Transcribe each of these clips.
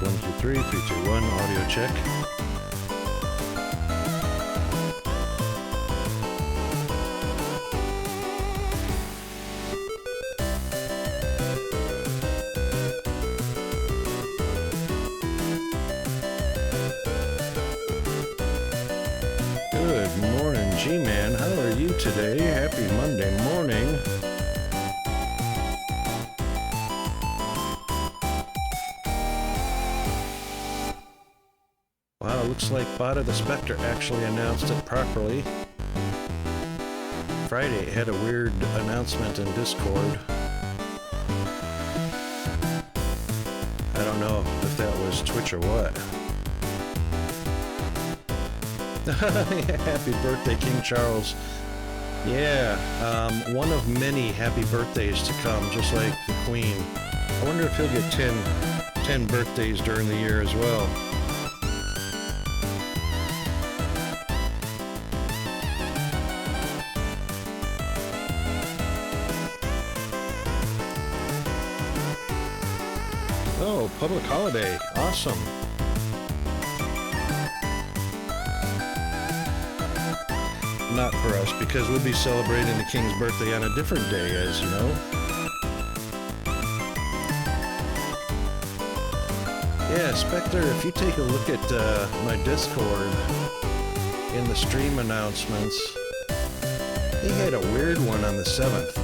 1, 2, 3, 3, 2, 1, audio check. Good morning, G-Man. How are you today? Happy Monday morning. Wow, looks like Bada the Spectre actually announced it properly. Friday it had a weird announcement in Discord. I don't know if that was Twitch or what. Happy birthday, King Charles. Yeah, one of many happy birthdays to come, just like the Queen. I wonder if he'll get 10 birthdays during the year as well. Oh, public holiday. Awesome. Not for us, because we'll be celebrating the King's birthday on a different day, as you know. Yeah, Spectre, if you take a look at my Discord in the stream announcements, he had a weird one on the 7th.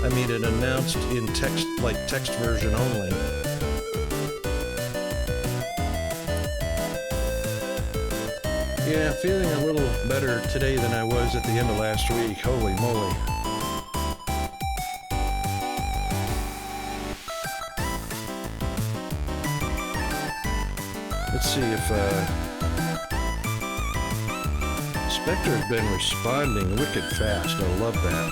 I mean, it announced in text, like text version only. Yeah, feeling a little better today than I was at the end of last week. Holy moly. Let's see if Spectre has been responding wicked fast. I love that.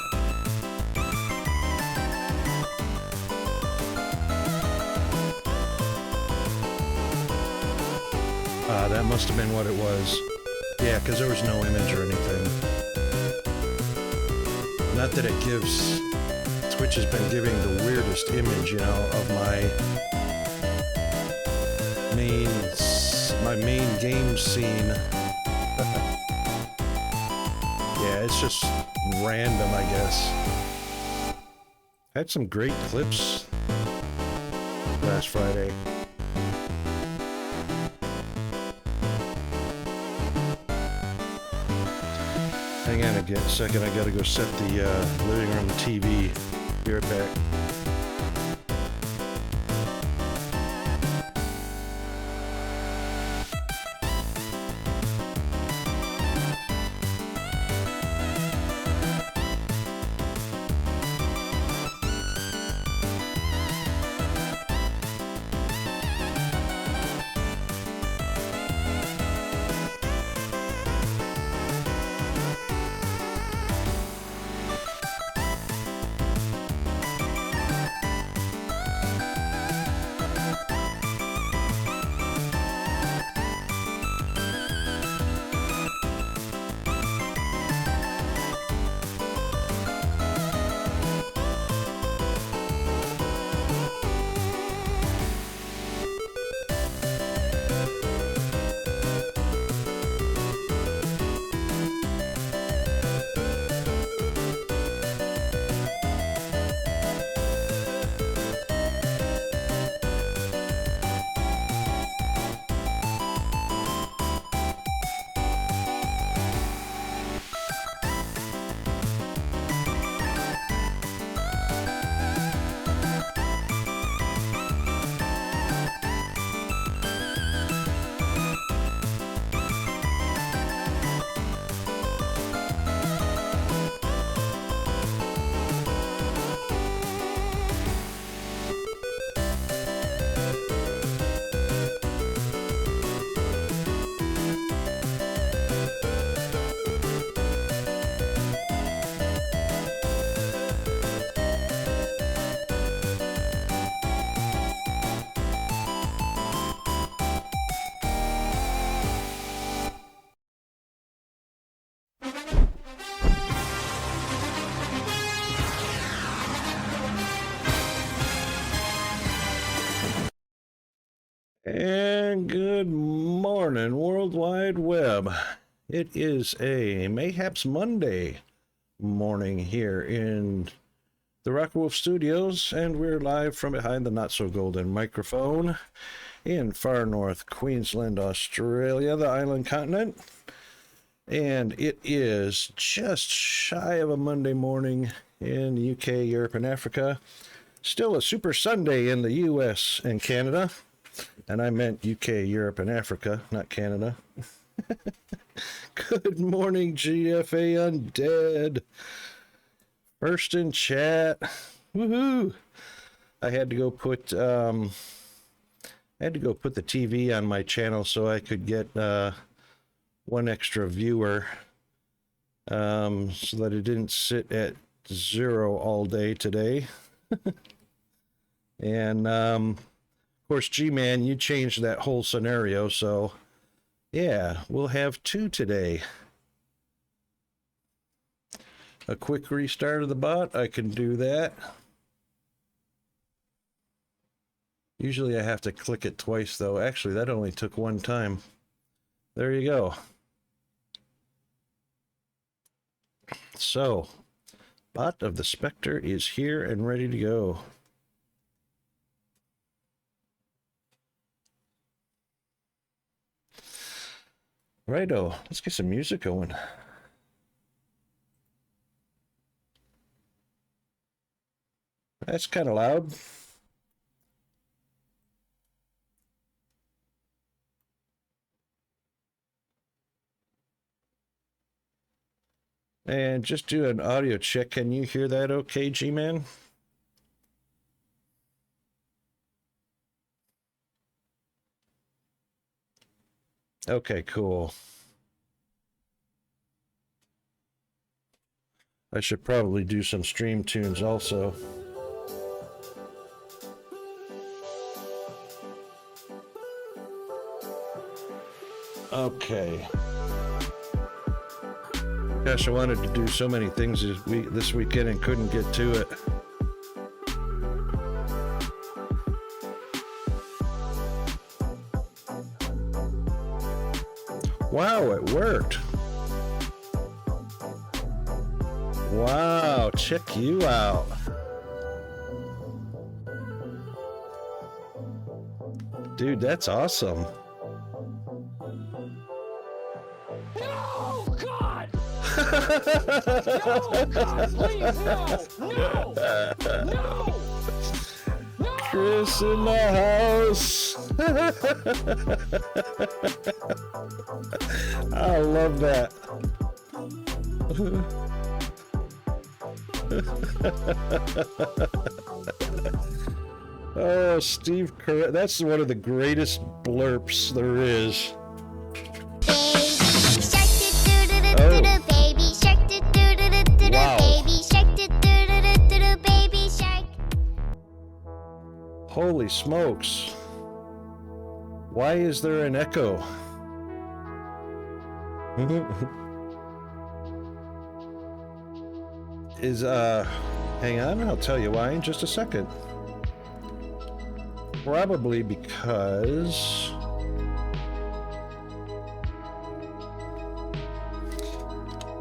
That must have been what it was. Yeah, because there was no image or anything. Not that it gives... Twitch has been giving the weirdest image, you know, of my main game scene. Yeah, it's just random, I guess. Had some great clips last Friday. Hang on a second, I gotta go set the living room TV. Be right back. And good morning, World Wide Web. It is a Mayhaps Monday morning here in the Rock Wolf Studios, and we're live from behind the not-so-golden microphone in far north Queensland, Australia, the island continent. And it is just shy of a Monday morning in the UK, Europe, and Africa. Still a Super Sunday in the US and Canada. And I meant UK, Europe, and Africa, not Canada. Good morning, GFA Undead. First in chat. Woohoo! I had to go put the TV on my channel so I could get one extra viewer, so that it didn't sit at 0 all day today. And of course, G-Man, you changed that whole scenario, so yeah, we'll have 2 today. A quick restart of the bot, I can do that. Usually I have to click it twice, though. Actually, that only took 1 time. There you go. So, Bot of the Spectre is here and ready to go. Righto, let's get some music going. That's kind of loud. And just do an audio check. Can you hear that okay, G-Man? Okay, cool. I should probably do some stream tunes also. Okay. Gosh, I wanted to do so many things this weekend and couldn't get to it. Wow, it worked. Wow, check you out. Dude, that's awesome. No, God! No, God, please, no! No! No! No! Chris in the house. I love that. Oh, Steve Carell. That's one of the greatest blerps there is. Holy smokes. Why is there an echo? Hang on, I'll tell you why in just a second. Probably because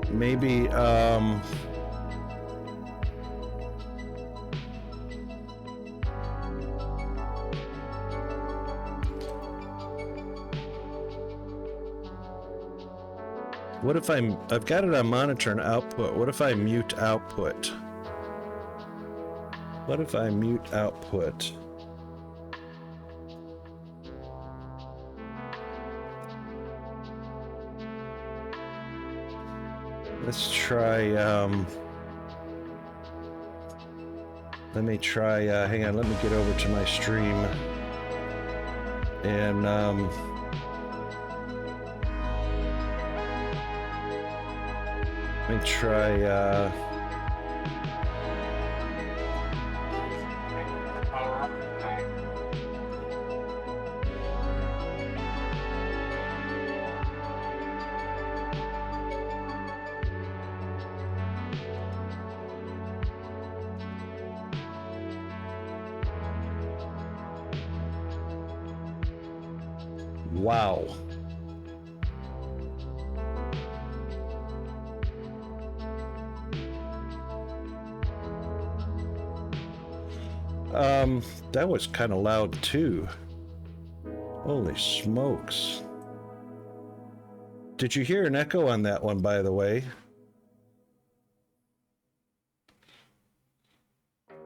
maybe what if I've got it on monitor and output. What if I mute output? What if I mute output? Let's try, let me try, hang on, let me get over to my stream. And, let me try, Wow. That was kind of loud too. Holy smokes. Did you hear an echo on that one, by the way?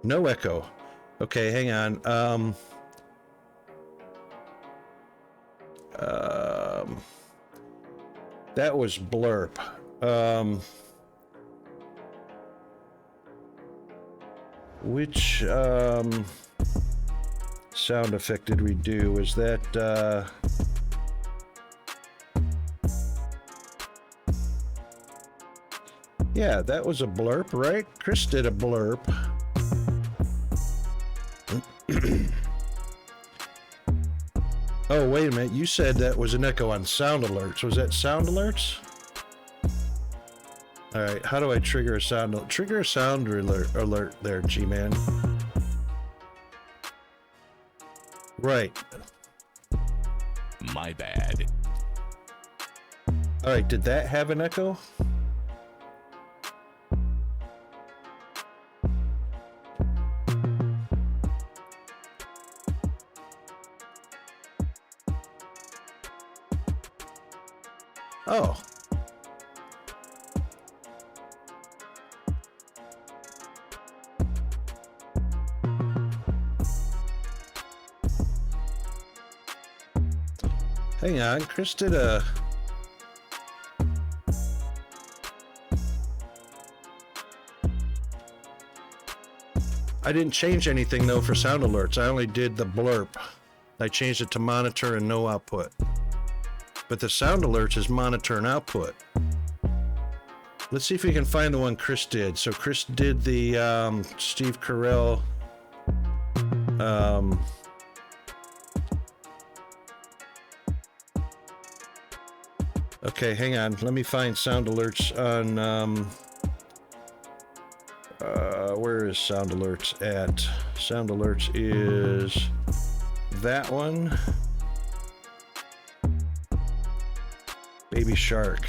No echo. Okay, hang on. That was Blerp. Which sound effect did we do? Was that yeah, that was a Blerp, right? Chris did a Blerp. Oh, wait a minute. You said that was an echo on sound alerts. Was that sound alerts? All right. How do I trigger a sound alert? Trigger a sound alert there, G-Man. Right. My bad. All right. Did that have an echo? Oh. Hang on, Chris did a... I didn't change anything though for sound alerts. I only did the Blerp. I changed it to monitor and no output. But the sound alerts is monitor and output. Let's see if we can find the one Chris did. So Chris did the Steve Carell. Okay, hang on. Let me find sound alerts on. Where is sound alerts at? Sound alerts is that one. Baby Shark.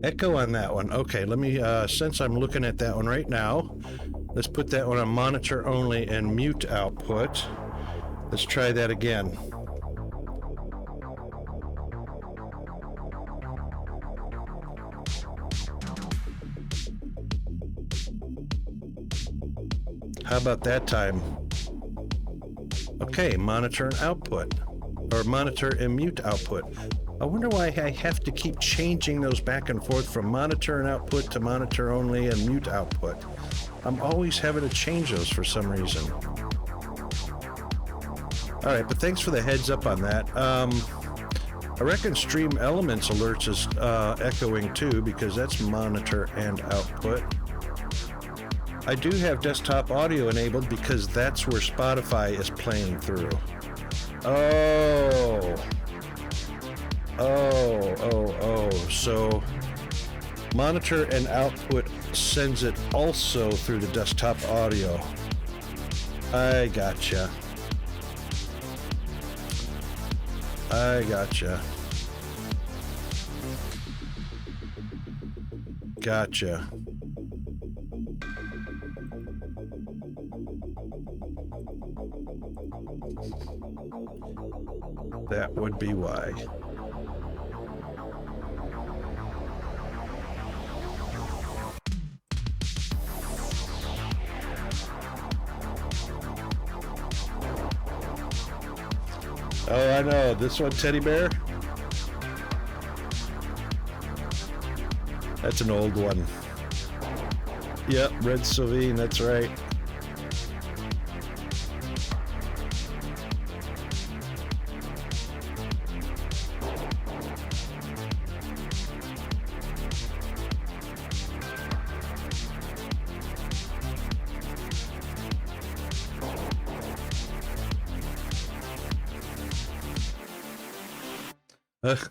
Echo on that one. Okay, let me, since I'm looking at that one right now, let's put that one on monitor only and mute output. Let's try that again. How about that time? Okay, monitor and output, or monitor and mute output. I wonder why I have to keep changing those back and forth from monitor and output to monitor only and mute output. I'm always having to change those for some reason. All right, but thanks for the heads up on that. I reckon Stream Elements alerts is echoing too, because that's monitor and output. I do have desktop audio enabled because that's where Spotify is playing through. Oh, so monitor and output sends it also through the desktop audio. I gotcha. Gotcha. That would be why. Oh, I know. This one, Teddy Bear? That's an old one. Yep, Red Sylvine, that's right. Ugh.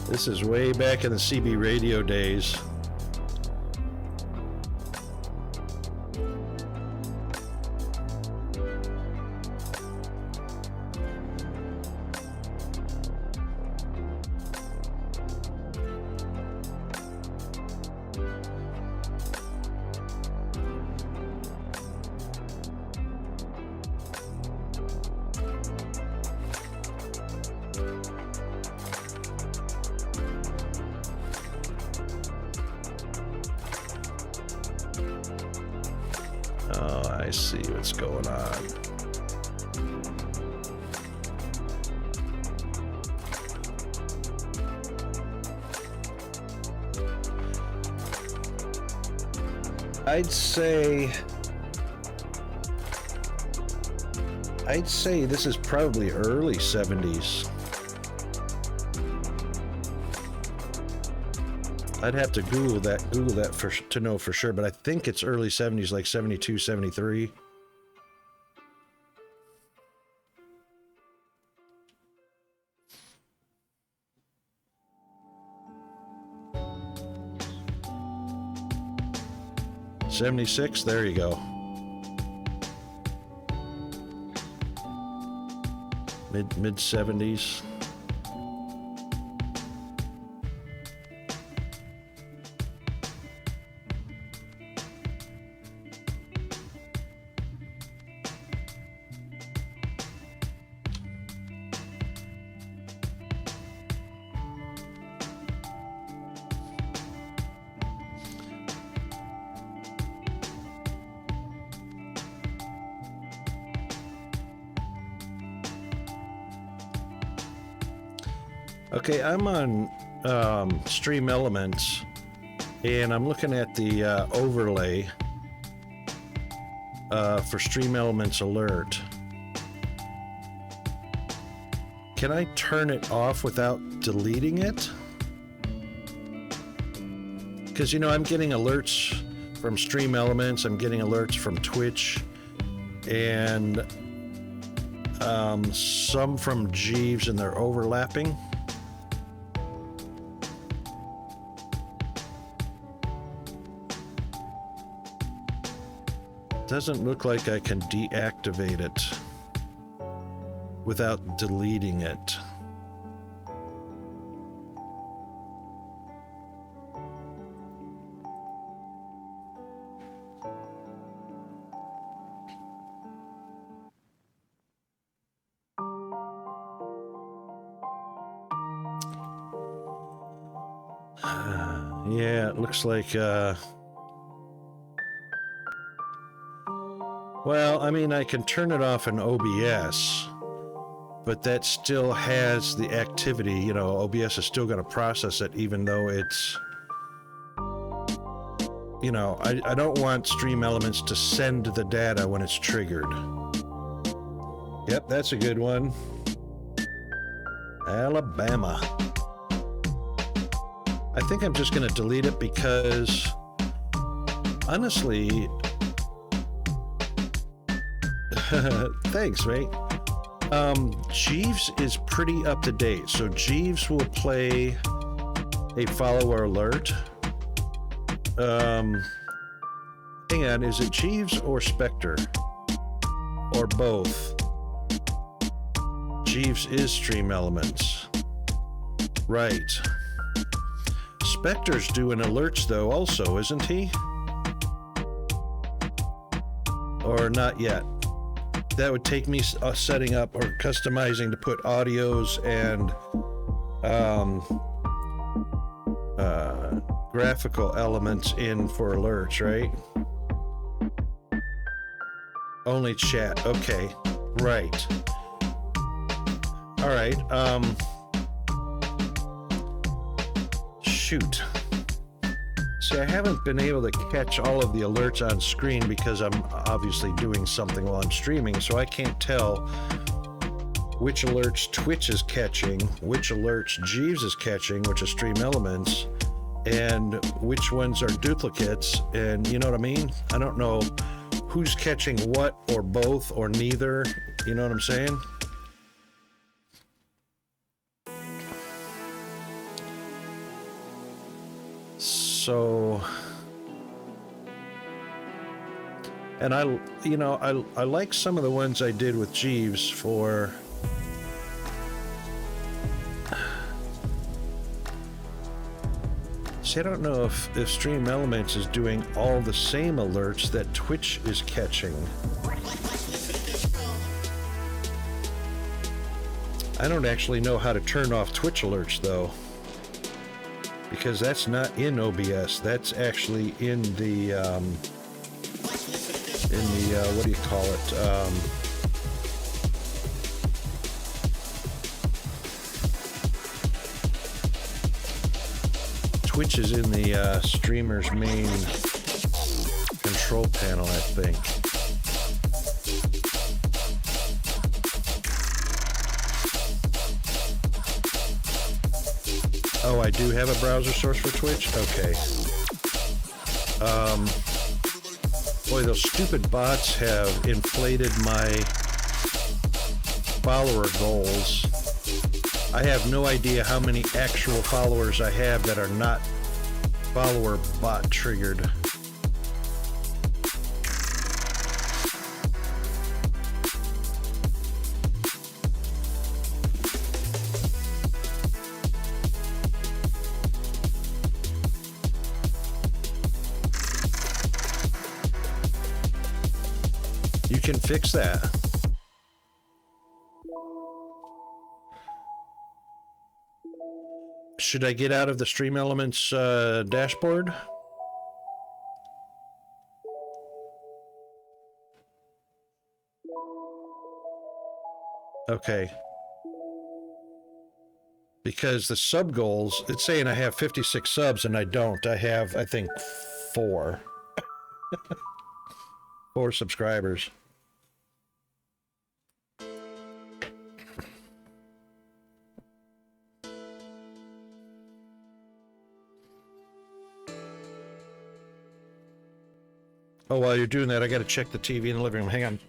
This is way back in the CB radio days. Oh, I see what's going on. I'd say this is probably early 70s. I'd have to Google that to know for sure, but I think it's early 70s, like 72, 73. '76, there you go. Mid 70s. Okay, I'm on Stream Elements, and I'm looking at the overlay for Stream Elements Alert. Can I turn it off without deleting it? Because, you know, I'm getting alerts from Stream Elements, I'm getting alerts from Twitch, and some from Jeeves, and they're overlapping. Doesn't look like I can deactivate it without deleting it. Yeah, it looks like well, I mean, I can turn it off in OBS, but that still has the activity. You know, OBS is still going to process it, even though it's, you know, I don't want Stream Elements to send the data when it's triggered. Yep, that's a good one. Alabama. I think I'm just going to delete it because, honestly, thanks, mate. Jeeves is pretty up to date, so Jeeves will play a follower alert. Hang on, is it Jeeves or Spectre? Or both? Jeeves is Stream Elements. Right. Spectre's doing alerts, though, also, isn't he? Or not yet? that would take me setting up or customizing to put audios and graphical elements in for alerts, right? Only chat. Okay, right. All right. Shoot. See, I haven't been able to catch all of the alerts on screen because I'm obviously doing something while I'm streaming, so I can't tell which alerts Twitch is catching, which alerts Jeeves is catching, which is Stream Elements, and which ones are duplicates, and you know what I mean? I don't know who's catching what, or both, or neither, you know what I'm saying? So, and I like some of the ones I did with Jeeves for see, I don't know if Stream Elements is doing all the same alerts that Twitch is catching. I don't actually know how to turn off Twitch alerts though, because that's not in OBS. That's actually in the what do you call it? Twitch is in the streamer's main control panel, I think. Oh, I do have a browser source for Twitch? Okay. Boy, those stupid bots have inflated my follower goals. I have no idea how many actual followers I have that are not follower bot triggered. You can fix that. Should I get out of the Stream Elements dashboard? Okay. Because the sub goals, it's saying I have 56 subs and I don't. I have, I think, 4. 4 subscribers. Oh, while you're doing that, I gotta check the TV in the living room. Hang on.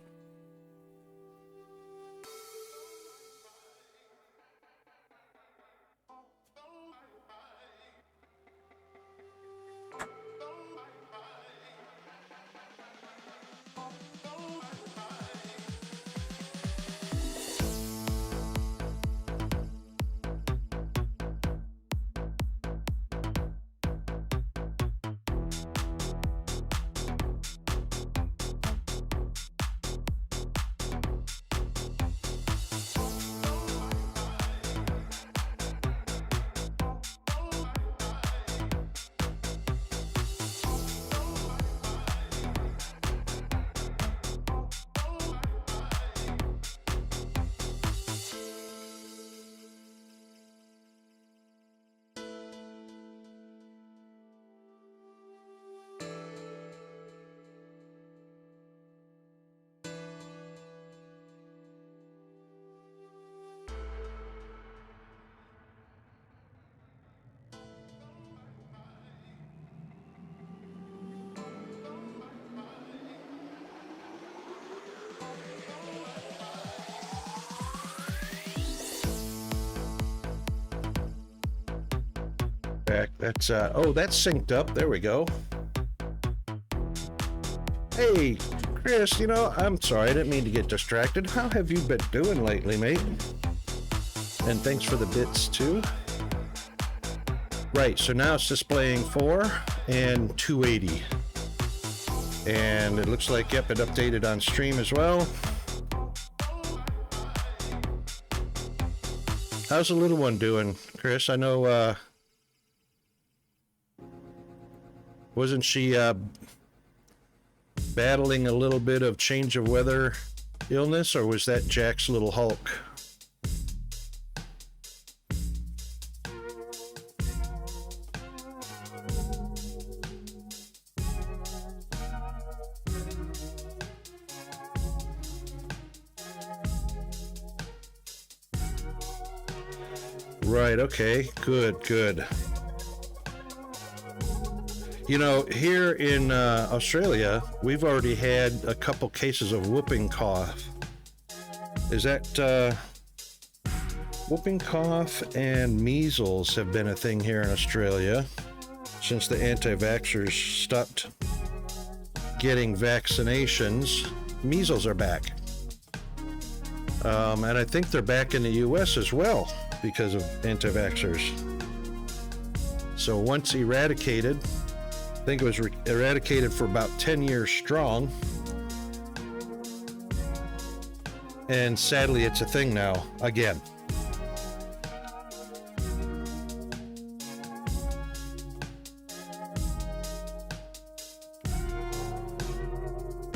Back. That's oh, that's synced up. There we go. Hey, Chris, you know, I'm sorry, I didn't mean to get distracted. How have you been doing lately, mate? And thanks for the bits too. Right, so now it's displaying 4 and 280. And it looks like, yep, it updated on stream as well. How's the little one doing, Chris? I know, wasn't she battling a little bit of change of weather illness, or was that Jack's little Hulk? Right, okay, good, good. You know, here in Australia, we've already had a couple cases of whooping cough. Is that whooping cough and measles have been a thing here in Australia since the anti-vaxxers stopped getting vaccinations. Measles are back. And I think they're back in the US as well because of anti-vaxxers. So once eradicated, I think it was eradicated for about 10 years strong. And sadly, it's a thing now, again.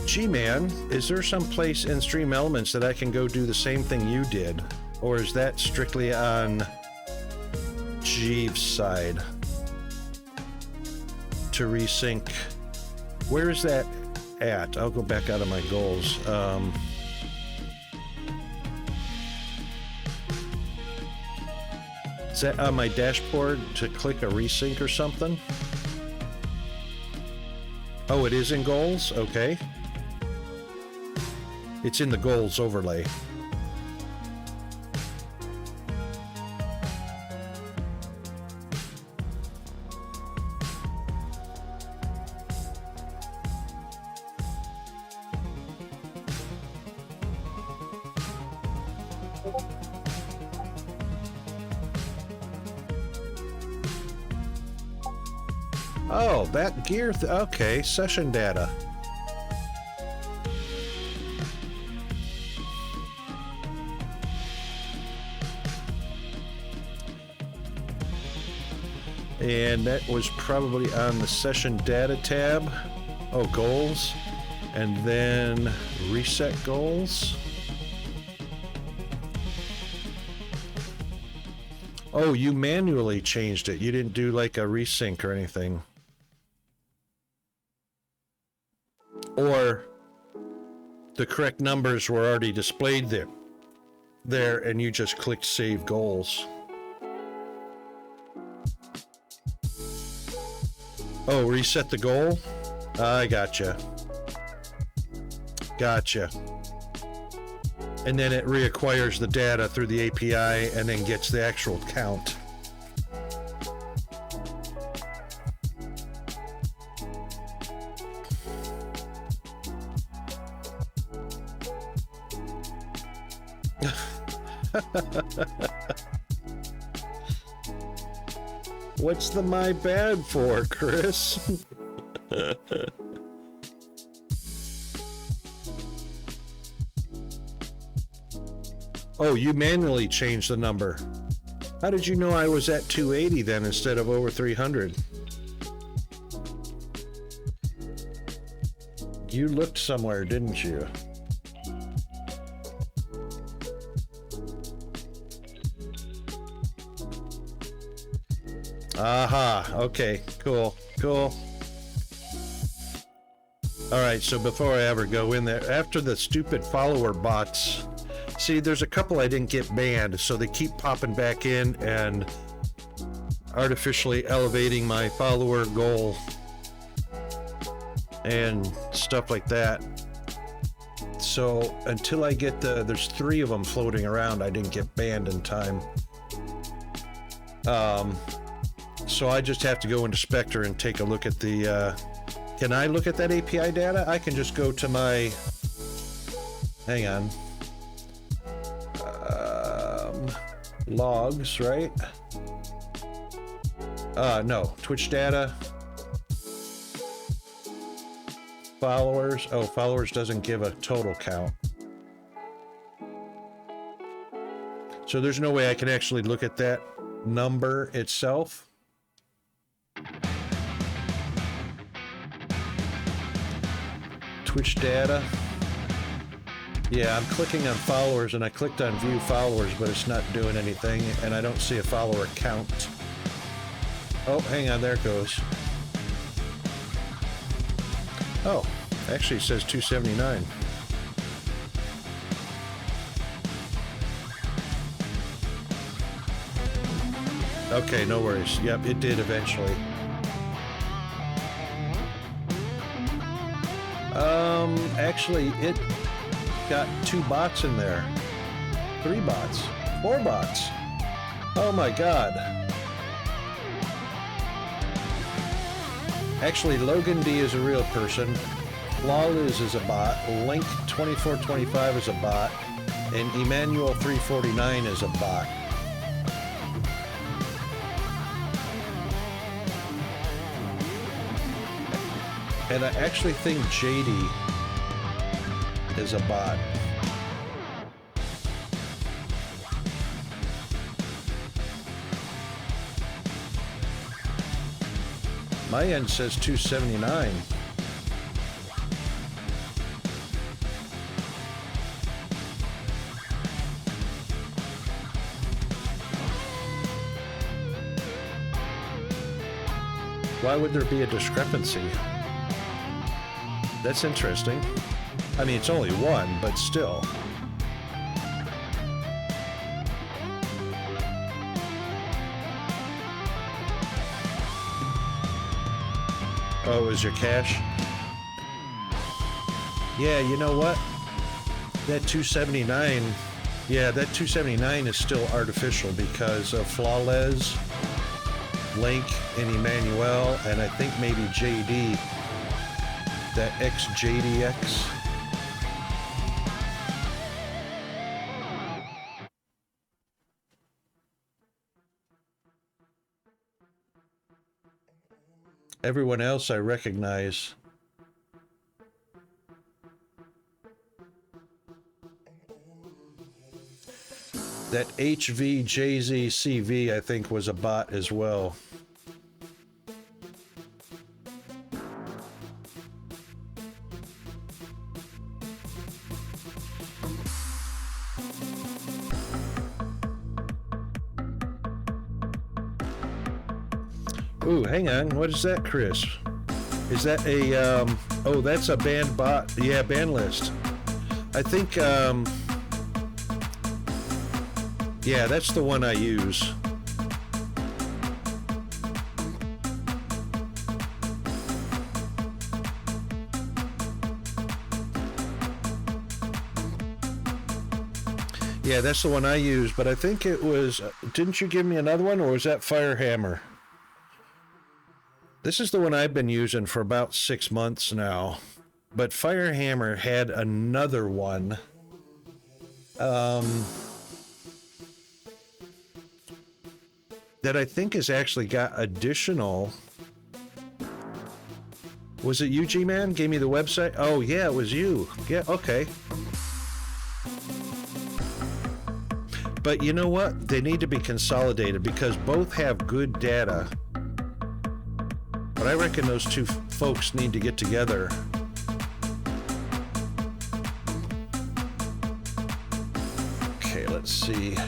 G-Man, is there some place in Stream Elements that I can go do the same thing you did? Or is that strictly on Jeeves' side to resync? Where is that at? I'll go back out of my goals. Is that on my dashboard to click a resync or something? Oh, it is in goals? Okay. It's in the goals overlay. Oh, that gear, okay, session data. And that was probably on the session data tab. Oh, goals. And then reset goals. Oh, you manually changed it. You didn't do like a resync or anything. Or the correct numbers were already displayed there, and you just clicked save goals. Oh, reset the goal? I gotcha. Gotcha. And then it reacquires the data through the API and then gets the actual count. What's the my bad for, Chris? Oh, you manually changed the number. How did you know I was at 280 then instead of over 300? You looked somewhere, didn't you? Aha, okay, cool, cool. All right, so before I ever go in there, after the stupid follower bots, see, there's a couple I didn't get banned, so they keep popping back in and artificially elevating my follower goal and stuff like that. So until I get there's 3 of them floating around, I didn't get banned in time. So I just have to go into Spectre and take a look at the, can I look at that API data? I can just go to my, hang on. Logs, right? No, Twitch data. Followers. Oh, followers doesn't give a total count. So there's no way I can actually look at that number itself. Twitch data. Yeah, I'm clicking on followers, and I clicked on view followers, but it's not doing anything, and I don't see a follower count. Oh, hang on, there it goes. Oh, actually it says 279. Okay, no worries. Yep, it did eventually. Actually, it got 2 bots in there. 3 bots. 4 bots. Oh my god. Actually, Logan D is a real person. Flawless is a bot. Link2425 is a bot. And Emmanuel349 is a bot. And I actually think JD is a bot. My end says 279. Why would there be a discrepancy? That's interesting. I mean, it's only 1, but still. Oh, is your cache? Yeah, you know what? That 279, yeah, that 279 is still artificial because of Flawless, Link, and Emmanuel, and I think maybe JD, that XJDX. Everyone else I recognize. That HVJZCV, I think, was a bot as well. Ooh, hang on. What is that, Chris? Is that a, oh, that's a banned bot. Yeah, ban list. I think, yeah, that's the one I use. Yeah, that's the one I use, but I think it was, didn't you give me another one, or was that Firehammer? This is the one I've been using for about 6 months now, but Firehammer had another one. That I think has actually got additional. Was it you, G-Man? Gave me the website? Oh, yeah, it was you. Yeah, okay. But you know what? They need to be consolidated because both have good data. But I reckon those two folks need to get together. Okay, let's see.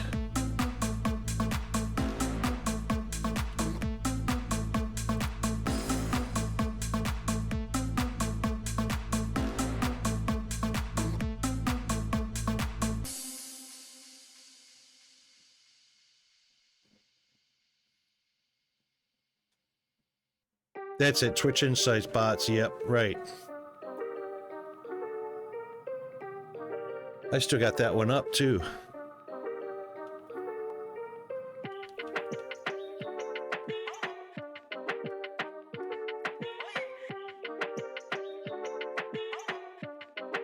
That's it, Twitch Insights bots, yep, right. I still got that one up, too.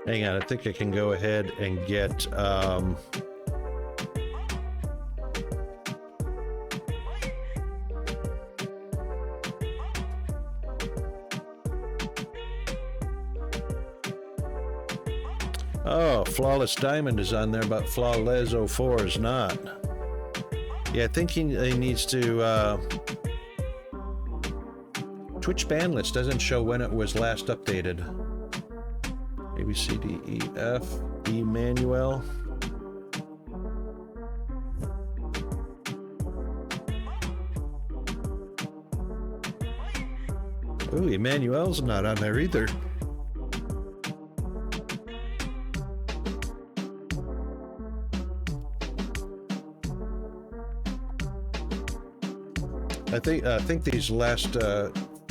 Hang on, I think I can go ahead and get, oh, Flawless Diamond is on there, but Flawless 04 is not. Yeah, I think he needs to. Twitch ban list doesn't show when it was last updated. A B C D E F Emmanuel. Ooh, Emmanuel's not on there either. I think these last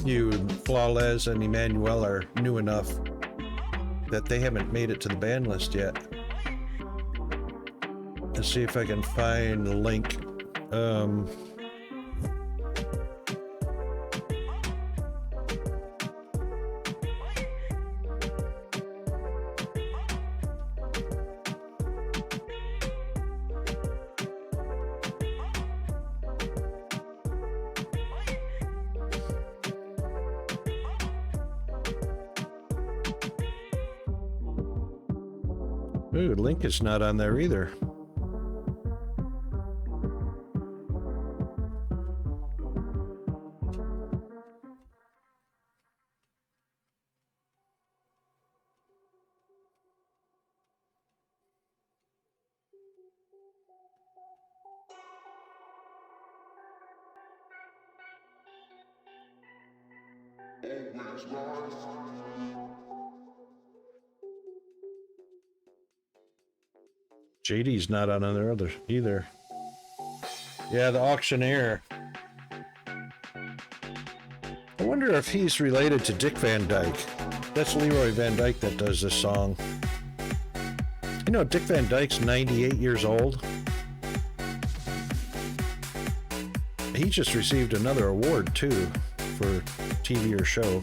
few, Flawless and Emmanuel, are new enough that they haven't made it to the ban list yet. Let's see if I can find the link. Ooh, link is not on there either. JD's not on there either. Yeah, the auctioneer. I wonder if he's related to Dick Van Dyke. That's Leroy Van Dyke that does this song. You know, Dick Van Dyke's 98 years old. He just received another award, too, for TV or show.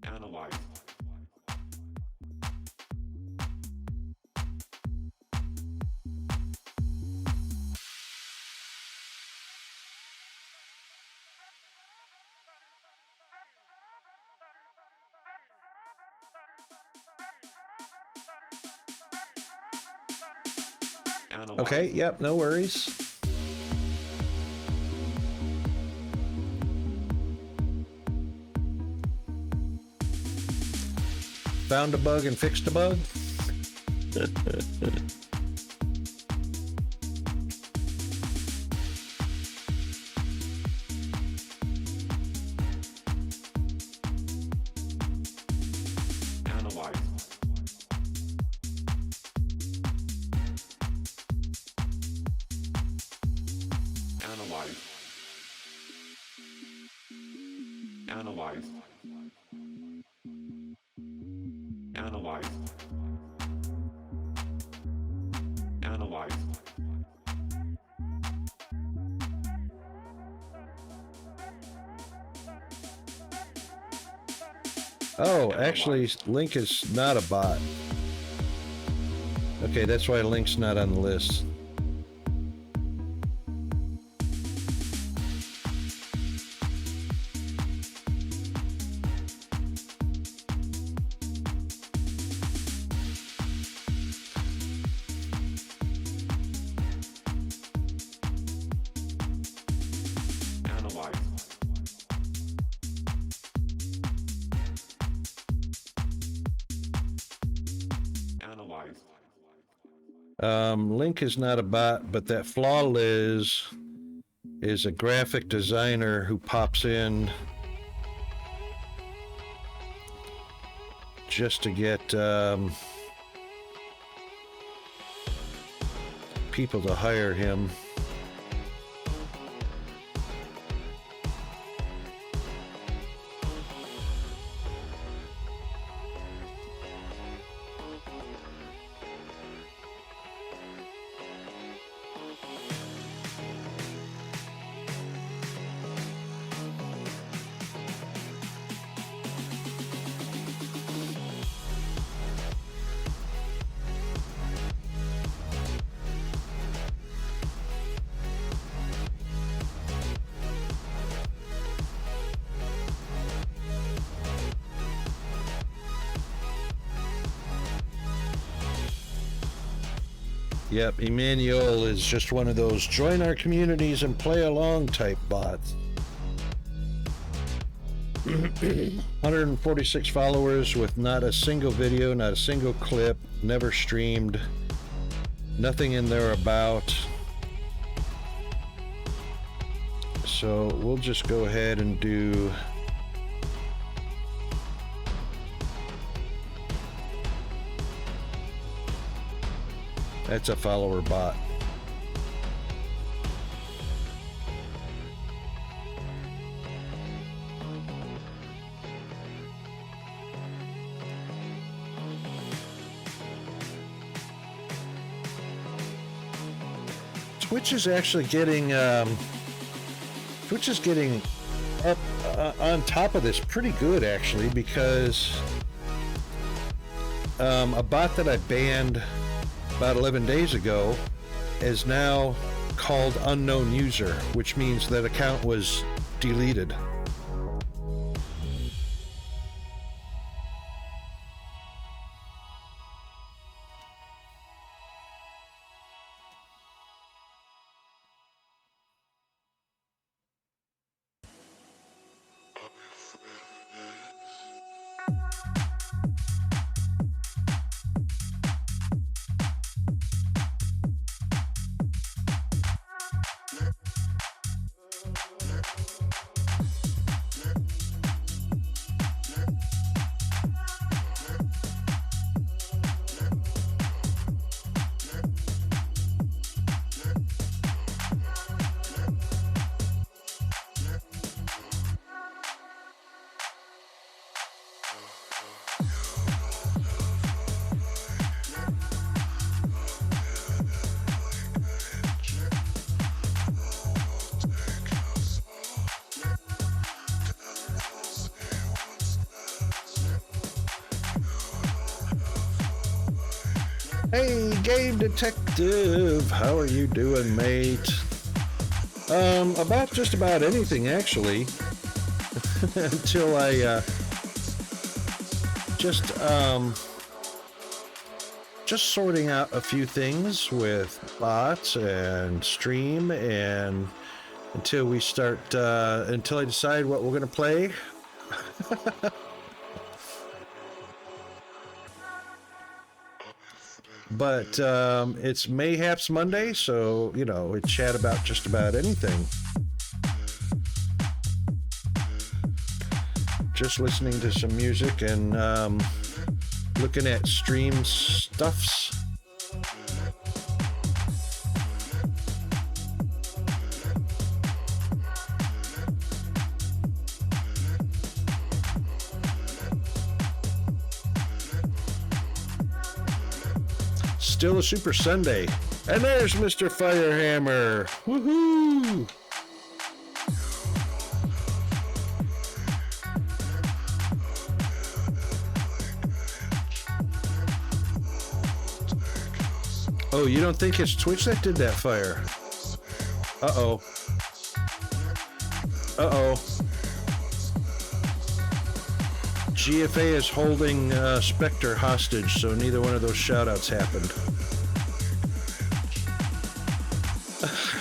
Analyze. Okay, yep, no worries. Found a bug and fixed a bug. Oh, actually, Link is not a bot. Okay, that's why Link's not on the list. Link is not a bot, but that Flawliz is a graphic designer who pops in just to get people to hire him. Yep, Emmanuel is just one of those join our communities and play along type bots. 146 followers with not a single video, not a single clip, never streamed, nothing in there about. So we'll just go ahead and do that's a follower bot. Twitch is actually getting up on top of this pretty good actually, because a bot that I banned about 11 days ago is now called unknown user, which means that account was deleted. Hey, Game Detective, how are you doing, mate? About just about anything, actually. Until I, just sorting out a few things with bots and stream, and until we start, until I decide what we're gonna play. But it's Mayhaps Monday, so, you know, we chat about just about anything. Just listening to some music and looking at stream stuffs. Still a Super Sunday. And there's Mr. Firehammer. Woohoo! Oh, you don't think it's Twitch that did that fire? Uh-oh. Uh-oh. GFA is holding Spectre hostage, so neither one of those shoutouts happened.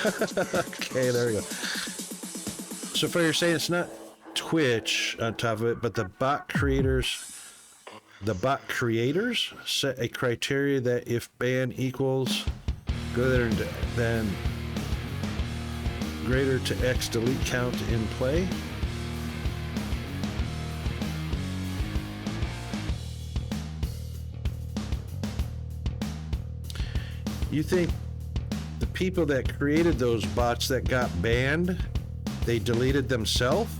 Okay, there we go. So far you're saying it's not Twitch on top of it, but the bot creators the bot creators set a criteria that if ban equals greater to X delete count in play. You think the people that created those bots that got banned, they deleted themselves?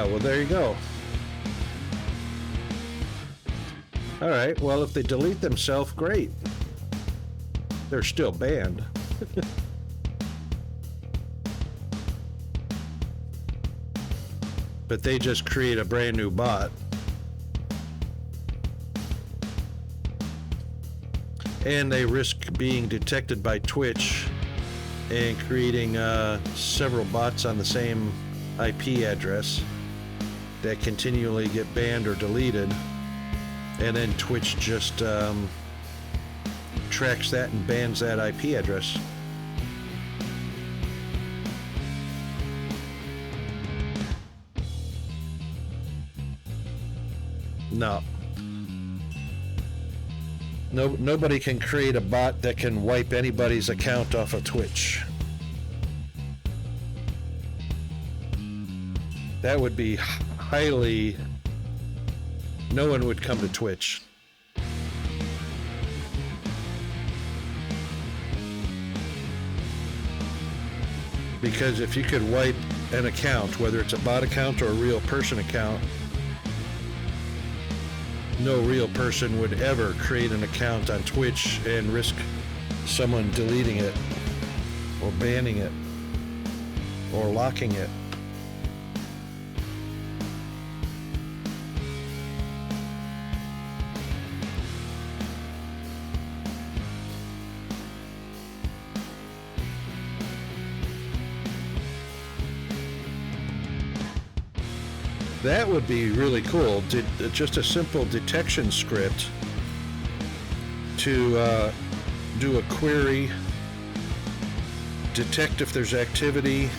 Well, there you go. All right, well, if they delete themselves, great. They're still banned. But they just create a brand new bot. And they risk being detected by Twitch and creating several bots on the same IP address that continually get banned or deleted, and then Twitch just tracks that and bans that IP address. No. Nobody can create a bot that can wipe anybody's account off of Twitch. That would be highly... No one would come to Twitch. Because if you could wipe an account, whether it's a bot account or a real person account, no real person would ever create an account on Twitch and risk someone deleting it or banning it or locking it. That would be really cool. Just a simple detection script to do a query, detect if there's activity,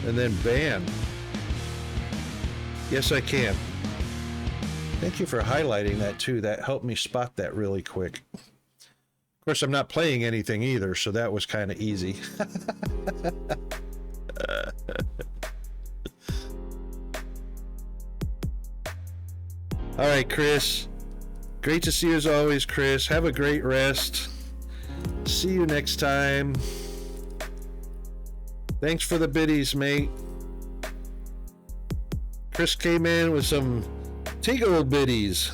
and then ban. Yes, I can. Thank you for highlighting that too. That helped me spot that really quick. Of course, I'm not playing anything either, so that was kind of easy. All right, Chris. Great to see you as always, Chris. Have a great rest. See you next time. Thanks for the biddies, mate. Chris came in with some Tigo biddies.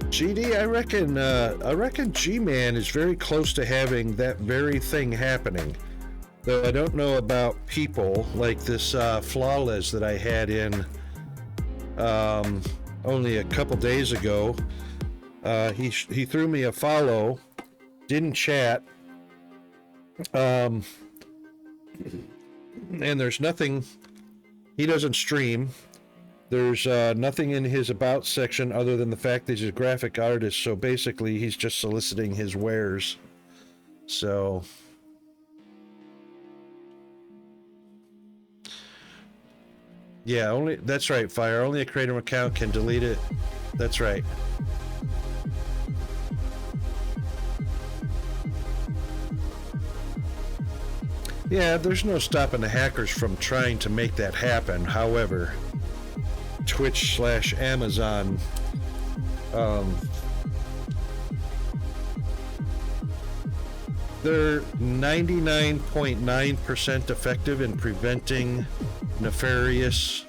GD, I reckon G-Man is very close to having that very thing happening. Though I don't know about people like this Flawless that I had in only a couple days ago. He threw me a follow, didn't chat, and there's nothing. He doesn't stream. There's nothing in his about section other than the fact that he's a graphic artist. So basically, he's just soliciting his wares. So yeah, that's right, Fire. Only a creator account can delete it. That's right. Yeah, there's no stopping the hackers from trying to make that happen. However, Twitch/Amazon They're 99.9% effective in preventing nefarious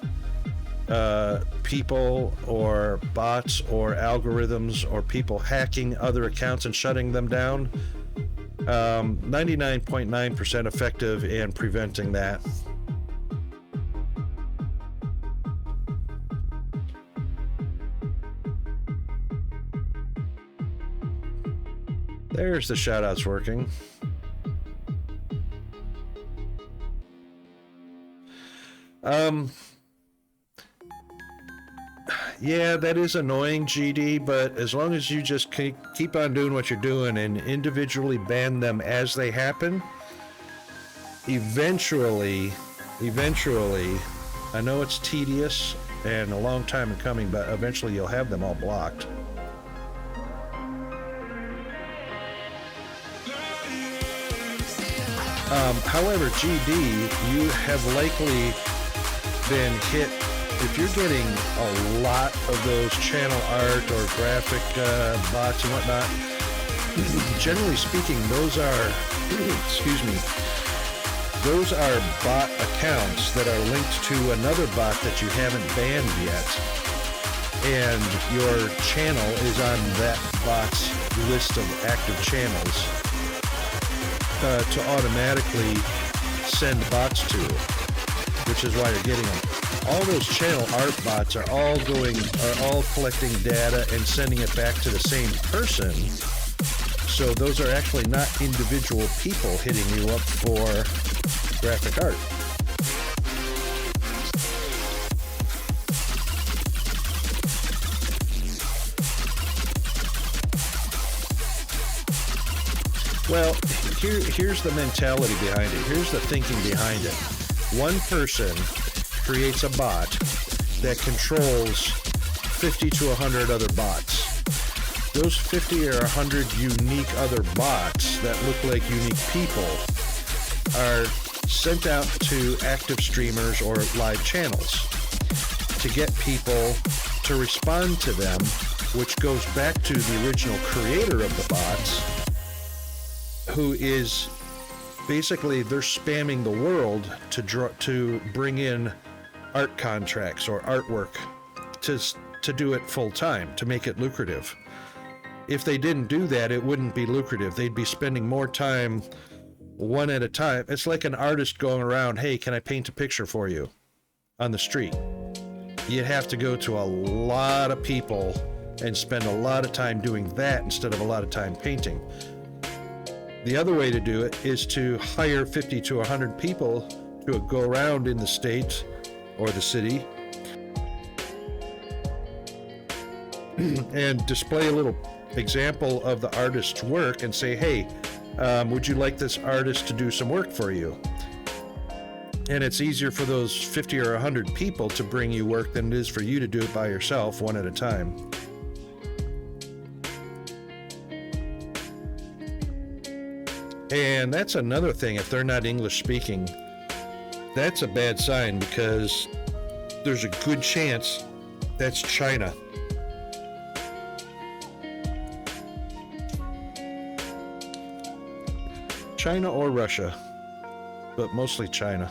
people or bots or algorithms or people hacking other accounts and shutting them down. 99.9% effective in preventing that. There's the shoutouts working. Yeah, that is annoying, GD, but as long as you just keep on doing what you're doing and individually ban them as they happen, eventually, I know it's tedious and a long time in coming, but eventually you'll have them all blocked. However, GD, you have likely been hit. If you're getting a lot of those channel art or graphic bots and whatnot, generally speaking, those are, those are bot accounts that are linked to another bot that you haven't banned yet. And your channel is on that bot's list of active channels to automatically send bots to, which is why you're getting them. All those channel art bots are all collecting data and sending it back to the same person. So those are actually not individual people hitting you up for graphic art. Well, here's the mentality behind it. Here's the thinking behind it. One person creates a bot that controls 50 to 100 other bots. Those 50 or 100 unique other bots that look like unique people are sent out to active streamers or live channels to get people to respond to them, which goes back to the original creator of the bots, who is basically, they're spamming the world to bring in art contracts or artwork to do it full time, to make it lucrative. If they didn't do that, it wouldn't be lucrative. They'd be spending more time one at a time. It's like an artist going around, hey, can I paint a picture for you on the street? You'd have to go to a lot of people and spend a lot of time doing that instead of a lot of time painting. The other way to do it is to hire 50 to 100 people to go around in the state or the city and display a little example of the artist's work and say, hey, would you like this artist to do some work for you? And it's easier for those 50 or 100 people to bring you work than it is for you to do it by yourself, one at a time. And that's another thing, if they're not English speaking, that's a bad sign, because there's a good chance that's China. China or Russia, but mostly China.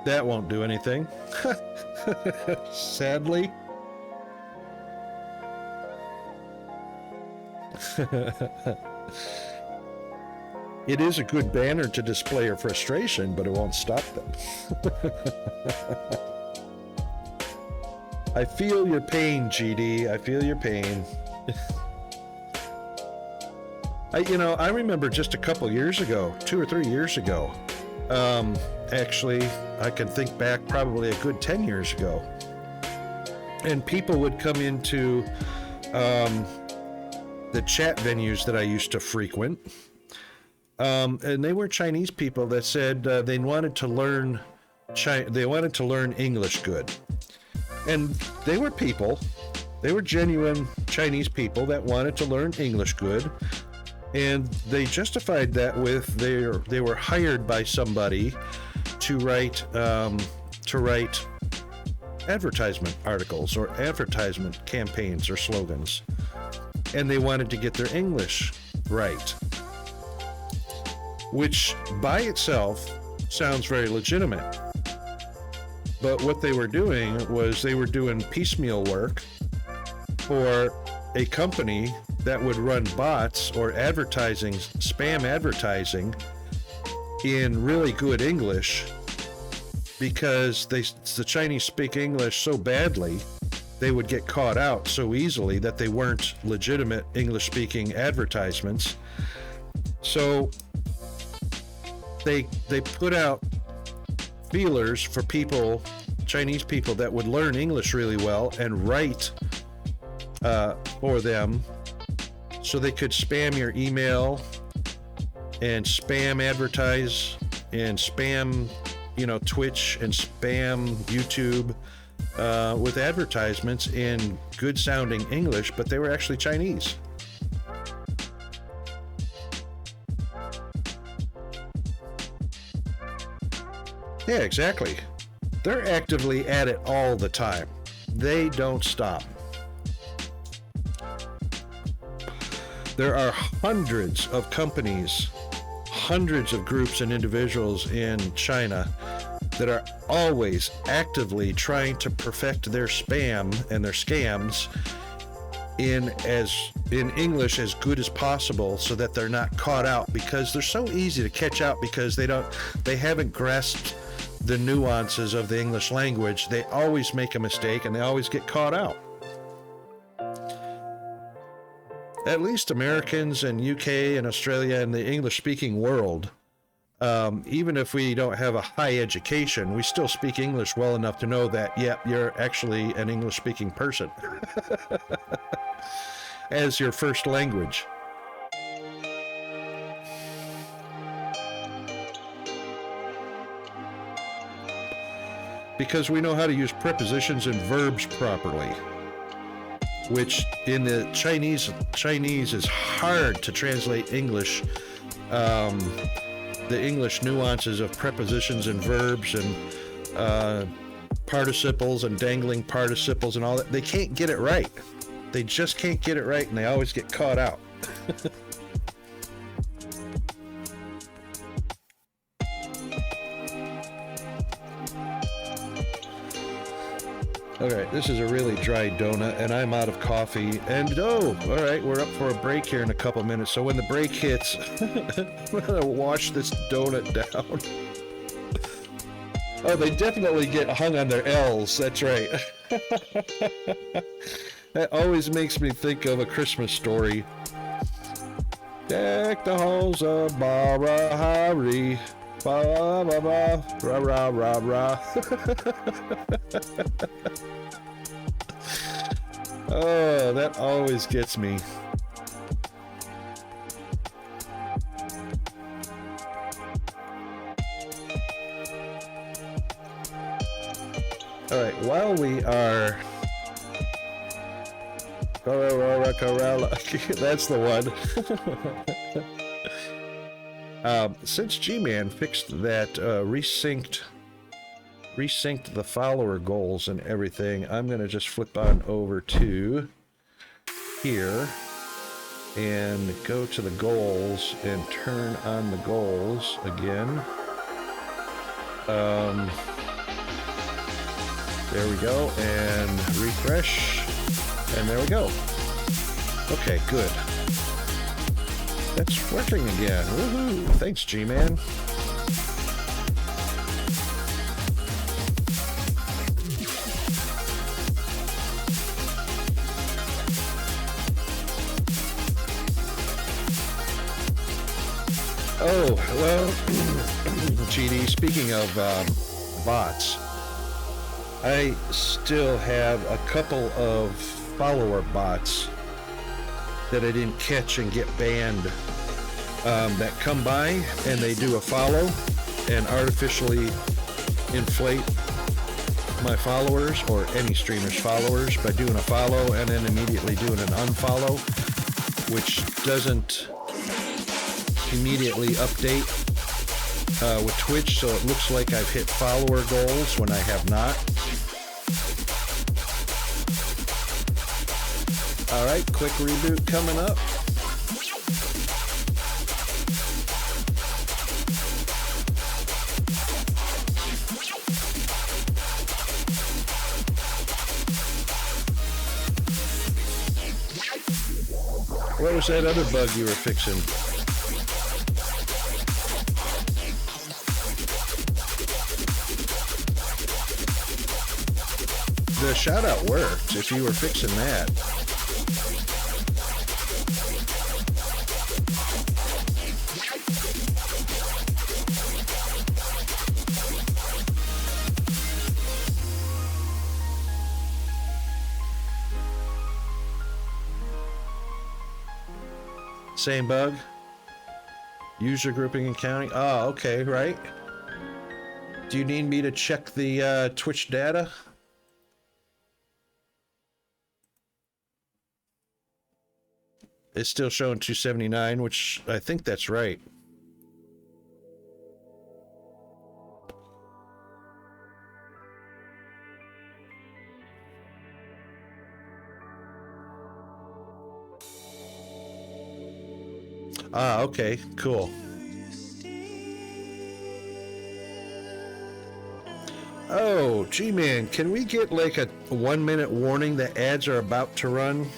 That won't do anything. Sadly. It is a good banner to display your frustration, but it won't stop them. I feel your pain, GD. I feel your pain. I remember just a couple years ago, 2 or 3 years ago, actually, I can think back probably a good 10 years ago, and people would come into the chat venues that I used to frequent, and they were Chinese people that said they wanted to learn English good. And they were people, they were genuine Chinese people that wanted to learn English good, And they justified that with they were hired by somebody to write advertisement articles or advertisement campaigns or slogans, and they wanted to get their English right, which by itself sounds very legitimate. But what they were doing was they were doing piecemeal work for a company that would run bots or advertising, spam advertising in really good English, because the Chinese speak English so badly, they would get caught out so easily that they weren't legitimate English-speaking advertisements. So they put out feelers for people, Chinese people that would learn English really well and write for them, so they could spam your email and spam advertise and spam, Twitch and spam YouTube with advertisements in good sounding English, but they were actually Chinese. Yeah, exactly. They're actively at it all the time. They don't stop. There are hundreds of companies, hundreds of groups and individuals in China that are always actively trying to perfect their spam and their scams in English as good as possible, so that they're not caught out, because they're so easy to catch out because they haven't grasped the nuances of the English language. They always make a mistake and they always get caught out. At least Americans and UK and Australia and the English-speaking world, even if we don't have a high education, we still speak English well enough to know that, yep, you're actually an English-speaking person as your first language. Because we know how to use prepositions and verbs properly, which in the Chinese is hard to translate English, the English nuances of prepositions and verbs and participles and dangling participles and all that. They can't get it right. They just can't get it right, and they always get caught out. Alright, this is a really dry donut, and I'm out of coffee. And alright, we're up for a break here in a couple minutes. So when the break hits, I'm gonna wash this donut down. Oh, they definitely get hung on their L's, that's right. That always makes me think of A Christmas Story. Deck the halls of Barahari. Ba ba ba, ra ra ra ra. Oh, that always gets me. All right, while we are that's the one. Since G-Man fixed that, resynced the follower goals and everything, I'm going to just flip on over to here and go to the goals and turn on the goals again. There we go, and refresh, and there we go. Okay, good. That's working again. Woohoo! Thanks, G-Man. Oh, well, GD, speaking of bots, I still have a couple of follower bots that I didn't catch and get banned, that come by and they do a follow and artificially inflate my followers or any streamer's followers by doing a follow and then immediately doing an unfollow, which doesn't immediately update with Twitch, so it looks like I've hit follower goals when I have not. Alright, quick reboot coming up. What was that other bug you were fixing? The shout out worked if you were fixing that. Same bug? User grouping and counting? Oh, okay, right. Do you need me to check the Twitch data? It's still showing 279, which I think that's right. Ah, okay, cool. Oh, G-Man, can we get like a 1 minute warning that ads are about to run?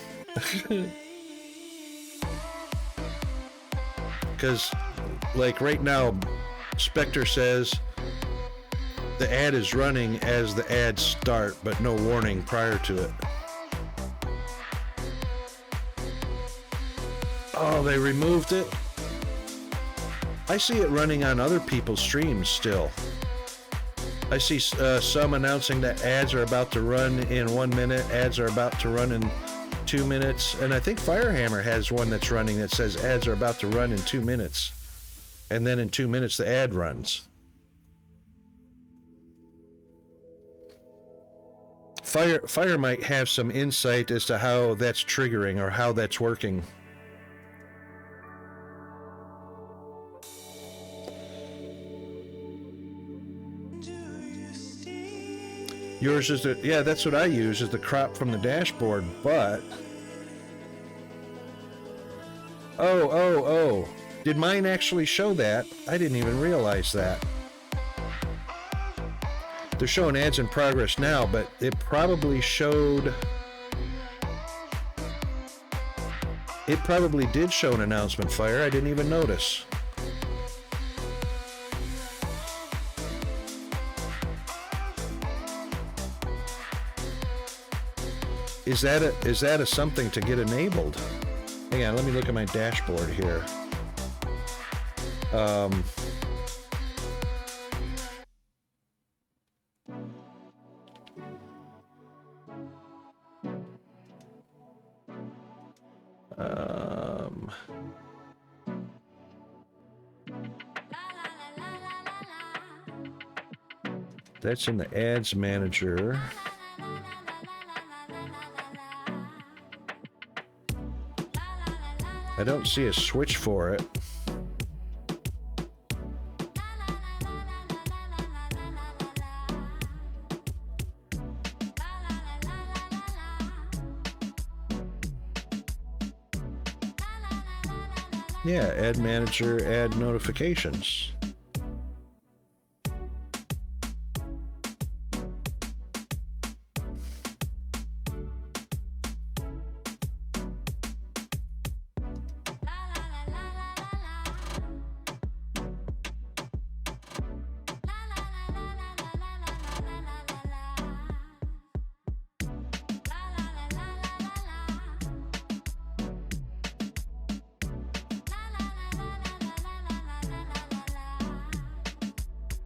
Because, like right now, Spectre says the ad is running as the ads start, but no warning prior to it. Oh, they removed it? I see it running on other people's streams still. I see some announcing that ads are about to run in 1 minute, ads are about to run in 2 minutes, and I think Firehammer has one that's running that says ads are about to run in 2 minutes. And then in 2 minutes the ad runs. Fire might have some insight as to how that's triggering or how that's working. Yours is the, yeah, that's what I use, is the crop from the dashboard, but... Oh. Did mine actually show that? I didn't even realize that. They're showing ads in progress now, but it probably showed... It probably did show an announcement, Fire. I didn't even notice. Is that a something to get enabled? Hang on, let me look at my dashboard here. That's in the ads manager. I don't see a switch for it. Yeah, ad manager, add notifications.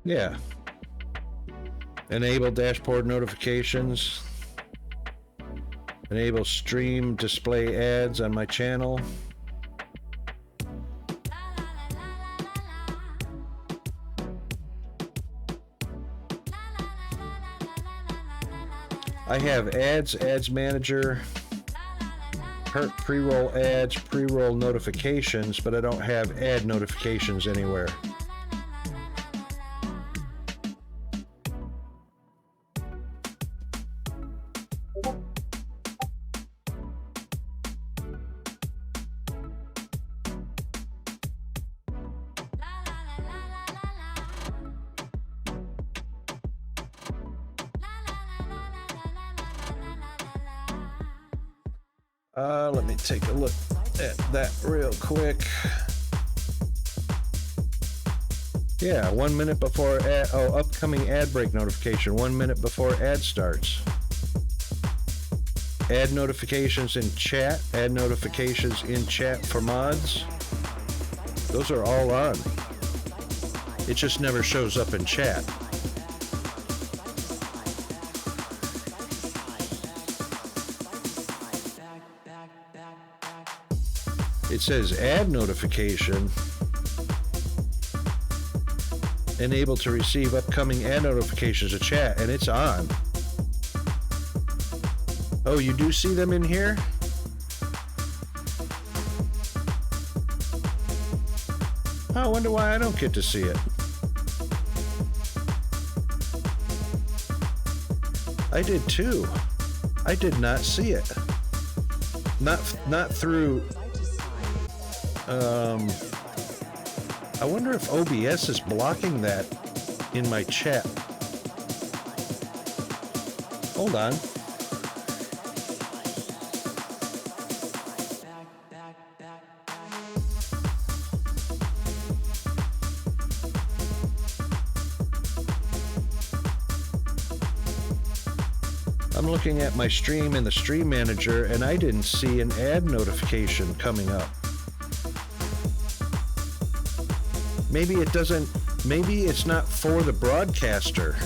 Yeah. Enable dashboard notifications. Enable stream display ads on my channel. I have ads manager, pre-roll ads, pre-roll notifications, but I don't have ad notifications anywhere. Let me take a look at that real quick. Yeah, 1 minute before upcoming ad break notification, 1 minute before ad starts. Ad notifications in chat, ad notifications in chat for mods. Those are all on. It just never shows up in chat. It says ad notification, enable to receive upcoming ad notifications to chat, and it's on. Oh, you do see them in here? Oh, I wonder why I don't get to see it. I did too. I did not see it. Not through. I wonder if OBS is blocking that in my chat. Hold on. I'm looking at my stream in the stream manager and I didn't see an ad notification coming up. Maybe it doesn't, maybe it's not for the broadcaster.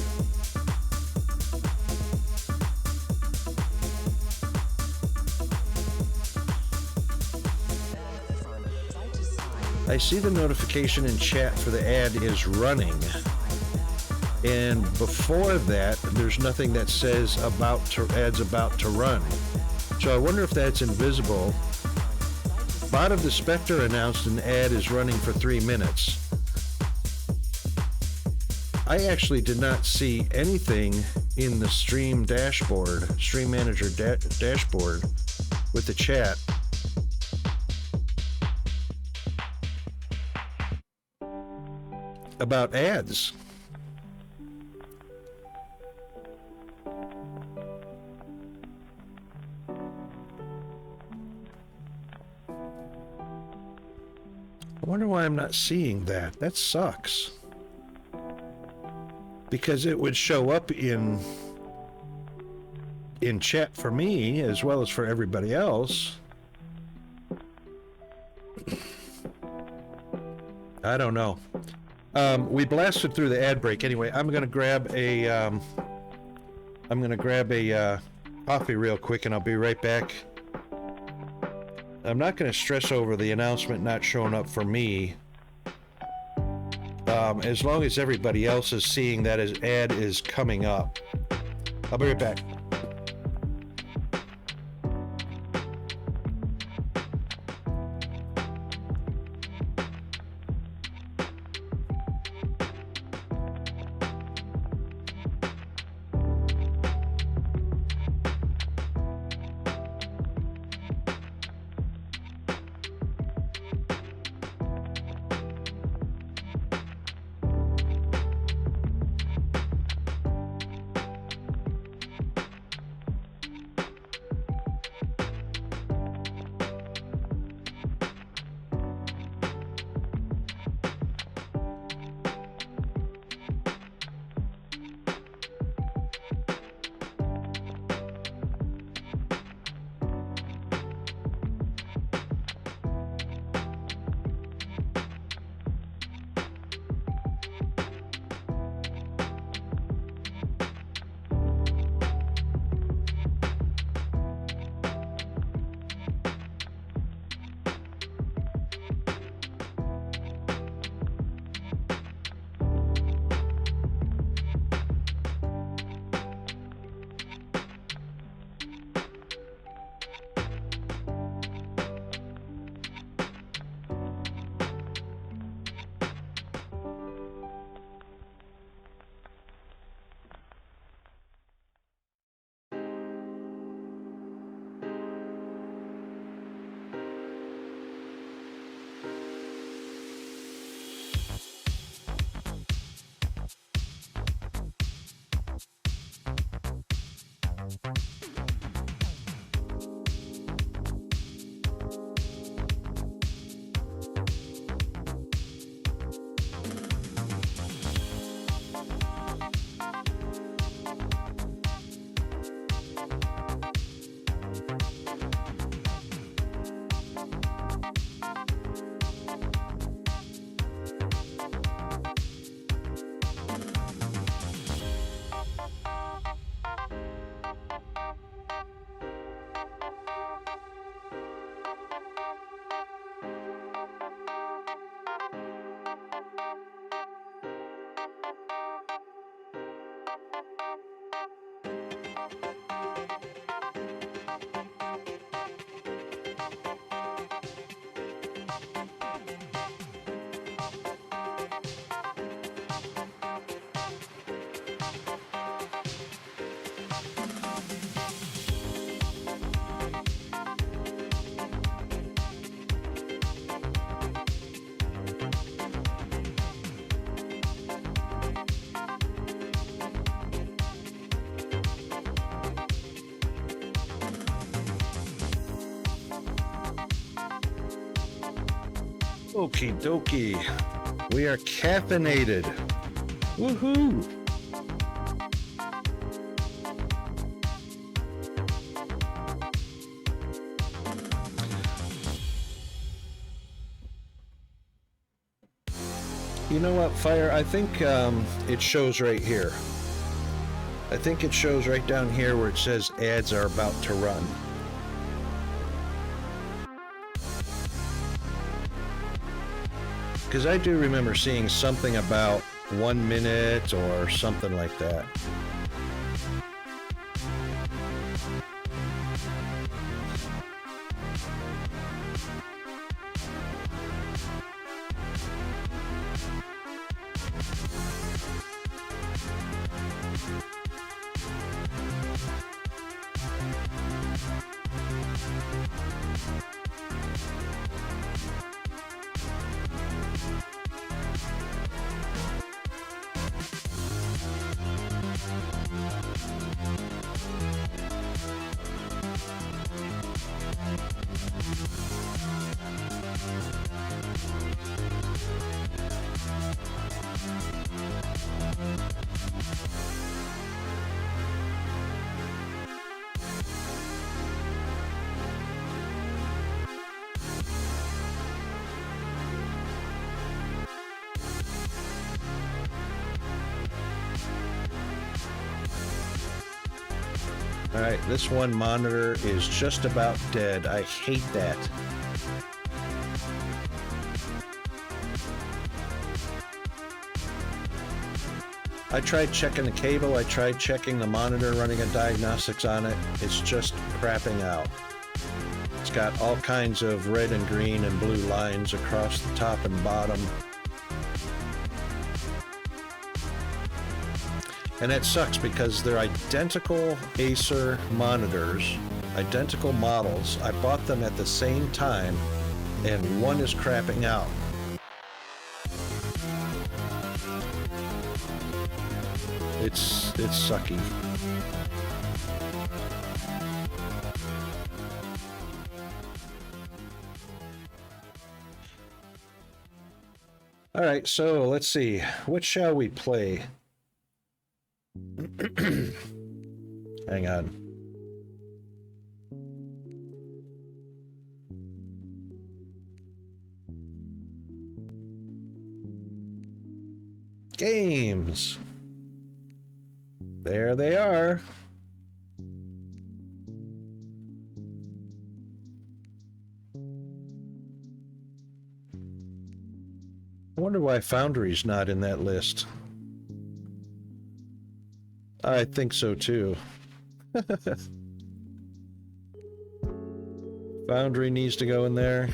I see the notification in chat for the ad is running. And before that, there's nothing that says ad's about to run. So I wonder if that's invisible. Bot of the Spectre announced an ad is running for 3 minutes. I actually did not see anything in the stream dashboard, stream manager dashboard with the chat. About ads. I wonder why I'm not seeing that. That sucks. Because it would show up in chat for me as well as for everybody else. I don't know. We blasted through the ad break anyway. I'm gonna grab a coffee real quick and I'll be right back. I'm not gonna stress over the announcement not showing up for me. As long as everybody else is seeing that as ad is coming up. I'll be right back. Okie dokie. We are caffeinated. Woohoo! You know what, Fire? I think it shows right here. I think it shows right down here where it says ads are about to run. Because I do remember seeing something about 1 minute or something like that. All right, this one monitor is just about dead. I hate that. I tried checking the cable, I tried checking the monitor, running a diagnostics on it. It's just crapping out. It's got all kinds of red and green and blue lines across the top and bottom. And that sucks because they're identical Acer monitors, identical models. I bought them at the same time, and one is crapping out. It's sucky. All right, so let's see. What shall we play? Hang on. Games. There they are. I wonder why Foundry's not in that list. I think so too. Foundry needs to go in there.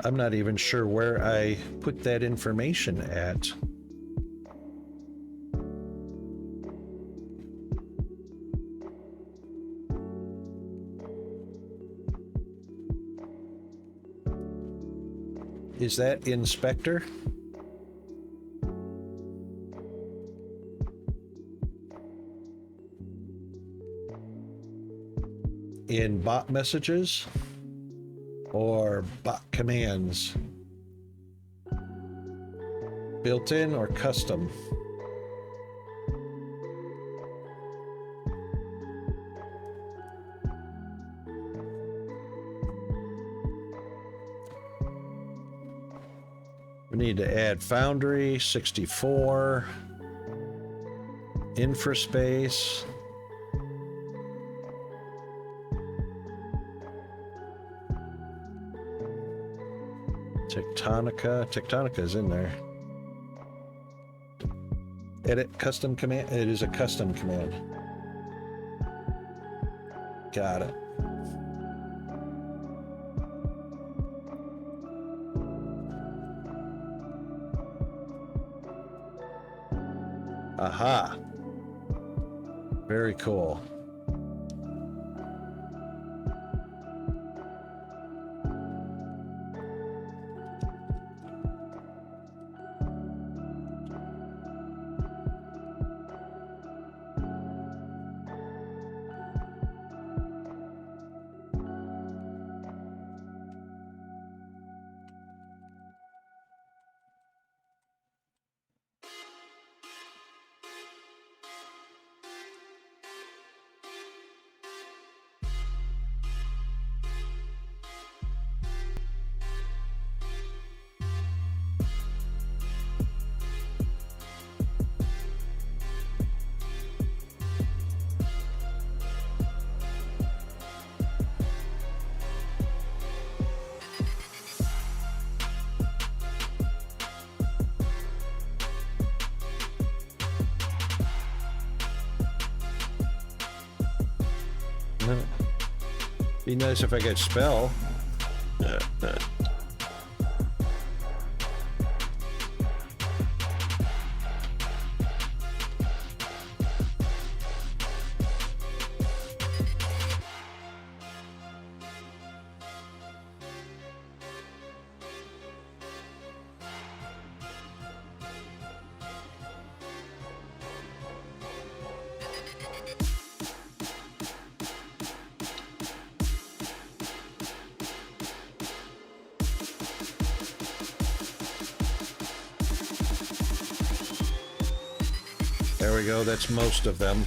I'm not even sure where I put that information at. Is that Inspector? In bot messages or bot commands? Built-in or custom? We need to add Foundry, 64, Infraspace. Tectonica. Tectonica's in there. Edit custom command. It is a custom command. Got it. Aha. Very cool. Be nice if I could spell. There we go, that's most of them.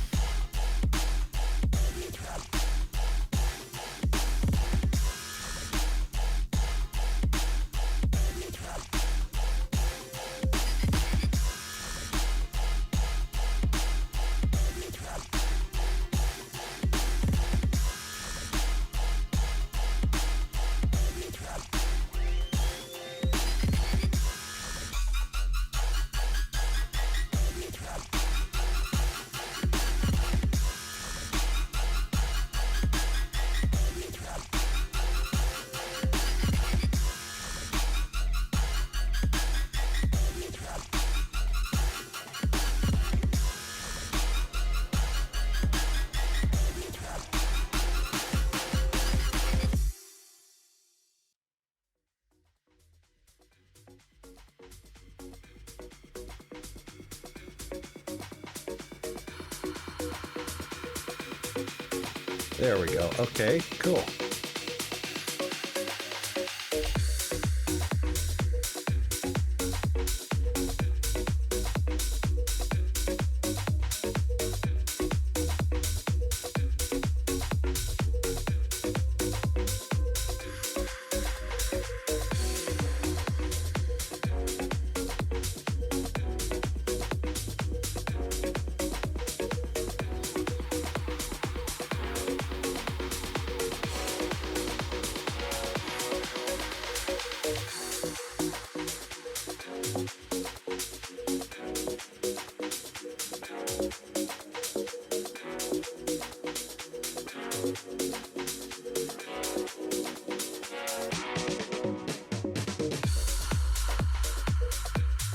There we go. Okay, cool.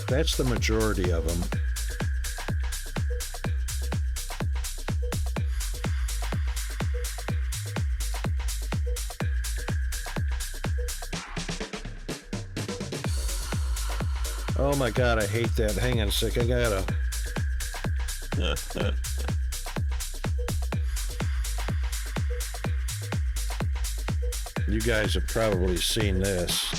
That's the majority of them. Oh my God, I hate that. Hang on a sec, I gotta... You guys have probably seen this.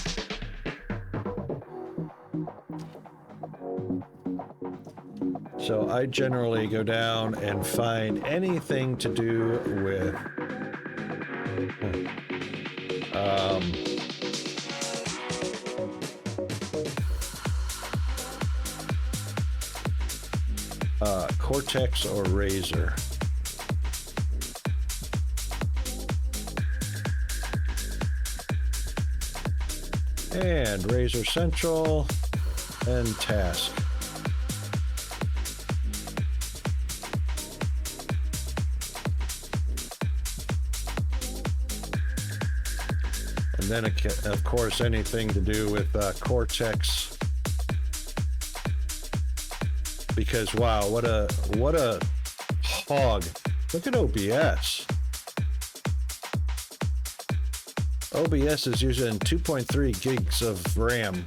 So I generally go down and find anything to do with Cortex or Razor. And Razor Central and Task. And then, of course, anything to do with Cortex. Because wow, what a hog! Look at OBS. OBS is using 2.3 gigs of RAM.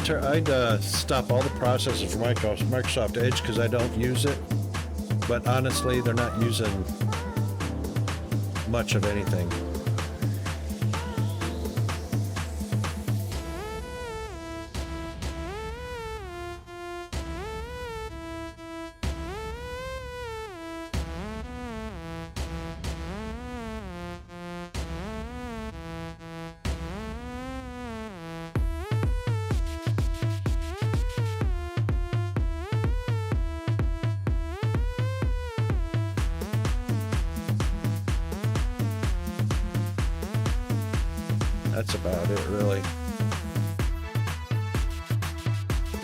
I'd stop all the processes for Microsoft Edge because I don't use it. But honestly, they're not using much of anything. That's about it, really.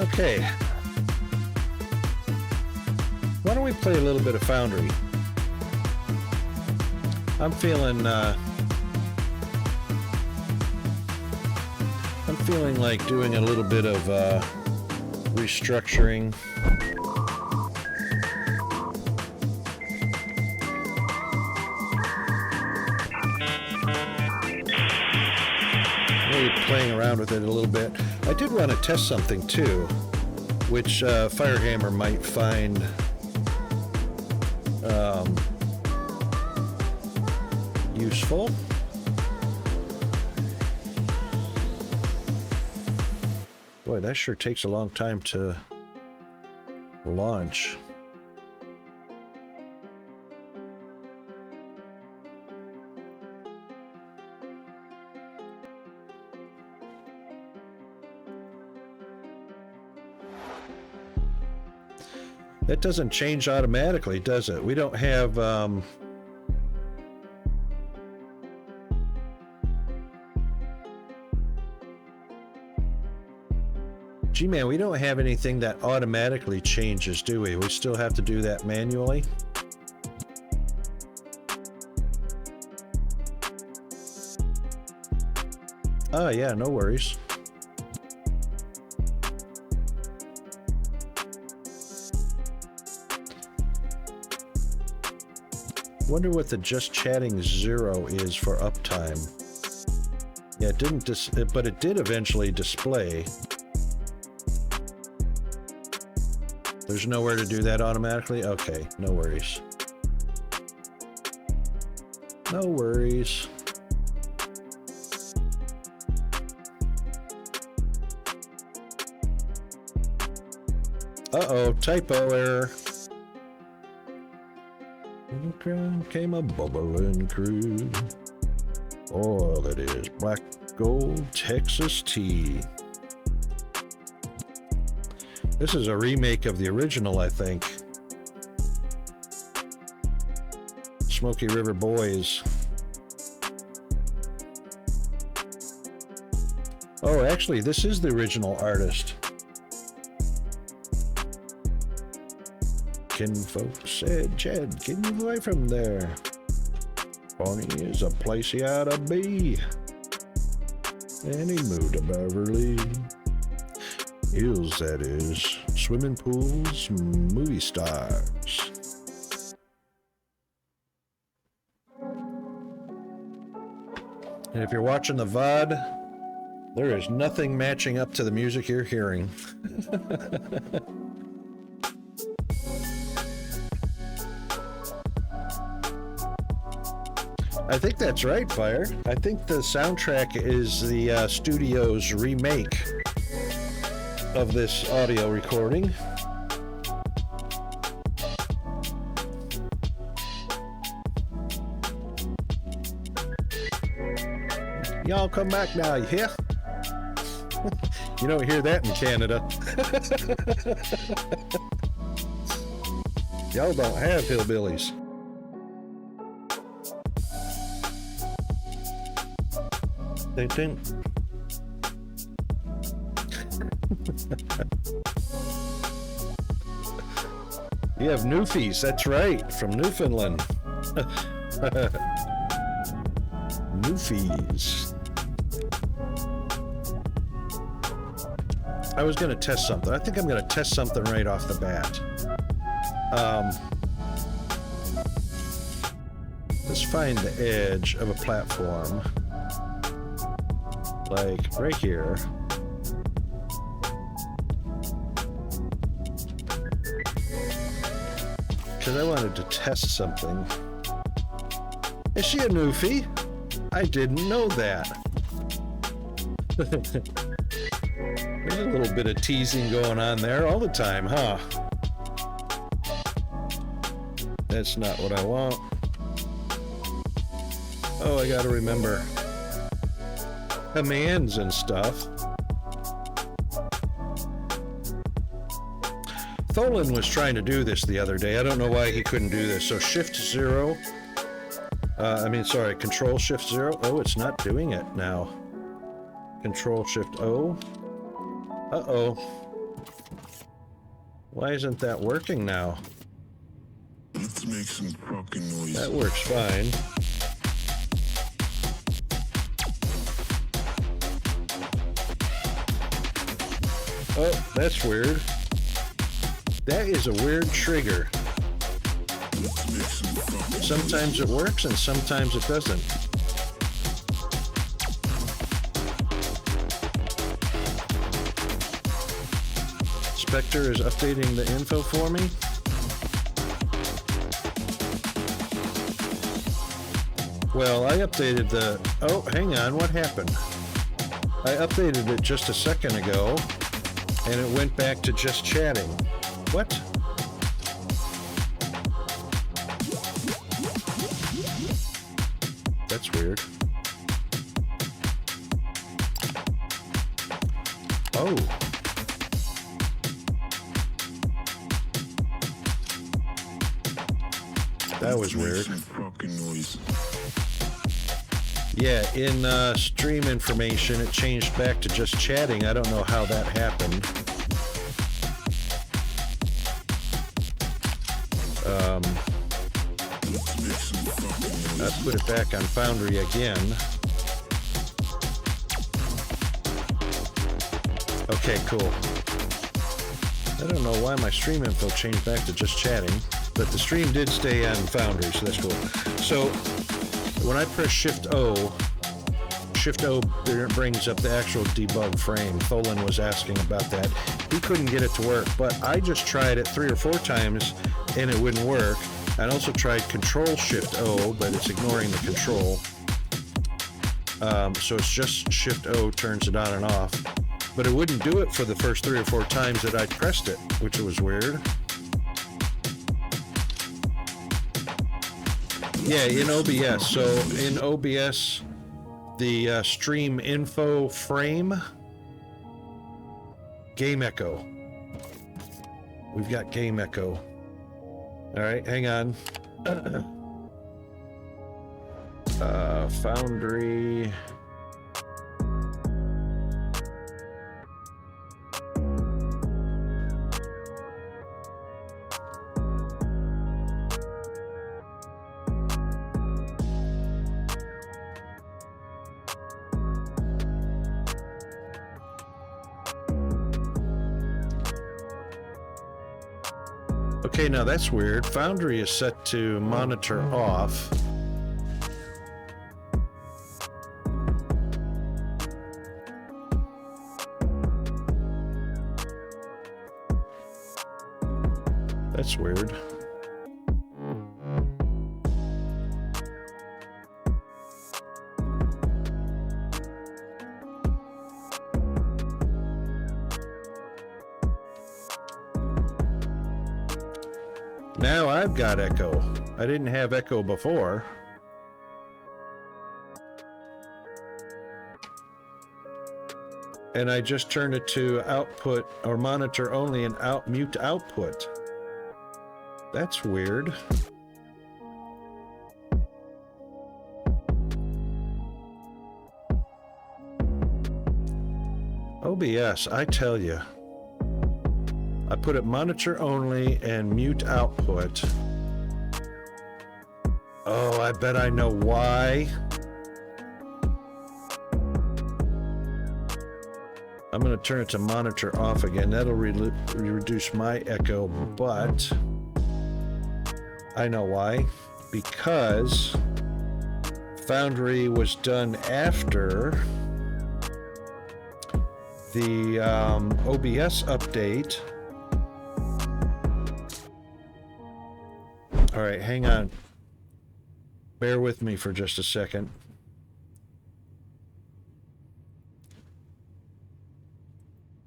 Okay. Why don't we play a little bit of Foundry? I'm feeling like doing a little bit of restructuring. Maybe playing around with it a little bit. I did want to test something too, which Firehammer might find useful. Boy, that sure takes a long time to launch. That doesn't change automatically, does it? We don't have G-Man, we don't have anything that automatically changes, do we? We still have to do that manually? Oh, yeah, no worries. Wonder what the just chatting 0 is for uptime. Yeah, it didn't but it did eventually display. There's nowhere to do that automatically? Okay, no worries. No worries. Uh-oh, typo error. In the crowd came a bubbling crew. Oh, that is black gold Texas tea. This is a remake of the original, I think. Smoky River Boys. Oh, actually, this is the original artist. Kinfolk said, Chad, get away from there. Pony is a place he ought to be. And he moved to Beverly Hills, that is. Swimming pools, movie stars. And if you're watching the VOD, there is nothing matching up to the music you're hearing. I think that's right, Fire. I think the soundtrack is the studio's remake of this audio recording. Y'all come back now, you hear? You don't hear that in Canada. Y'all don't have hillbillies. Ding, ding. You have Newfies, that's right, from Newfoundland. Newfies. I was going to test something. I think I'm going to test something right off the bat. Let's find the edge of a platform. Like right here. Because I wanted to test something. Is she a Newfie? I didn't know that. There's a little bit of teasing going on there all the time, huh? That's not what I want. Oh, I gotta remember commands and stuff. Tholen was trying to do this the other day. I don't know why he couldn't do this. So Shift 0. Control Shift 0. Oh, it's not doing it now. Control-Shift-O. Uh-oh. Why isn't that working now? Let's make some fucking noise. That works fine. Oh, that's weird. That is a weird trigger. Let's make some fucking Sometimes it works and sometimes it doesn't. Spectre is updating the info for me. Well, I updated the... Oh, hang on, what happened? I updated it just a second ago, and it went back to just chatting. What? That's weird. Oh. That was weird. some fucking noise. Yeah, in stream information, it changed back to just chatting. I don't know how that happened. Let's make some fucking I noise. put it back on Foundry again. Okay, cool. I don't know why my stream info changed back to just chatting, but the stream did stay on Foundry, so that's cool. So when I press Shift-O, Shift-O brings up the actual debug frame. Tholen was asking about that. He couldn't get it to work, but I just tried it 3 or 4 times and it wouldn't work. I also tried Control-Shift-O, but it's ignoring the control. So it's just Shift-O turns it on and off. But it wouldn't do it for the first 3 or 4 times that I pressed it, which was weird. Yeah, in OBS. So in OBS, the stream info frame, game echo. We've got game echo. All right, hang on. Foundry. Okay, now that's weird. Foundry is set to monitor off. That's weird. Now I've got echo. I didn't have echo before. And I just turned it to output or monitor only and mute output. That's weird. OBS, I tell you. I put it monitor only and mute output. Oh, I bet I know why. I'm going to turn it to monitor off again. That'll reduce my echo, but I know why. Because Foundry was done after the OBS update. All right, hang on. Bear with me for just a second.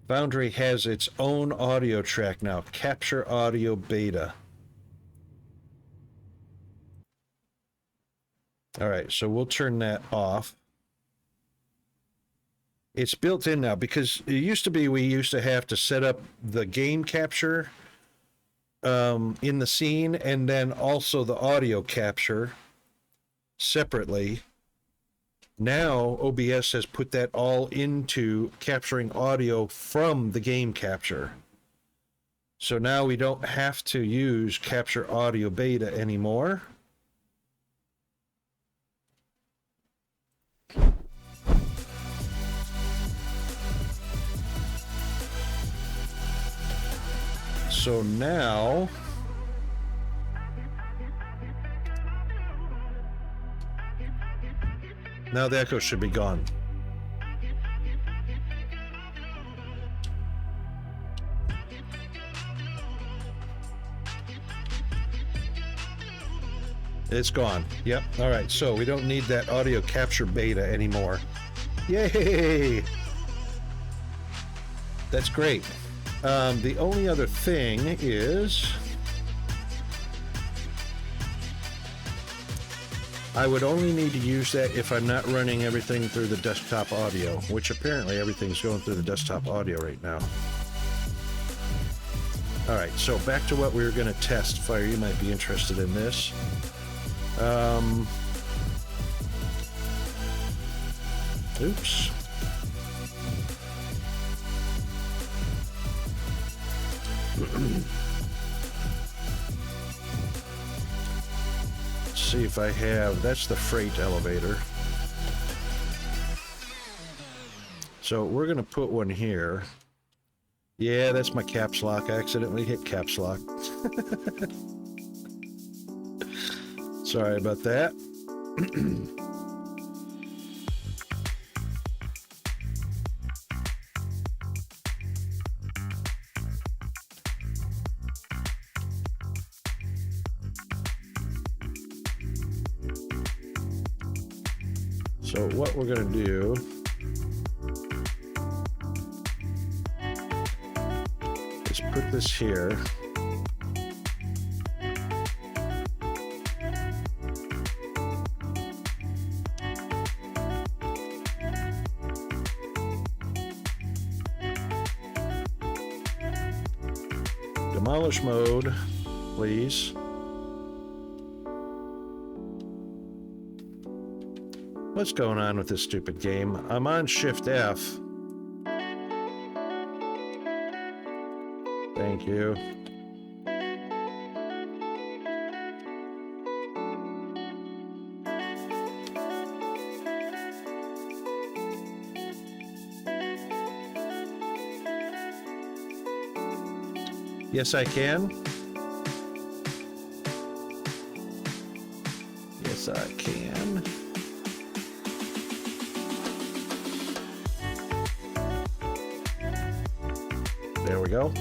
Foundry has its own audio track now, Capture Audio Beta. All right, so we'll turn that off. It's built in now because it used to be we used to have to set up the game capture in the scene and then also the audio capture separately. Now OBS has put that all into capturing audio from the game capture. So now we don't have to use capture audio beta anymore. So now the echo should be gone. It's gone. Yep. All right. So we don't need that audio capture beta anymore. Yay! That's great. The only other thing is I would only need to use that if I'm not running everything through the desktop audio, which apparently everything's going through the desktop audio right now. All right, so back to what we were going to test. Fire, you might be interested in this. Oops. Let's see if I have, that's the freight elevator. So we're going to put one here. Yeah, that's my caps lock. I accidentally hit caps lock. Sorry about that. So what we're going to do is put this here. Demolish mode, please. What's going on with this stupid game? I'm on Shift F. Thank you. Yes, I can. Yes, I can. There we go.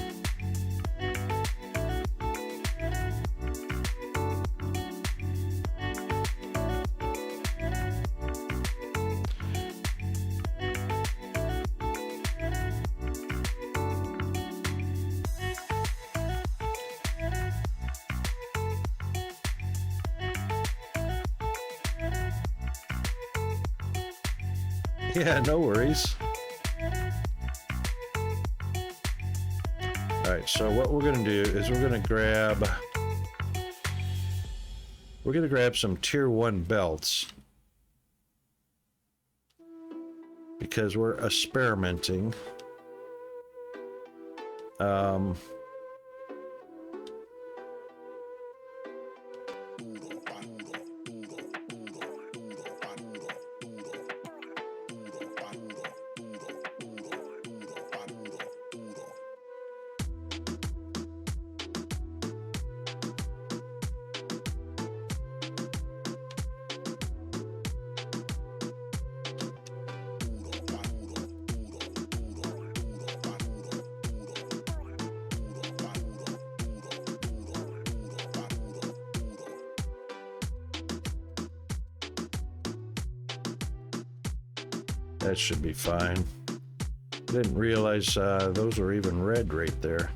Yeah, no worries. All right, so what we're going to do is we're going to grab some tier 1 belts because we're experimenting. That should be fine. Didn't realize those were even red right there.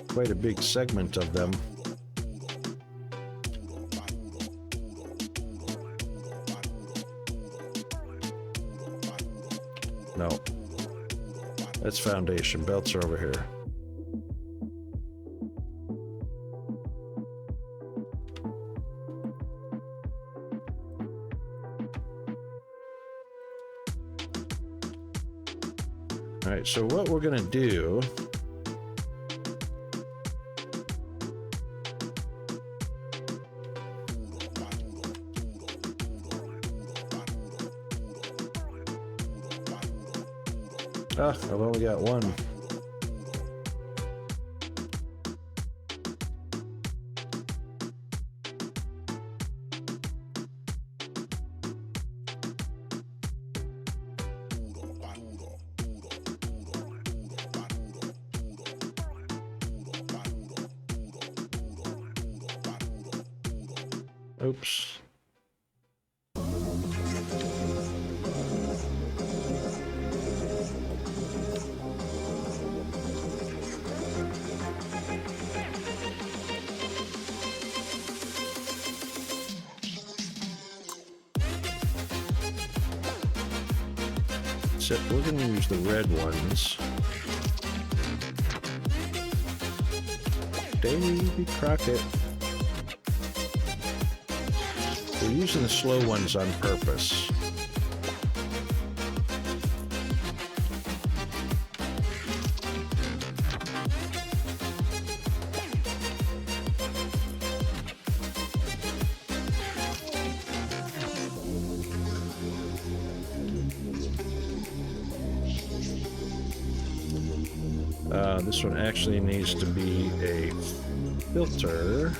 Quite a big segment of them. No. That's foundation. Belts are over here. Alright, so what we're gonna do I've only got one. Oops. Except we're going to use the red ones. Davy Crockett. We're using the slow ones on purpose. This one actually needs to be a filter.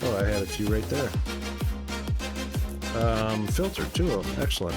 Oh, I had a few right there. Filter, two of them. Excellent.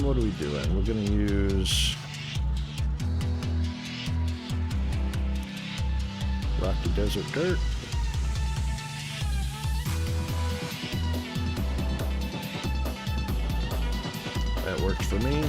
What are we doing? We're going to use Rocky Desert Dirt. That works for me.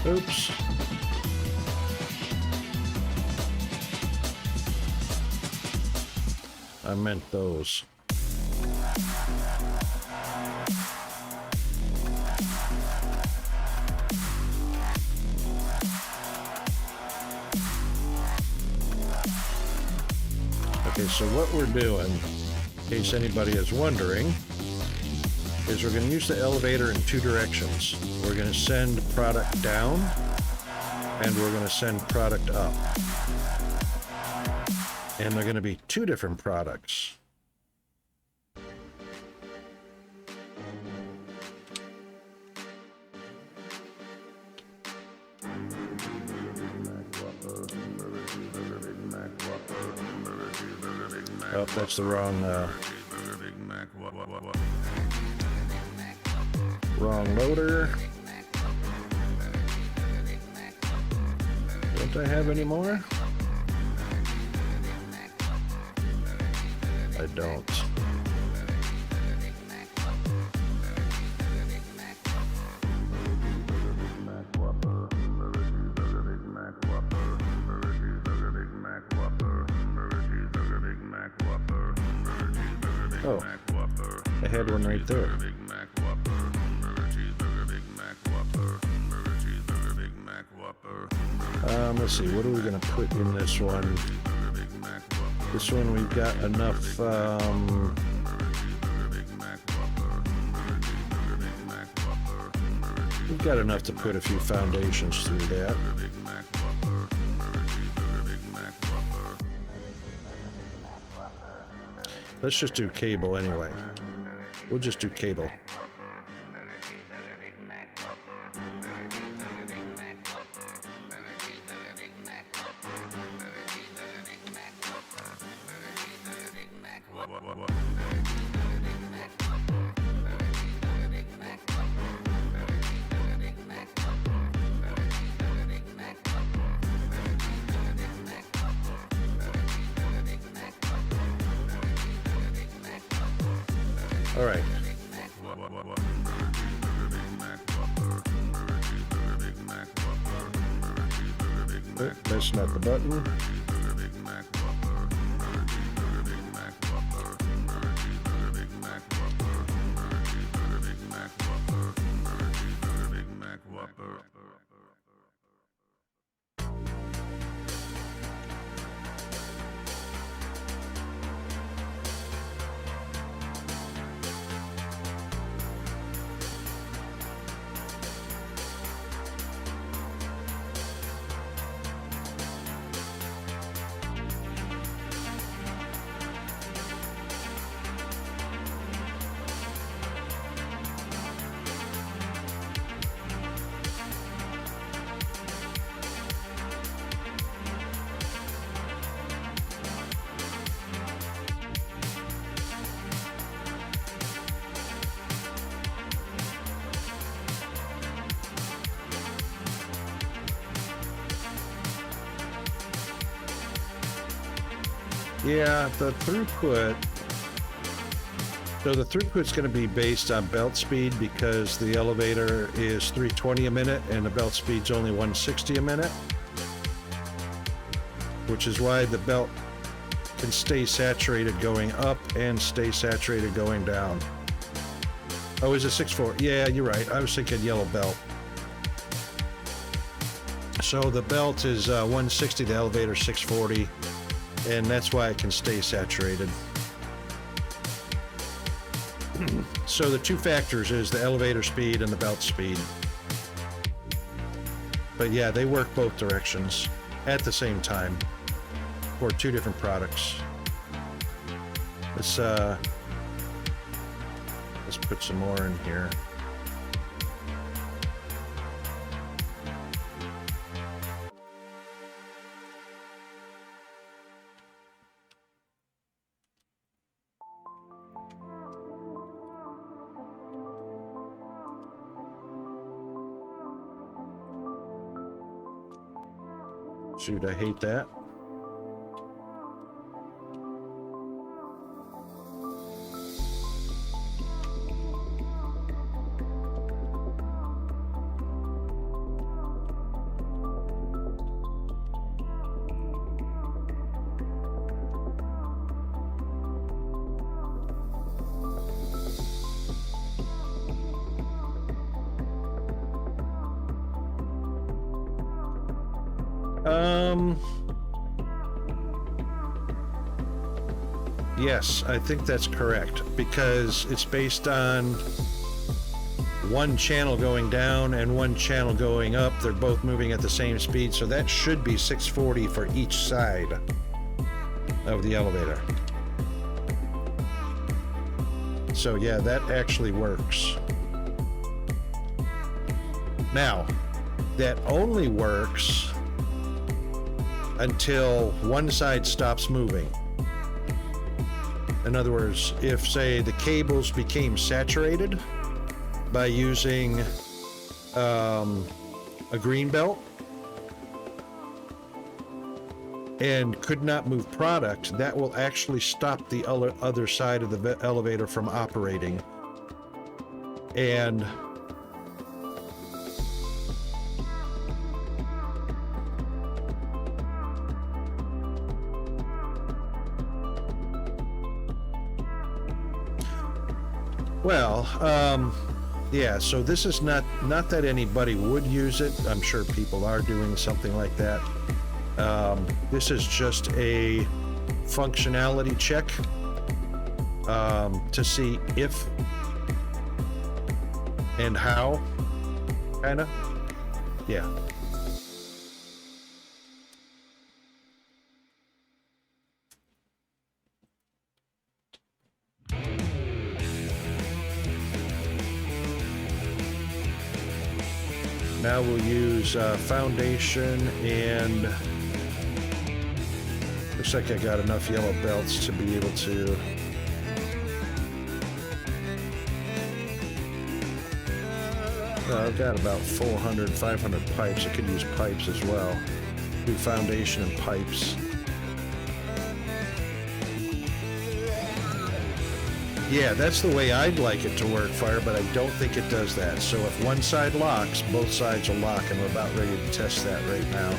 Oops. I meant those. Okay, so what we're doing, in case anybody is wondering, is we're going to use the elevator in two directions. We're going to send product down, and we're going to send product up. And they're going to be two different products. Oh, that's the wrong loader. Don't I have any more? I don't. Oh, I had one right there. Let's see, what are we gonna put in this one? This one we've got enough, we've got enough to put a few foundations through that. Let's just do cable anyway. We'll just do cable. All right. That's not the button. Yeah, the throughput. So the throughput's going to be based on belt speed because the elevator is 320 a minute and the belt speed's only 160 a minute. Which is why the belt can stay saturated going up and stay saturated going down. Oh, is it 640? Yeah, you're right. I was thinking yellow belt. So the belt is 160, the elevator 640. And that's why it can stay saturated. So the two factors is the elevator speed and the belt speed. But yeah, they work both directions at the same time for two different products. Let's put some more in here. Shoot, I hate that. Yes, I think that's correct because it's based on one channel going down and one channel going up. They're both moving at the same speed, so that should be 640 for each side of the elevator. So yeah, that actually works. Now, that only works until one side stops moving. In other words, if, say, the cables became saturated by using a green belt and could not move product, that will actually stop the other side of the elevator from operating. And well, yeah, so this is not that anybody would use it. I'm sure people are doing something like that. This is just a functionality check to see if and how, kinda. Yeah. Now we'll use foundation, and looks like I got enough yellow belts to be able to I've got about 400, 500 pipes. I could use pipes as well. Do foundation and pipes. Yeah, that's the way I'd like it to work, Fire, but I don't think it does that. So if one side locks, both sides will lock, and we're about ready to test that right now.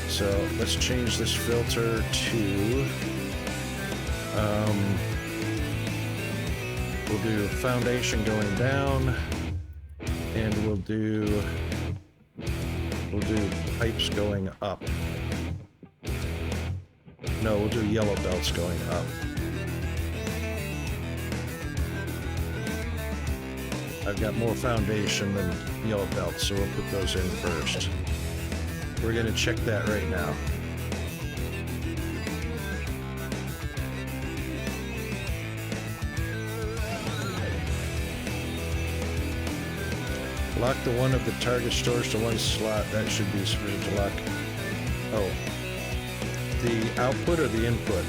So let's change this filter to, we'll do foundation going down, and we'll do pipes going up. No, we'll do yellow belts going up. I've got more foundation than yellow belts, so we'll put those in first. We're going to check that right now. Lock the one of the target stores to one slot. That should be sufficient to lock. Oh. The output or the input?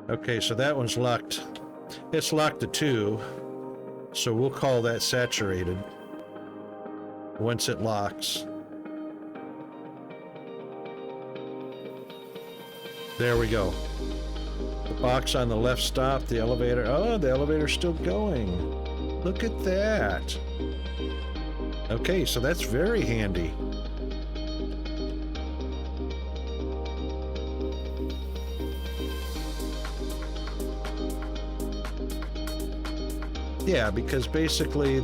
Okay, so that one's locked. It's locked to 2, so we'll call that saturated once it locks. There we go. The box on the left stopped, the elevator. Oh, the elevator's still going. Look at that. Okay, so that's very handy. Yeah, because basically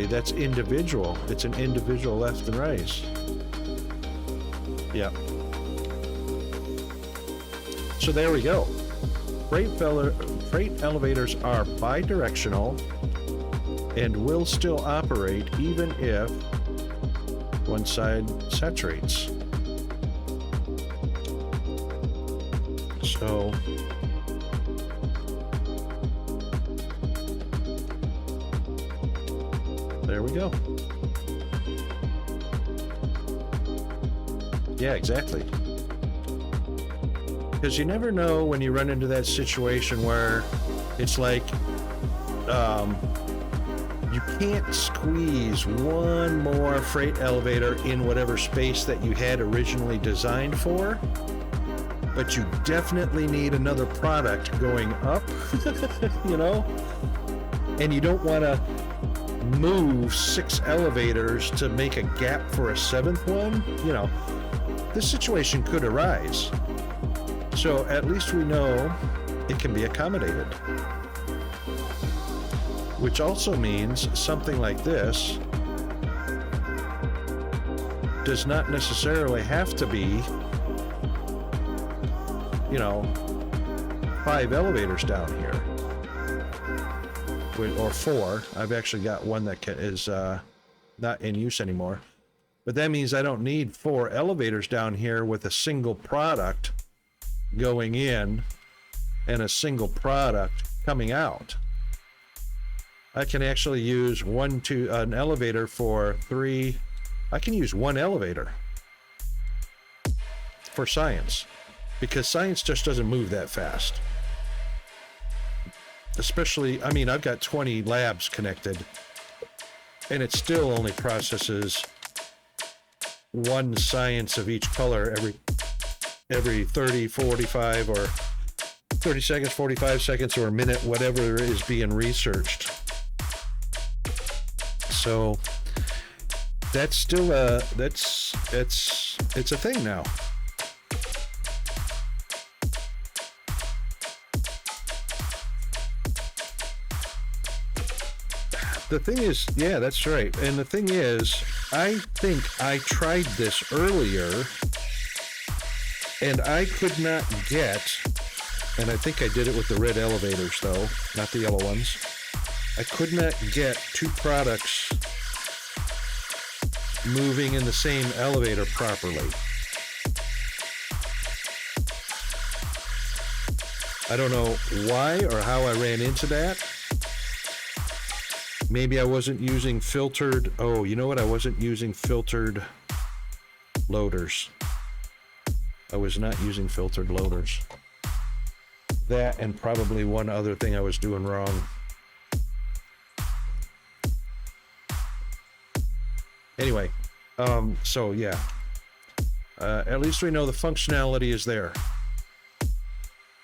that's individual. It's an individual left and right. Yeah. So there we go. Freight elevators are bi-directional and will still operate even if one side saturates. So there we go. Yeah, exactly. Because you never know when you run into that situation where it's like you can't squeeze one more freight elevator in whatever space that you had originally designed for, but you definitely need another product going up, you know? And you don't want to move 6 elevators to make a gap for a 7th one. You know, this situation could arise. So at least we know it can be accommodated. Which also means something like this does not necessarily have to be, you know, 5 elevators down here. Or 4. I've actually got one that is not in use anymore. But that means I don't need 4 elevators down here with a single product going in and a single product coming out. I can actually use an elevator for 3. I can use 1 elevator for science, because science just doesn't move that fast. Especially, I mean, I've got 20 labs connected, and it still only processes 1 science of each color every 30, 45, or 30 seconds, 45 seconds, or a minute, whatever is being researched. So that's still it's a thing now. The thing is, yeah, that's right. And the thing is, I think I tried this earlier and I could not get, and I think I did it with the red elevators though, not the yellow ones. I could not get 2 products moving in the same elevator properly. I don't know why or how I ran into that. Maybe I wasn't using filtered. Oh, you know what? I wasn't using filtered loaders. I was not using filtered loaders. That and probably one other thing I was doing wrong. Anyway, so yeah. At least we know the functionality is there.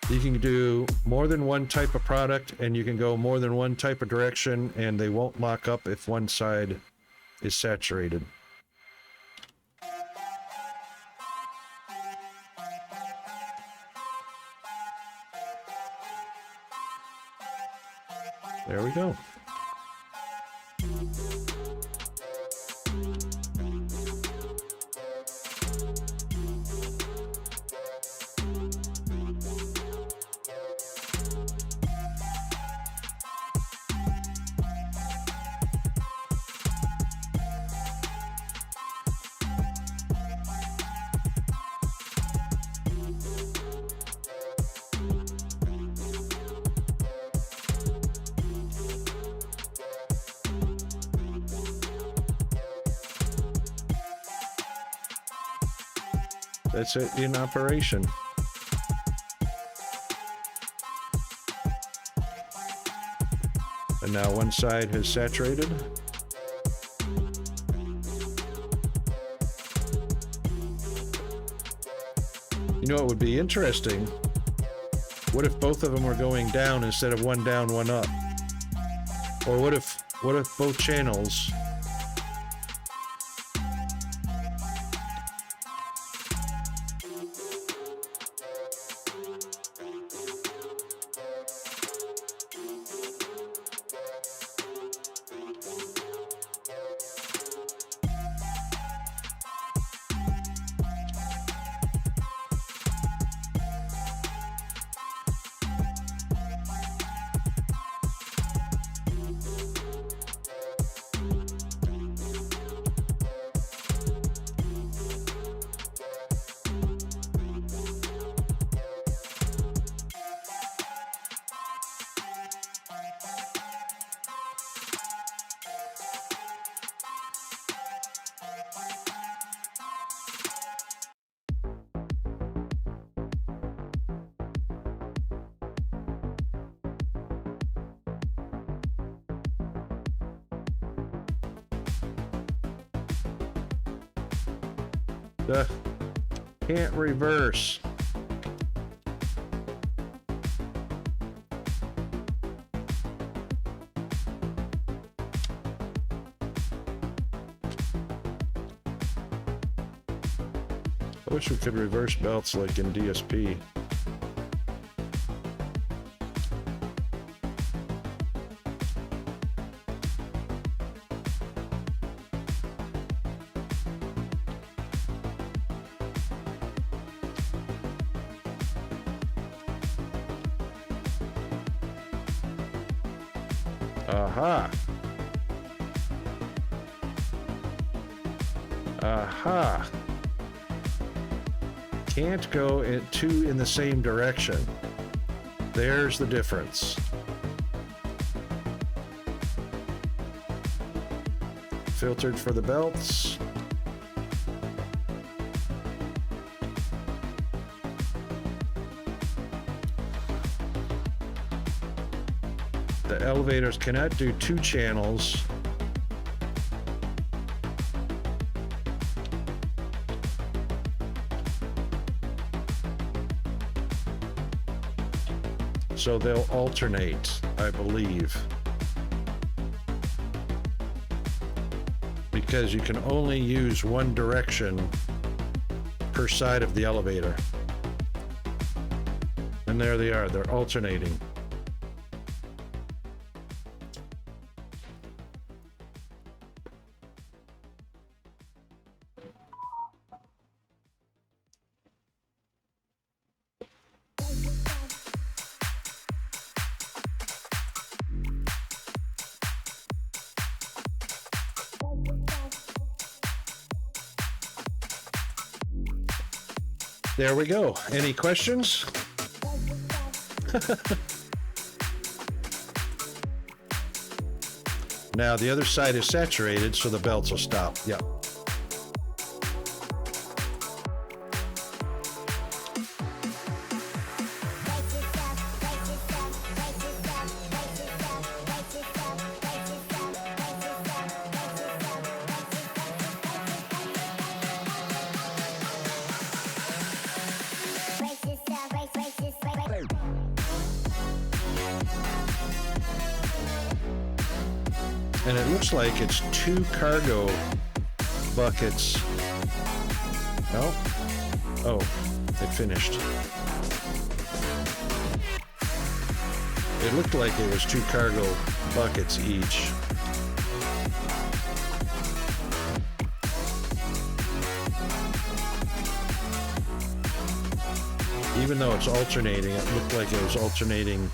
You can do more than 1 type of product, and you can go more than 1 type of direction, and they won't lock up if one side is saturated. There we go. That's it in operation. And now one side has saturated. You know, it would be interesting. What if both of them were going down instead of one down, one up? Or what if both channels can't reverse. I wish we could reverse belts like in DSP. Aha. Aha. Can't go two in the same direction. There's the difference. Filtered for the belts. The elevators cannot do 2 channels. So they'll alternate, I believe. Because you can only use one direction per side of the elevator. And there they are, they're alternating. There we go. Any questions? Now the other side is saturated, so the belts will stop. Yep. And it looks like it's 2 cargo buckets. No? Oh, it finished. It looked like it was 2 cargo buckets each. Even though it's alternating, it looked like it was alternating.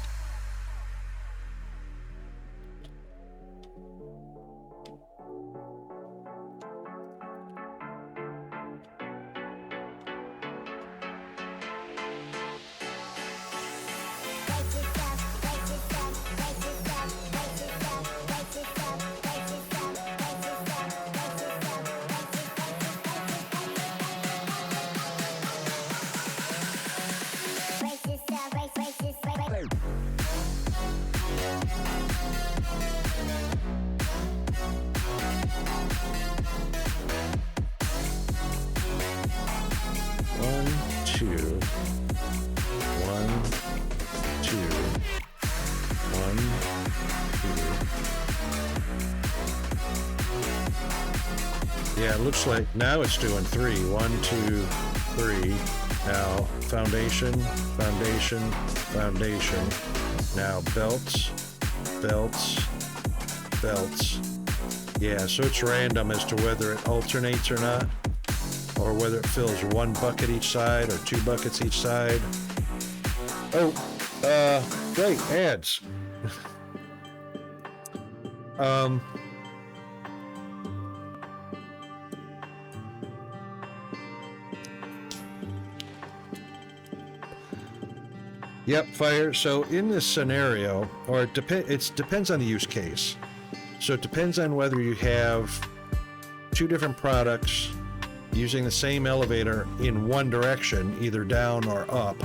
Yeah, it looks like now it's doing 3. 1, 2, 3. Now foundation, foundation, foundation. Now belts, belts, belts. Yeah, so it's random as to whether it alternates or not, or whether it fills 1 bucket each side or 2 buckets each side. Oh, great, ads. Yep, fire. So in this scenario, or it depends on the use case. So it depends on whether you have 2 different products using the same elevator in one direction, either down or up,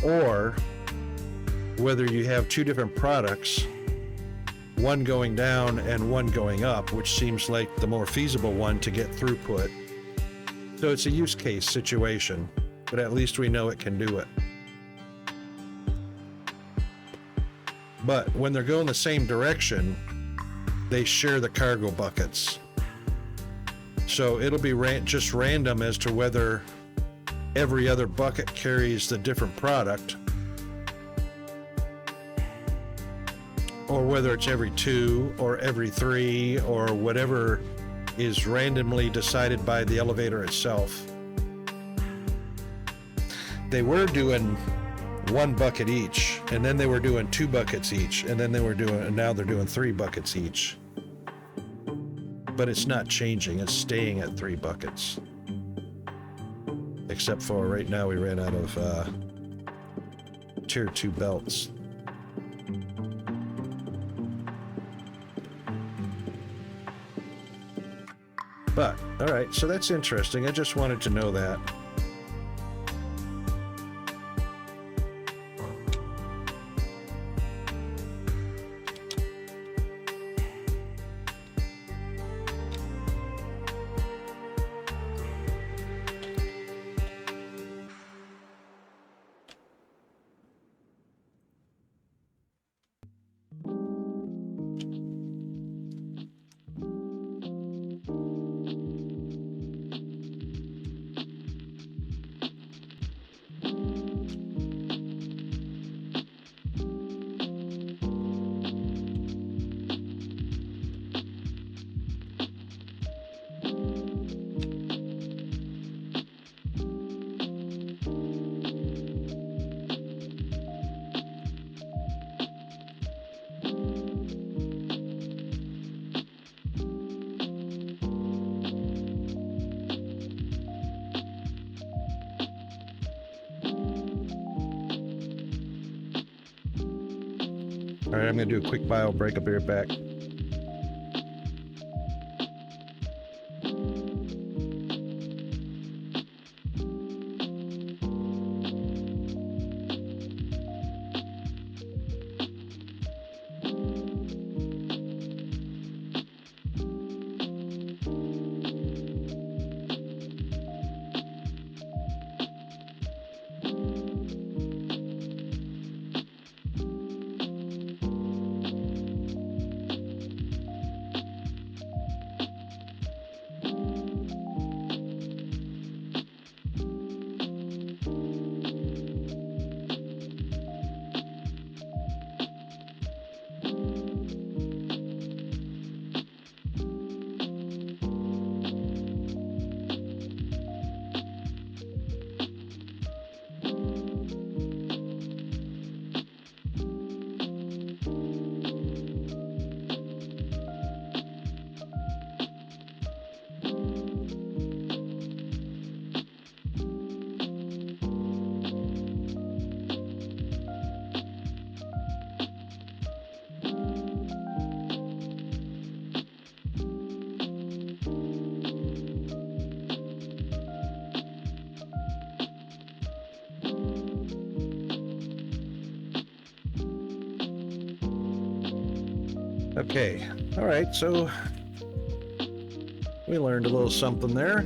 or whether you have 2 different products, one going down and one going up, which seems like the more feasible one to get throughput. So it's a use case situation, but at least we know it can do it. But when they're going the same direction, they share the cargo buckets. So it'll be just random as to whether every other bucket carries the different product, or whether it's every 2 or every 3 or whatever is randomly decided by the elevator itself. They were doing 1 bucket each, and then they were doing 2 buckets each, and then they were doing, and now they're doing 3 buckets each. But it's not changing, it's staying at 3 buckets. Except for right now we ran out of tier 2 belts. But, alright, so that's interesting. I just wanted to know that. Alright, I'm going to do a quick bio break. I'll be right back. Okay, all right, so we learned a little something there.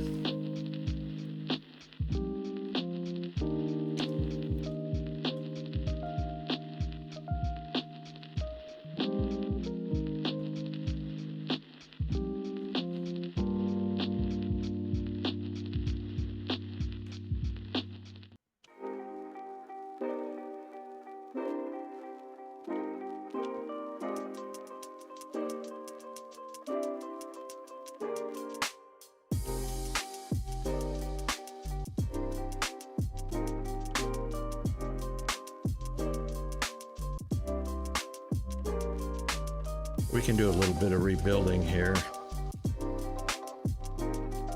We can do a little bit of rebuilding here.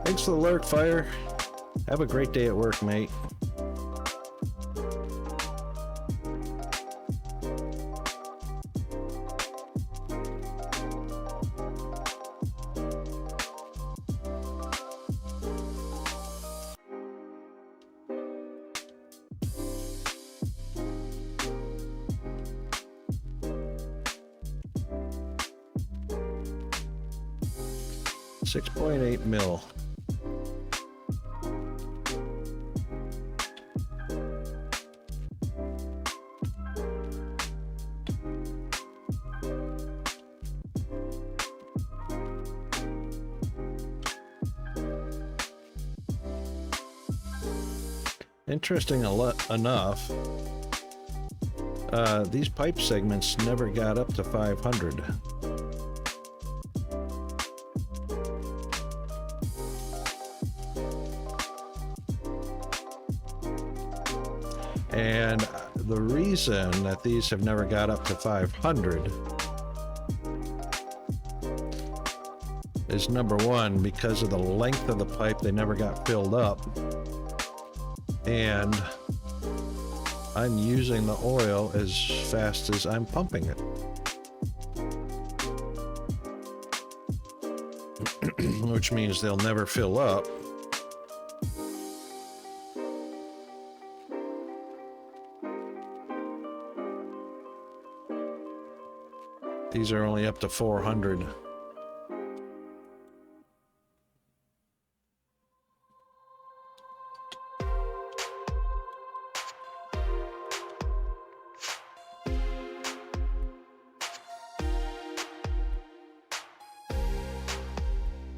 Thanks for the alert, Fire. Have a great day at work, mate. $6.8 mil. Interesting enough, these pipe segments never got up to 500. And the reason that these have never got up to 500 is number one, because of the length of the pipe, they never got filled up. And I'm using the oil as fast as I'm pumping it. Which means they'll never fill up. These are only up to 400.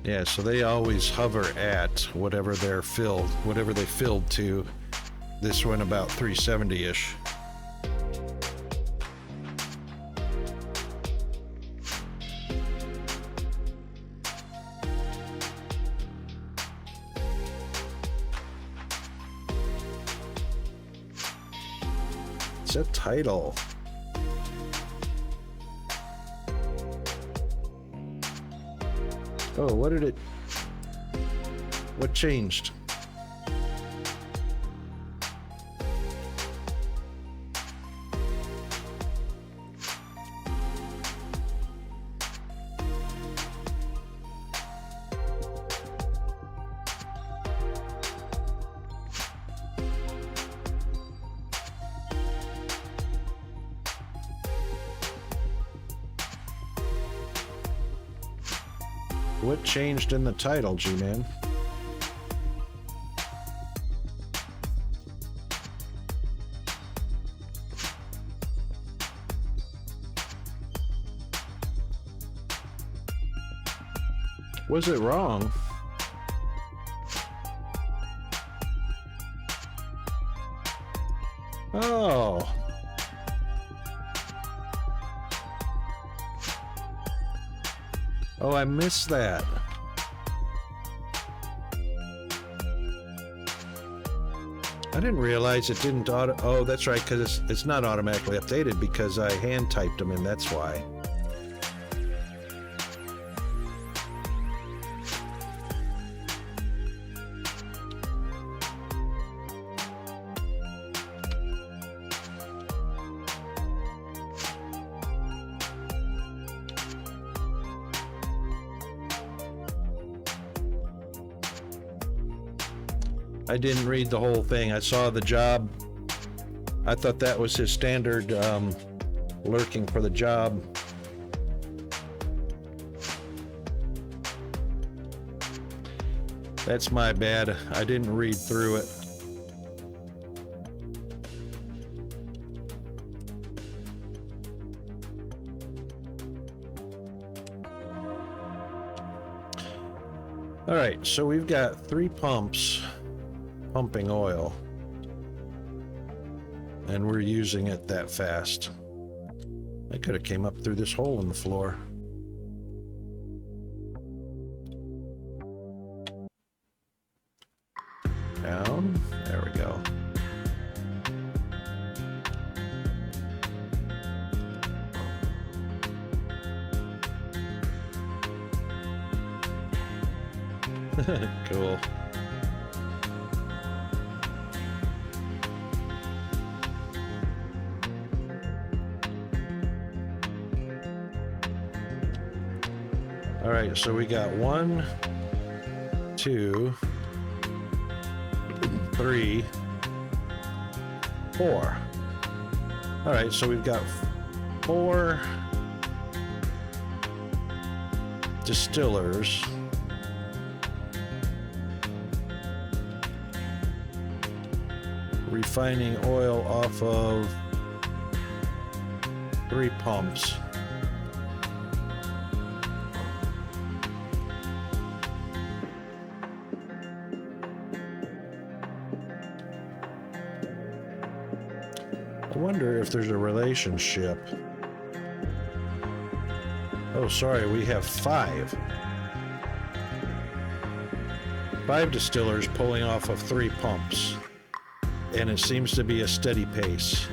Yeah, so they always hover at whatever they're filled, whatever they filled to. This one about 370-ish. Set title. Oh, what changed? What changed in the title, G-Man? Was it wrong? Oh. Oh, I missed that. I didn't realize it didn't auto. Oh, that's right, because it's not automatically updated because I hand typed them in. That's why. I didn't read the whole thing. I saw the job. I thought that was his standard lurking for the job. That's my bad. I didn't read through it. All right, so we've got 3 pumps pumping oil, and we're using it that fast. I could have came up through this hole in the floor. Down. There we go. Cool. All right, so we got 1, 2, 3, 4. All right, so we've got 4 distillers. Refining oil off of 3 pumps. I wonder if there's a relationship. Oh, sorry, we have 5. 5 distillers pulling off of 3 pumps. And it seems to be a steady pace.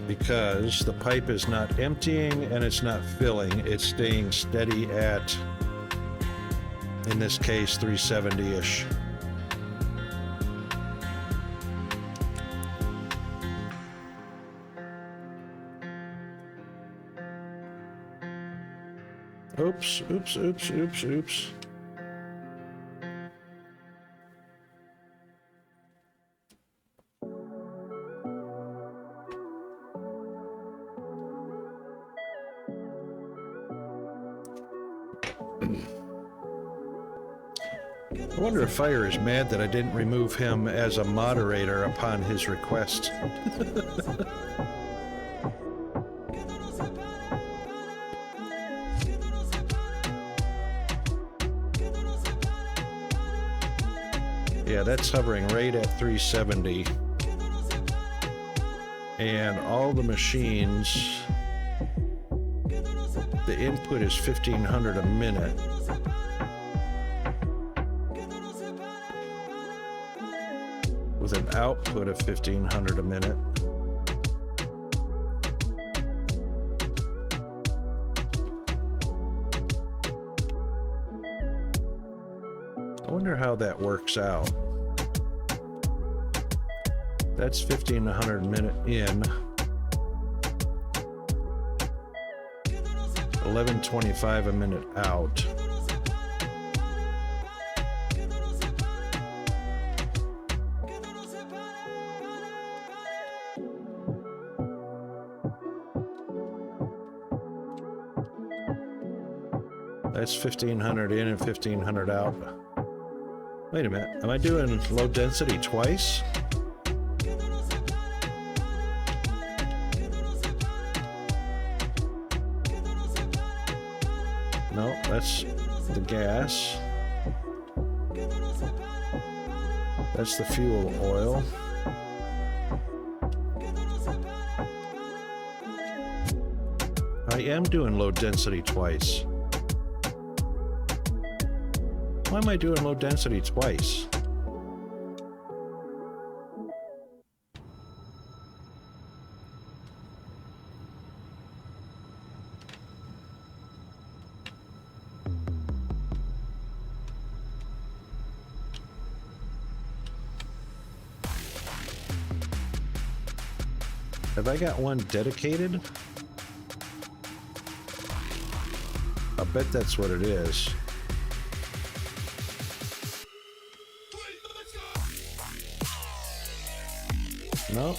because the pipe is not emptying and it's not filling. It's staying steady at, in this case, 370-ish. Oops, oops, oops, oops, oops. I wonder if Fire is mad that I didn't remove him as a moderator upon his request. Yeah, that's hovering right at 370. And all the machines, the input is 1500 a minute. With an output of 1500 a minute. I wonder how that works out. That's 1500 a minute in. 1125 a minute out. That's 1500 in and 1500 out. Wait a minute, am I doing low density twice? No, that's the gas. That's the fuel oil. I am doing low density twice. Why am I doing low density twice? Have I got one dedicated? I bet that's what it is. No.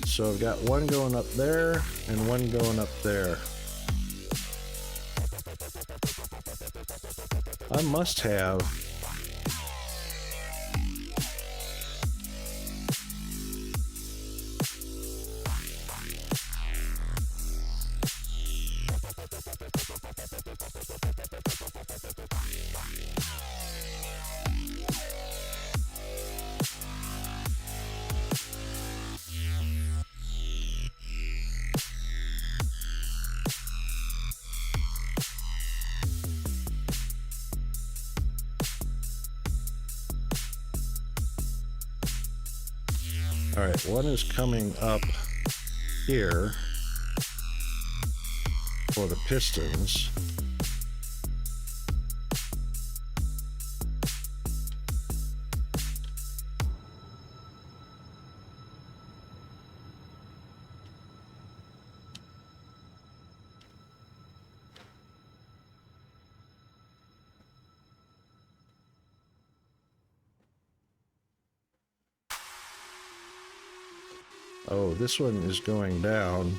So I've got one going up there and one going up there. I must have all right, one is coming up here for the pistons. Oh, this one is going down.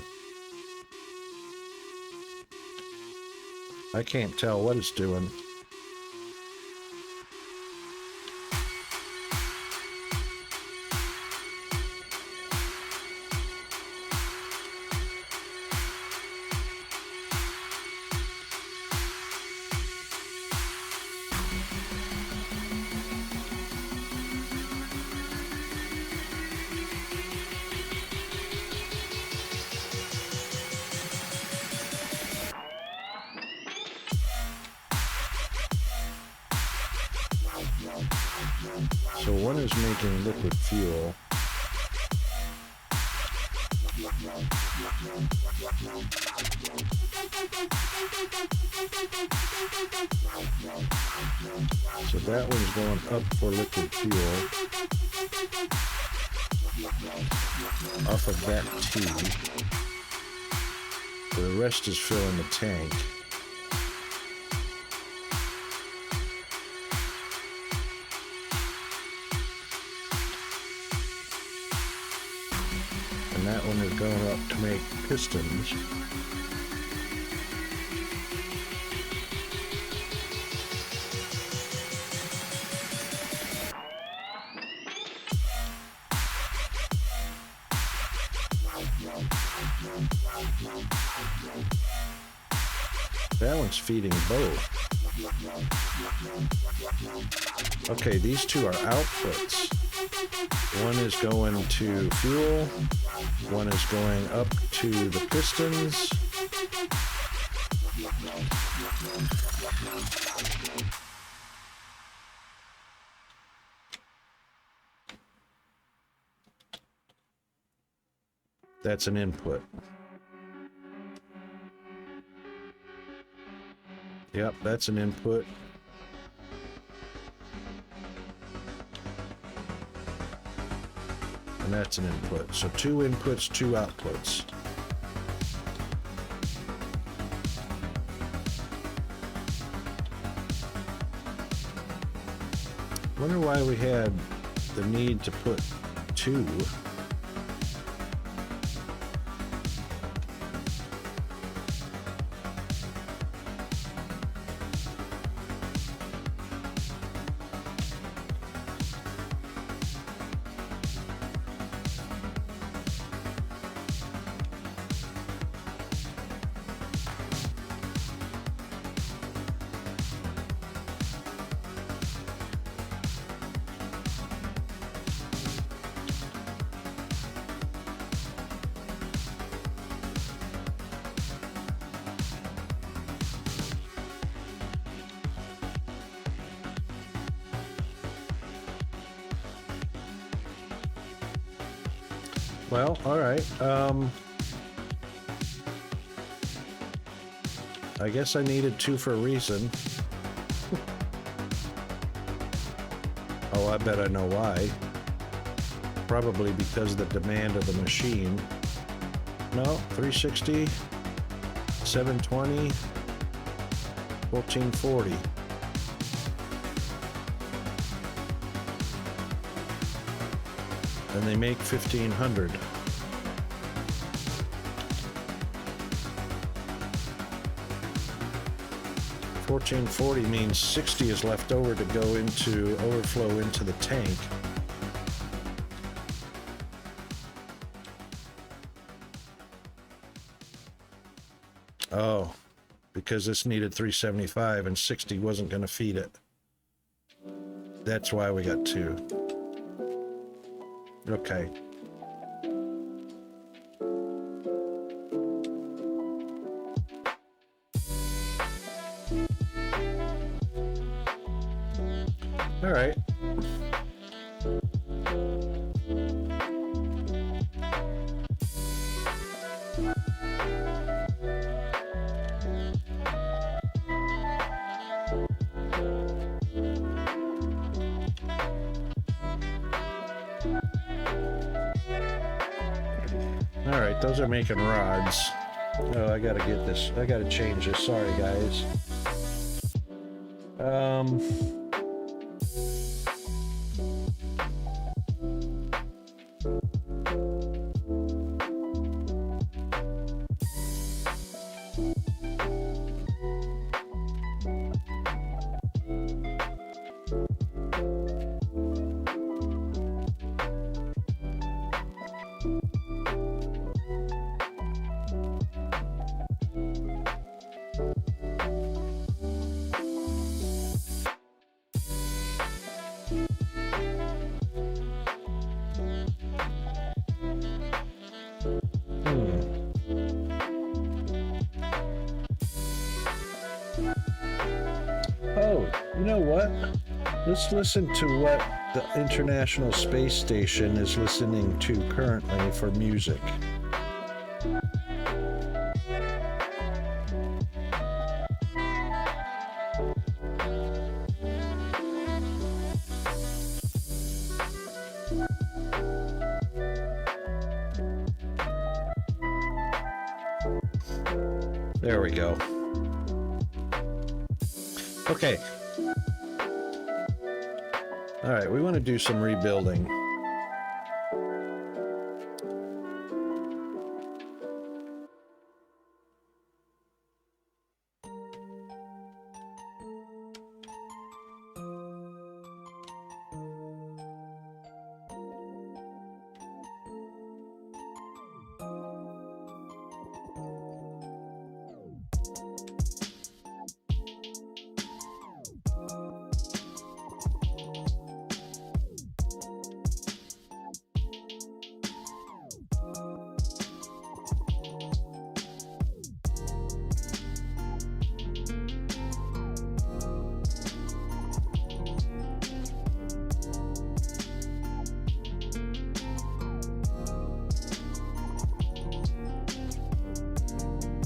I can't tell what it's doing. So one is making liquid fuel. So that one's going up for liquid fuel off of that tube. The rest is filling the tank. And that one is going up to make pistons. That one's feeding both. Okay, these two are outputs. One is going to fuel, one is going up to the pistons. That's an input. Yep, that's an input. And that's an input. So 2 inputs, 2 outputs. Wonder why we had the need to put 2. Well, all right. I guess I needed 2 for a reason. Oh, I bet I know why. Probably because of the demand of the machine. No, 360, 720, 1440. And they make 1500. $14.40 means 60 is left over to go into overflow into the tank. Oh, because this needed 375 and 60 wasn't going to feed it. That's why we got 2. Okay. All right. All right, those are making rods. Oh, I gotta get this. I gotta change this. Sorry, guys. Oh, you know what? Let's listen to what the International Space Station is listening to currently for music. There we go. Okay. All right, we want to do some rebuilding.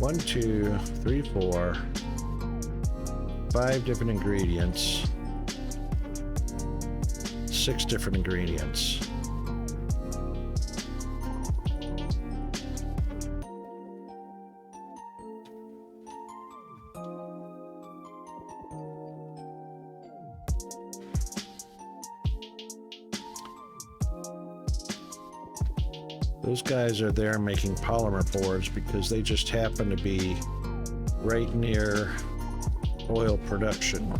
One, two, three, four, 5 different ingredients, 6 different ingredients. Those guys are there making polymer boards because they just happen to be right near oil production.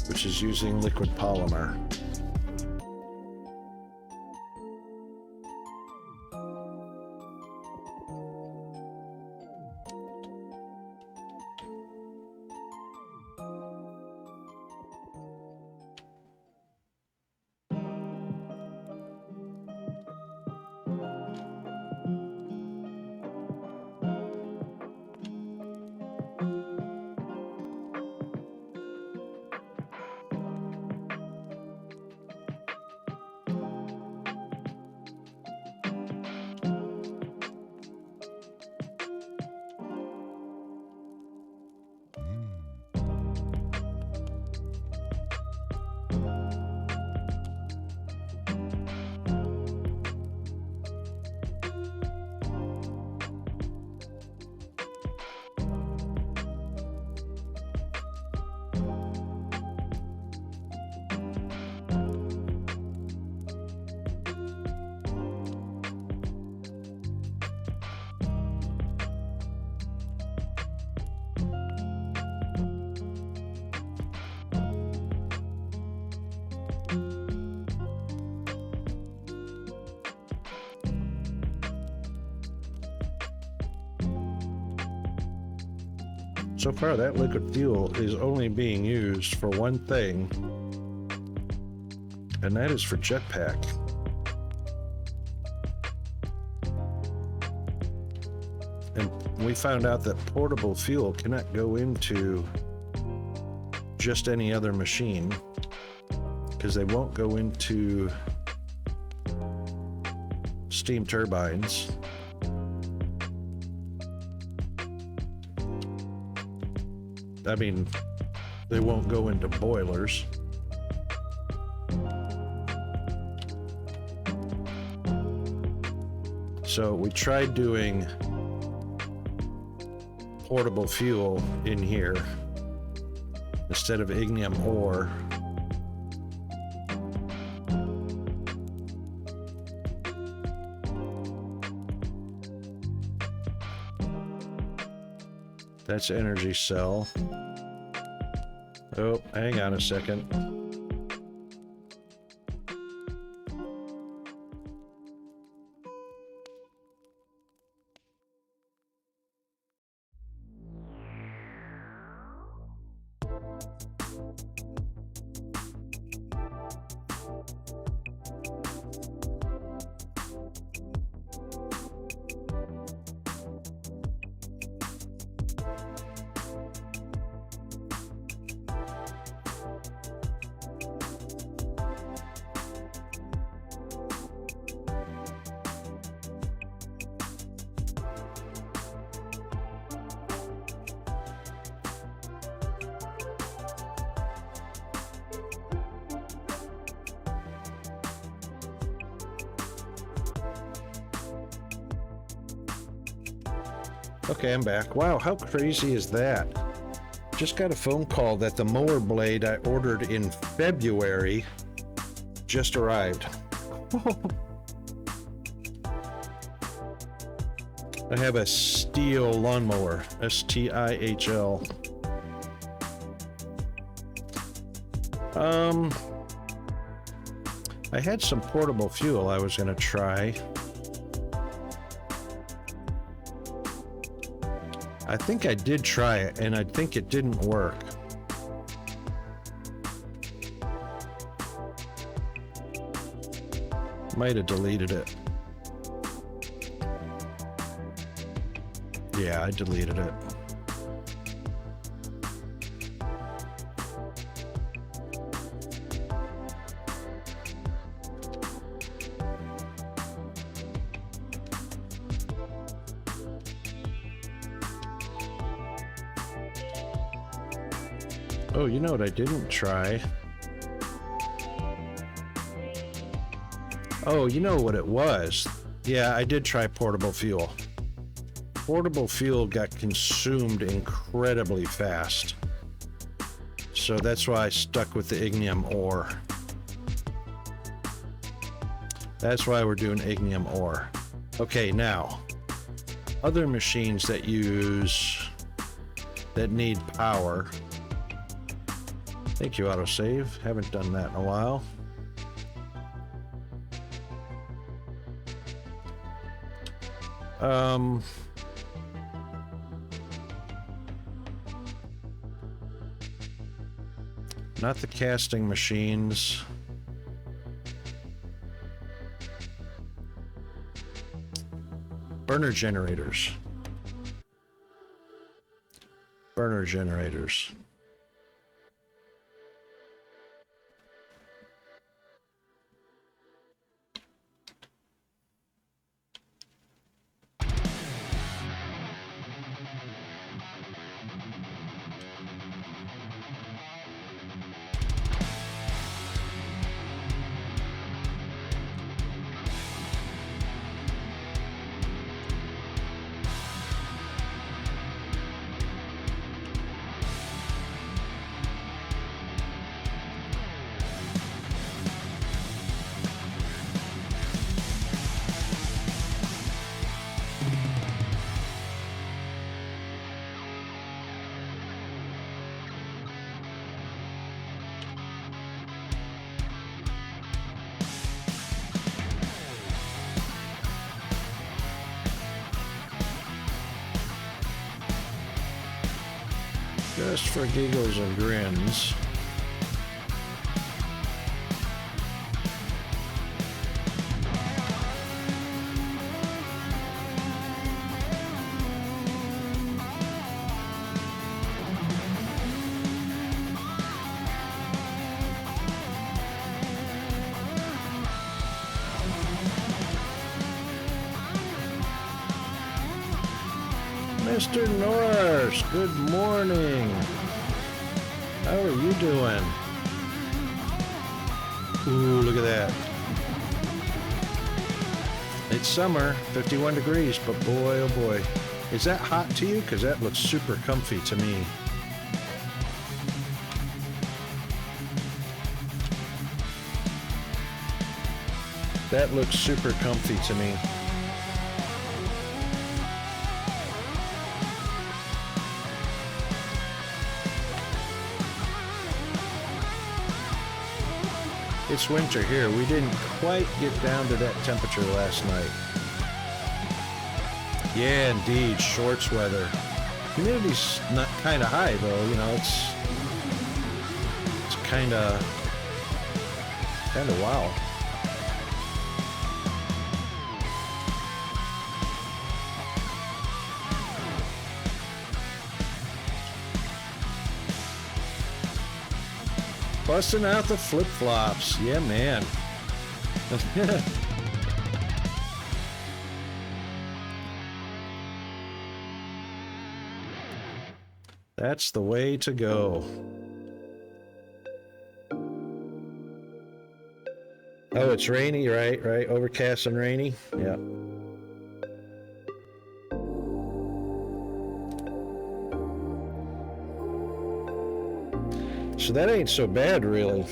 Which is using liquid polymer. So far, that liquid fuel is only being used for one thing, and that is for jetpack. And we found out that portable fuel cannot go into just any other machine because they won't go into steam turbines. I mean, they won't go into boilers. So we tried doing portable fuel in here instead of ignium ore. That's energy cell. Oh, hang on a second. Okay, I'm back. Wow, how crazy is that? Just got a phone call that the mower blade I ordered in February just arrived. I have a steel lawnmower, S2E0610. I had some portable fuel I was going to try. I think I did try it, and I think it didn't work. Might have deleted it. Yeah, I deleted it. Oh, you know what I didn't try? Oh, you know what it was? Yeah, I did try portable fuel. Portable fuel got consumed incredibly fast. So that's why I stuck with the ignium ore. That's why we're doing ignium ore. Okay, now, other machines that need power. Thank you, autosave. Haven't done that in a while. Not the casting machines. Burner generators. Burner generators. Just for giggles and grins. Mr. Norris, good morning. How are you doing? Ooh, look at that. It's summer, 51 degrees, but boy, oh boy. Is that hot to you? Because that looks super comfy to me. That looks super comfy to me. It's winter here. We didn't quite get down to that temperature last night. Yeah, indeed, shorts weather. Humidity's not kind of high though, you know, kind of wow. Busting out the flip-flops. Yeah, man. That's the way to go. Oh, it's rainy, right? Overcast and rainy. Yeah. So that ain't so bad, really.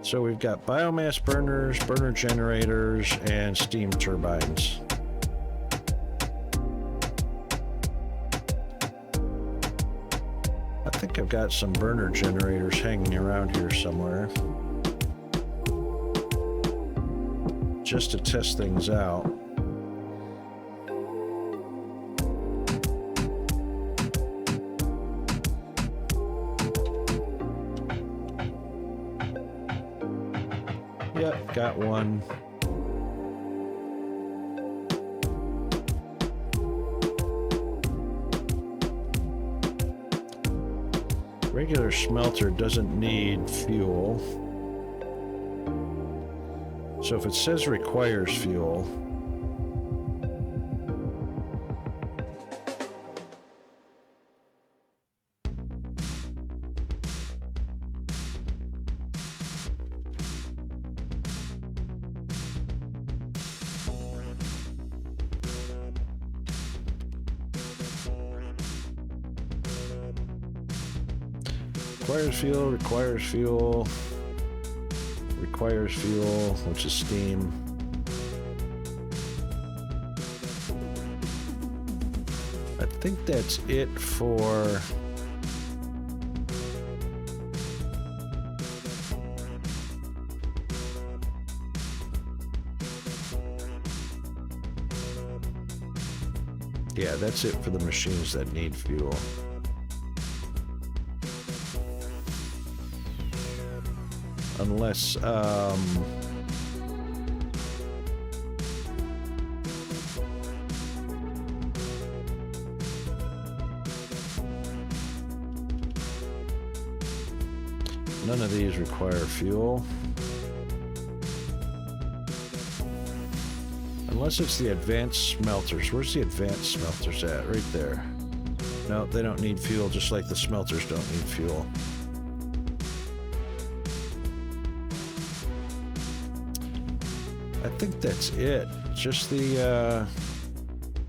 So we've got biomass burners, burner generators, and steam turbines. I think I've got some burner generators hanging around here somewhere. Just to test things out. Yep, got one. Regular smelter doesn't need fuel. So if it says requires fuel, requires fuel, which is steam. I think that's it for yeah, that's it for the machines that need fuel. Unless, none of these require fuel. Unless it's the advanced smelters. Where's the advanced smelters at? Right there. No, they don't need fuel, just like the smelters don't need fuel. I think that's it. Just the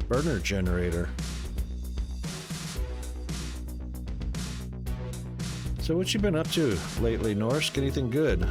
burner generator. So what you been up to lately, Norsk? Anything good?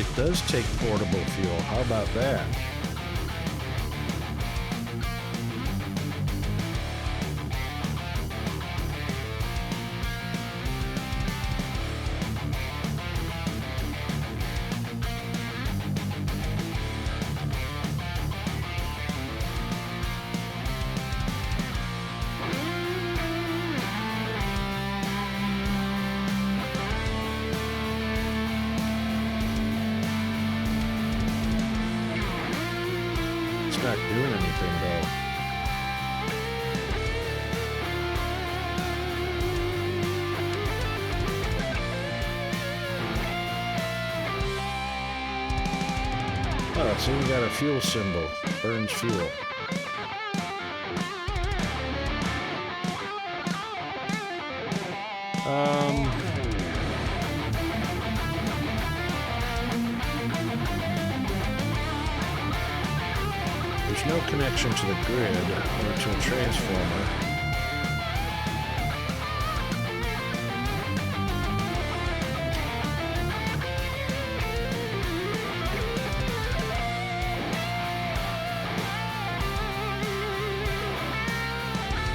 It does take portable fuel. How about that? Not doing anything though. Oh, so you got a fuel symbol. Burns fuel. There's no connection to the grid or to a transformer.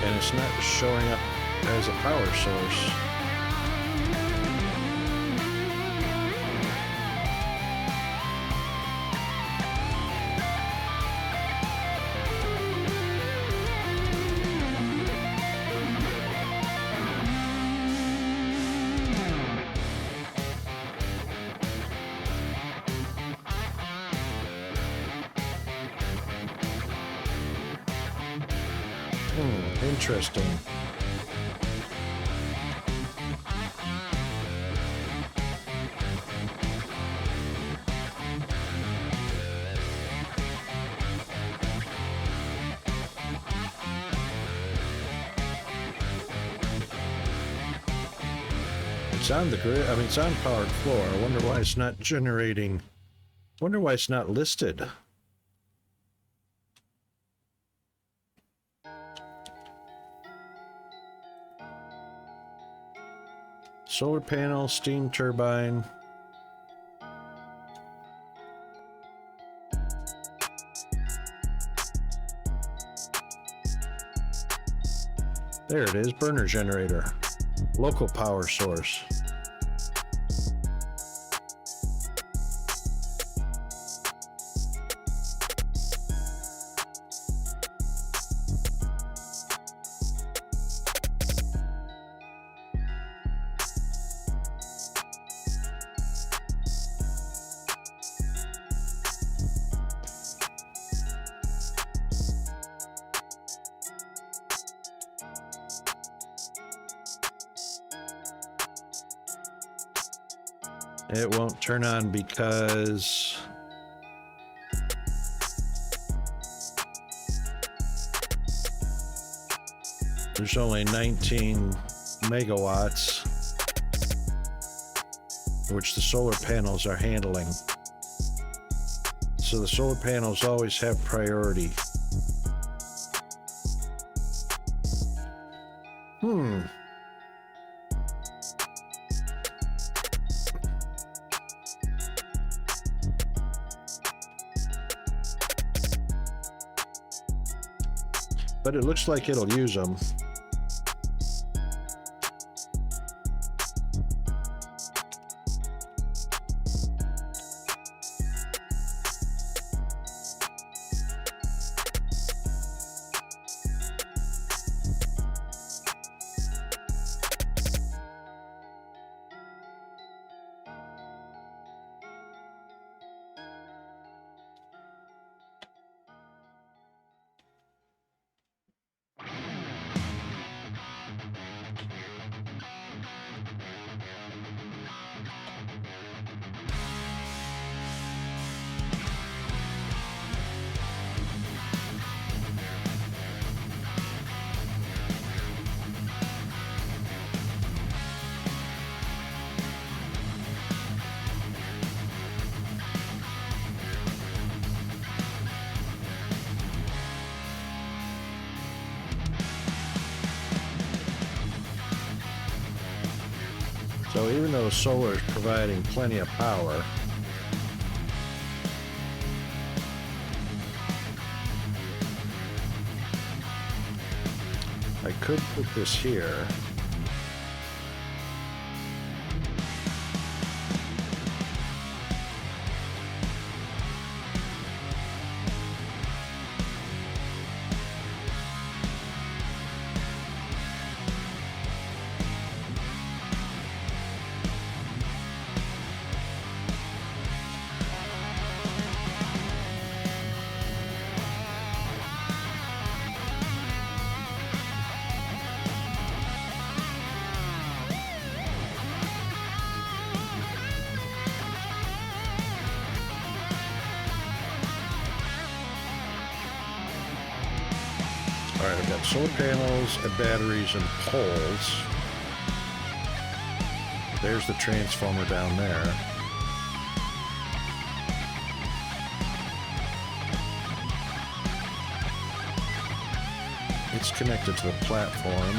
And it's not showing up as a power source. Interesting. It's on the grid. I mean, it's on powered floor. I wonder why it's not generating. Wonder why it's not listed. Solar panel, steam turbine. There it is, burner generator. Local power source. It won't turn on because there's only 19 megawatts, which the solar panels are handling. So the solar panels always have priority. But it looks like it'll use them. So even though solar is providing plenty of power, could put this here. All right, I've got solar panels and batteries and poles. There's the transformer down there. It's connected to the platform.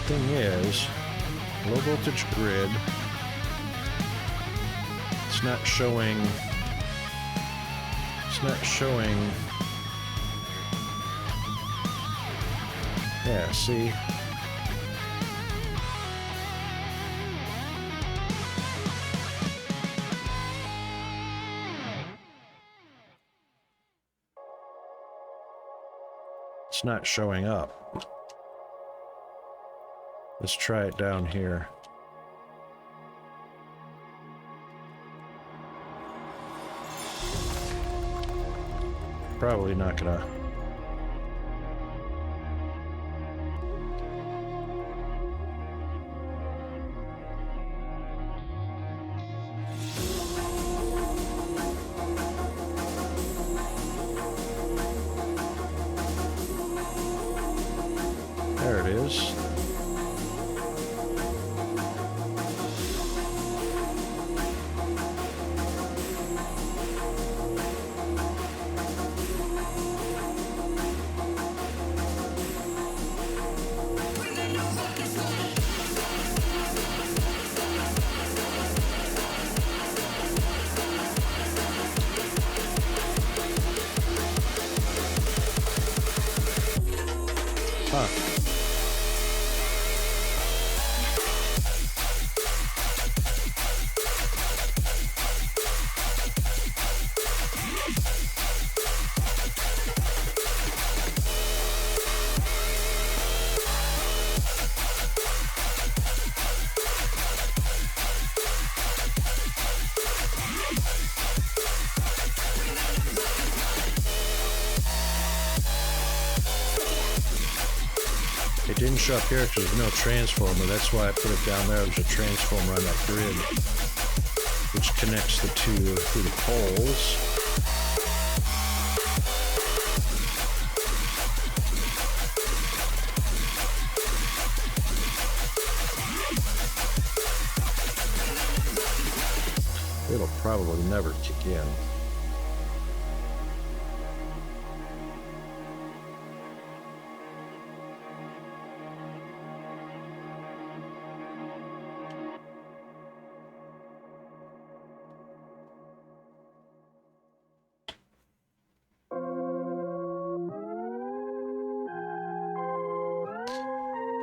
Thing is, low voltage grid. It's not showing. It's not showing. Yeah, see? It's not showing up. Let's try it down here. Probably not gonna. There it is. Huh. It didn't show up here because there's no transformer. That's why I put it down there. There's a transformer on that grid, which connects the two through the poles. It'll probably never kick in.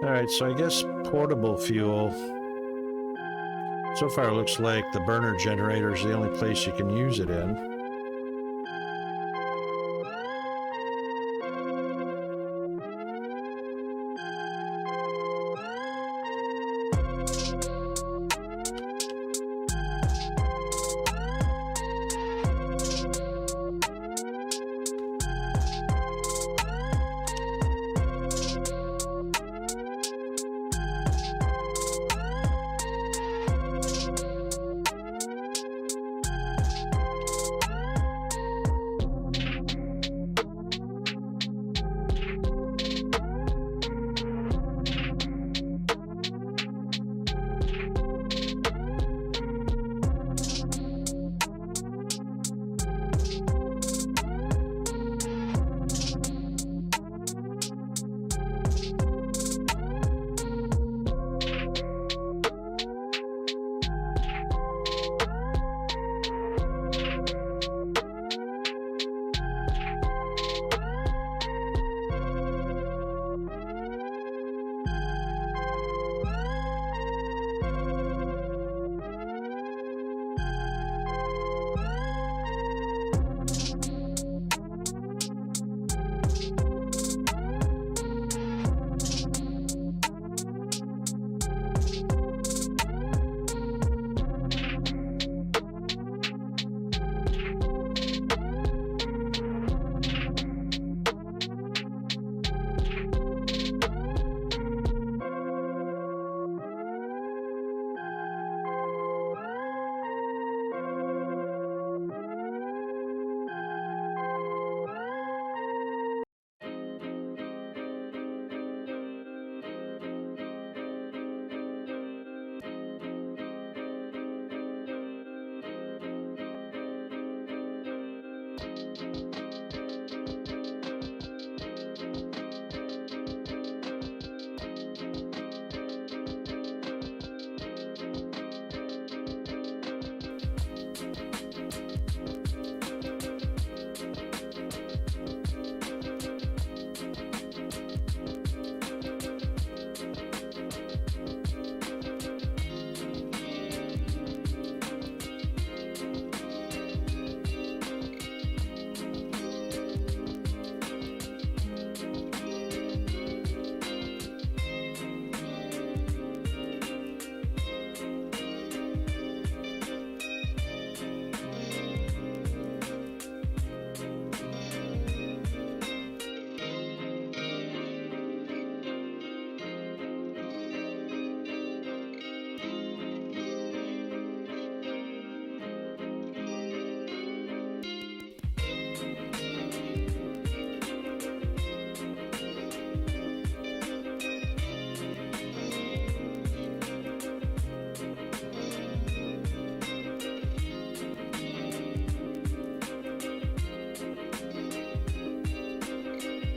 Alright, so I guess portable fuel. So far it looks like the burner generator is the only place you can use it in.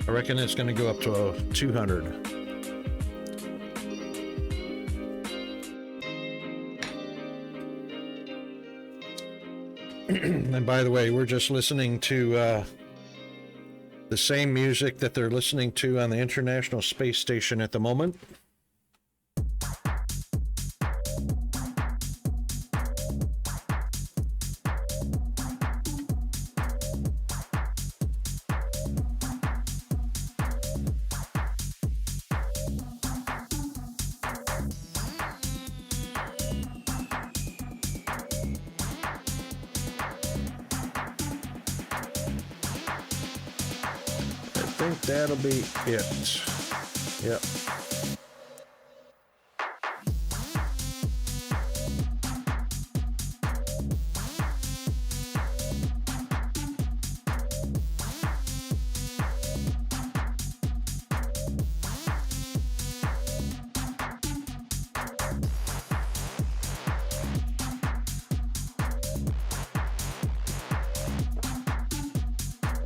I reckon it's going to go up to 200. And by the way, we're just listening to the same music that they're listening to on the International Space Station at the moment. I think that'll be it. Yep.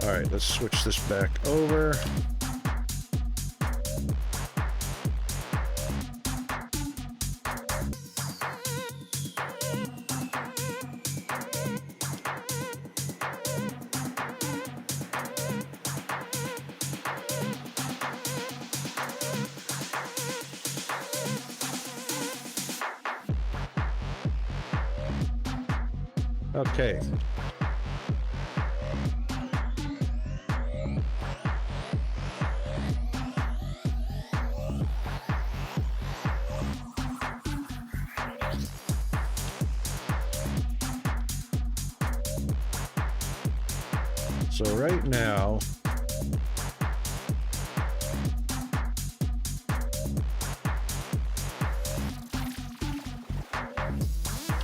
All right, let's switch this back over. Okay. So right now,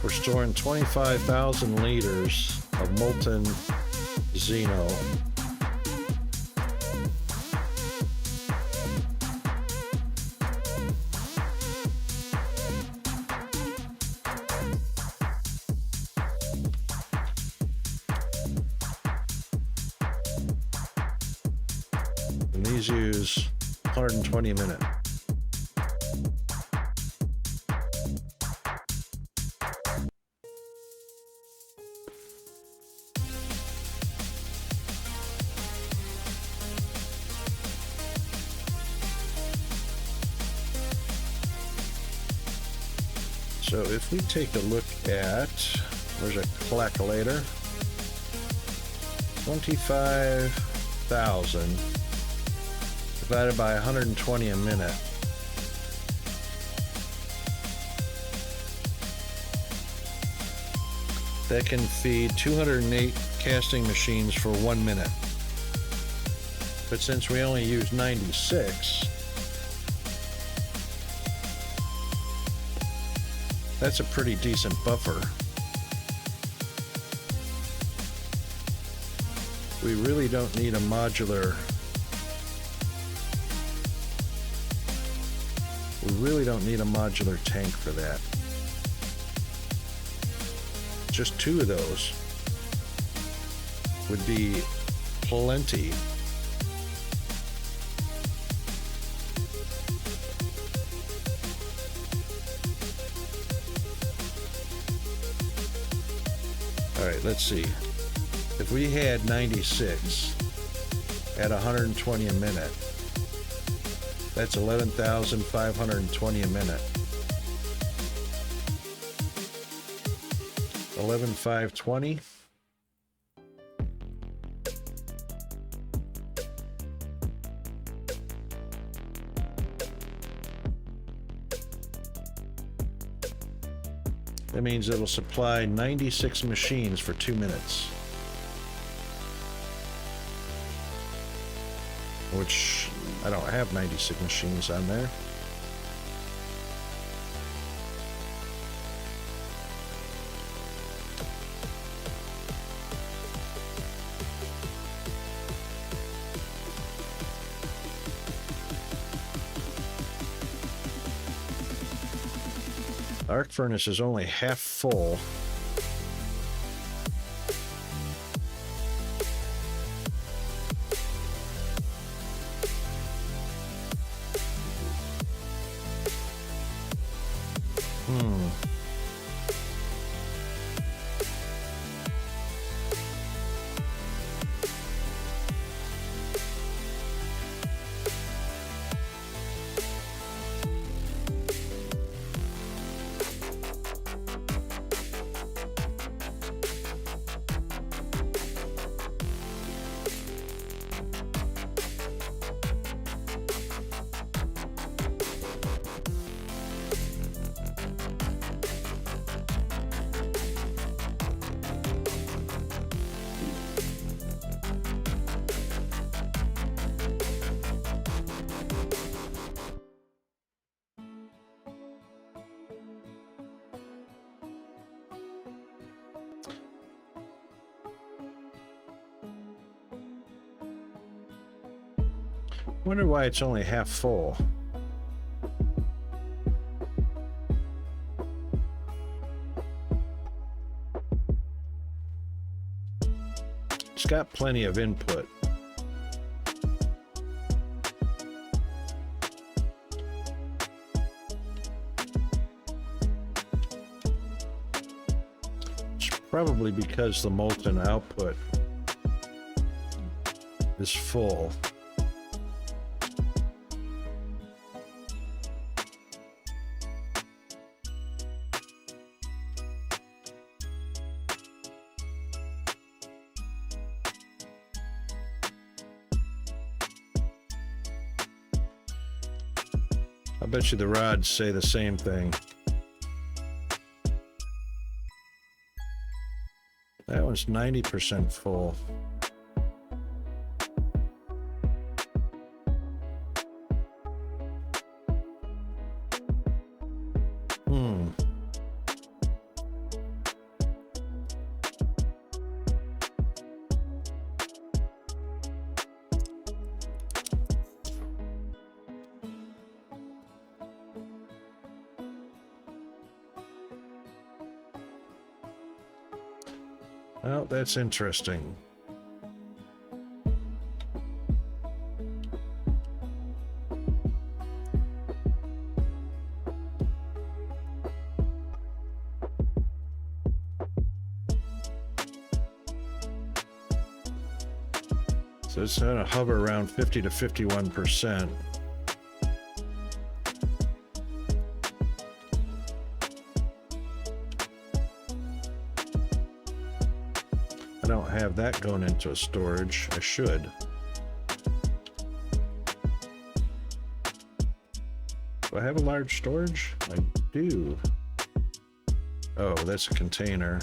we're storing 25,000 liters of molten Xeno. And these use 120 a minute. So if we take a look at, where's a calculator? 25,000 divided by 120 a minute. That can feed 208 casting machines for 1 minute. But since we only use 96, that's a pretty decent buffer. We really don't need a modular. We really don't need a modular tank for that. Just 2 of those would be plenty. All right, let's see. If we had 96 at 120 a minute, that's 11,520 a minute. 11,520. That means it'll supply 96 machines for 2 minutes. Which I don't have 96 machines on there. The arc furnace is only half full. Wonder why it's only half full. It's got plenty of input. It's probably because the molten output is full. I bet you the rods say the same thing. That one's 90% full. Well, that's interesting. So it's going to hover around 50 to 51%. I don't have that going into a storage. I should. Do I have a large storage? I do. Oh, that's a container.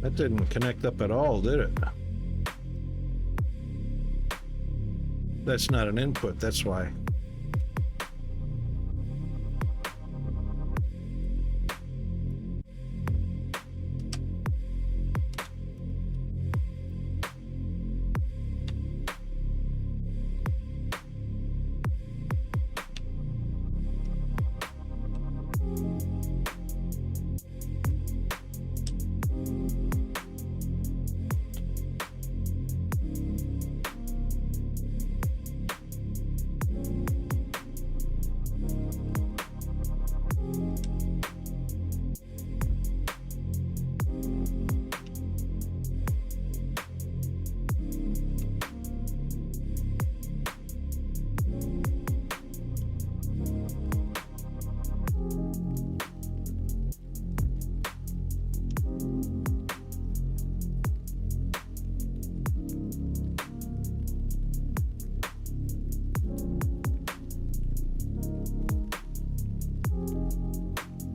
That didn't connect up at all, did it? That's not an input, that's why.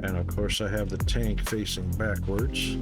And of course I have the tank facing backwards.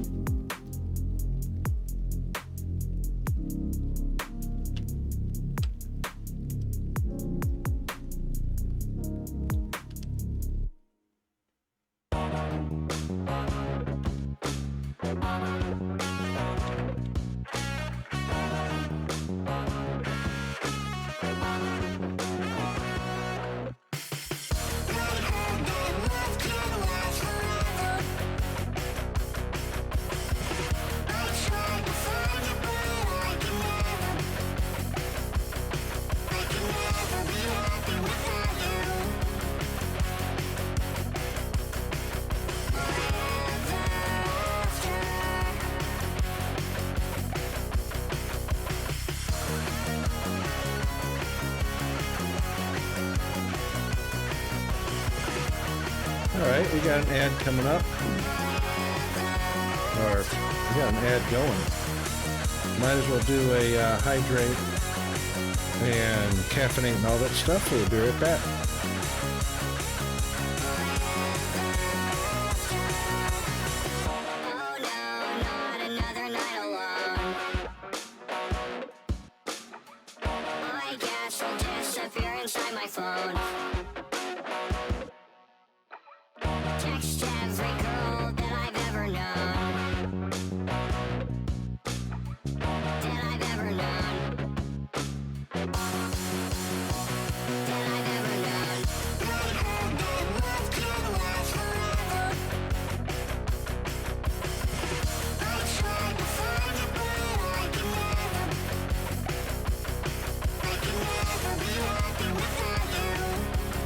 right, we got an ad coming up. Or we got an ad going. Might as well do a hydrate and caffeinate and all that stuff. We'll be right back. Inside my phone, text every girl that I've ever known, that I've ever known, that I've ever known. I heard that love can last forever. I tried to find it, but I can never be happy without you.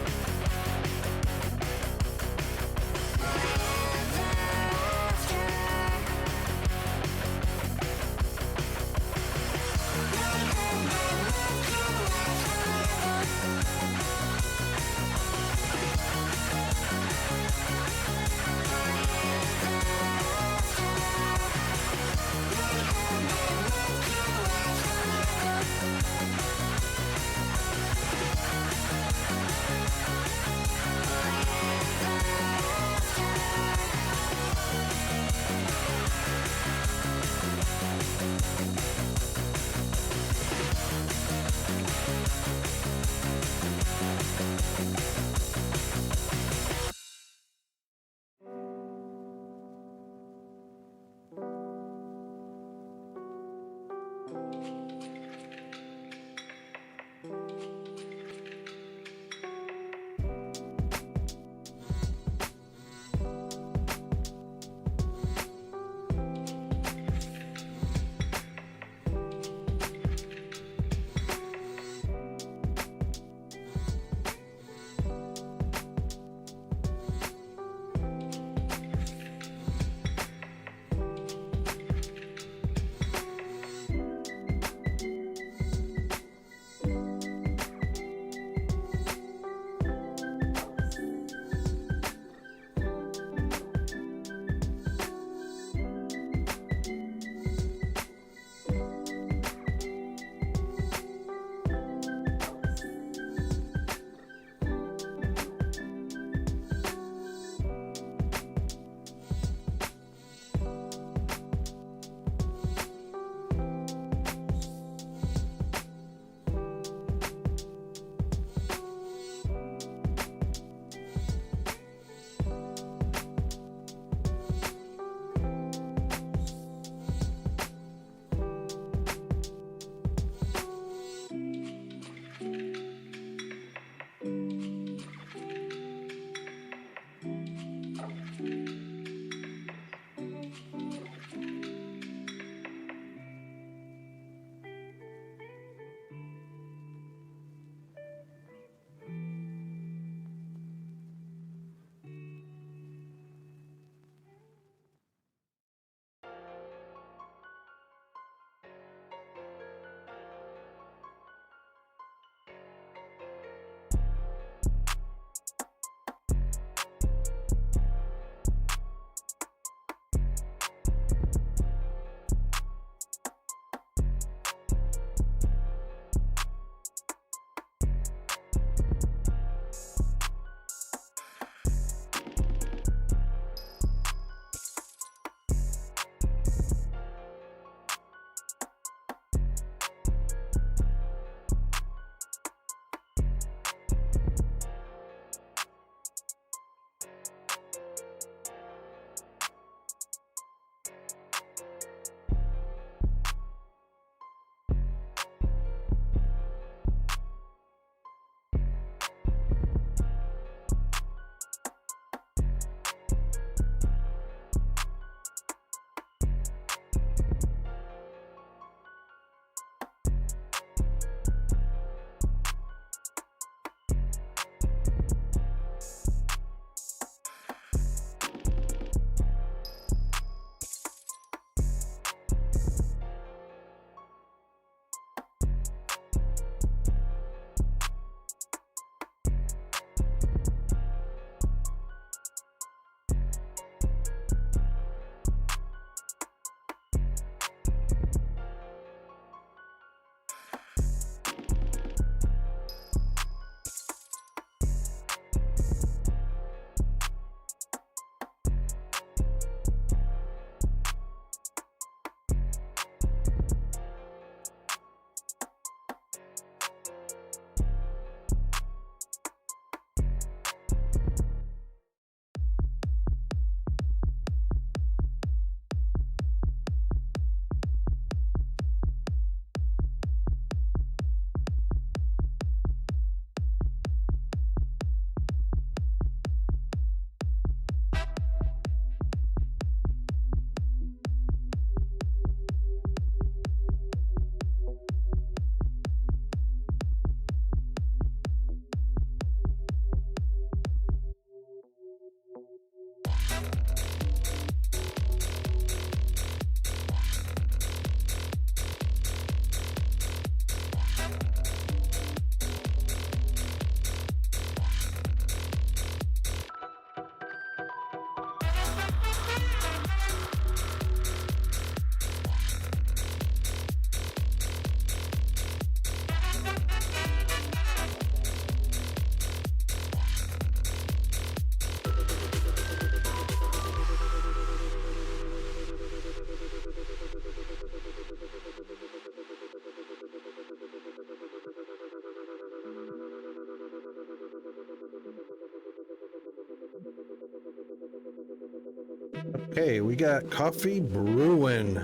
Okay, we got coffee brewing.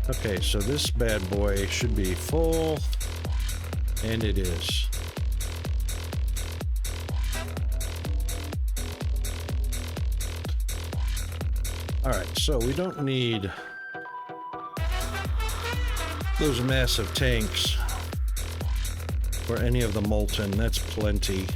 Okay, so this bad boy should be full, and it is. All right, so we don't need those massive tanks for any of the molten. That's plenty.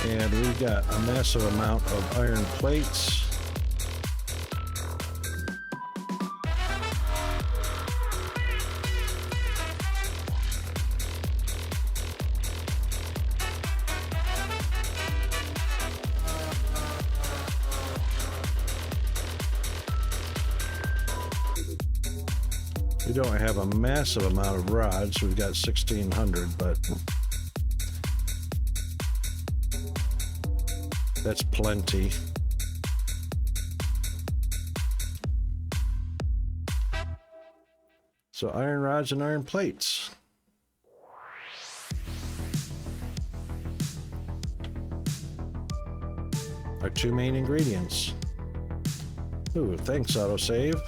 And we've got a massive amount of iron plates. We don't have a massive amount of rods. We've got 1,600, but that's plenty. So iron rods and iron plates. Our two main ingredients. Ooh, thanks, autosave.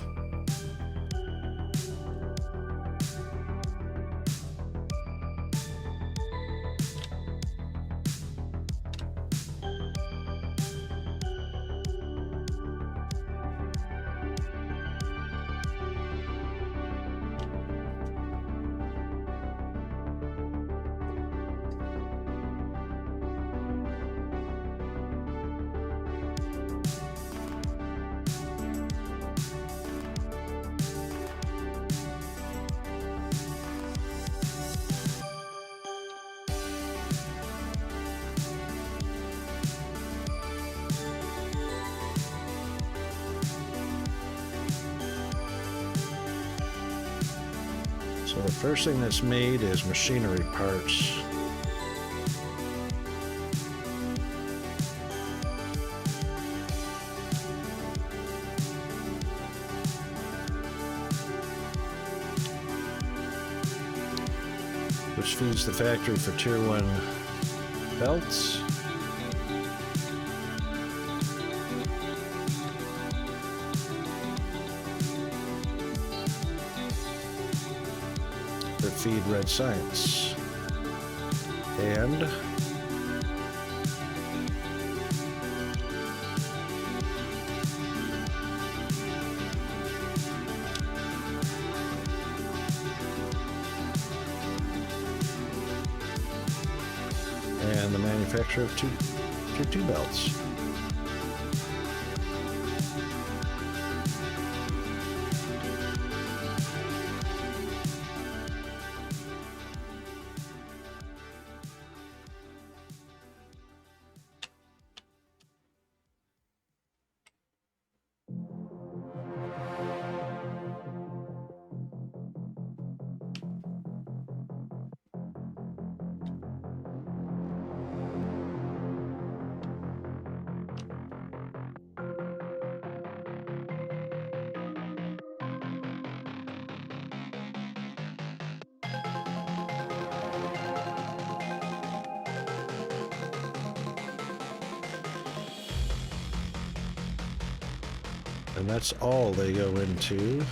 So the first thing that's made is machinery parts. Which feeds the factory for Tier 1 belts. That feed Red Science. And the manufacturer of Tier 2 belts. And that's all they go into.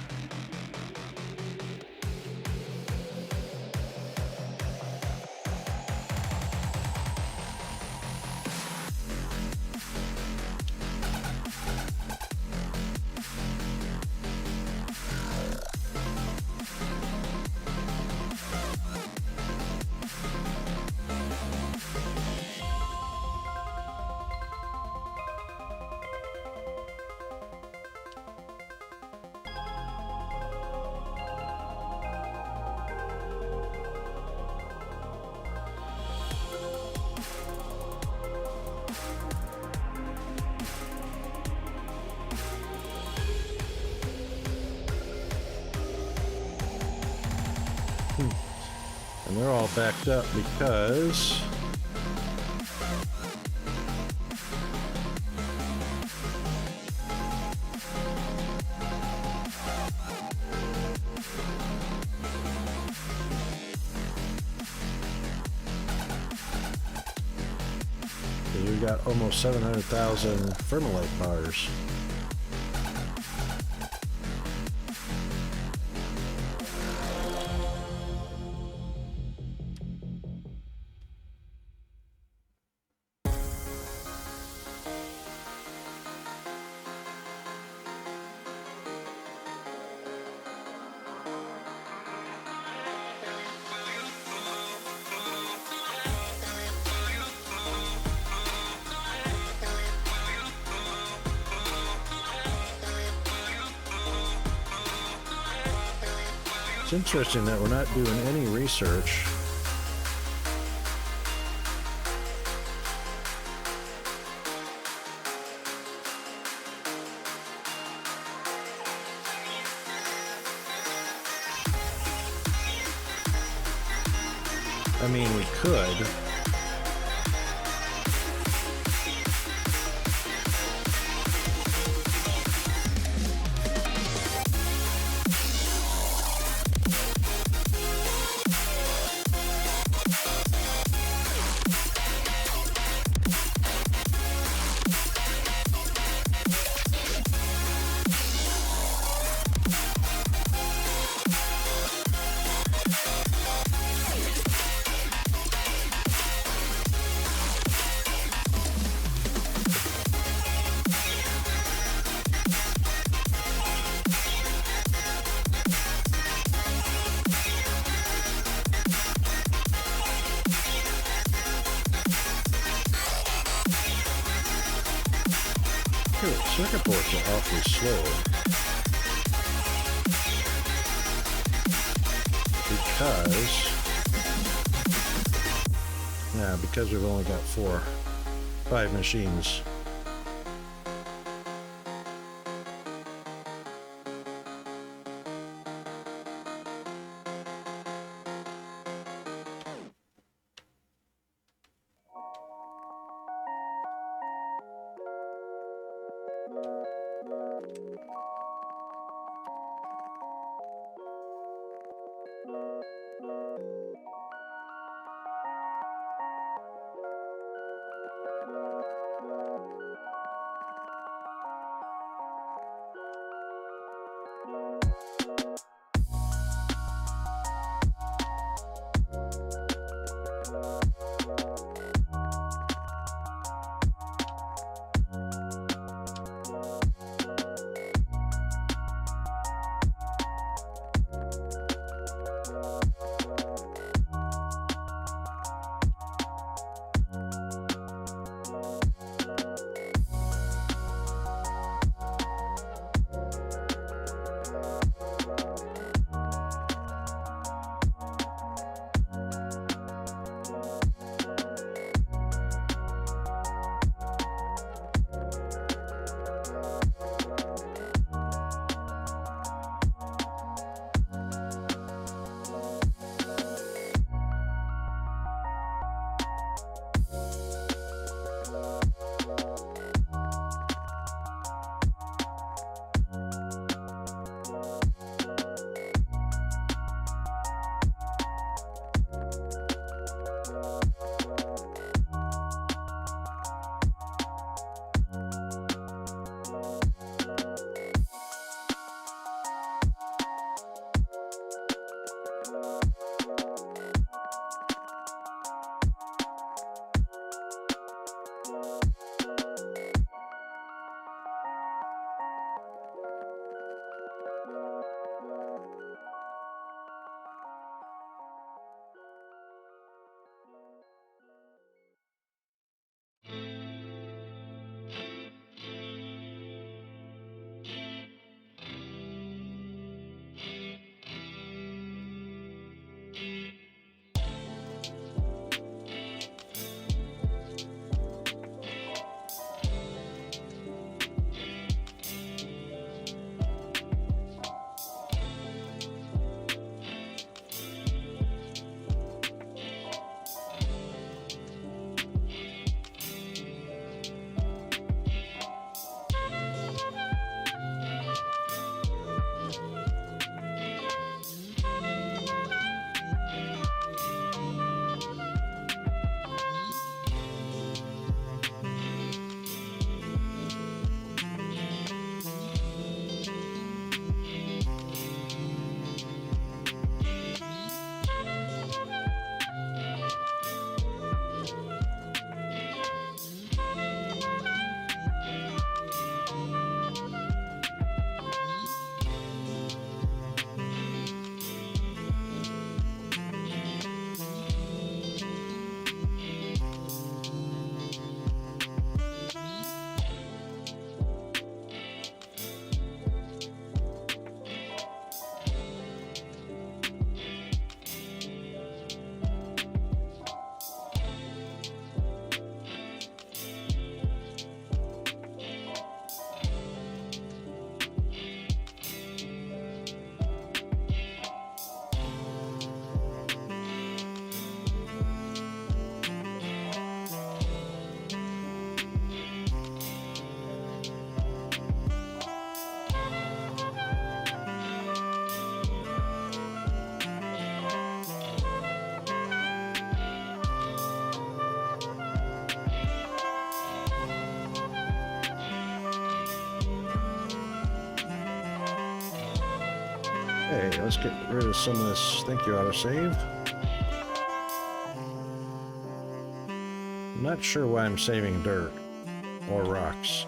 And they're all backed up because we've got almost 700,000 Fermilite bars. It's interesting that we're not doing any research I mean, we could. Circuit boards are awfully slow because we've only got 5 machines. Hey, let's get rid of some of this. Thank you, autosave. I'm not sure why I'm saving dirt or rocks.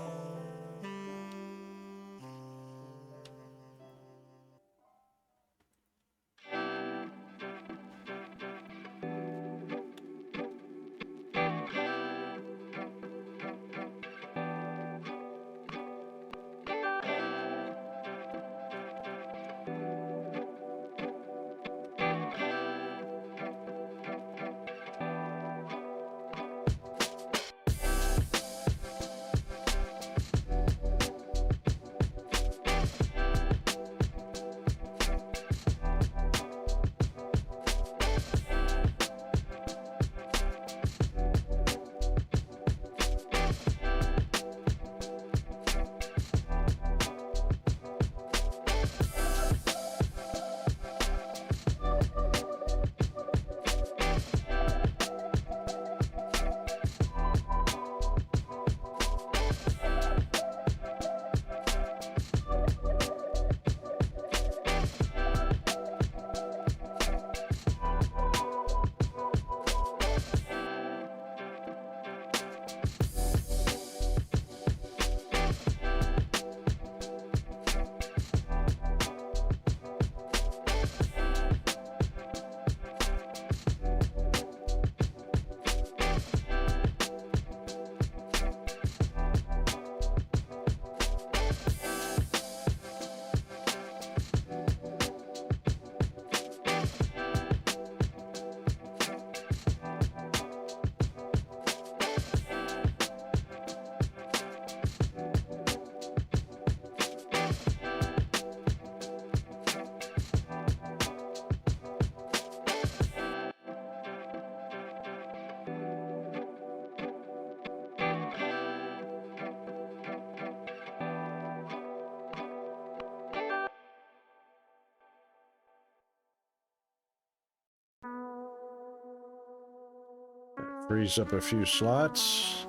Frees up a few slots.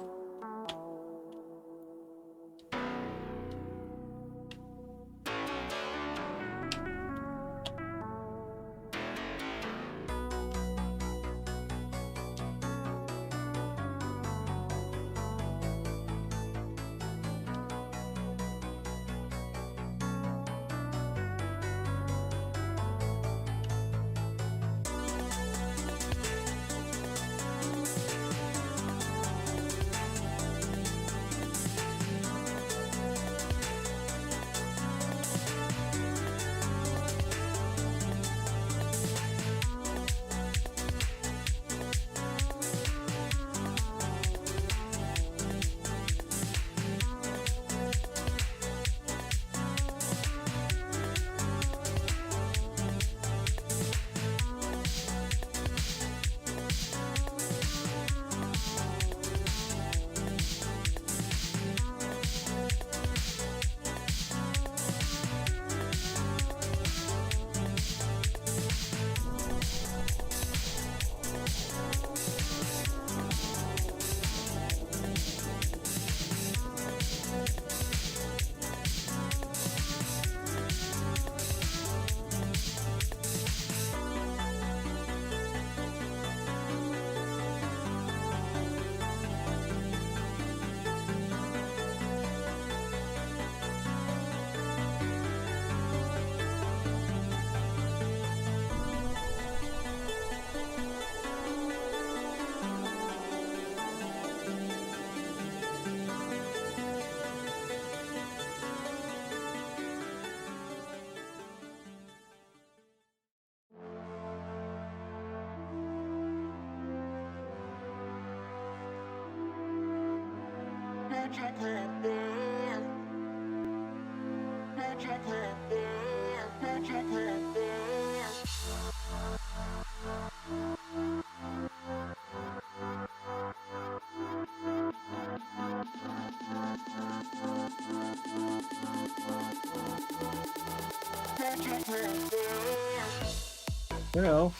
Well,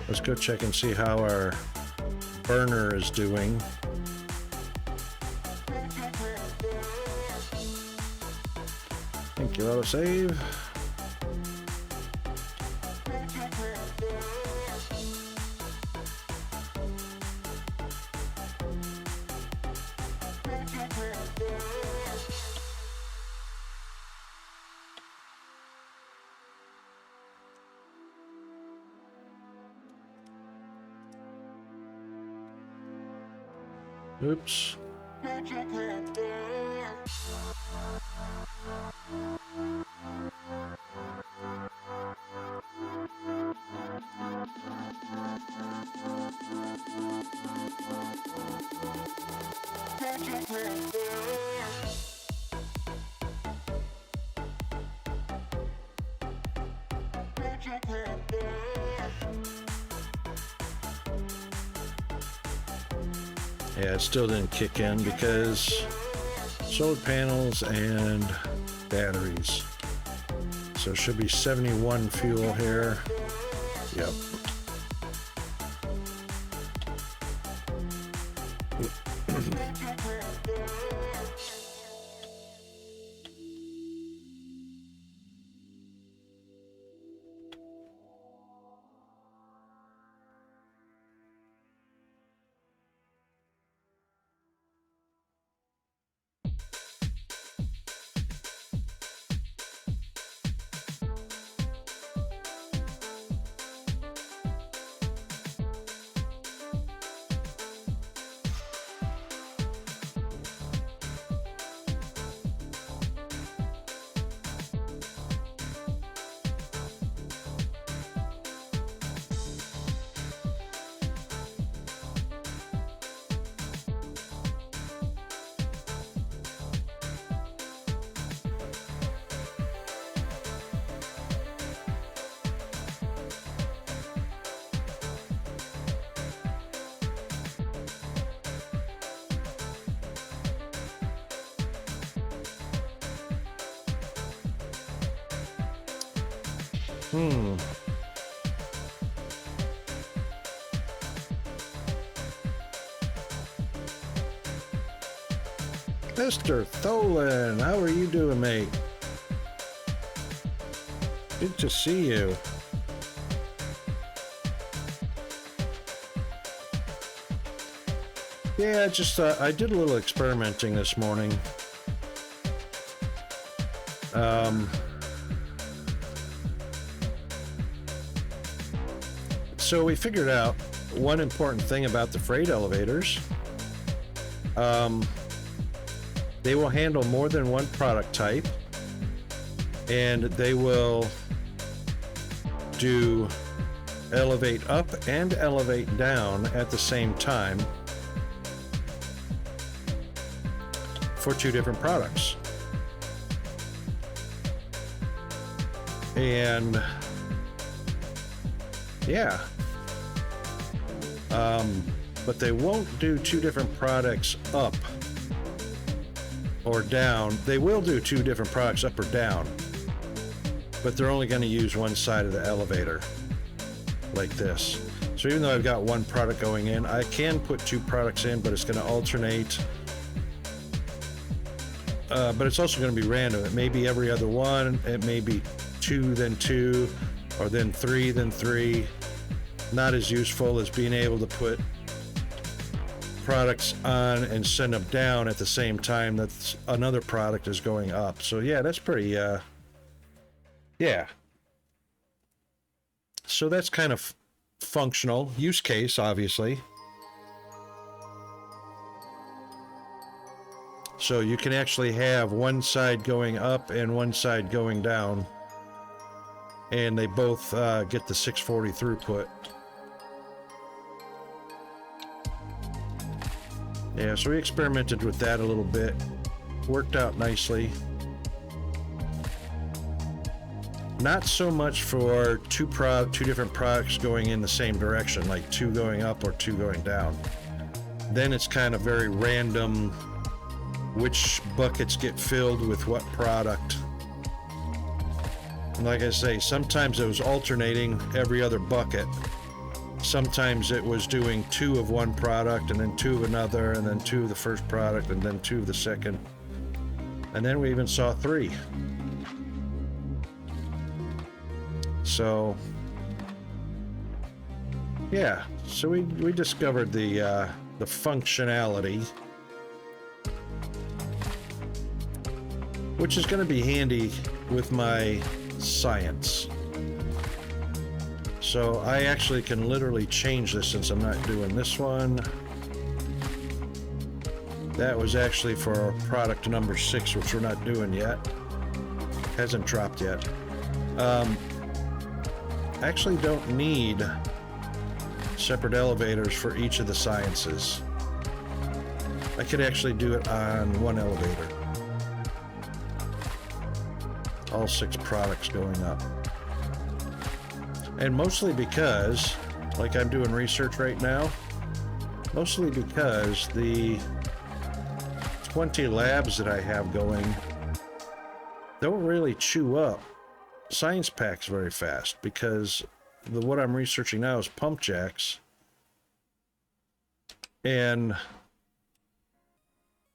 let's go check and see how our burner is doing. Thank you, autosave. Oops. Yeah, it still didn't kick in because solar panels and batteries. So it should be 71 fuel here. Yep. Mr. Tholen, how are you doing, mate? Good to see you. Yeah, just I did a little experimenting this morning. So we figured out one important thing about the freight elevators. They will handle more than one product type, and they will do elevate up and elevate down at the same time for two different products. And yeah, but they won't do two different products up or down. They will do two different products up or down, but they're only going to use one side of the elevator like this. So even though I've got one product going in, I can put two products in, but it's going to alternate. But it's also going to be random. It may be every other one. It may be two, then two, or then three, then three. Not as useful as being able to put products on and send them down at the same time that another product is going up. So yeah, that's pretty, yeah. So that's kind of functional. Use case, obviously. So you can actually have one side going up and one side going down, and they both get the 640 throughput. Yeah, so we experimented with that a little bit. Worked out nicely. Not so much for two different products going in the same direction, like two going up or two going down. Then it's kind of very random which buckets get filled with what product. And like I say, sometimes it was alternating every other bucket. Sometimes it was doing two of one product and then two of another and then two of the first product and then two of the second. And then we even saw three. So yeah, so we discovered the functionality, which is going to be handy with my science. So I actually can literally change this since I'm not doing this one. That was actually for product number 6, which we're not doing yet. Hasn't dropped yet. I actually don't need separate elevators for each of the sciences. I could actually do it on one elevator. All 6 products going up. And mostly because, like I'm doing research right now, mostly because the 20 labs that I have going don't really chew up science packs very fast, because what I'm researching now is pump jacks, and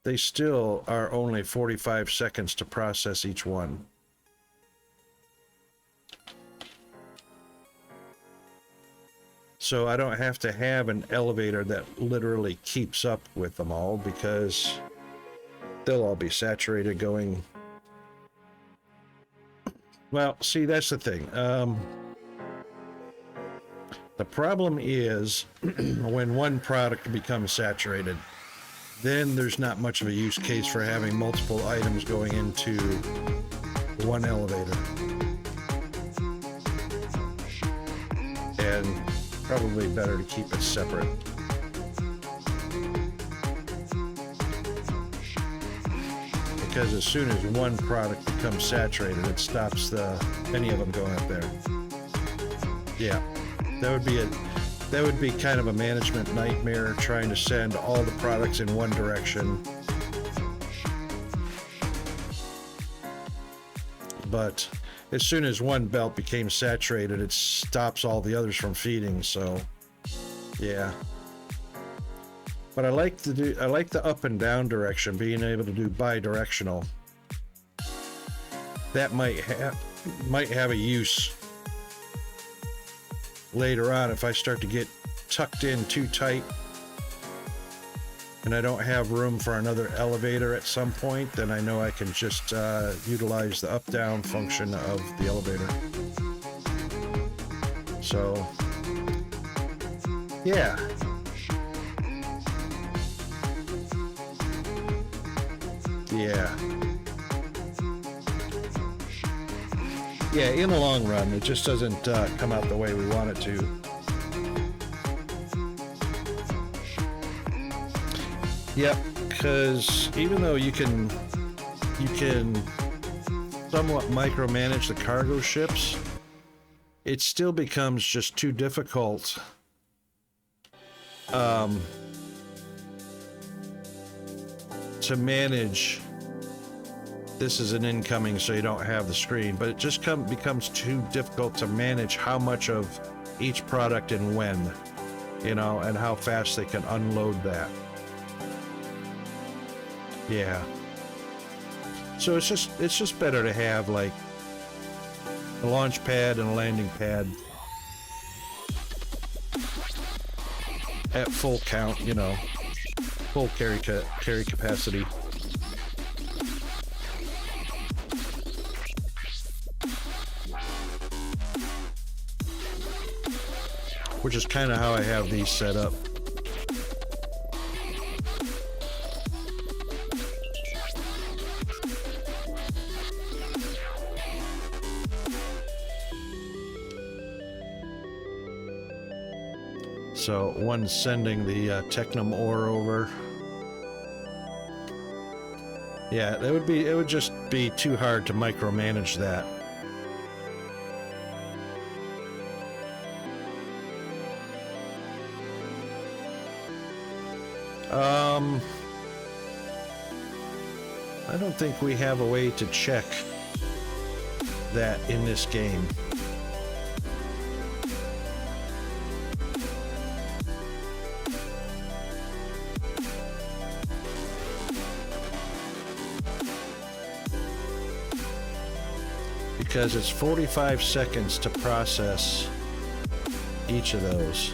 they still are only 45 seconds to process each one. So I don't have to have an elevator that literally keeps up with them all, because they'll all be saturated going. Well, see, that's the thing. The problem is when one product becomes saturated, then there's not much of a use case for having multiple items going into one elevator. And probably better to keep it separate. Because as soon as one product becomes saturated, it stops any of them going up there. Yeah, that would be kind of a management nightmare, trying to send all the products in one direction. But as soon as one belt became saturated, it stops all the others from feeding. So, yeah. But I like the up and down direction, being able to do bi-directional. That might have a use later on if I start to get tucked in too tight and I don't have room for another elevator at some point. Then I know I can just utilize the up-down function of the elevator. So, yeah. Yeah. Yeah, in the long run, it just doesn't come out the way we want it to. Yep, because even though you can somewhat micromanage the cargo ships, it still becomes just too difficult to manage. This is an incoming, so you don't have the screen, but it just becomes too difficult to manage how much of each product and when, and how fast they can unload that. Yeah. So it's just better to have like a launch pad and a landing pad at full count, full carry capacity. Which is kind of how I have these set up. So one's sending the Technum ore over. Yeah, it would just be too hard to micromanage that. I don't think we have a way to check that in this game. because it's 45 seconds to process each of those.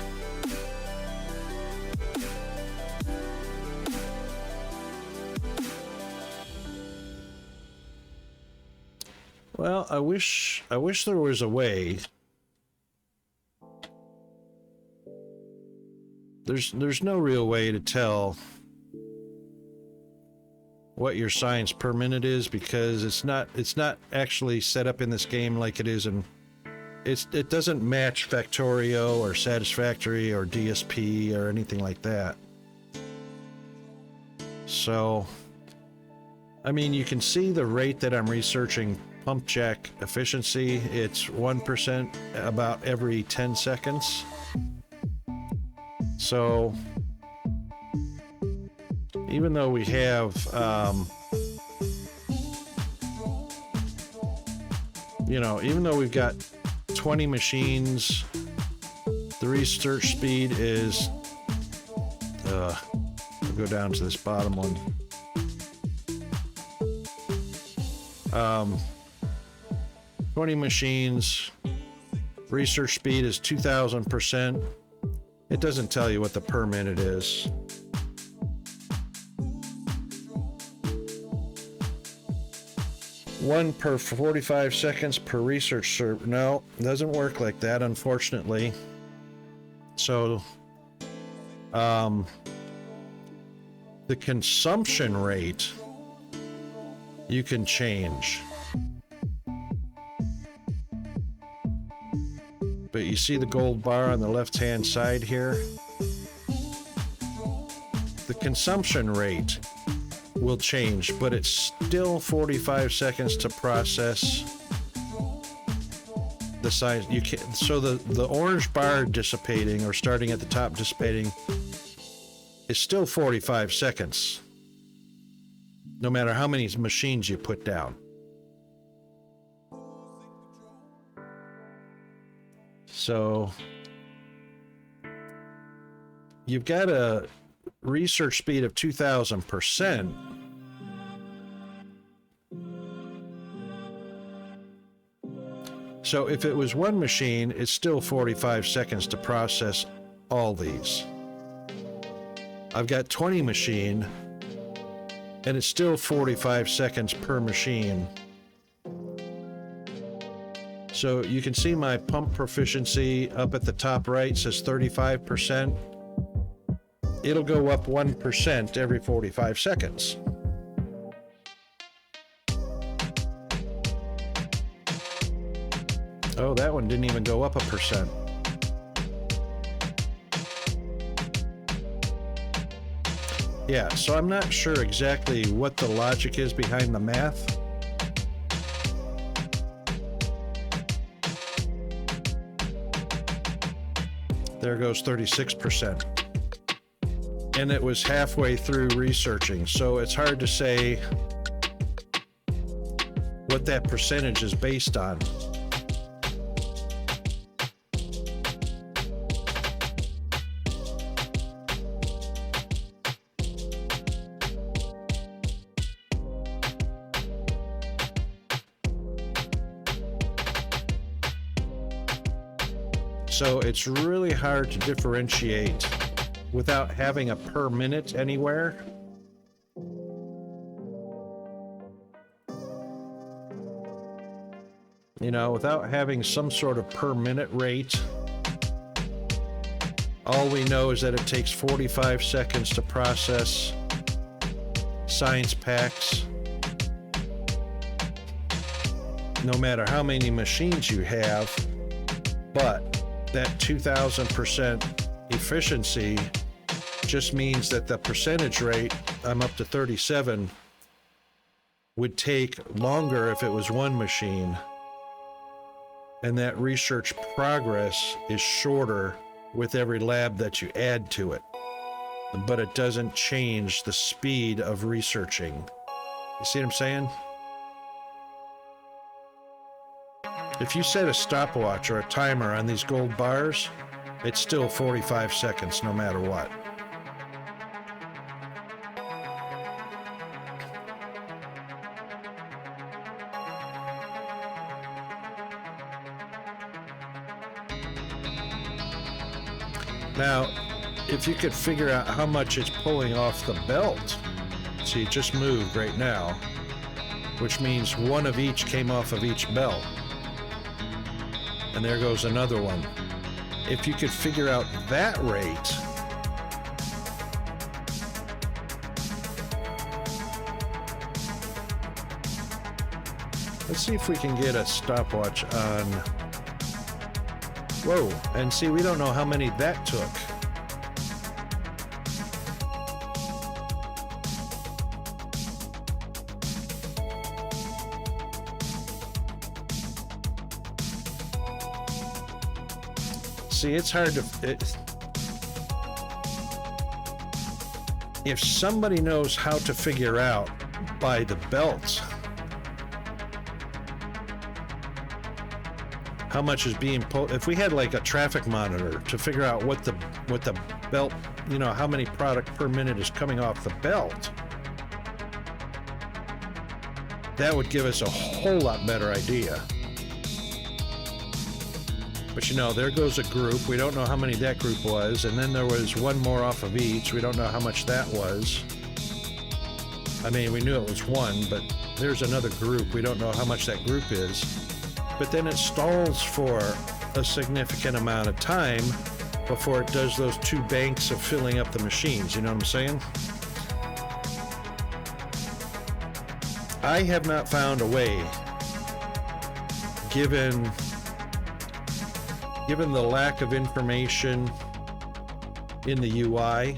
Well, I wish there was a way. There's no real way to tell what your signs per minute is, because it's not actually set up in this game like it is in it doesn't match Factorio or Satisfactory or DSP or anything like that. So I mean, you can see the rate that I'm researching pump jack efficiency. It's 1% about every 10 seconds. So even though we have, even though we've got 20 machines, the research speed is, I'll go down to this bottom one. 20 machines, research speed is 2,000%. It doesn't tell you what the per minute is. One per 45 seconds per research server. No, it doesn't work like that, unfortunately. So, the consumption rate you can change. But you see the gold bar on the left-hand side here? The consumption rate will change, but it's still 45 seconds to process the size. You can, so the orange bar dissipating, or starting at the top dissipating, is still 45 seconds, no matter how many machines you put down. So you've got a research speed of 2,000%. So if it was one machine, it's still 45 seconds to process all these. I've got 20 machine, and it's still 45 seconds per machine. So you can see my pump proficiency up at the top right says 35%. It'll go up 1% every 45 seconds. Oh, that one didn't even go up 1%. Yeah, so I'm not sure exactly what the logic is behind the math. There goes 36%. And it was halfway through researching, so it's hard to say what that percentage is based on. So it's really hard to differentiate without having a per minute anywhere. You know, without having some sort of per minute rate. All we know is that it takes 45 seconds to process science packs. No matter how many machines you have, but that 2,000% efficiency just means that the percentage rate, I'm up to 37, would take longer if it was one machine. And that research progress is shorter with every lab that you add to it. But it doesn't change the speed of researching. You see what I'm saying? If you set a stopwatch or a timer on these gold bars, it's still 45 seconds no matter what. Now, if you could figure out how much it's pulling off the belt, see, it just moved right now, which means one of each came off of each belt. And there goes another one. If you could figure out that rate, let's see if we can get a stopwatch on. Whoa, and see, we don't know how many that took. See, it's hard to... if somebody knows how to figure out by the belts how much is being pulled, if we had like a traffic monitor to figure out what the belt, you know, how many product per minute is coming off the belt, that would give us a whole lot better idea. But you know, there goes a group. We don't know how many that group was. And then there was one more off of each. We don't know how much that was. I mean, we knew it was one, but there's another group. We don't know how much that group is. But then it stalls for a significant amount of time before it does those two banks of filling up the machines. You know what I'm saying? I have not found a way, given the lack of information in the UI,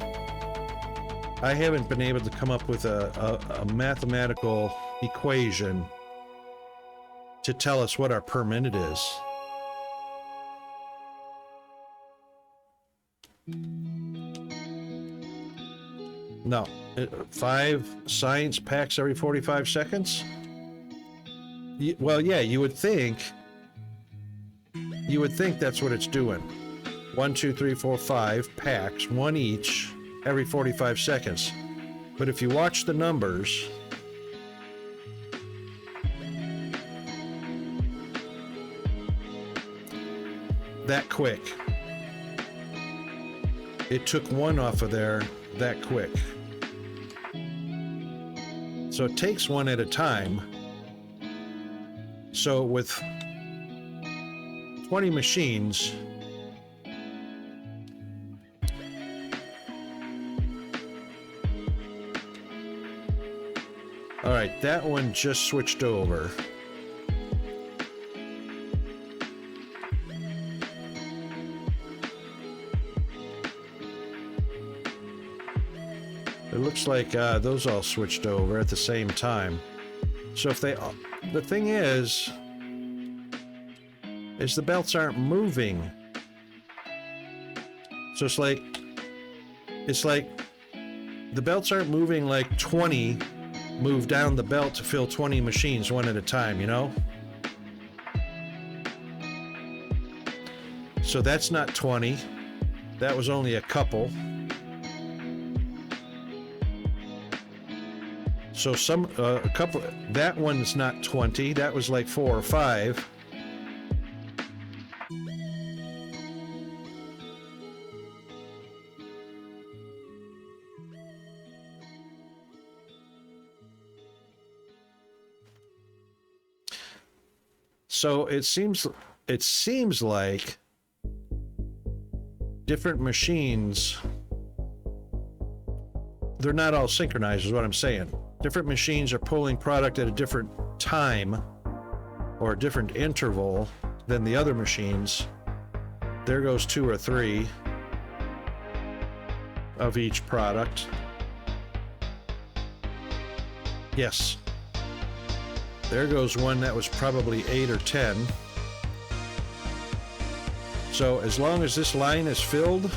I haven't been able to come up with a mathematical equation to tell us what our per minute is. No, 5 science packs every 45 seconds? Well, yeah, you would think that's what it's doing. 1, 2, 3, 4, 5 packs, one each, every 45 seconds. But if you watch the numbers, that quick. It took one off of there that quick. So it takes one at a time. So with 20 machines, all right, that one just switched over. It looks like those all switched over at the same time. So if they, the thing is the belts aren't moving. So it's like the belts aren't moving like 20 move down the belt to fill 20 machines one at a time, you know? So that's not 20. That was only a couple. So a couple, that one's not 20. That was like 4 or 5. So it seems like different machines, they're not all synchronized is what I'm saying. Different machines are pulling product at a different time or a different interval than the other machines. There goes 2 or 3 of each product. Yes. There goes one that was probably 8 or 10. So as long as this line is filled,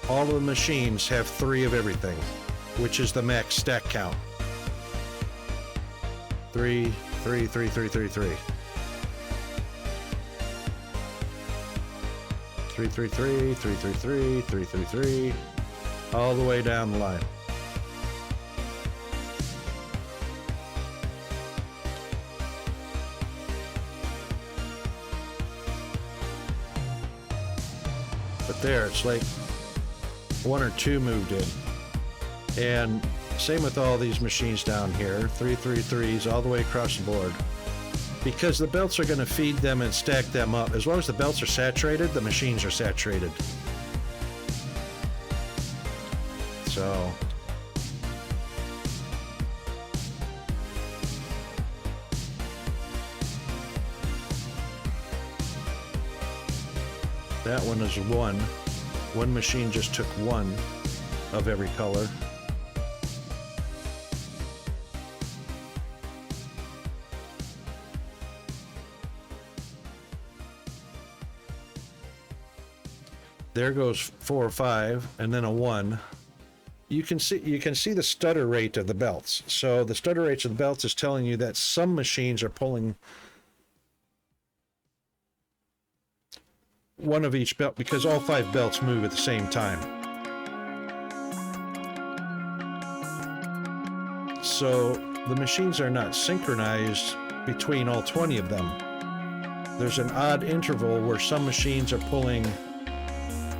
all of the machines have 3 of everything, which is the max stack count. 3, 3, 3, 3, 3, 3. 3, 3, 3, 3, 3, 3, 3, 3, 3, all the way down the line. But there, it's like 1 or 2 moved in. And same with all these machines down here, 333s all the way across the board. Because the belts are going to feed them and stack them up. As long as the belts are saturated, the machines are saturated. So that one is 1. One machine just took 1 of every color. There goes 4 or 5, and then a 1. You can see the stutter rate of the belts. So the stutter rates of the belts is telling you that some machines are pulling 1 of each belt because all 5 belts move at the same time. So the machines are not synchronized between all 20 of them. There's an odd interval where some machines are pulling,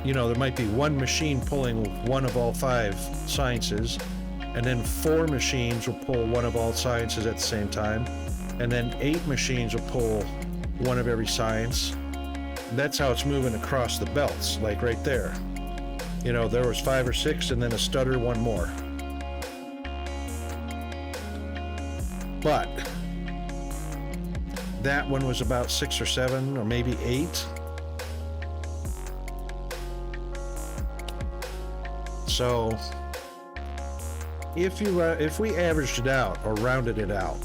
you know, there might be 1 machine pulling 1 of all 5 sciences, and then 4 machines will pull 1 of all sciences at the same time, and then 8 machines will pull 1 of every science. That's how it's moving across the belts, like right there. You know, there was 5 or 6, and then a stutter, 1 more. But that one was about 6 or 7, or maybe 8. So if we averaged it out or rounded it out,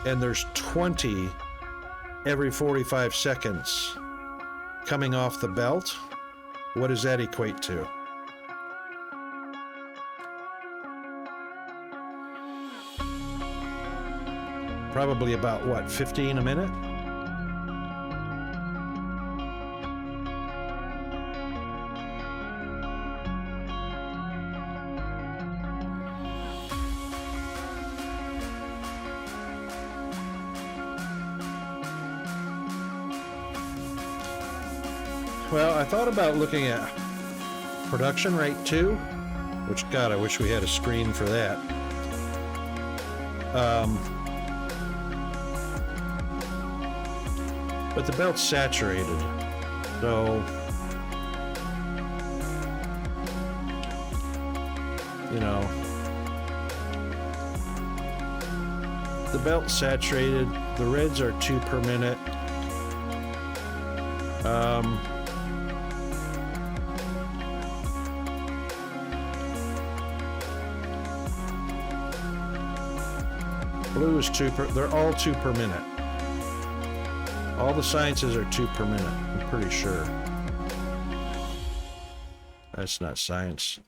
and there's 20 every 45 seconds coming off the belt, what does that equate to? Probably about what, 15 a minute? Well, I thought about looking at production rate too, which, God, I wish we had a screen for that. But the belt's saturated, so you know, the belt's saturated. The reds are 2 per minute. Blue is 2 per, they're all 2 per minute. All the sciences are 2 per minute, I'm pretty sure. That's not science.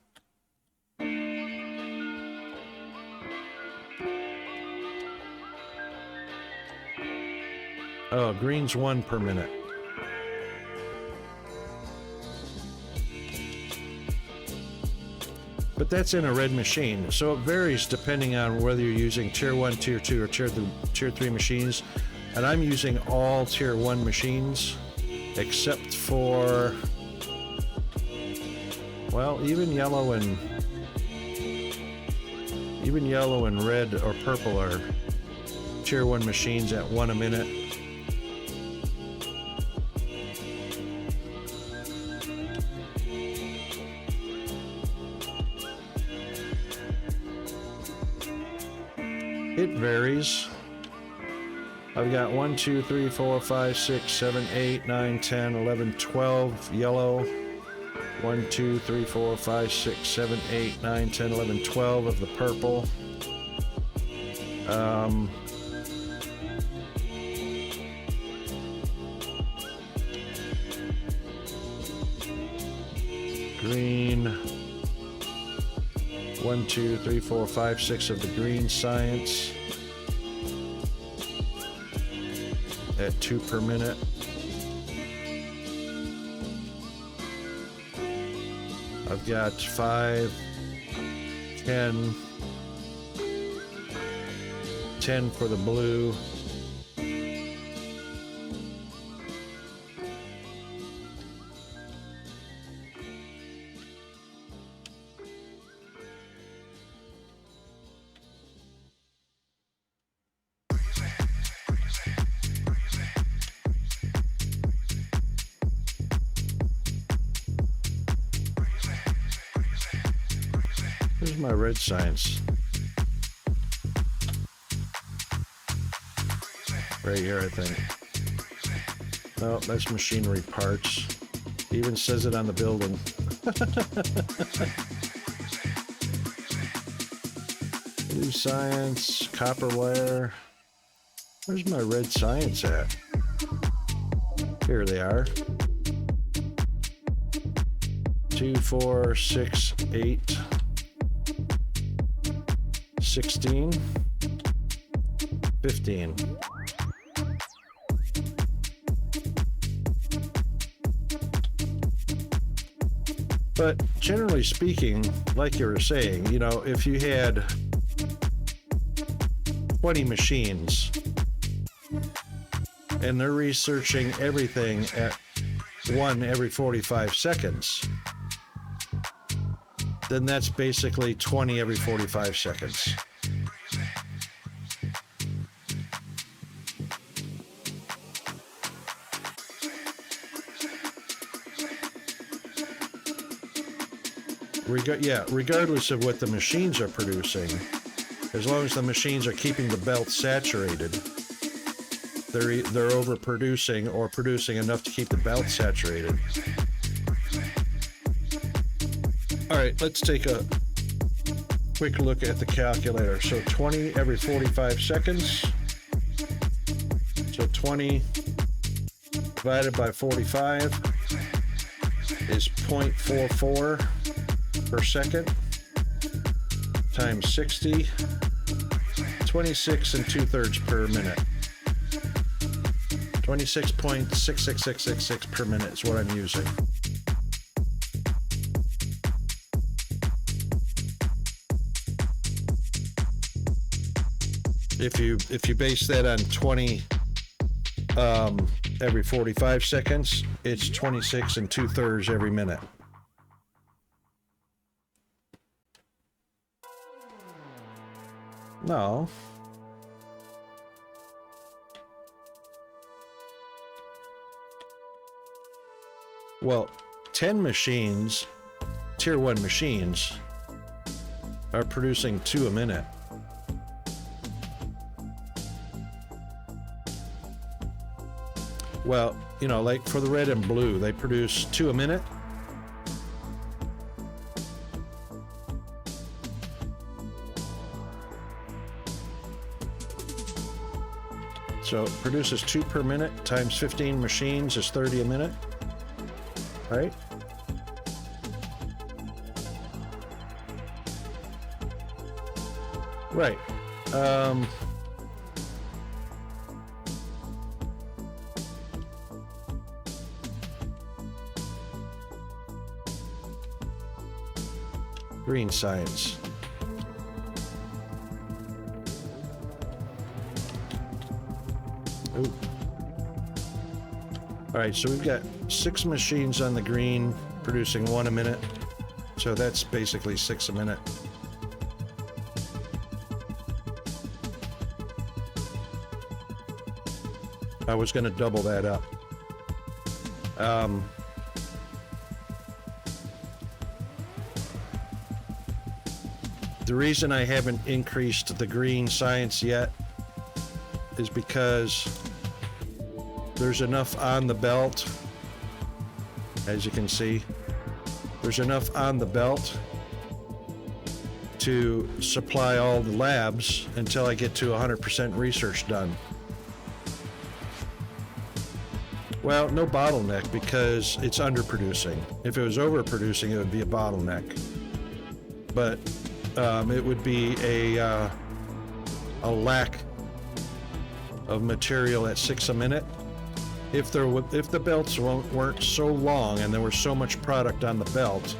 Oh, green's 1 per minute. But that's in a red machine, so it varies depending on whether you're using tier 1, tier 2, or tier 3 machines. And I'm using all tier 1 machines, except for, well, even yellow and red or purple are tier 1 machines at 1 a minute. It varies. I've got 1, 2, 3, 4, 5, 6, 7, 8, 9, 10, 11, 12 yellow. 1, 2, 3, 4, 5, 6, 7, 8, 9, 10, 11, 12 of the purple. Green. 1, 2, 3, 4, 5, 6 of the green science at 2 per minute. I've got 5, 10 for the blue. Where's my red science? Right here, I think. No, that's machinery parts. It even says it on the building. Blue science, copper wire. Where's my red science at? Here they are. 2, 4, 6, 8, 16, 15. But generally speaking, like you were saying, you know, if you had 20 machines and they're researching everything at one every 45 seconds, then that's basically 20 every 45 seconds. Regardless of what the machines are producing, as long as the machines are keeping the belt saturated, they're overproducing or producing enough to keep the belt saturated. All right, let's take a quick look at the calculator. So 20 every 45 seconds. So 20 divided by 45 is 0.44 per second times 60, 26 2/3 per minute. 26.66666 per minute is what I'm using. If you base that on 20 every 45 seconds, it's 26 2/3 every minute. No. Well, 10 machines, tier 1 machines, are producing 2 a minute. Well, you know, like for the red and blue, they produce 2 a minute. So it produces 2 per minute times 15 machines is 30 a minute, right? Right. Green science. Ooh. All right, so we've got 6 machines on the green producing 1 a minute. So that's basically 6 a minute. I was going to double that up. The reason I haven't increased the green science yet is because there's enough on the belt, as you can see, there's enough on the belt to supply all the labs until I get to 100% research done. Well, no bottleneck because it's underproducing. If it was overproducing, it would be a bottleneck. But it would be a lack of material at 6 a minute. If the belts weren't so long and there was so much product on the belt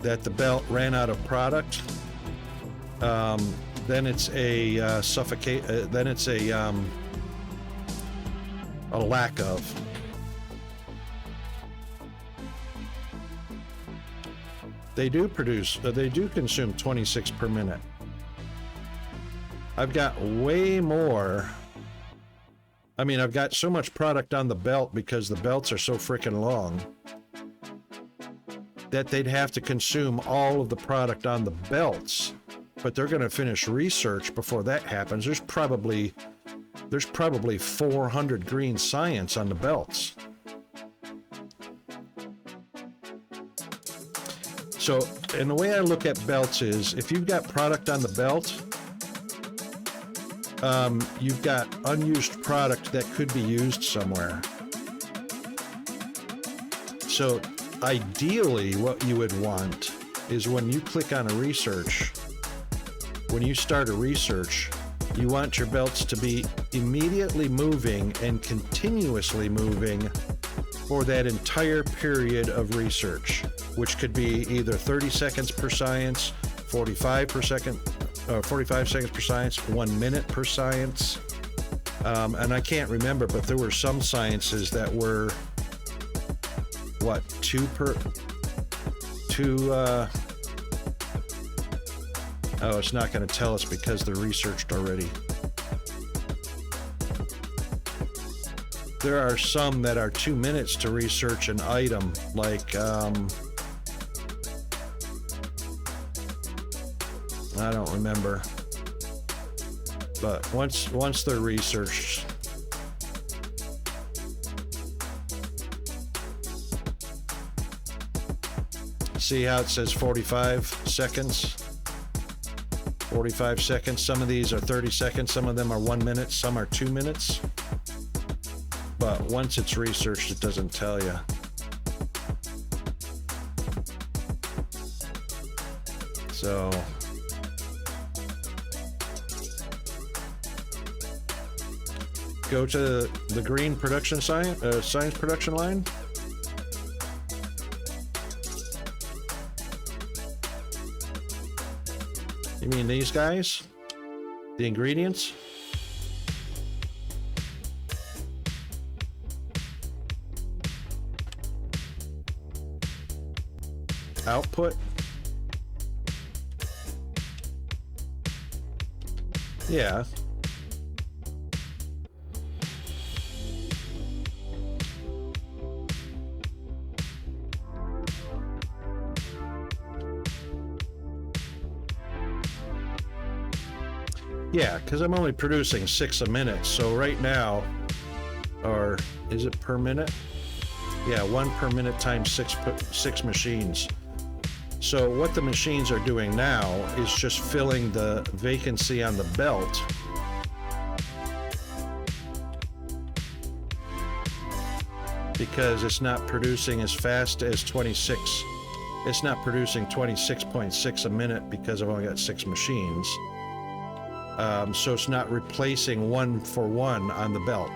that the belt ran out of product, then it's a then it's a lack of. They do consume 26 per minute. I've got way more. I mean, I've got so much product on the belt because the belts are so freaking long that they'd have to consume all of the product on the belts, but they're going to finish research before that happens. There's probably 400 green science on the belts. So, and the way I look at belts is, if you've got product on the belt, you've got unused product that could be used somewhere. So, ideally, what you would want is when you click on a research, when you start a research, you want your belts to be immediately moving and continuously moving for that entire period of research, which could be either 30 seconds per science, 45 seconds per science, 1 minute per science. And I can't remember, but there were some sciences that were, what, oh, it's not going to tell us because they're researched already. There are some that are 2 minutes to research an item, like, I don't remember. But once they're researched, see how it says 45 seconds? 45 seconds. Some of these are 30 seconds. Some of them are 1 minute. Some are 2 minutes. But once it's researched, it doesn't tell you. So go to the green production science production line. You mean these guys? The ingredients? Output? Yeah. Yeah, because I'm only producing 6 a minute. So right now, or is it per minute? Yeah, 1 per minute times six machines. So what the machines are doing now is just filling the vacancy on the belt. Because it's not producing as fast as 26. It's not producing 26.6 a minute because I've only got 6 machines. So it's not replacing 1 for 1 on the belt.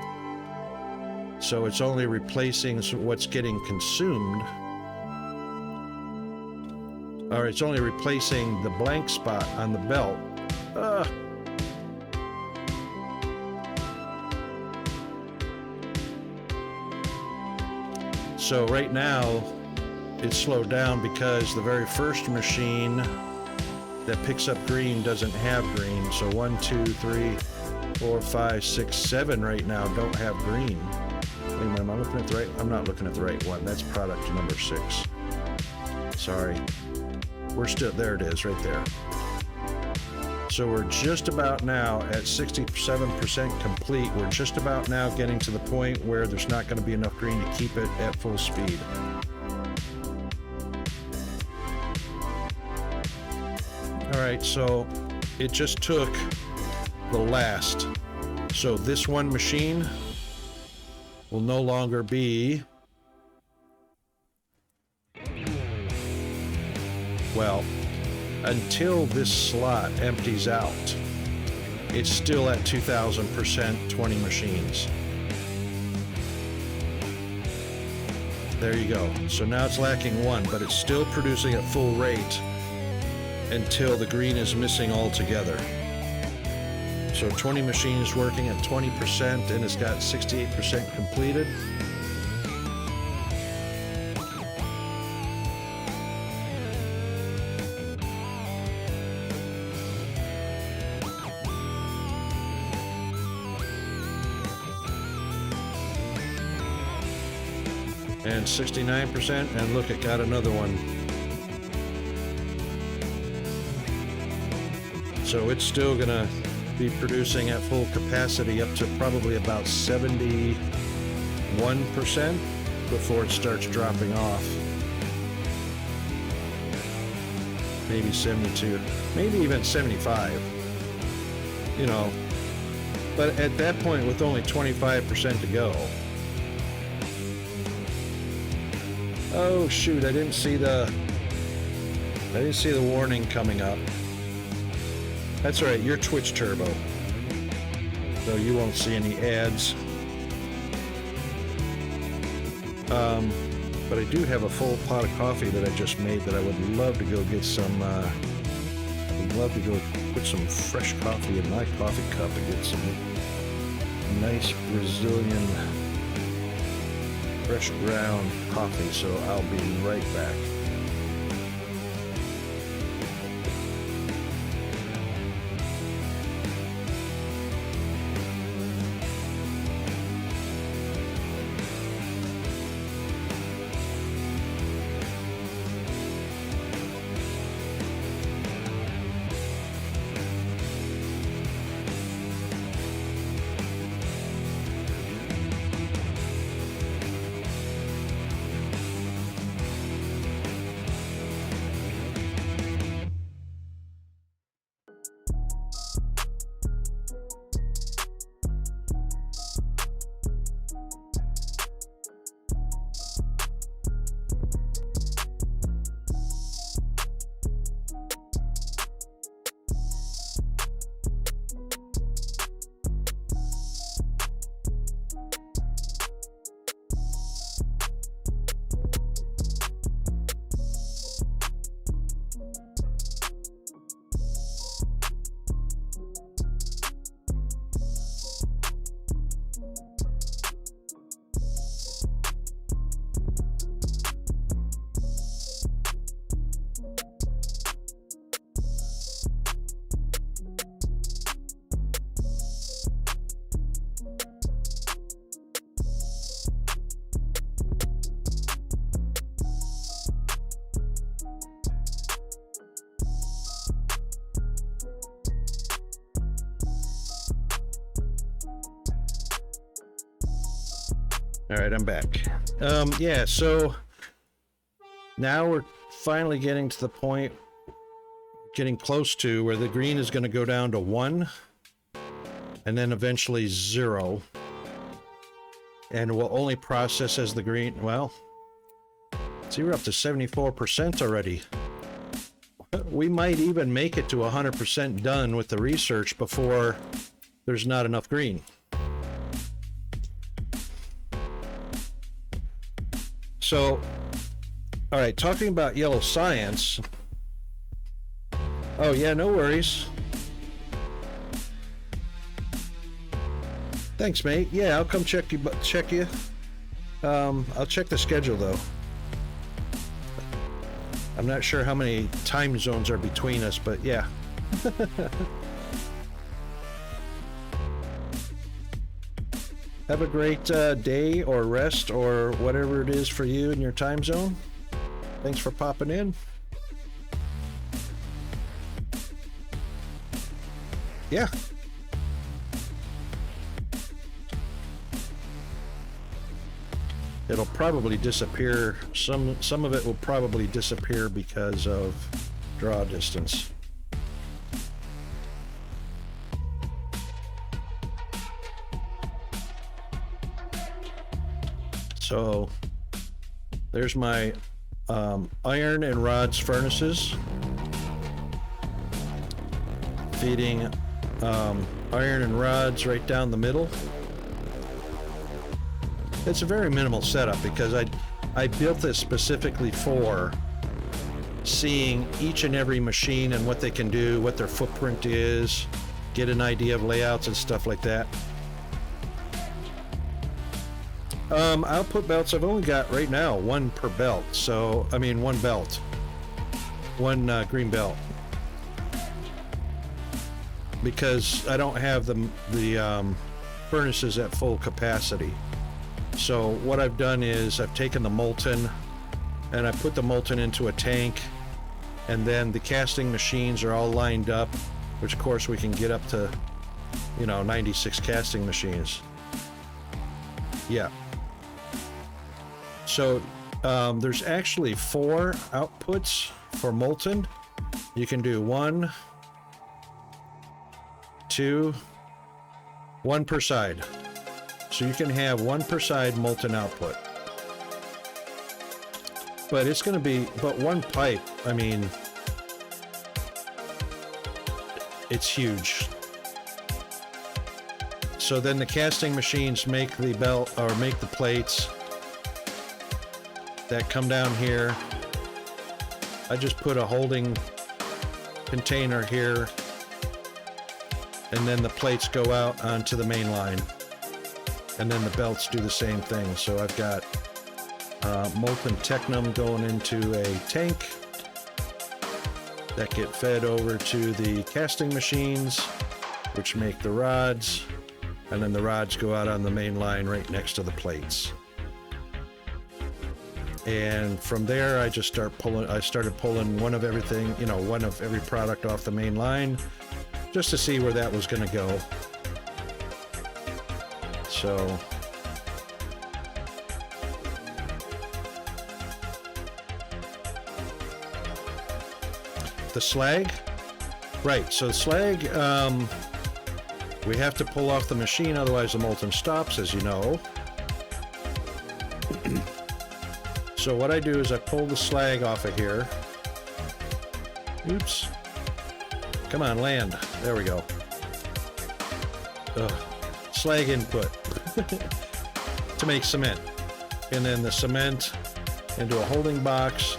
So it's only replacing what's getting consumed. Or it's only replacing the blank spot on the belt. So right now, it's slowed down because the very first machine that picks up green doesn't have green. So 1, 2, 3, 4, 5, 6, 7 right now don't have green. Wait a minute, am I looking at the right? I'm not looking at the right one. That's product number 6. Sorry. We're still, there it is, right there. So we're just about now at 67% complete. We're just about now getting to the point where there's not going to be enough green to keep it at full speed. All right, so it just took the last. So this one machine will no longer be, well, until this slot empties out, it's still at 2000%, 20 machines. There you go. So now it's lacking 1, but it's still producing at full rate until the green is missing altogether. So 20 machines working at 20%, and it's got 68% completed. And 69%, and look, it got another one. So it's still gonna be producing at full capacity up to probably about 71% before it starts dropping off. Maybe 72, maybe even 75. You know, but at that point with only 25% to go. Oh shoot, I didn't see the warning coming up. That's all right, you're Twitch Turbo, so you won't see any ads. But I do have a full pot of coffee that I just made that I would love to go get some, I'd love to go put some fresh coffee in my coffee cup and get some nice Brazilian fresh ground coffee, so I'll be right back. All right, I'm back. Yeah, so now we're finally getting to the point, getting close to where the green is going to go down to 1 and then eventually 0. And we'll only process as the green. Well, see, we're up to 74% already. We might even make it to 100% done with the research before there's not enough green. So, all right, talking about yellow science. Oh yeah, no worries. Thanks, mate. Yeah, I'll come check you. I'll check the schedule though. I'm not sure how many time zones are between us, but yeah. Have a great day or rest or whatever it is for you in your time zone. Thanks for popping in. Yeah. It'll probably disappear. Some of it will probably disappear because of draw distance. So there's my iron and rods furnaces feeding iron and rods right down the middle. It's a very minimal setup because I built this specifically for seeing each and every machine and what they can do, what their footprint is, get an idea of layouts and stuff like that. Output belts, I've only got right now 1 per belt. So, I mean, 1 belt. 1 green belt. Because I don't have the furnaces at full capacity. So what I've done is I've taken the molten and I put the molten into a tank, and then the casting machines are all lined up which of course we can get up to, you know, 96 casting machines. Yeah. So there's actually 4 outputs for molten. You can do 1, 2, 1 per side. So you can have 1 per side molten output. But it's going to be, but 1 pipe, I mean, it's huge. So then the casting machines make the belt, or make the plates that come down here. I just put a holding container here, and then the plates go out onto the main line, and then the belts do the same thing. So I've got molten technum going into a tank that get fed over to the casting machines, which make the rods, and then the rods go out on the main line right next to the plates. And from there, I just started pulling one of everything, you know, one of every product off the main line, just to see where that was going to go. So the slag, right? So the slag, we have to pull off the machine, otherwise the molten stops, as you know. So what I do is I pull the slag off of here. Oops. Come on, land. There we go. Ugh. Slag input to make cement. And then the cement into a holding box,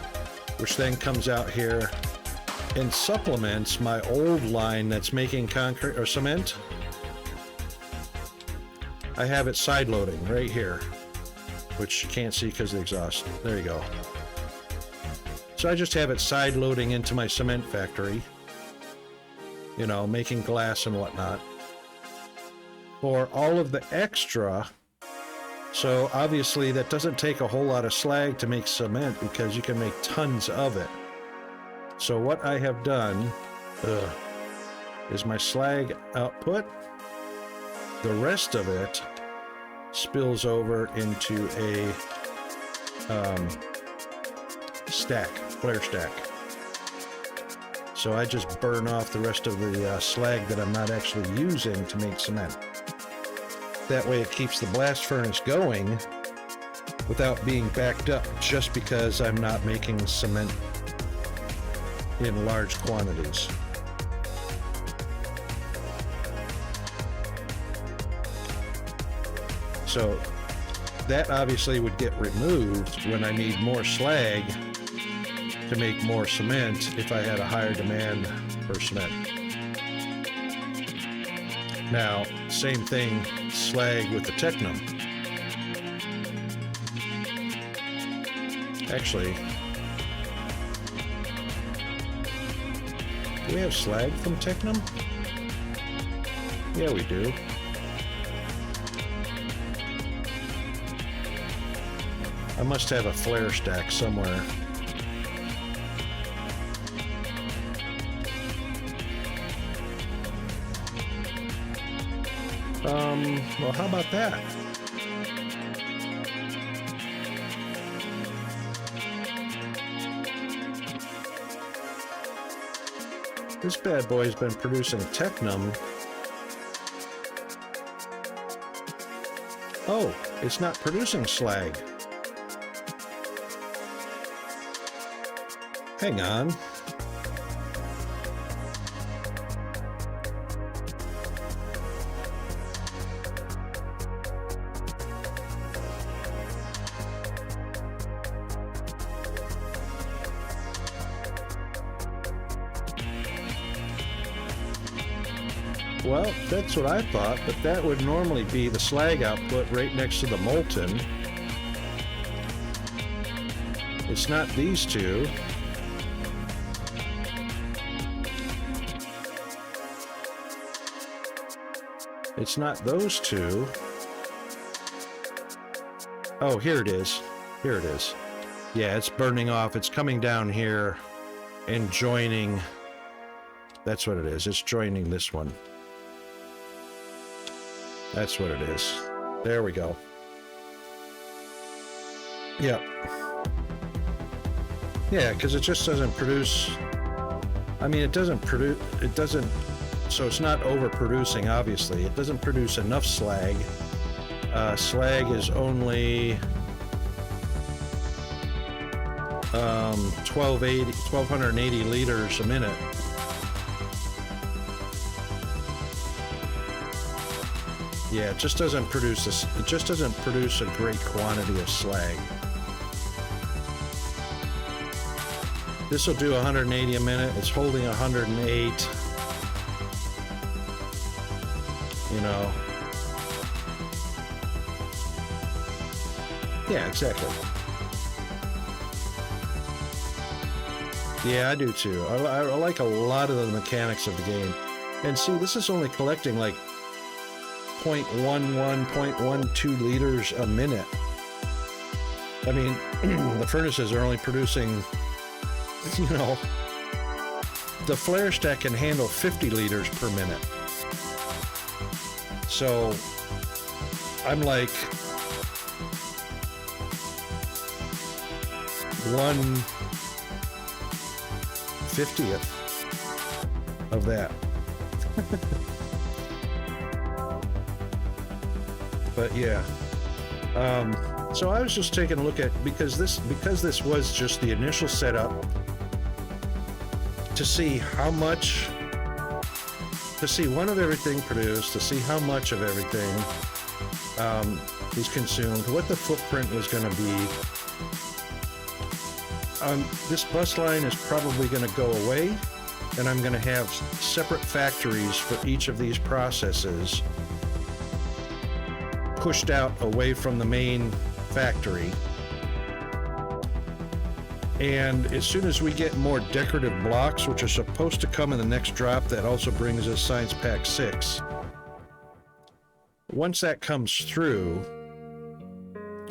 which then comes out here and supplements my old line that's making concrete or cement. I have it side loading right here, which you can't see because of the exhaust. There you go. So I just have it side loading into my cement factory, you know, making glass and whatnot. For all of the extra, so obviously that doesn't take a whole lot of slag to make cement because you can make tons of it. So what I have done is my slag output, the rest of it spills over into a stack, flare stack. So I just burn off the rest of the slag that I'm not actually using to make cement. That way it keeps the blast furnace going without being backed up just because I'm not making cement in large quantities. So that obviously would get removed when I need more slag to make more cement if I had a higher demand for cement. Now, same thing, slag with the technum. Actually, do we have slag from technum? Yeah, we do. I must have a flare stack somewhere. Well, how about that? This bad boy's been producing technum. Oh, it's not producing slag. Hang on. Well, that's what I thought, but that would normally be the slag output right next to the molten. It's not these two. It's not those two. Oh, here it is. Here it is. Yeah, it's burning off. It's coming down here and joining That's what it is. It's joining this one. That's what it is. There we go. Yep. Yeah, because it just doesn't produce. I mean, it doesn't produce. It doesn't. So it's not overproducing. Obviously, it doesn't produce enough slag. Slag is only 1,280 liters a minute. Yeah, it just doesn't produce this. It just doesn't produce a great quantity of slag. This will do 180 a minute. It's holding 108. You know. Yeah, exactly. Yeah, I do too. I like a lot of the mechanics of the game. And see, this is only collecting like 0.11, 0.12 liters a minute. I mean, the furnaces are only producing, you know, the flare stack can handle 50 liters per minute. So I'm like 1/50th of that. But yeah, so I was just taking a look at, because this was just the initial setup to see how much, to see one of everything produced, to see how much of everything was consumed, what the footprint was going to be. This bus line is probably going to go away, and I'm going to have separate factories for each of these processes pushed out away from the main factory. And as soon as we get more decorative blocks, which are supposed to come in the next drop, that also brings us Science Pack 6. Once that comes through,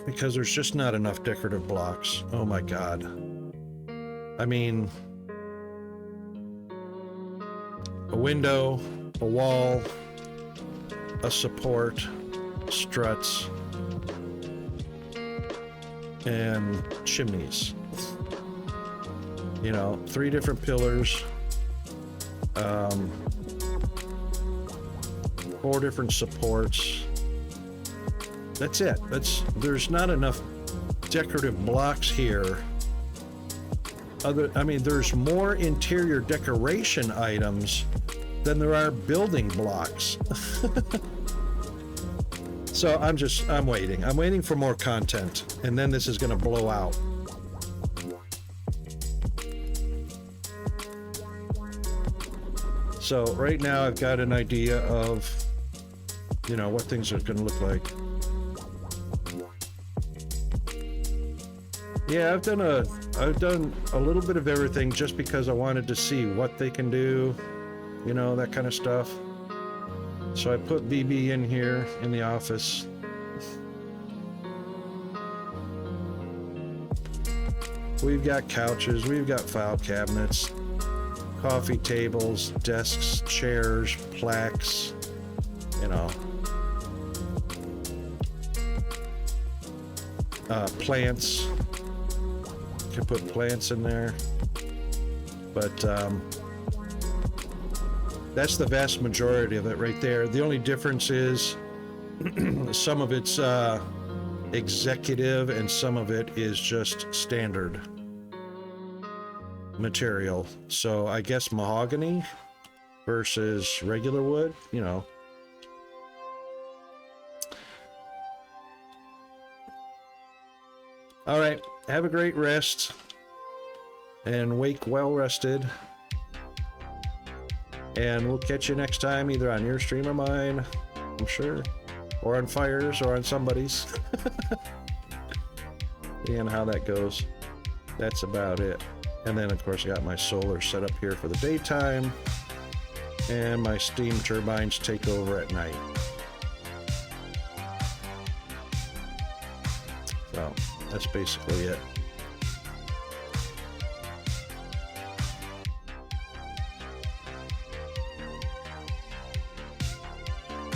because there's just not enough decorative blocks. Oh my God. I mean, a window, a wall, a support, struts, and chimneys. You know, 3 different pillars, 4 different supports. That's it. There's not enough decorative blocks here. There's more interior decoration items than there are building blocks. So I'm waiting. I'm waiting for more content, and then this is going to blow out. So right now I've got an idea of, you know, what things are going to look like. Yeah, I've done a little bit of everything just because I wanted to see what they can do, you know, that kind of stuff. So I put BB in here in the office. We've got couches, we've got file cabinets, coffee tables, desks, chairs, plaques, you know, plants. Can put plants in there, but that's the vast majority of it right there. The only difference is some of it's executive and some of it is just standard material. So I guess mahogany versus regular wood, you know. All right, have a great rest and wake well rested. And we'll catch you next time, either on your stream or mine, I'm sure, or on Fire's or on somebody's. And how that goes. That's about it. And then, of course, I got my solar set up here for the daytime, and my steam turbines take over at night. So that's basically it.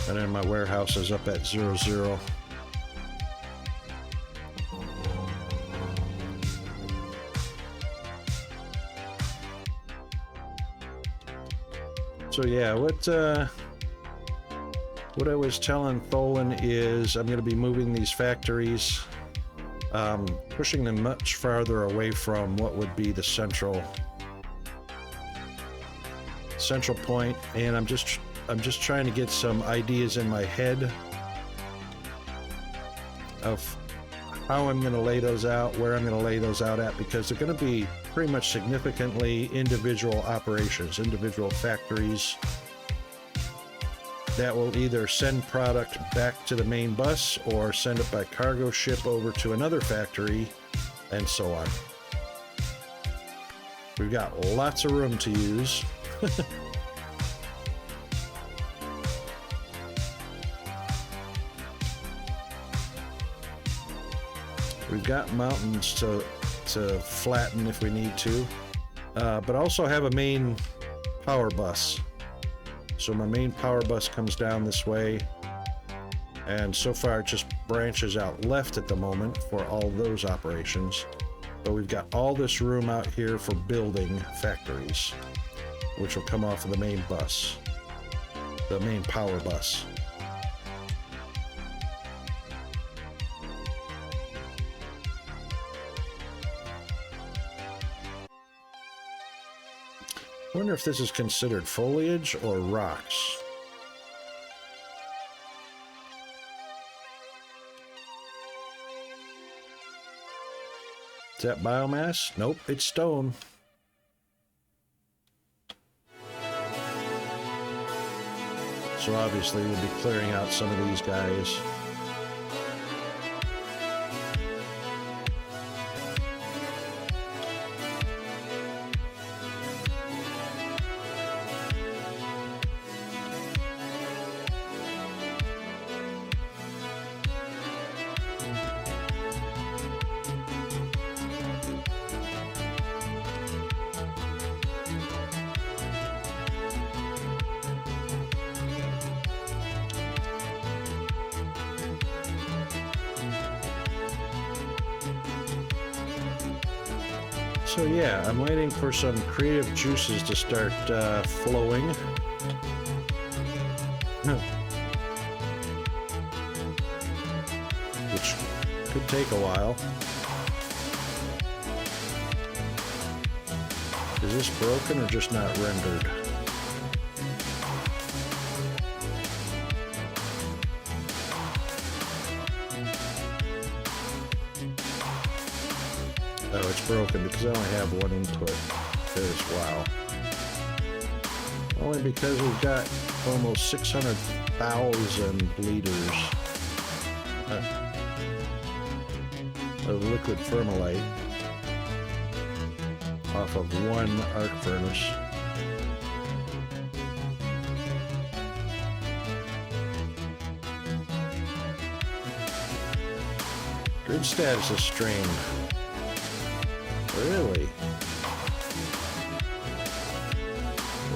And then my warehouse is up at 00. So yeah, what I was telling Tholen is I'm going to be moving these factories, pushing them much farther away from what would be the central point, and I'm just trying to get some ideas in my head of how I'm going to lay those out, where I'm going to lay those out at, because they're going to be pretty much significantly individual operations, individual factories that will either send product back to the main bus or send it by cargo ship over to another factory, and so on. We've got lots of room to use. We've got mountains to flatten if we need to, but also have a main power bus. So my main power bus comes down this way, and so far it just branches out left at the moment for all those operations. But we've got all this room out here for building factories, which will come off of the main bus, the main power bus. I wonder if this is considered foliage or rocks. Is that biomass? Nope, it's stone. So obviously we'll be clearing out some of these guys. So yeah, I'm waiting for some creative juices to start flowing. Which could take a while. Is this broken or just not rendered? Oh, it's broken because I only have one input. There's wow. Only because we've got almost 600,000 liters of liquid thermalite off of one arc furnace. Grid status is strained. Really?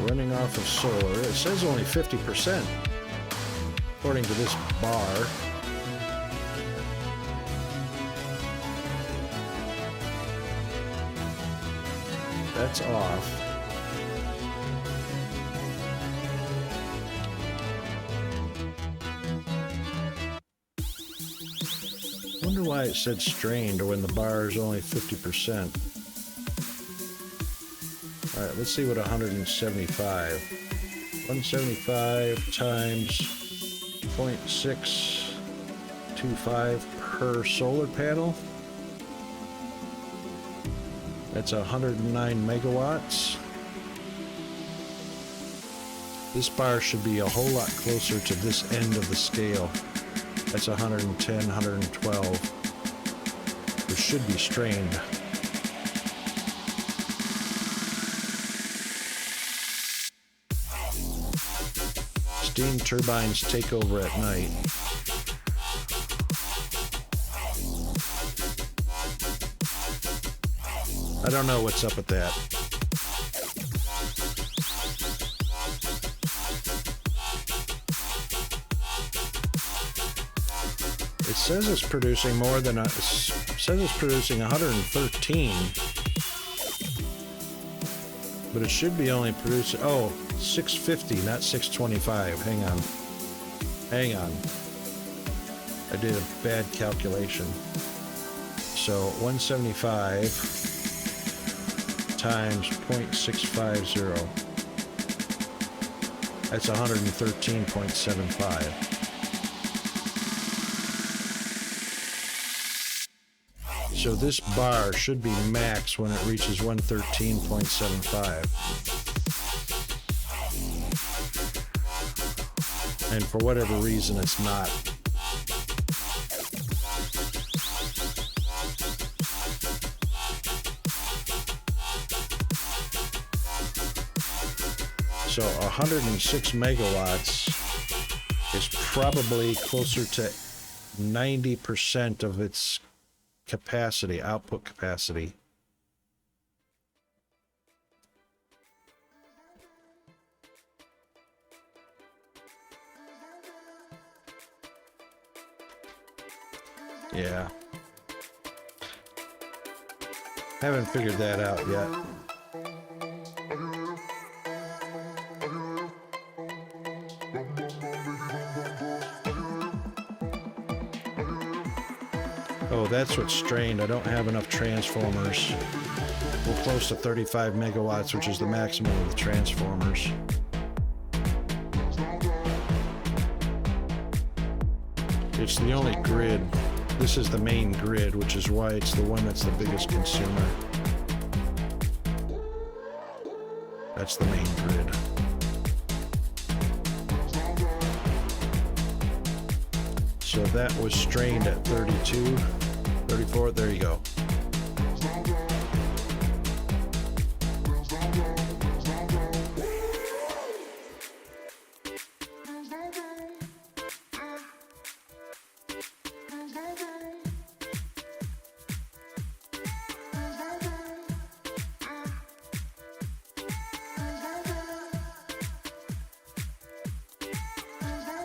Running off of solar. It says only 50%, according to this bar. That's off. Wonder why it said strained or when the bar is only 50%. All right, let's see what 175. 175 times 0.625 per solar panel. That's 109 megawatts. This bar should be a whole lot closer to this end of the scale. That's 110, 112. It should be strained. Steam turbines take over at night. I don't know what's up with that. It says it's producing more than it says it's producing 113, but it should be only producing 650, not 625. Hang on. I did a bad calculation. So 175 times 0.650. That's 113.75. So this bar should be max when it reaches 113.75. And for whatever reason, it's not. So 106 megawatts is probably closer to 90% of its capacity, output capacity. Yeah. Haven't figured that out yet. Oh, that's what's strained. I don't have enough transformers. We're close to 35 megawatts, which is the maximum of the transformers. It's the only grid. This is the main grid, which is why it's the one that's the biggest consumer. That's the main grid. So that was strained at 32, 34, there you go.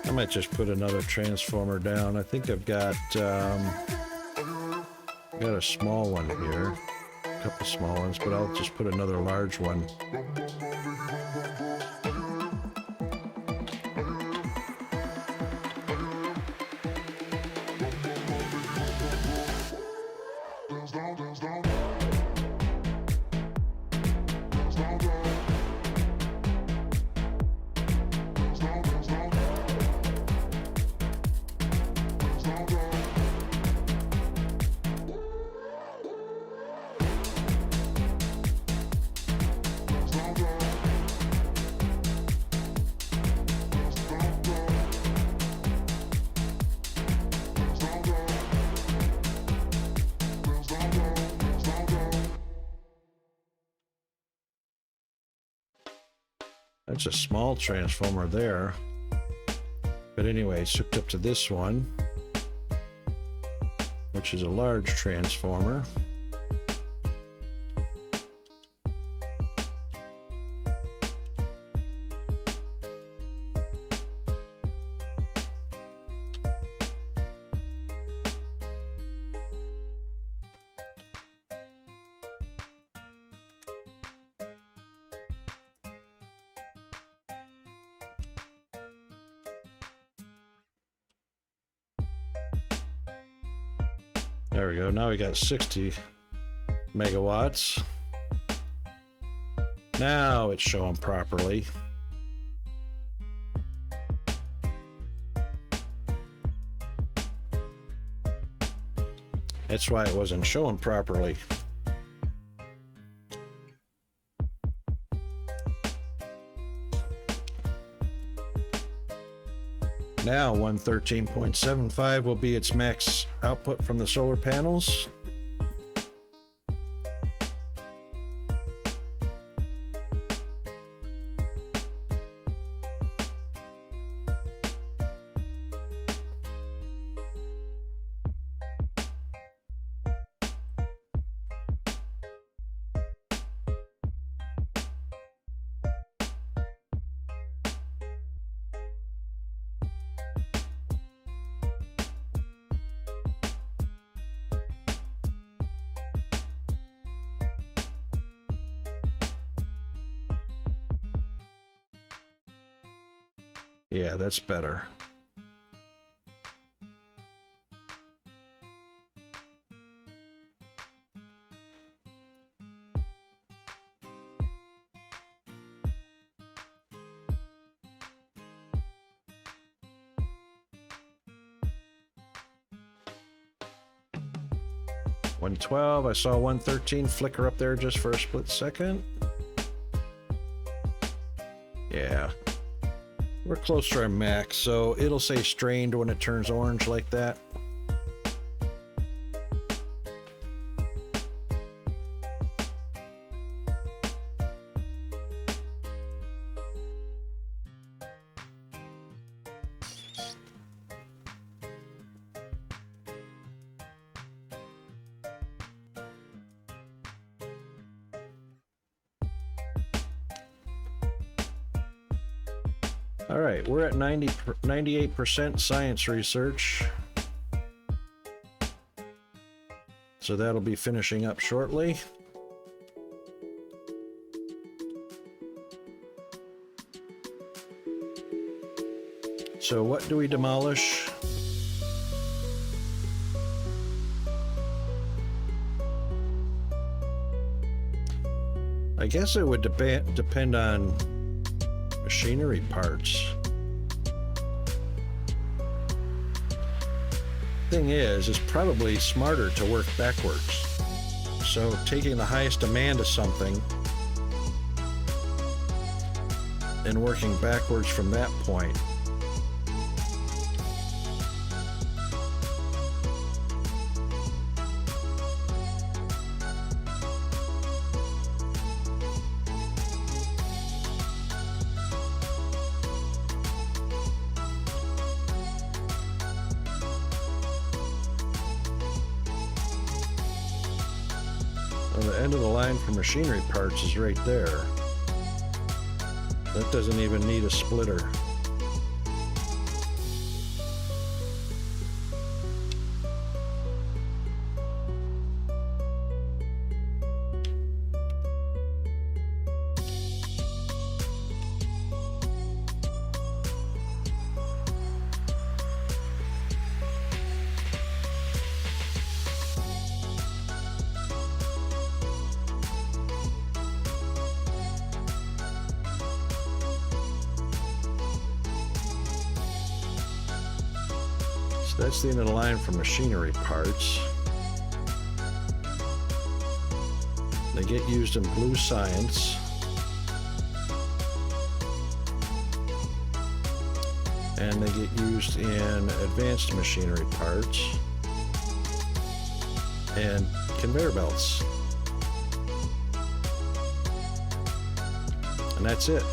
I might just put another transformer down. I think I've got a small one here, a couple small ones, but I'll just put another large one. That's a small transformer there. But anyway, it's hooked up to this one, which is a large transformer. There we go. Now we got 60 megawatts. Now it's showing properly. That's why it wasn't showing properly. Now 113.75 will be its max output from the solar panels. Yeah, that's better. $112. I saw $113 flicker up there just for a split second. Yeah. We're close to our max, so it'll say strained when it turns orange like that. All right, we're at 98% science research. So that'll be finishing up shortly. So what do we demolish? I guess it would depend on machinery parts. Thing is, it's probably smarter to work backwards. So taking the highest demand of something and working backwards from that point. The end of the line for machinery parts is right there. That doesn't even need a splitter. That's the end of the line for machinery parts. They get used in blue science. And they get used in advanced machinery parts and conveyor belts. And that's it.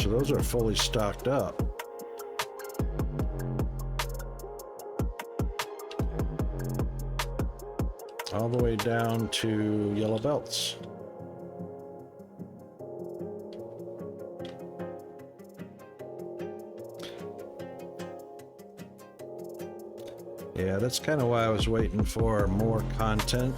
So those are fully stocked up. All the way down to yellow belts. Yeah, that's kind of why I was waiting for more content.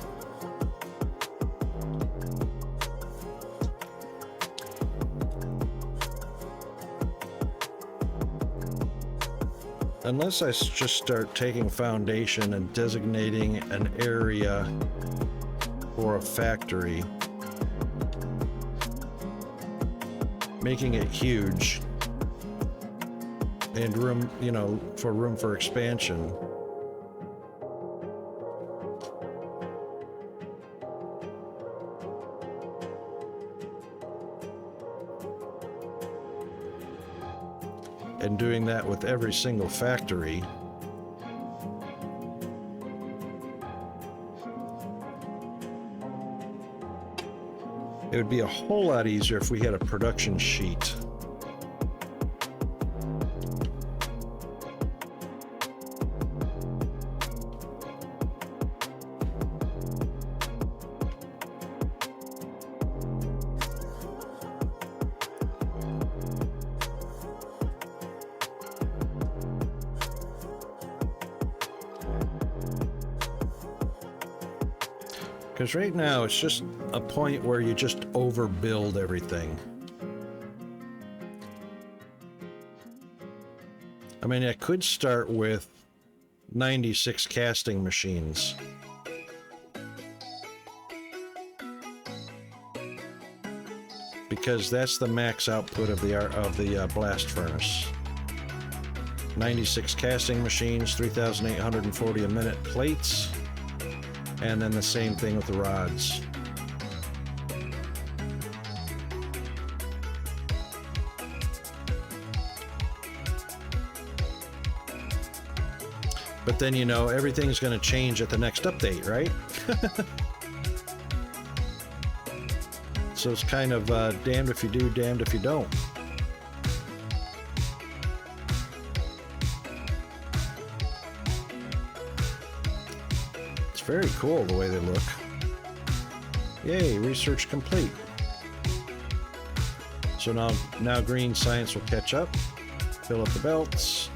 Unless I just start taking foundation and designating an area for a factory, making it huge and room, room for expansion. And doing that with every single factory. It would be a whole lot easier if we had a production sheet. Because right now it's just a point where you just overbuild everything. I mean, I could start with 96 casting machines. Because that's the max output of the blast furnace. 96 casting machines, 3,840 a minute plates. And then the same thing with the rods. But then, you know, everything's going to change at the next update, right? So it's kind of damned if you do, damned if you don't. Very cool the way they look. Yay, research complete. So now green science will catch up, fill up the belts.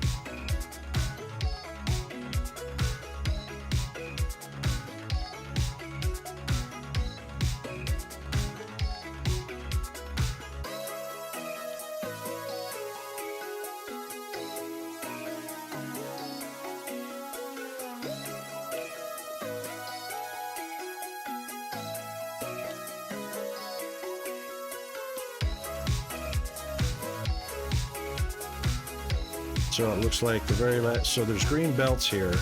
So it looks like the very last, so there's green belts here,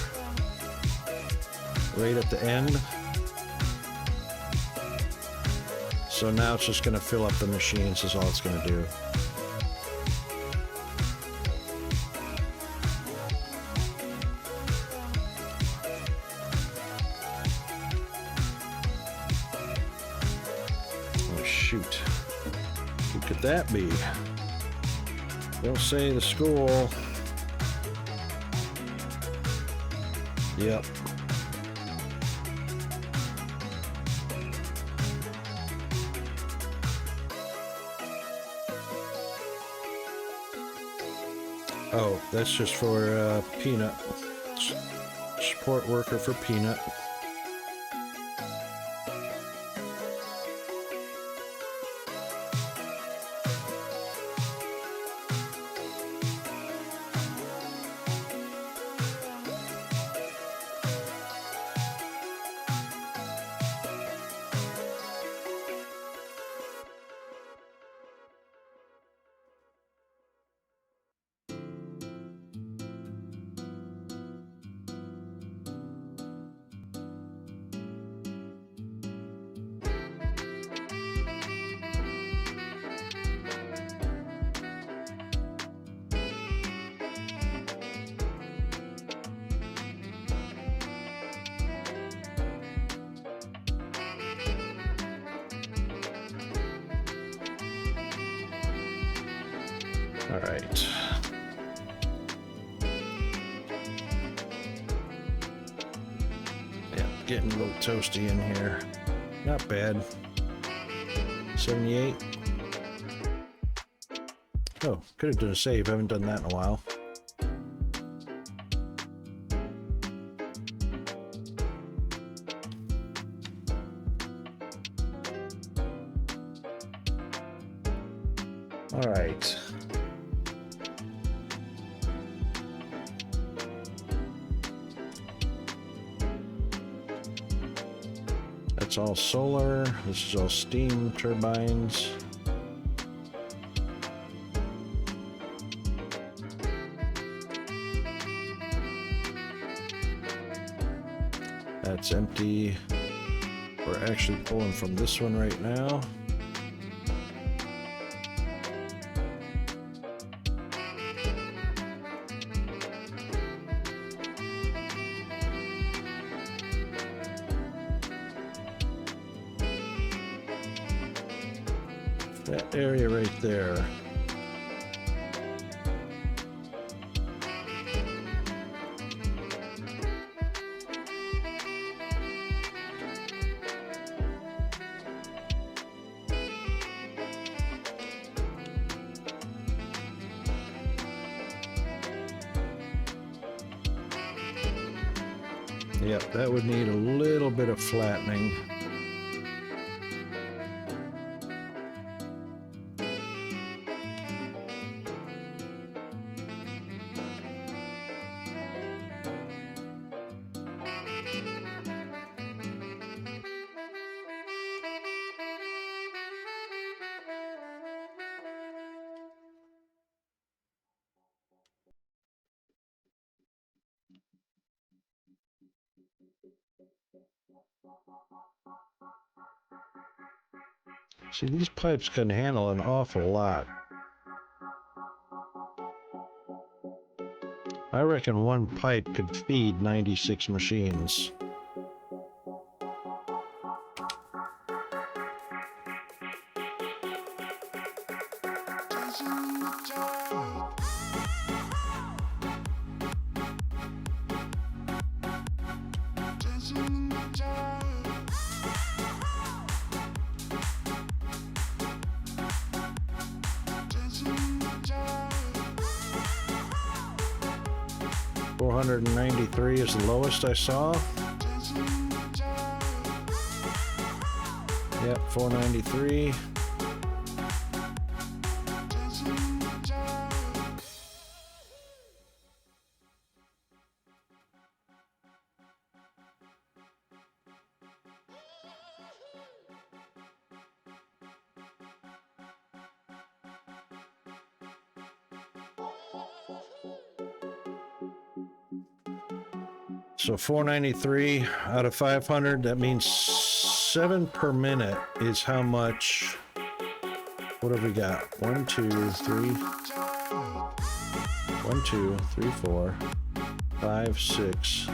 right at the end. So now it's just going to fill up the machines is all it's going to do. Oh shoot, who could that be? Don't say the school. Yep. Oh, that's just for Peanut. Support worker for Peanut. All right. Yeah, getting a little toasty in here. Not bad. 78. Oh, could have done a save. Haven't done that in a while. All right. That's all solar. This is all steam turbines. That's empty. We're actually pulling from this one right now. That area right there. Yep, that would need a little bit of flattening. See, these pipes can handle an awful lot. I reckon one pipe could feed 96 machines. $493 is the lowest I saw. Yep, 493. So 493 out of 500, that means 7 per minute is how much. What have we got? 1, 2, 3. 1, 2, 3, 4, 5, 6,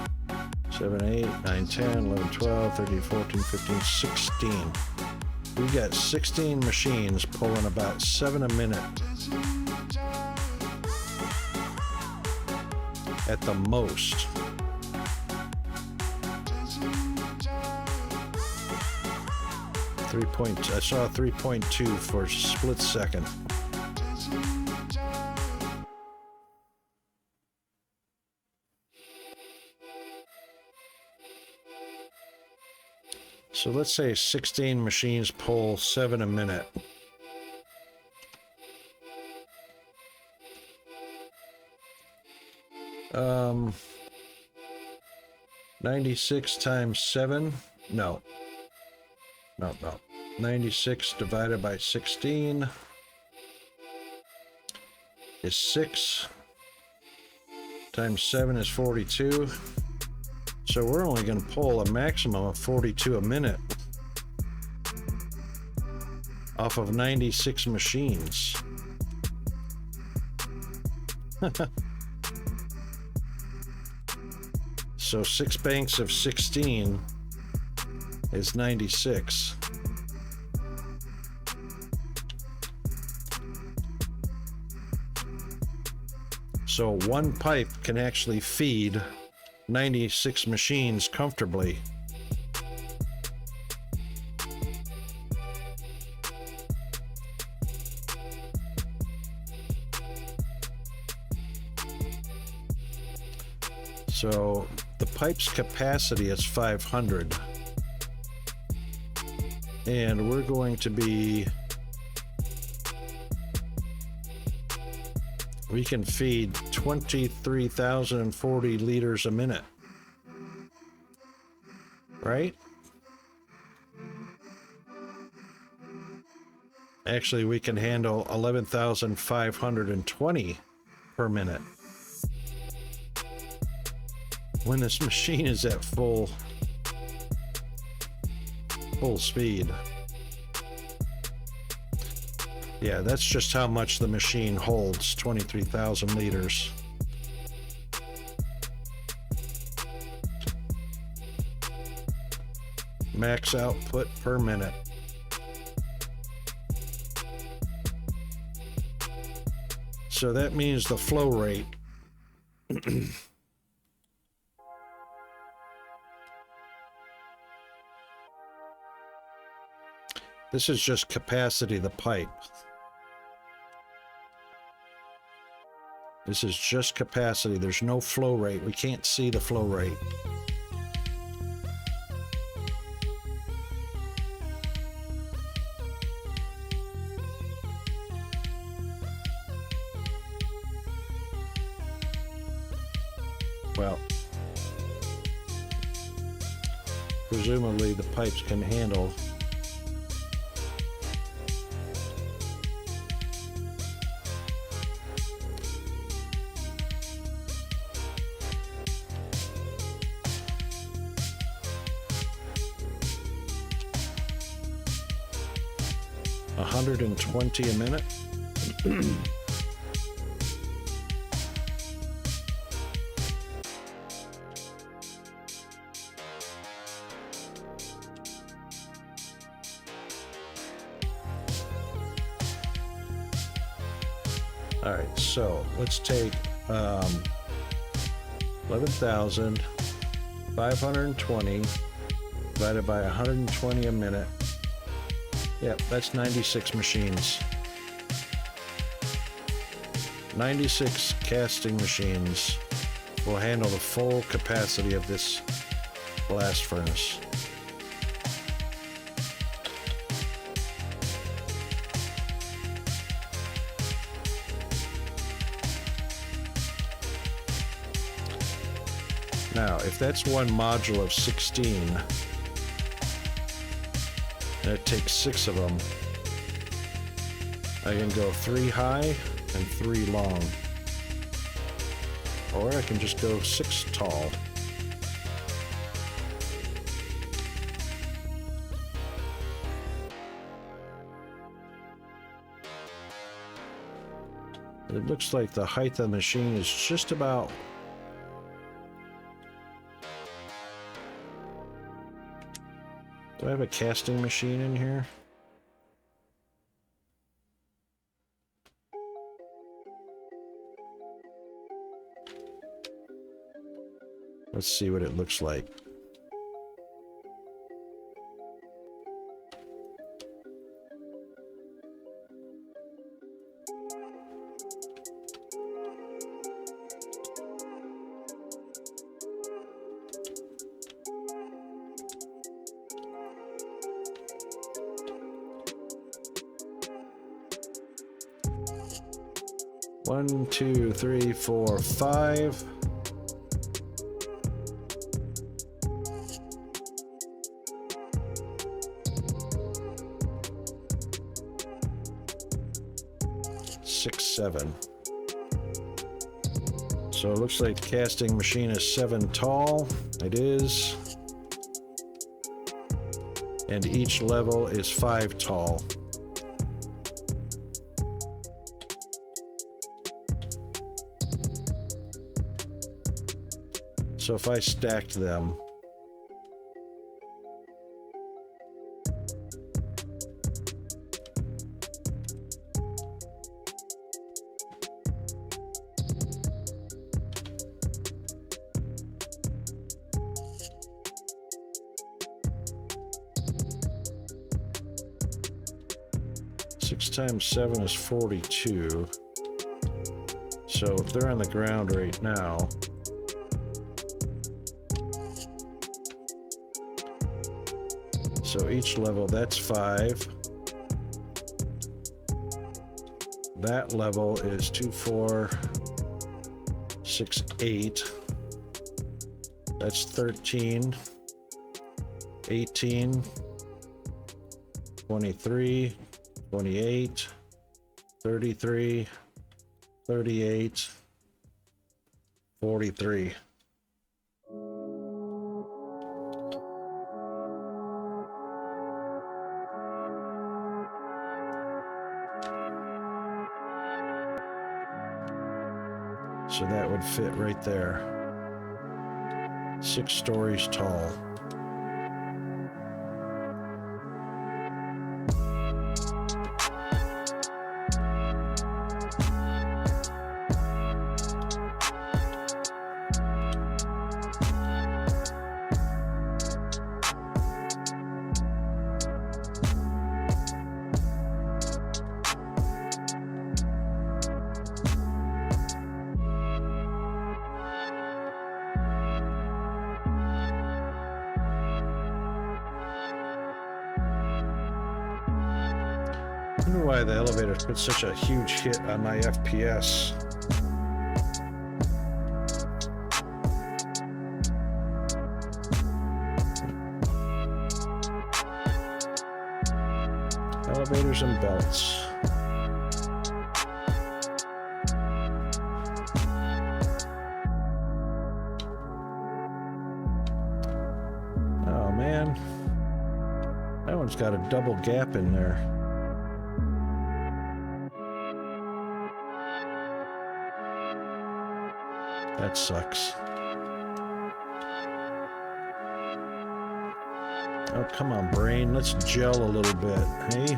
7, 8, 9, 10, 11, 12, 13, 14, 15, 16. We got 16 machines pulling about 7 a minute. At the most. I saw 3.2 for a split second. So let's say 16 machines pull 7 a minute. Um, 96 times 7? No. 96 divided by 16 is 6. Times 7 is 42. So we're only going to pull a maximum of 42 a minute off of 96 machines. So 6 banks of 16 is 96. So one pipe can actually feed 96 machines comfortably. So the pipe's capacity is 500. And we're going to be, we can feed 23,040 liters a minute, right? Actually, we can handle 11,520 per minute when this machine is at full speed. Yeah, that's just how much the machine holds, 23,000 liters. Max output per minute. So that means the flow rate. This is just capacity of the pipe. This is just capacity. There's no flow rate. We can't see the flow rate. Well, presumably the pipes can handle . $120 a minute. All right, so let's take 11,520 divided by 120 a minute. Yep, that's 96 machines. 96 casting machines will handle the full capacity of this blast furnace. Now, if that's one module of 16, and it takes 6 of them, I can go 3 high and 3 long. Or I can just go 6 tall. It looks like the height of the machine is just about . Do I have a casting machine in here? Let's see what it looks like. One, two, three, four, 5. Six, 7. So it looks like the casting machine is 7 tall. It is. And each level is 5 tall. So if I stacked them, six times 7 is 42. So if they're on the ground right now, so each level, that's 5. That level is 2, 4, 6, 8. That's 13, 18, 23, 28, 33, 38, 43. So that would fit right there. 6 stories tall. wonder why the elevator put such a huge hit on my FPS. Elevators and belts. Oh man, that one's got a double gap in there. That sucks. Oh, come on, brain. Let's gel a little bit, hey?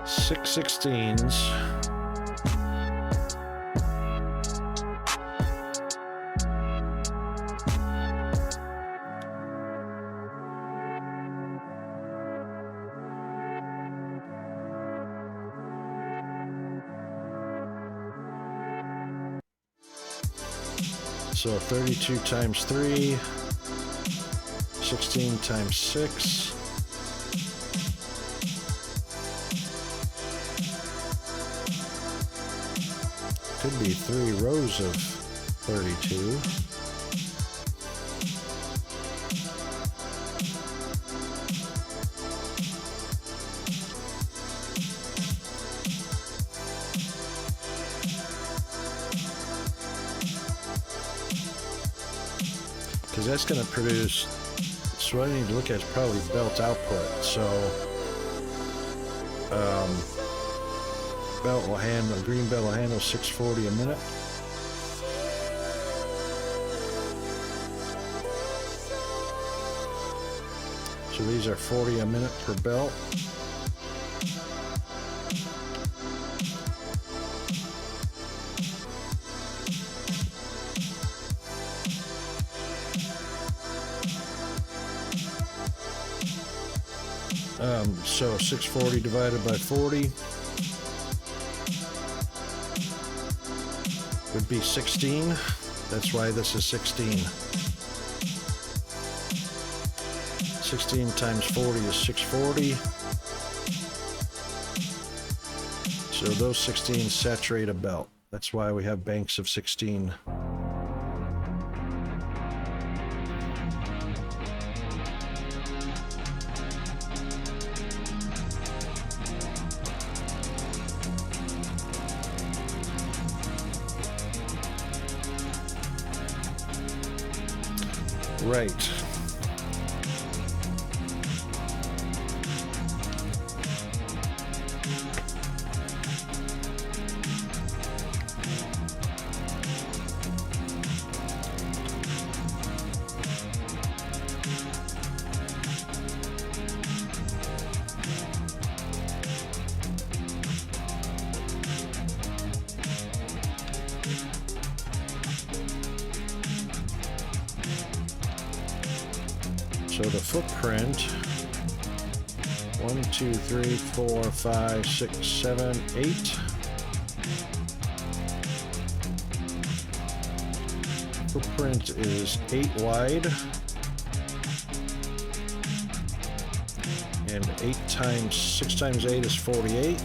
Six 16s. So 32 times 3, 16 times 6. Could be 3 rows of 32. Because that's going to produce, so what I need to look at is probably belt output. So belt will handle, green belt will handle 640 a minute. So these are 40 a minute per belt. So 640 divided by 40 would be 16. That's why this is 16. 16 times 40 is 640. So those 16 saturate a belt. That's why we have banks of 16. Right. So the footprint, 1, 2, 3, 4, 5, 6, 7, 8. Footprint is 8 wide. And 6 times 8 is 48.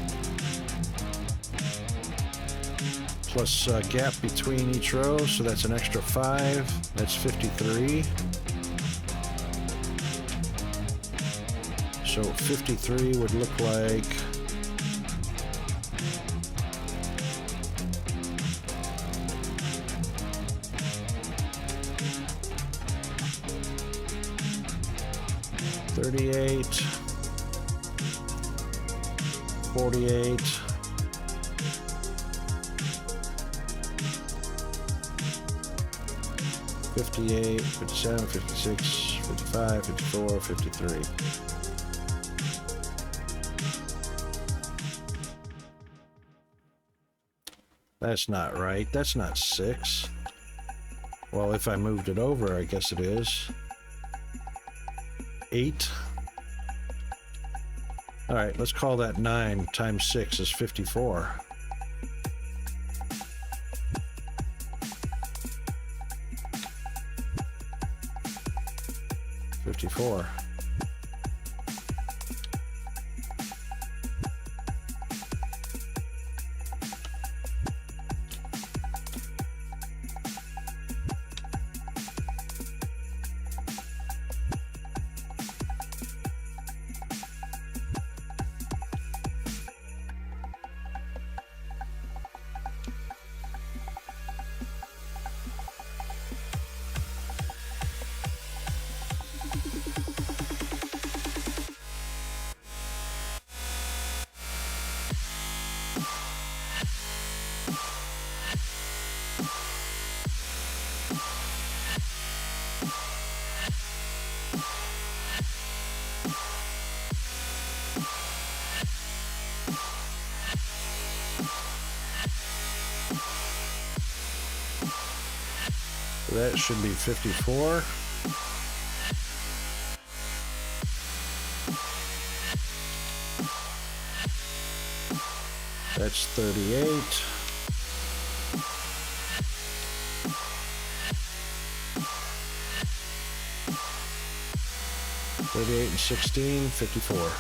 Plus gap between each row, so that's an extra 5. That's 53. So 53 would look like $38, 48, 58, 57, 56, 55, 54, 53. That's not right. That's not 6. Well, if I moved it over, I guess it is. 8. All right, let's call that 9 times 6 is 54. 54. That should be 54. That's 38. And 16, 54.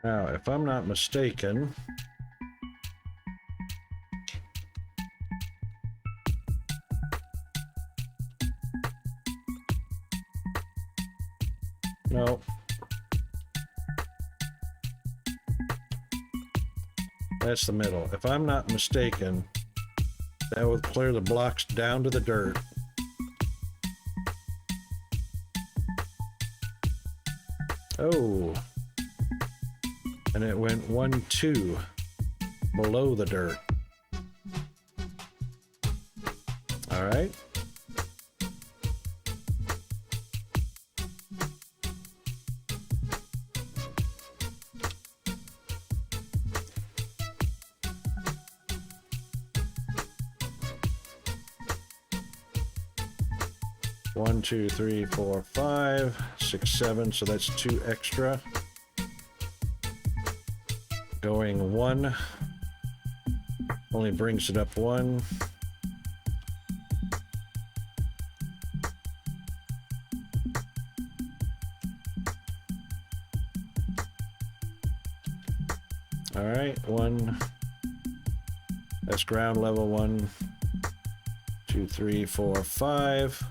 Now, if I'm not mistaken, no, that's the middle. If I'm not mistaken, that would clear the blocks down to the dirt. Oh. And it went 1, 2 below the dirt. All right. One, 2, 3, 4, 5, 6, 7. So that's 2 extra. Going 1 only brings it up 1. All right, 1. That's ground level 1, 2, 3, 4, 5.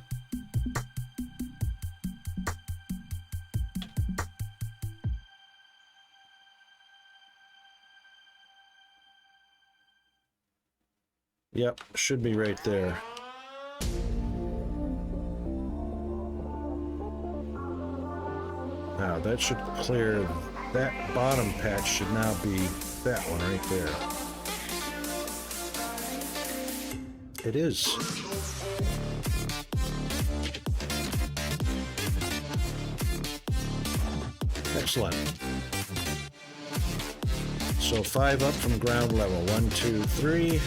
Yep, should be right there. Now that should clear, that bottom patch should now be that one right there. It is. Excellent. So 5 up from ground level. 1, 2, 3.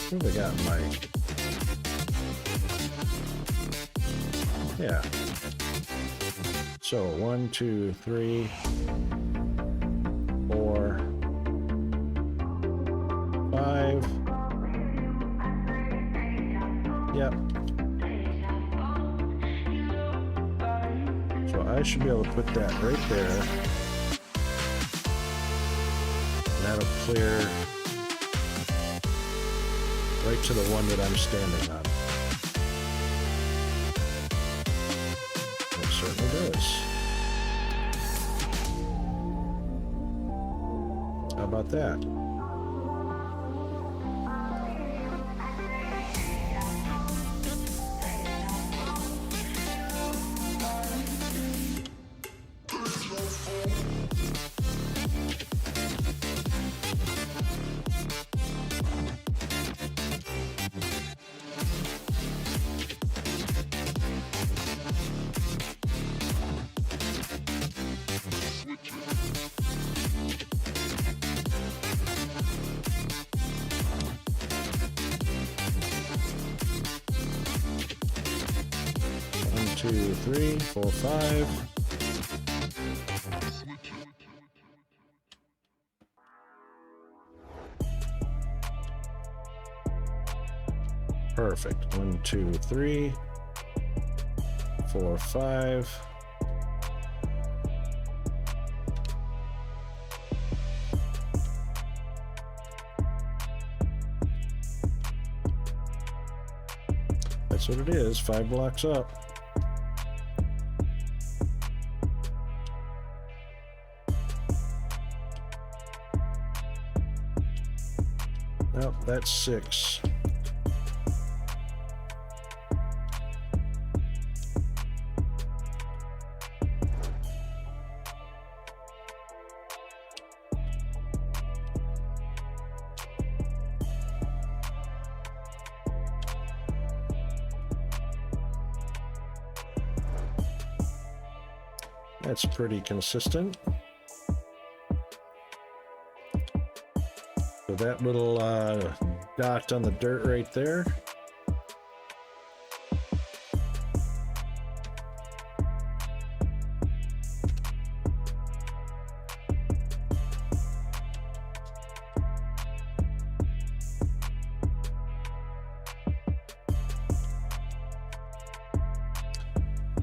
What have I got in my... Yeah. So 1, 2, 3, 4, 5. Yep. So I should be able to put that right there. And that'll clear right to the one that I'm standing on. It certainly does. How about that? Two, three, four, five. Perfect. 1, 2, 3, 4, 5. That's what it is, 5 blocks up. Nope, that's 6. That's pretty consistent. So that little dot on the dirt right there.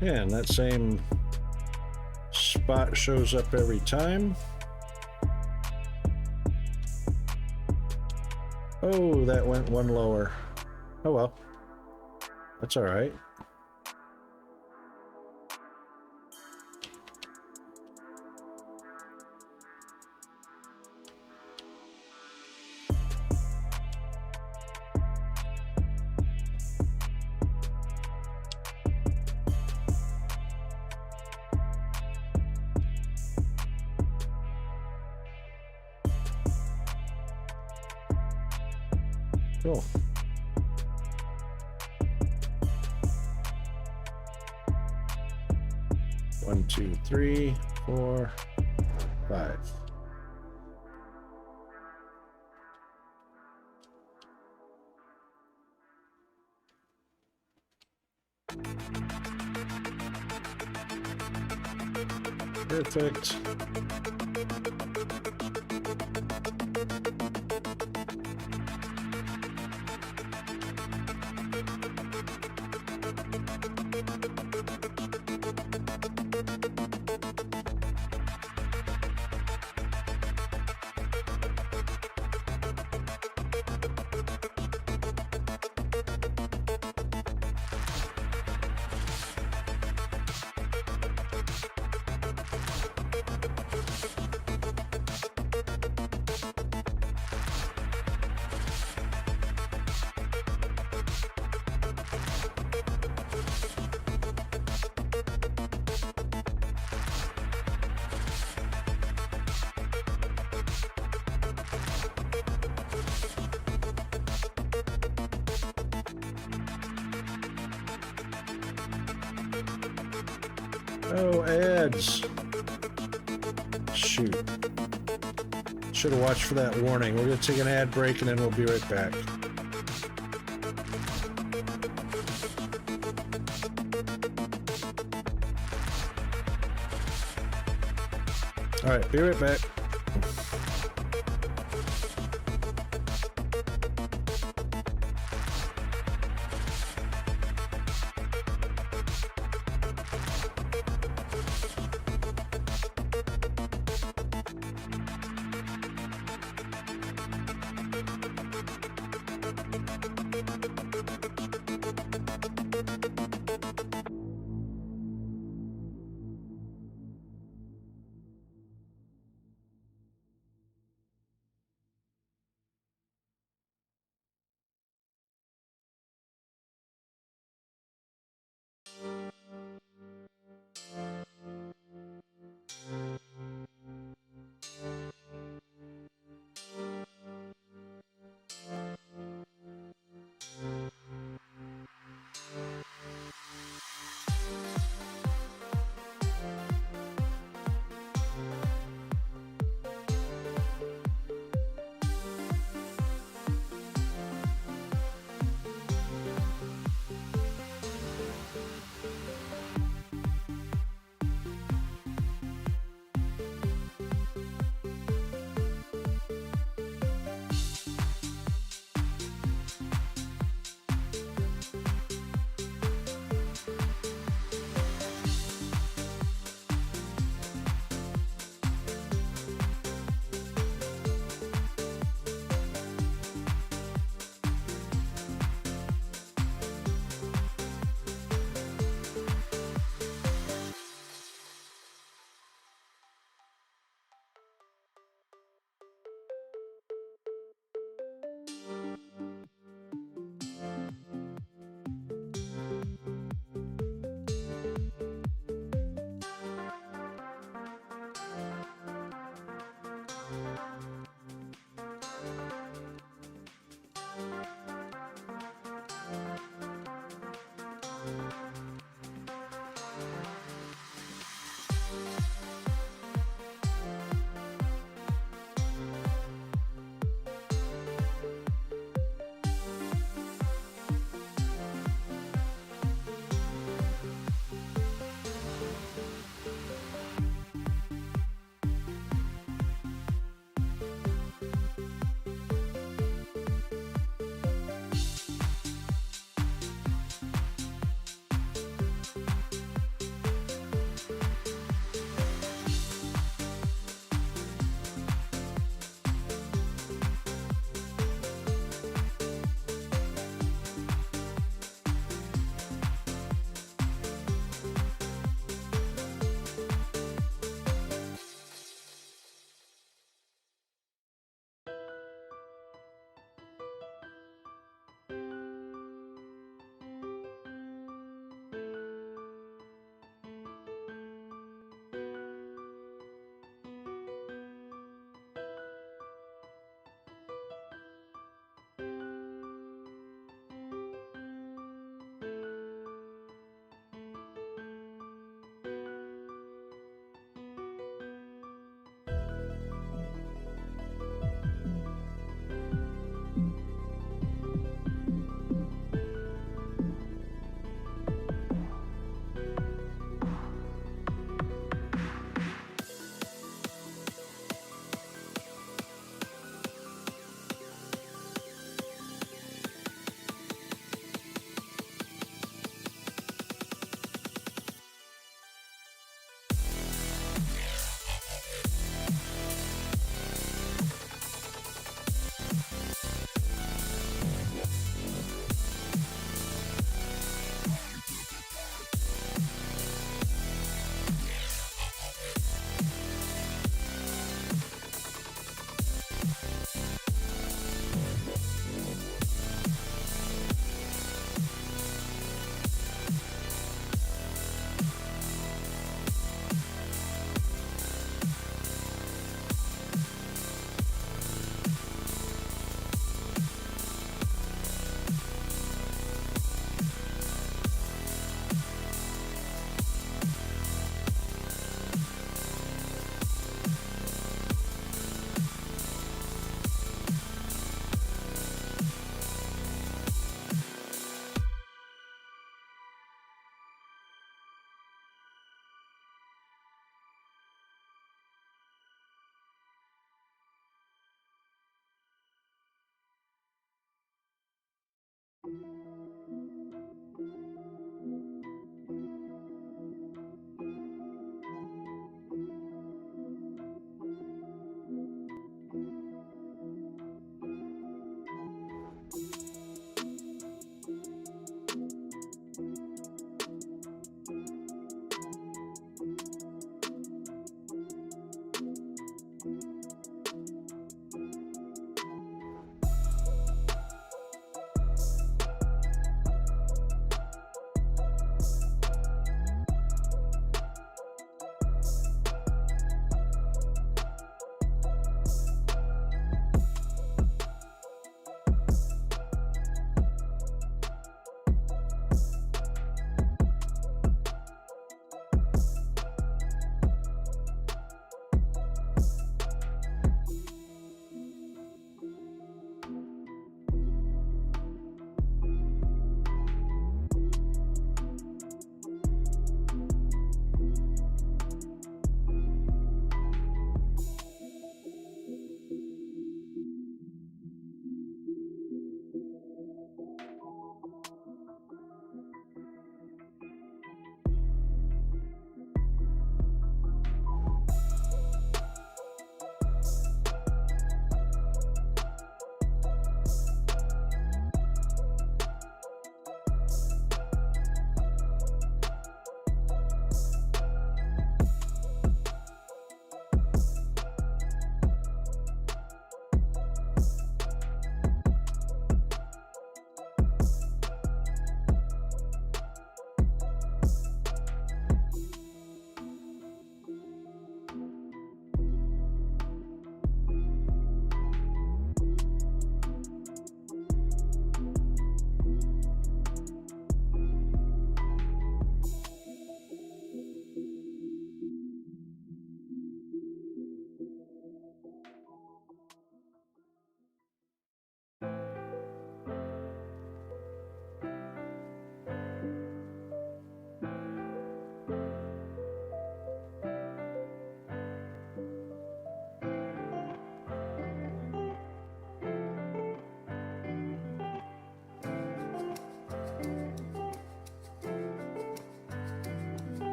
Yeah, and that same spot shows up every time. Oh, that went one lower. Oh well. That's all right. Cool. One, two, three, 4, 5. Perfect. Oh, ads. Shoot. Should have watched for that warning. We're going to take an ad break and then we'll be right back. All right, be right back.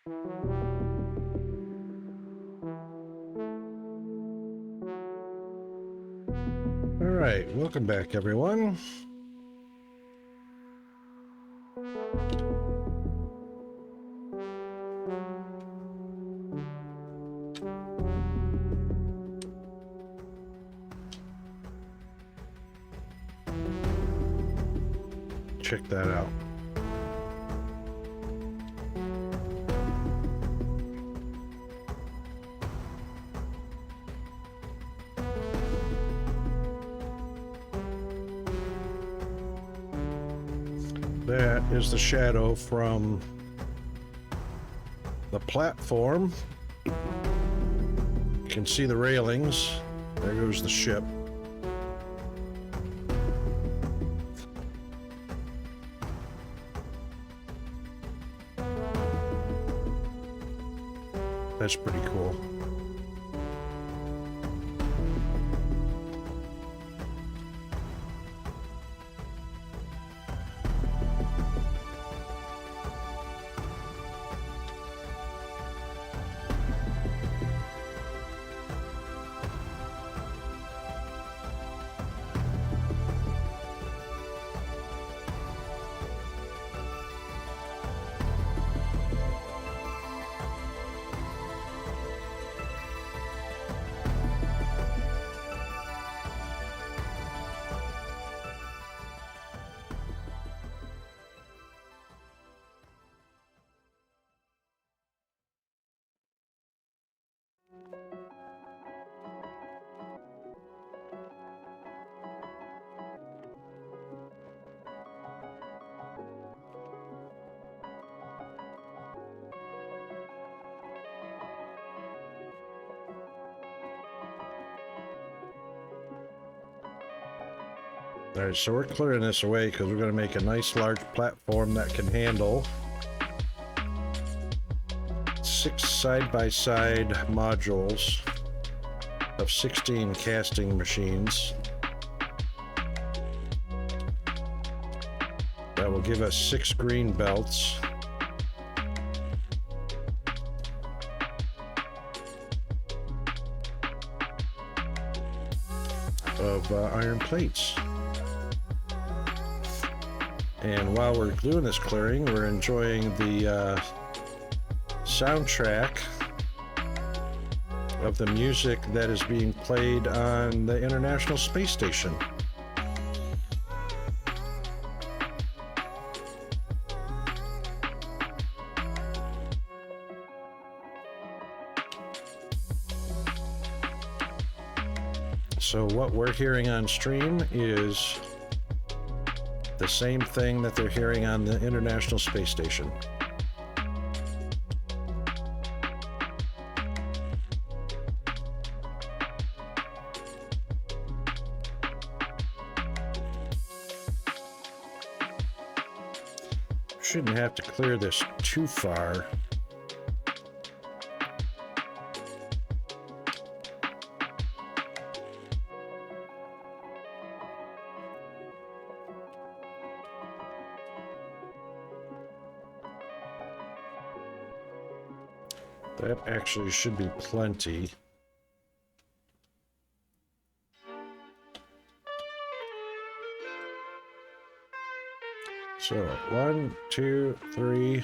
All right, welcome back, everyone. Check that out. That is the shadow from the platform. You can see the railings. There goes the ship. That's pretty cool. All right, so we're clearing this away because we're going to make a nice large platform that can handle 6 side-by-side modules of 16 casting machines. That will give us 6 green belts. Of iron plates. And while we're doing this clearing, we're enjoying the soundtrack of the music that is being played on the International Space Station. So what we're hearing on stream is the same thing that they're hearing on the International Space Station. Shouldn't have to clear this too far. That actually should be plenty. So 1, 2, 3.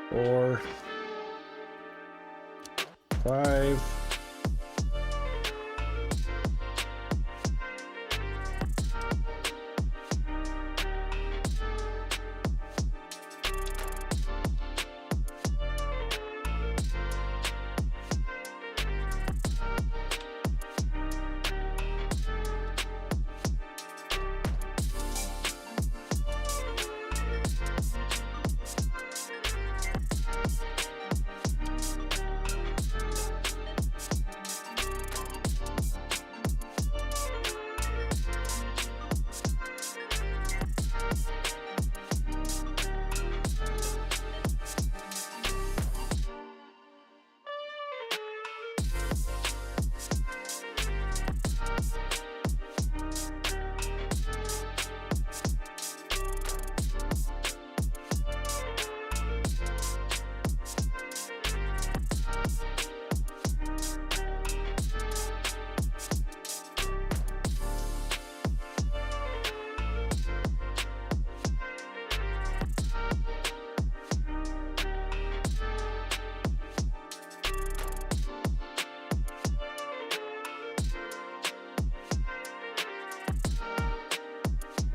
Four, 5.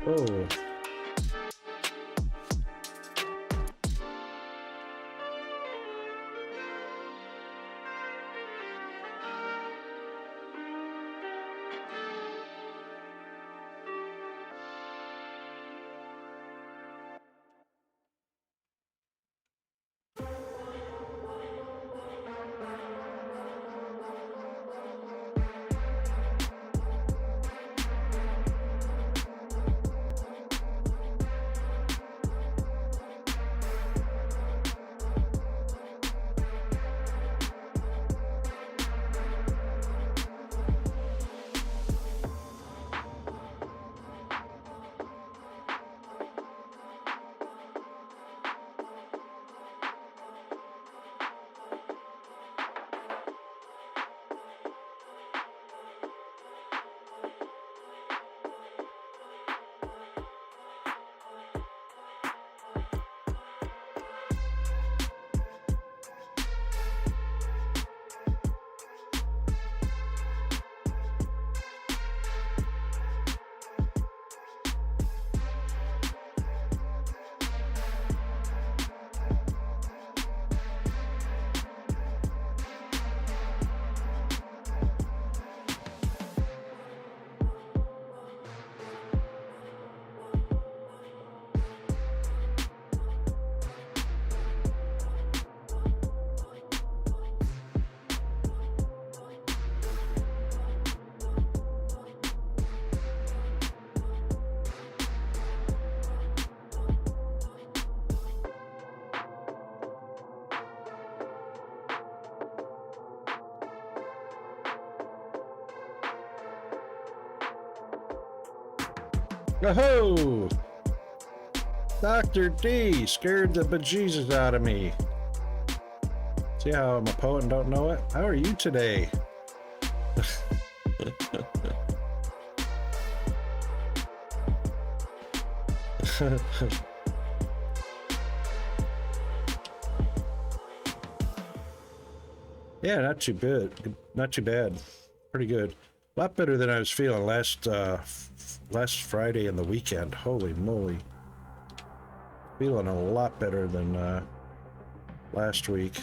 Oh. Oh, Dr. D scared the bejesus out of me. See how I'm a poet and don't know it? How are you today? Yeah, not too good. Not too bad. Pretty good. A lot better than I was feeling last Friday and the weekend. Holy moly. Feeling a lot better than last week.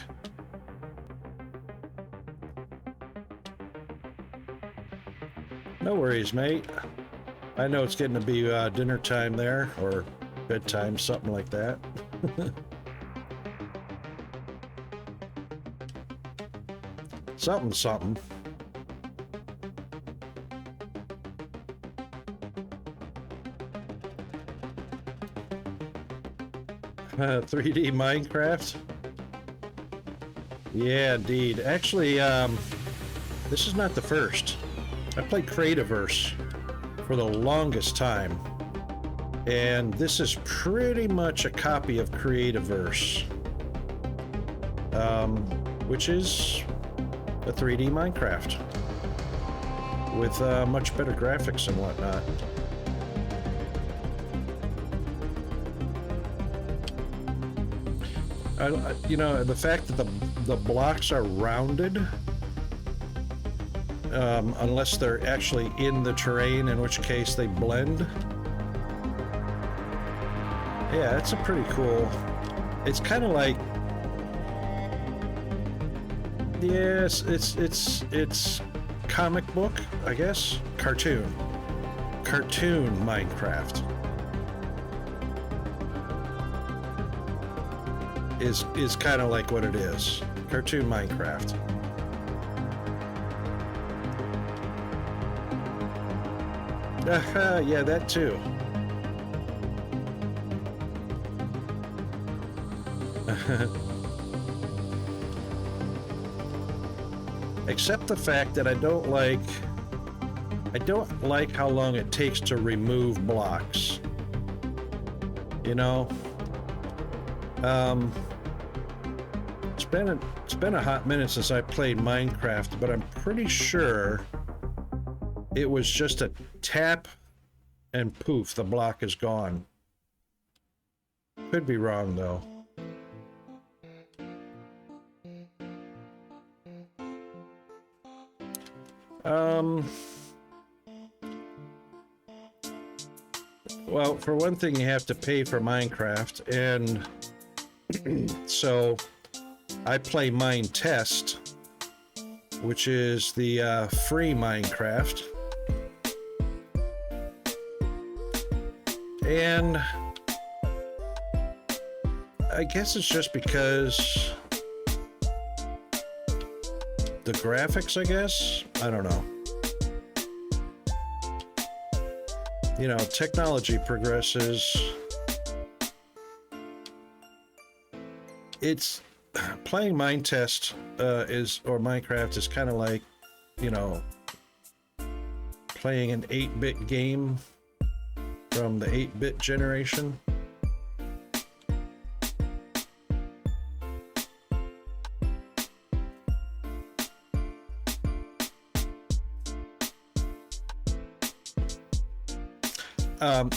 No worries, mate. I know it's getting to be dinner time there, or bedtime, something like that. Something. 3D Minecraft? Yeah, indeed. Actually, this is not the first. I played Creativerse for the longest time, and this is pretty much a copy of Creativerse, which is a 3D Minecraft with much better graphics and whatnot. You know, the fact that the blocks are rounded, unless they're actually in the terrain, in which case they blend. Yeah, it's a pretty cool. It's kind of like, yes, it's comic book, I guess, cartoon Minecraft. Is kind of like what it is. Cartoon Minecraft. Yeah, that too. Except the fact that I don't like how long it takes to remove blocks. You know? It's been a hot minute since I played Minecraft, but I'm pretty sure it was just a tap and poof, the block is gone. Could be wrong though. Well, for one thing, you have to pay for Minecraft, and so I play Mine Test, which is the free Minecraft. And I guess it's just because the graphics, I guess? I don't know. You know, technology progresses. It's playing Mine Test or Minecraft is kind of like, you know, playing an 8-bit game from the 8-bit generation.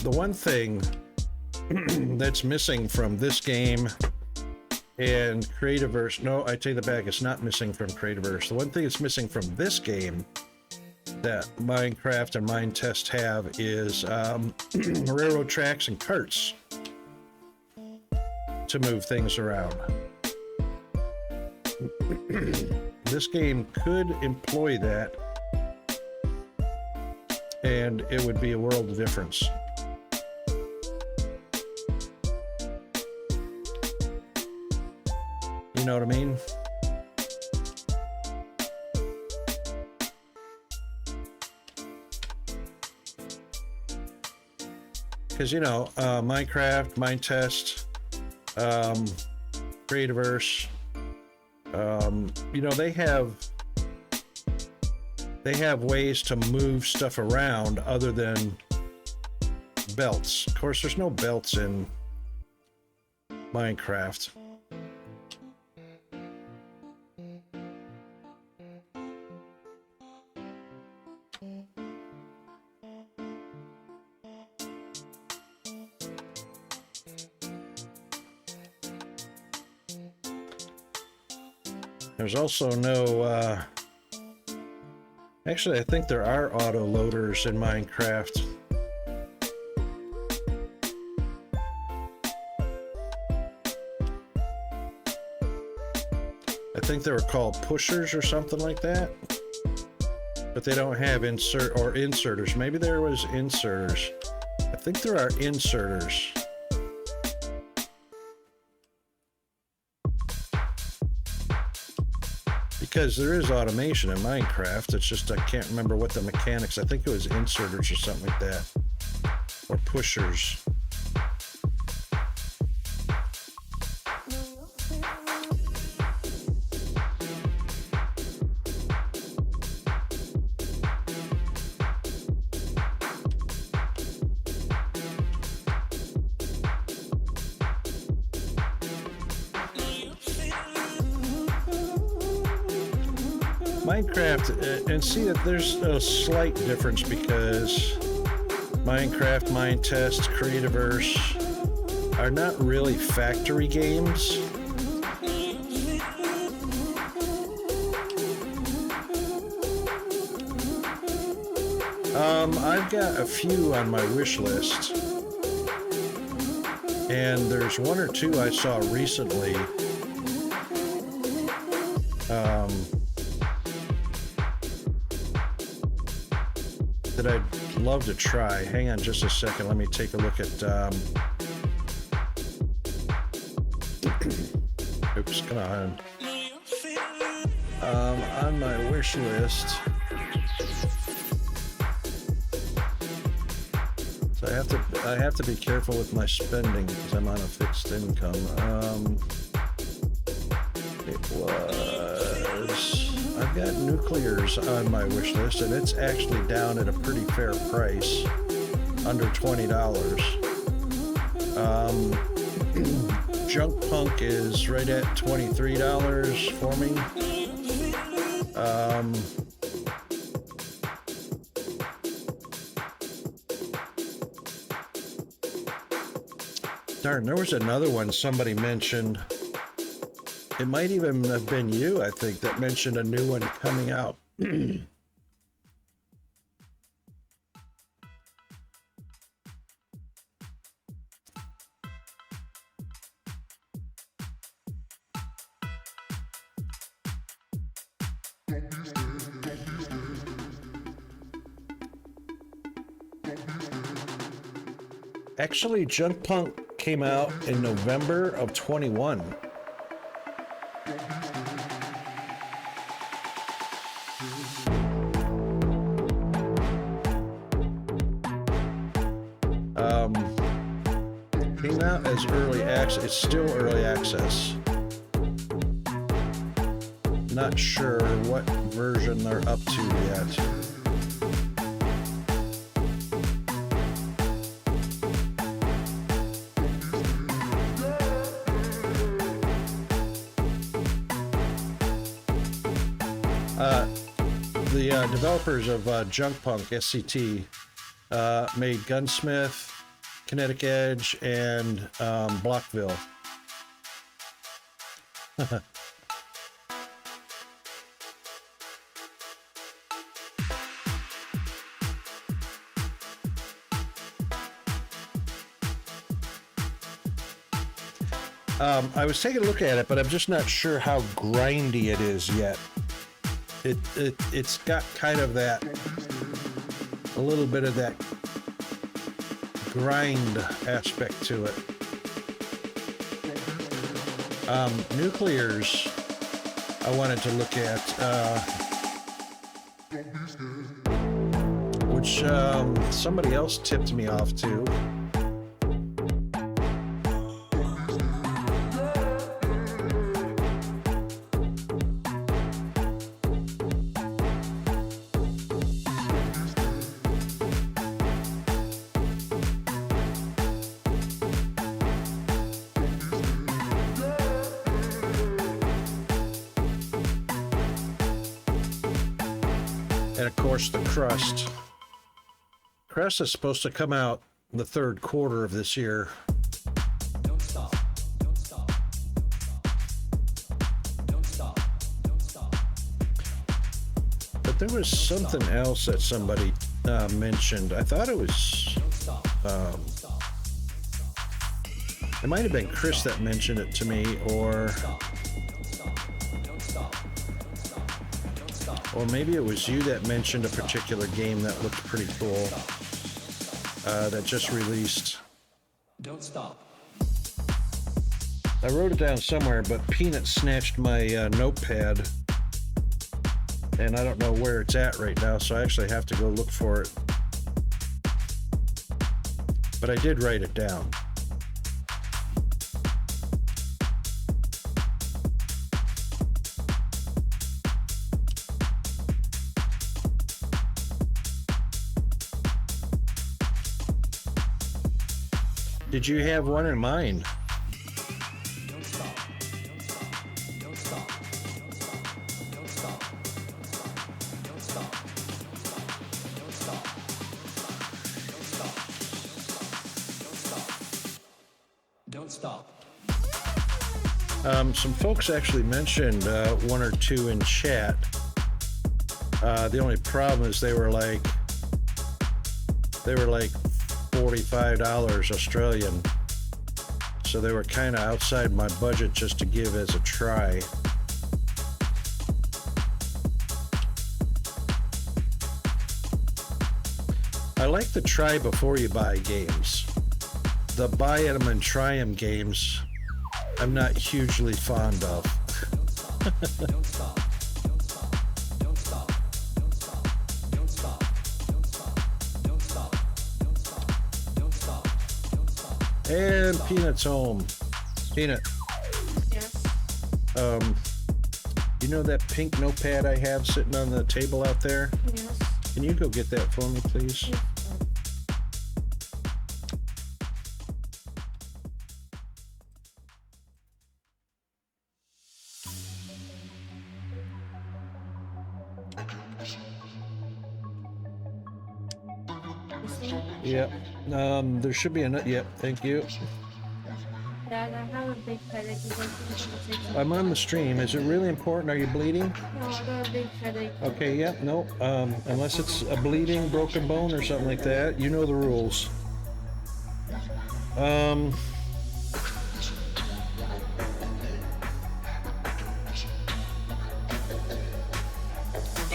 The one thing that's missing from this game and Creativerse, no, I take that back, it's not missing from Creativerse. The one thing that's missing from this game that Minecraft and Mine Test have is railroad tracks and carts to move things around. This game could employ that, and it would be a world of difference. You know what I mean? Because, you know, Minecraft, Mine Test, Creativerse, you know, they have ways to move stuff around other than belts. Of course, there's no belts in Minecraft. There's also no, actually, I think there are auto loaders in Minecraft. I think they were called pushers or something like that. But they don't have inserters. Maybe there was inserters. I think there are inserters. Because there is automation in Minecraft, it's just I can't remember what the mechanics. I think it was inserters or something like that, or pushers. Minecraft, and see that there's a slight difference because Minecraft, Mine Test, Creativerse are not really factory games. I've got a few on my wish list, and there's one or two I saw recently. That I'd love to try. Hang on just a second. Let me take a look at. Oops, come on. On my wish list. So I have to be careful with my spending because I'm on a fixed income. It was. I've got nuclears on my wish list, and it's actually down at a pretty fair price, under $20. Junk Punk is right at $23 for me. Darn, there was another one somebody mentioned. It might even have been you, I think, that mentioned a new one coming out. Actually, Junk Punk came out in November of 21. Came out as early access. It's still early access. Not sure what version they're up to yet. The developers of Junk Punk, SCT, made Gunsmith, Kinetic Edge, and Blockville. I was taking a look at it, but I'm just not sure how grindy it is yet. It's got kind of that, a little bit of that grind aspect to it. Nuclears I wanted to look at, which somebody else tipped me off to. And of course, the Crust. Crust is supposed to come out in the third quarter of this year. Don't stop. Don't stop. Don't stop. Don't stop. But there was something else that somebody mentioned. I thought it was. It might have been Chris that mentioned it to me, or maybe it was you that mentioned a particular game that looked pretty cool that just released. Don't stop. I wrote it down somewhere, but Peanut snatched my notepad, and I don't know where it's at right now, so I actually have to go look for it. But I did write it down. Did you have one in mind? Don't stop. Don't stop. Don't stop. Don't stop. Don't stop. Don't stop. Don't stop. Don't stop. Don't stop. Some folks actually mentioned one or two in chat. The only problem is they were like $45 Australian, so they were kind of outside my budget just to give as a try. I like the try before you buy games. The buy them and try them games I'm not hugely fond of. Don't stop. Don't stop. Don't stop. Don't stop. Don't stop. Don't stop. Don't stop. Don't stop. Don't stop. Don't stop. And Peanut's home. Peanut, Yes. you know that pink notepad I have sitting on the table out there? Yes. Can you go get that for me, please? Yes. Yep. There should be a nut. Yep. Thank you. Dad, I have a big headache. You guys can say something? I'm on the stream. Is it really important? Are you bleeding? No, I got a big headache. Okay. Yep. No. Unless it's a bleeding, broken bone, or something like that, you know the rules.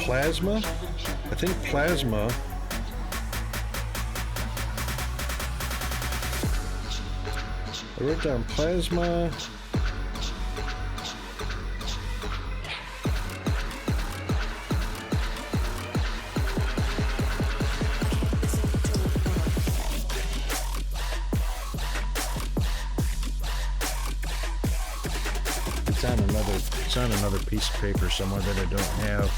Plasma. I think Plasma. I wrote down Plasma. It's on another piece of paper somewhere that I don't have.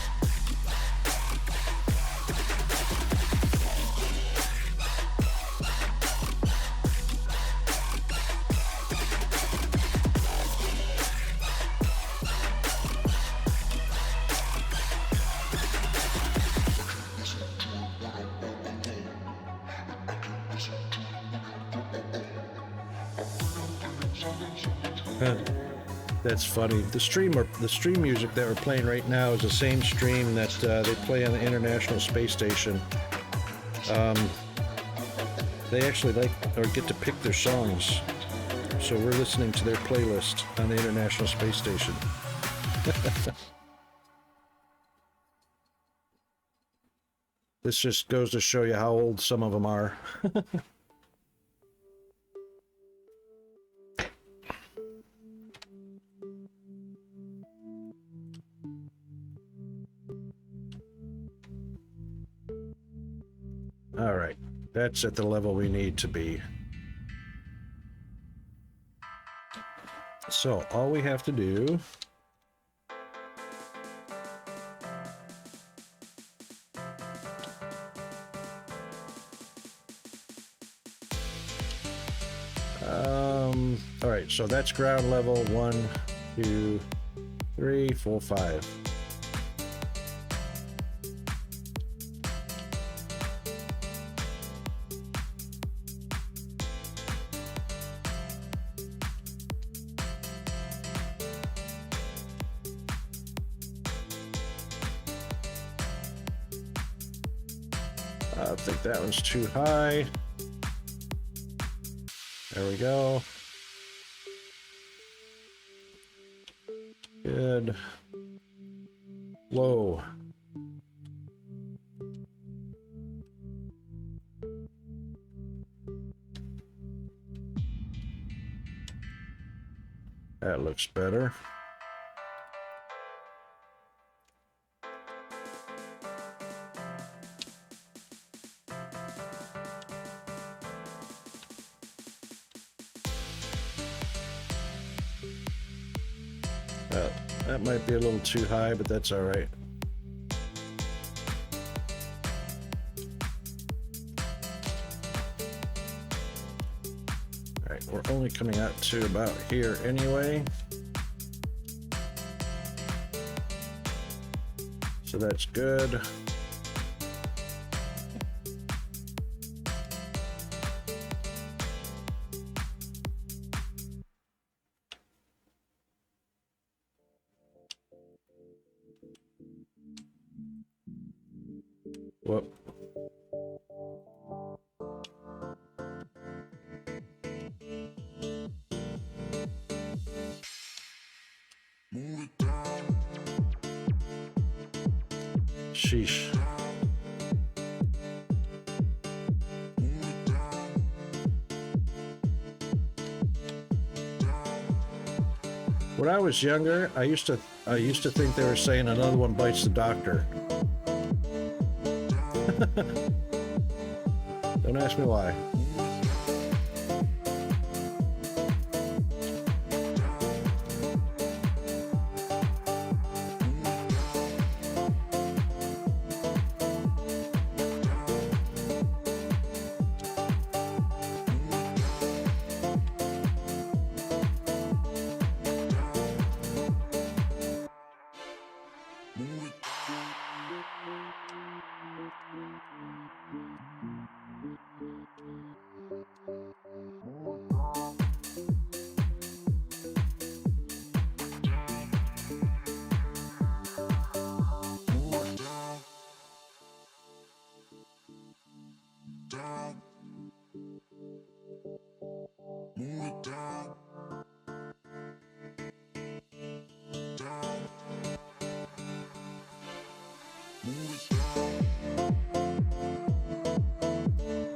That's funny. The stream music that we're playing right now is the same stream that they play on the International Space Station. They actually like or get to pick their songs, so we're listening to their playlist on the International Space Station. This just goes to show you how old some of them are. All right, that's at the level we need to be. So all we have to do all right, so that's ground level 1, 2, 3, 4, 5. I think that one's too high. There we go. Good. Whoa. That looks better. That might be a little too high, but that's all right. All right, we're only coming out to about here anyway. So that's good. Whoop. Sheesh. When I was younger, I used to think they were saying another one bites the doctor. Don't ask me why.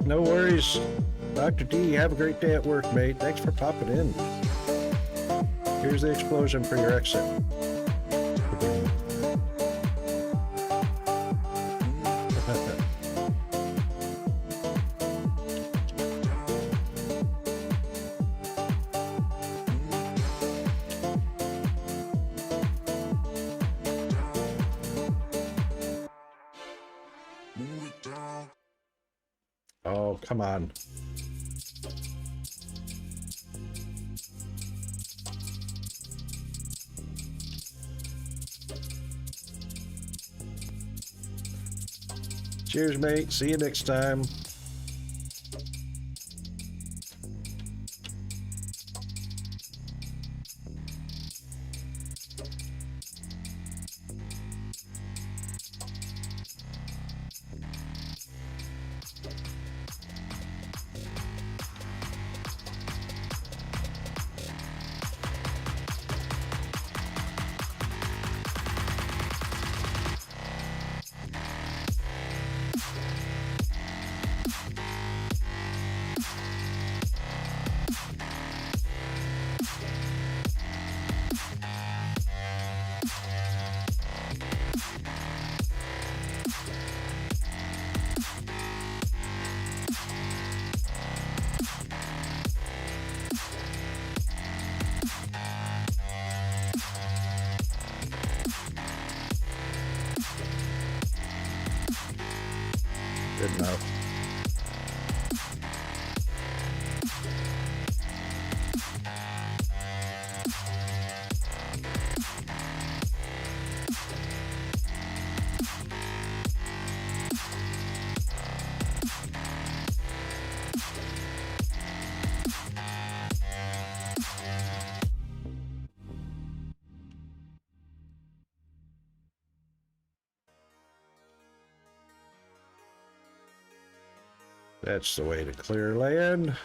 No worries. Dr. D, have a great day at work, mate. Thanks for popping in. Here's the explosion for your exit. Move it down. Oh, come on. Cheers, mate. See you next time. Good enough. That's the way to clear land.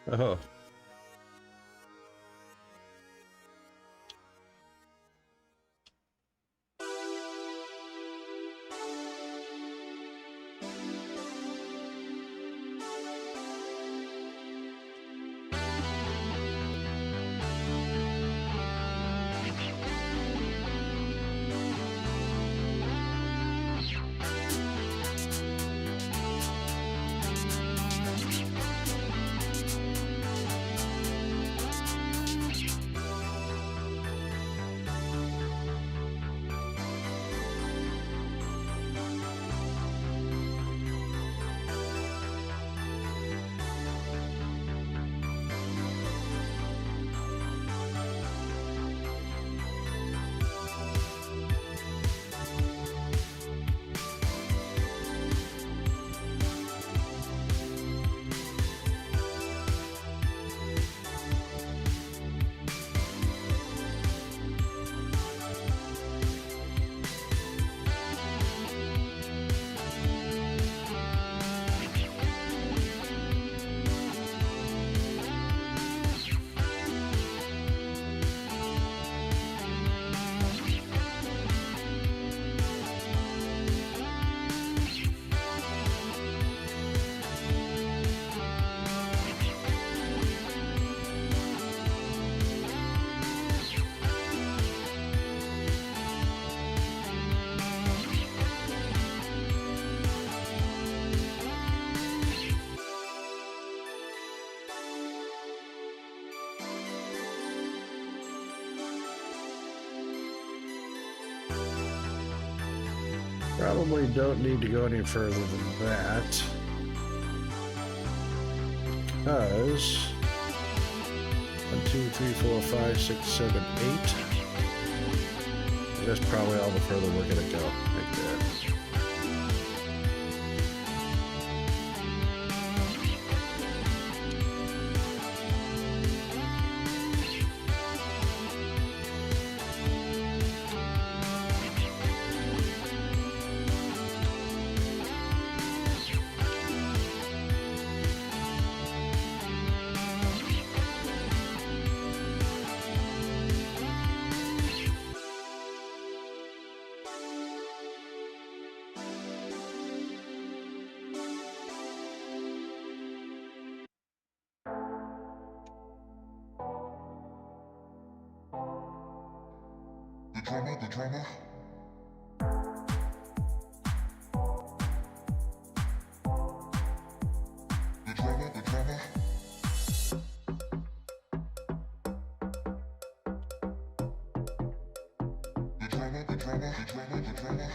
Oh. Probably don't need to go any further than that. Because 1, 2, 3, 4, 5, 6, 7, 8. That's probably all the further we're gonna go right there. The drummer, the drummer. The drummer, the drummer. The drummer, the drummer, the drummer, the drummer.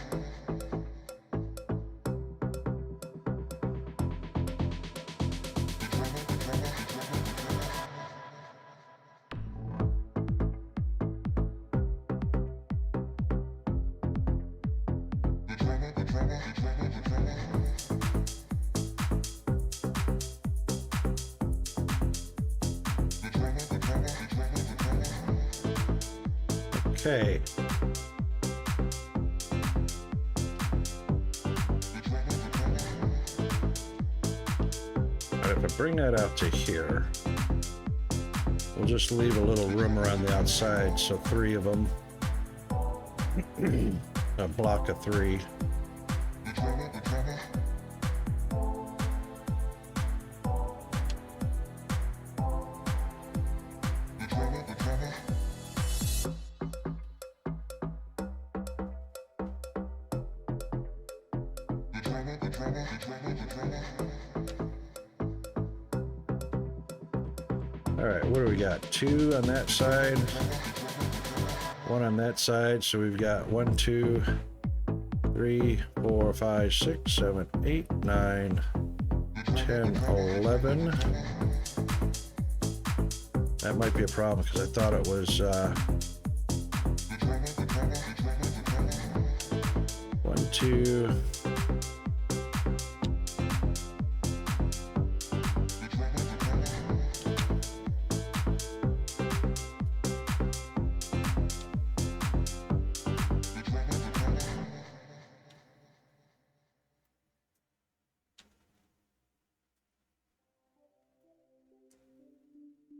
Okay. All right, if I bring that out to here, we'll just leave a little room around the outside, so 3 of them. A block of 3. All right, what do we got? 2 on that side, 1 on that side. So we've got 1, 2, 3, 4, 5, 6, 7, 8, 9, 10, 11. That might be a problem because I thought it was 1, 2.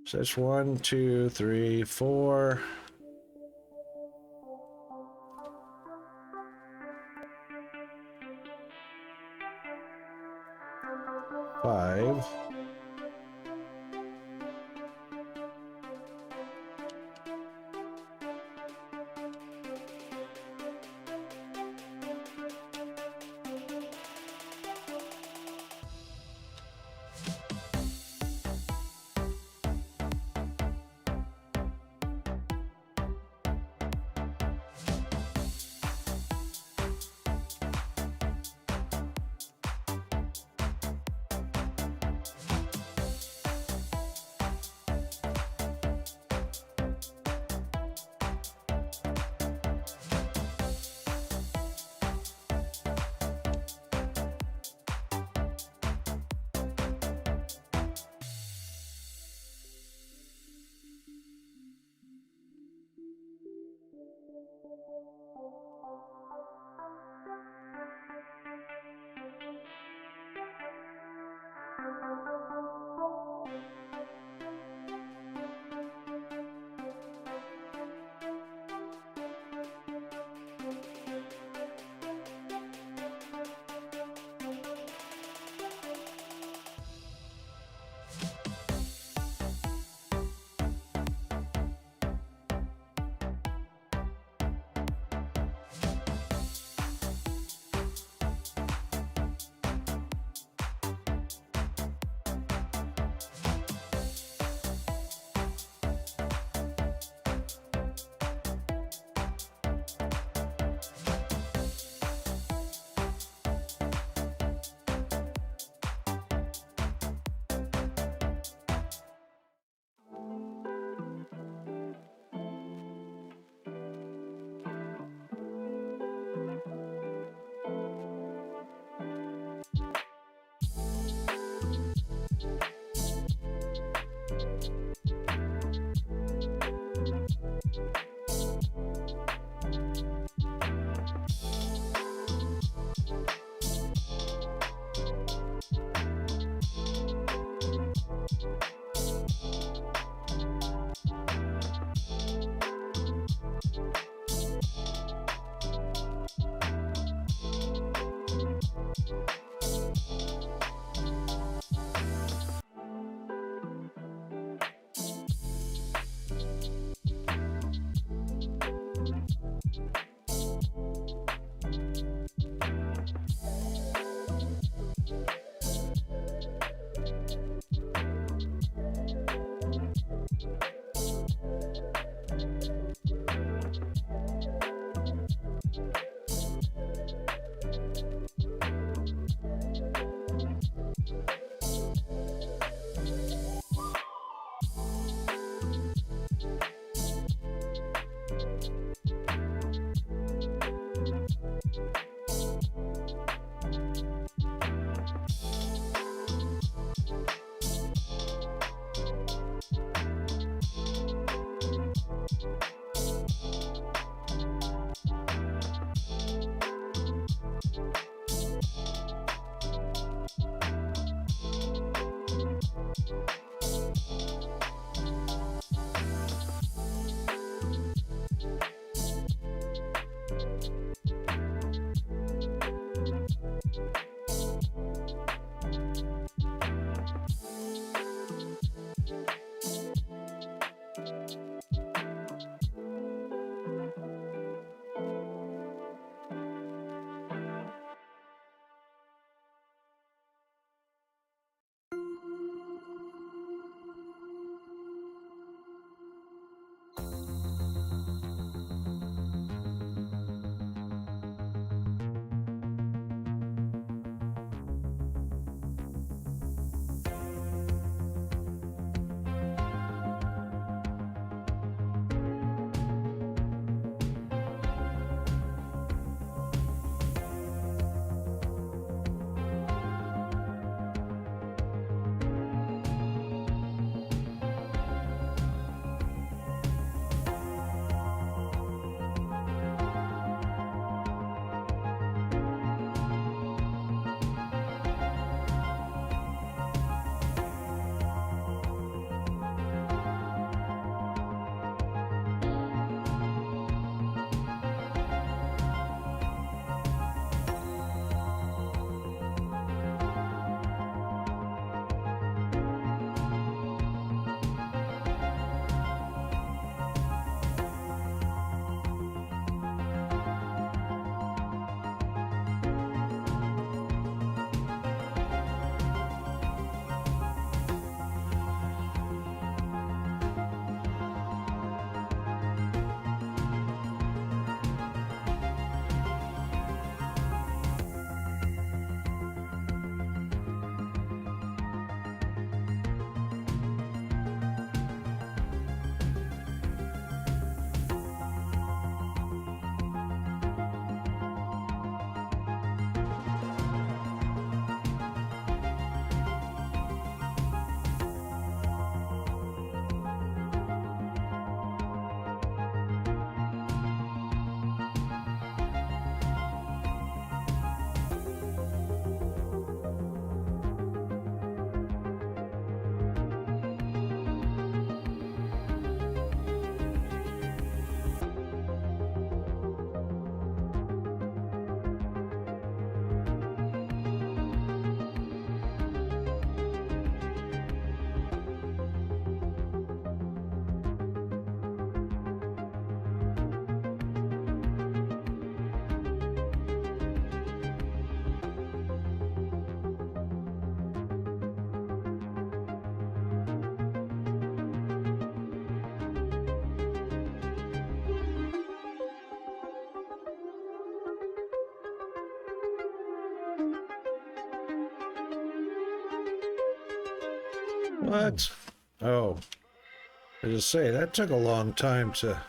So that's 1, 2, 3, 4. Five. What? Oh, I just say that took a long time to.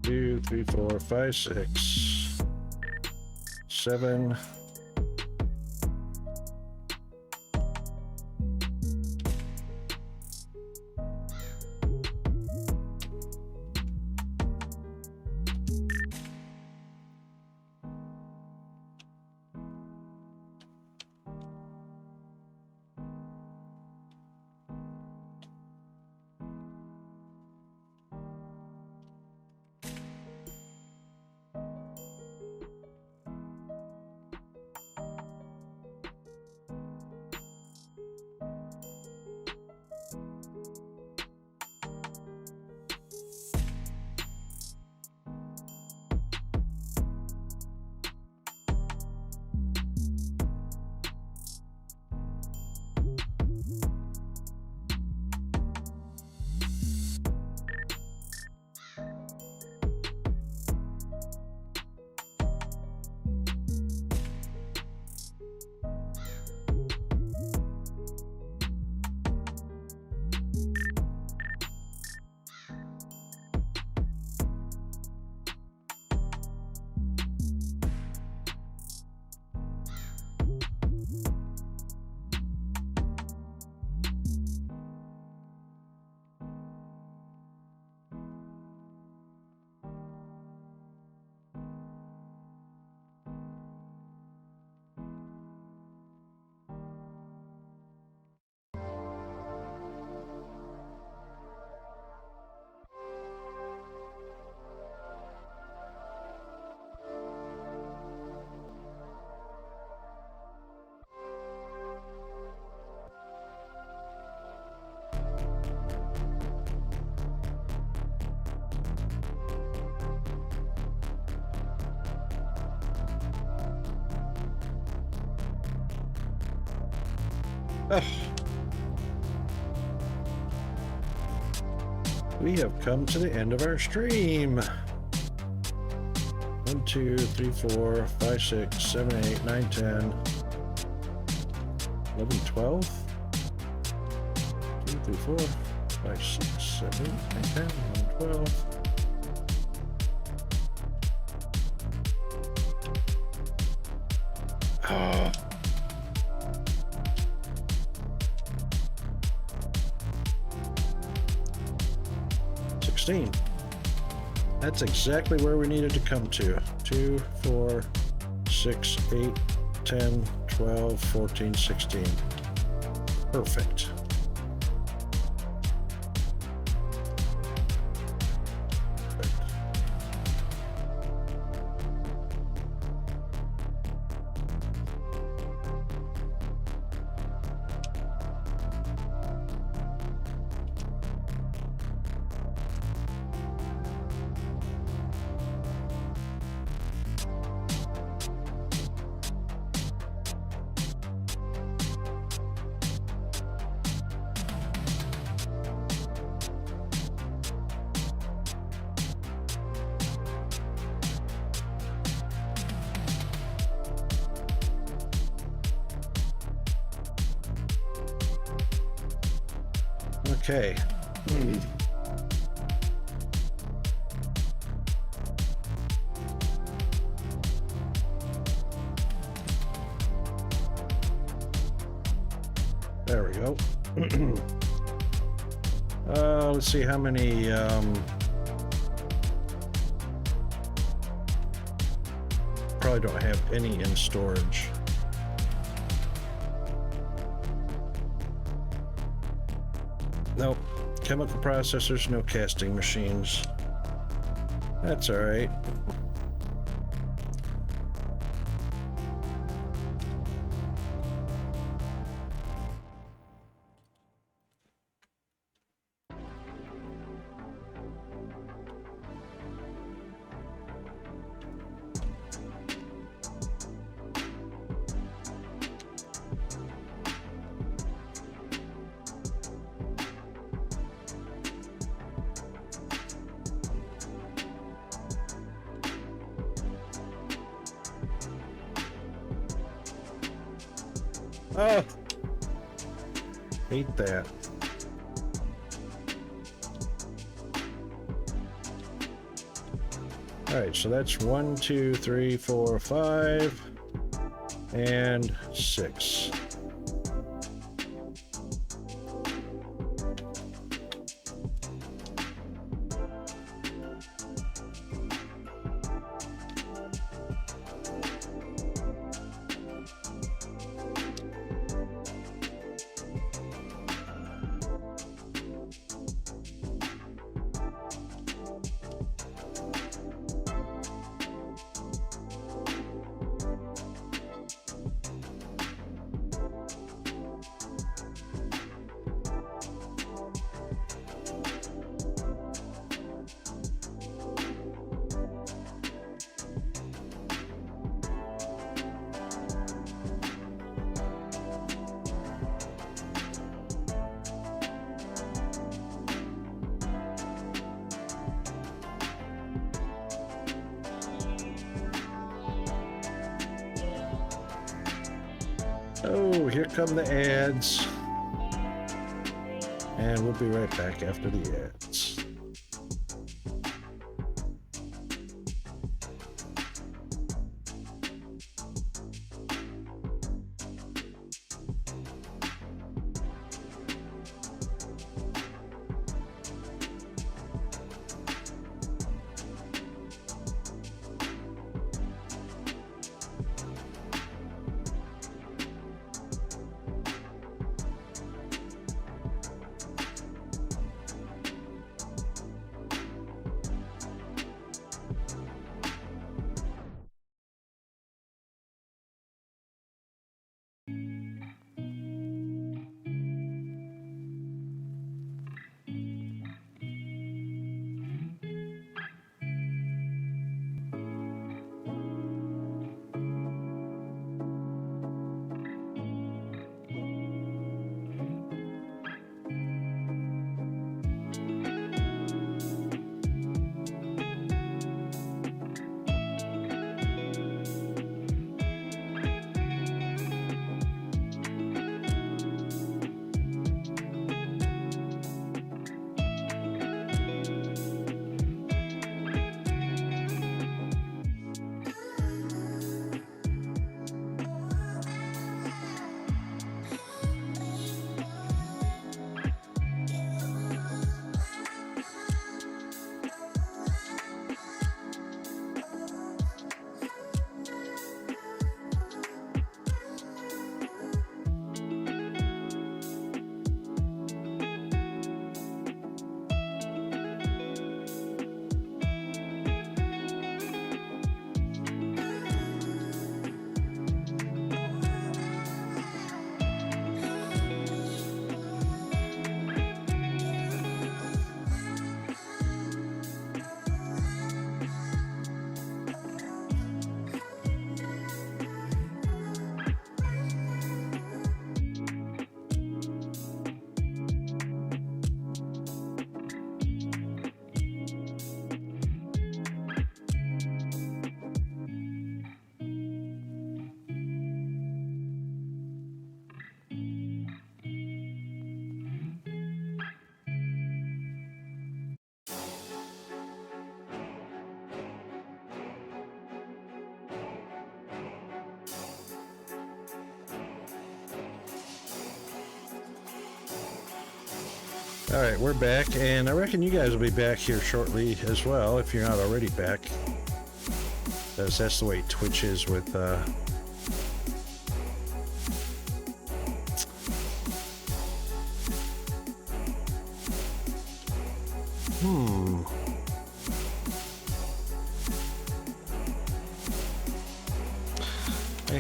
Two, 3, 4, 5, 6, 7. We have come to the end of our stream. 1, 2, 3, 4, 5, 6, 7, 8, 9, 10, 11, 12. 2, 3, 4, 5, 6, 7, 8, 9, 10, 11, 12. Oh. That's exactly where we needed to come to. 2, 4, 6, 8, 10, 12, 14, 16. Perfect. Okay. There we go. Let's see how many. Probably don't have any in storage. Nope. Chemical processors, no casting machines. That's all right. Oh, hate that. All right, so that's 1, 2, 3, 4, 5, and 6. Oh, here come the ads. And we'll be right back after the ads. All right, we're back, and I reckon you guys will be back here shortly as well, if you're not already back. That's the way Twitch is with, I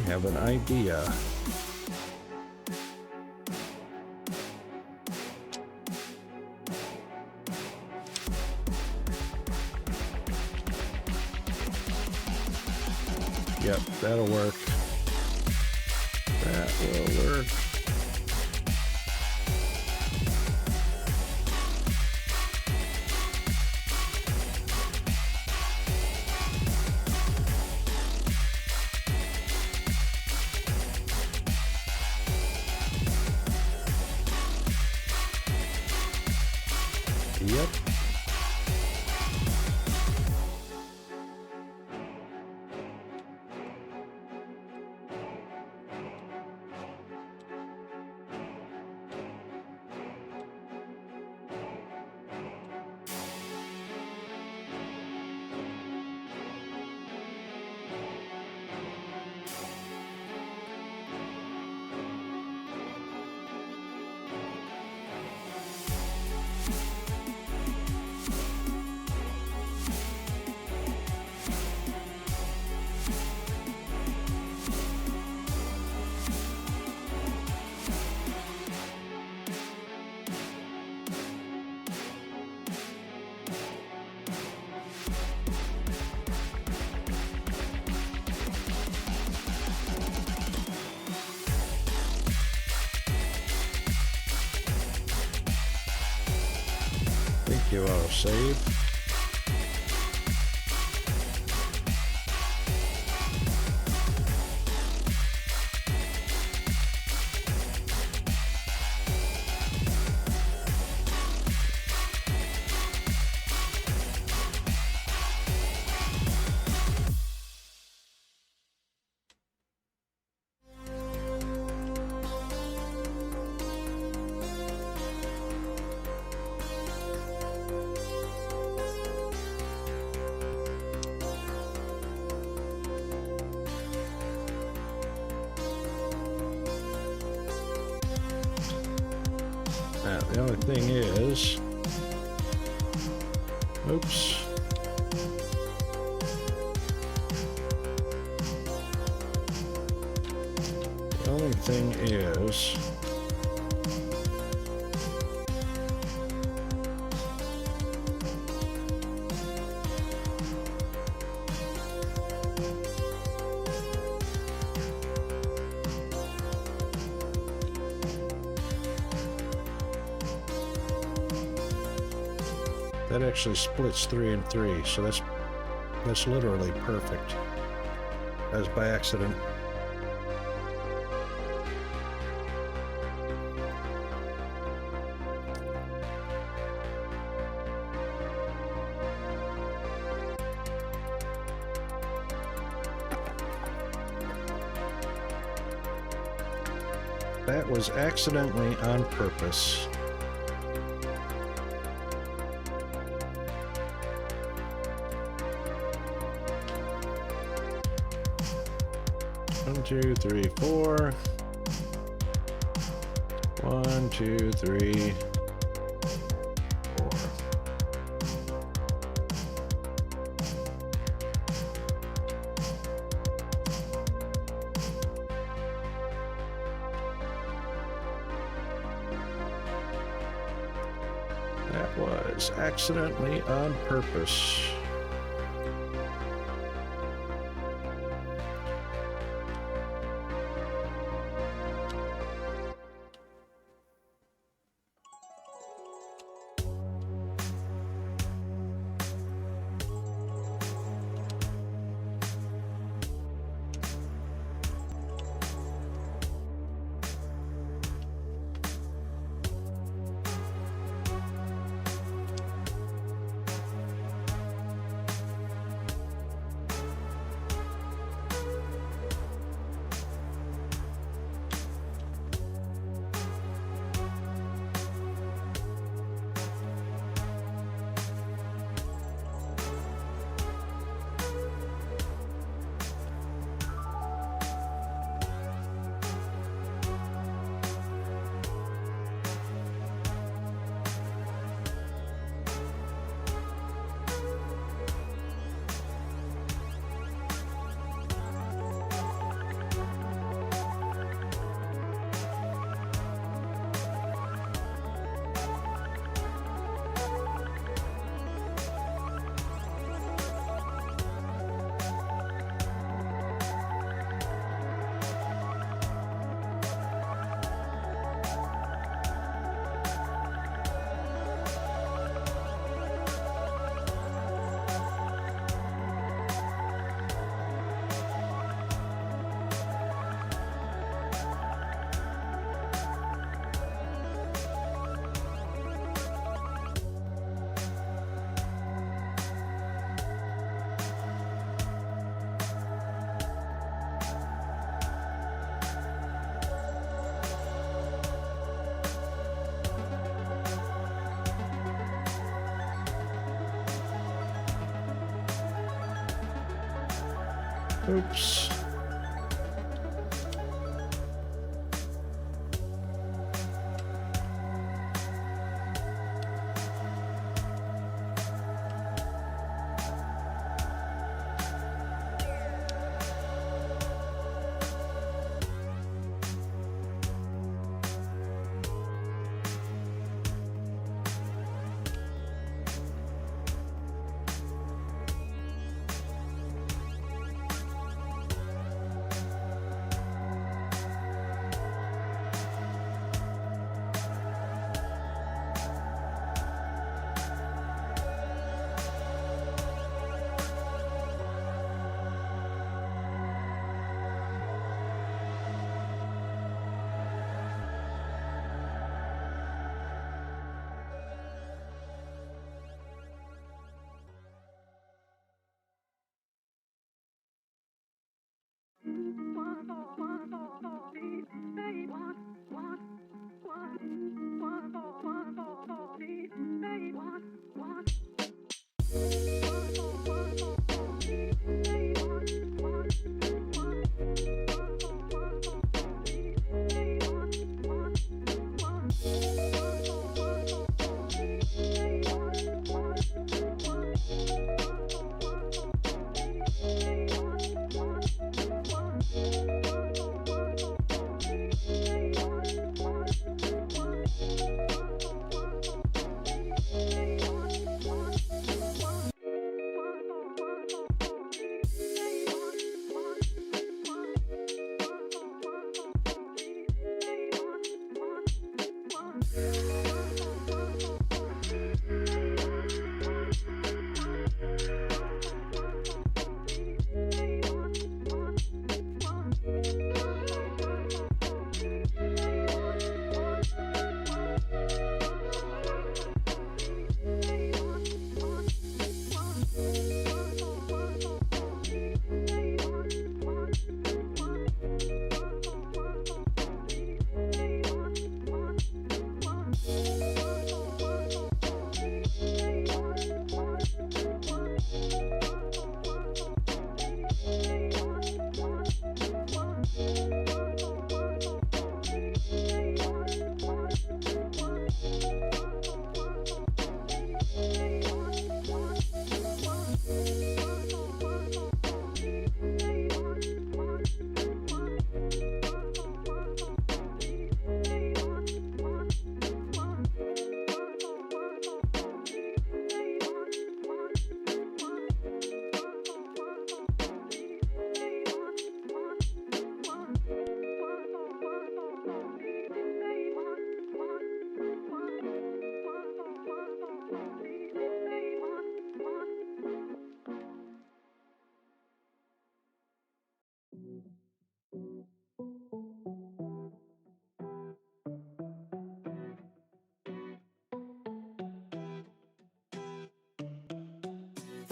have an idea. Yep, that'll work. That will work. Yep. Thank you, I'll save. Now, the only thing is, oops. The only thing is, that actually splits 3 and 3, so that's literally perfect. That was by accident. That was accidentally on purpose. One, two, three, four. 1, 2, 3, 4. That was accidentally on purpose. Oops.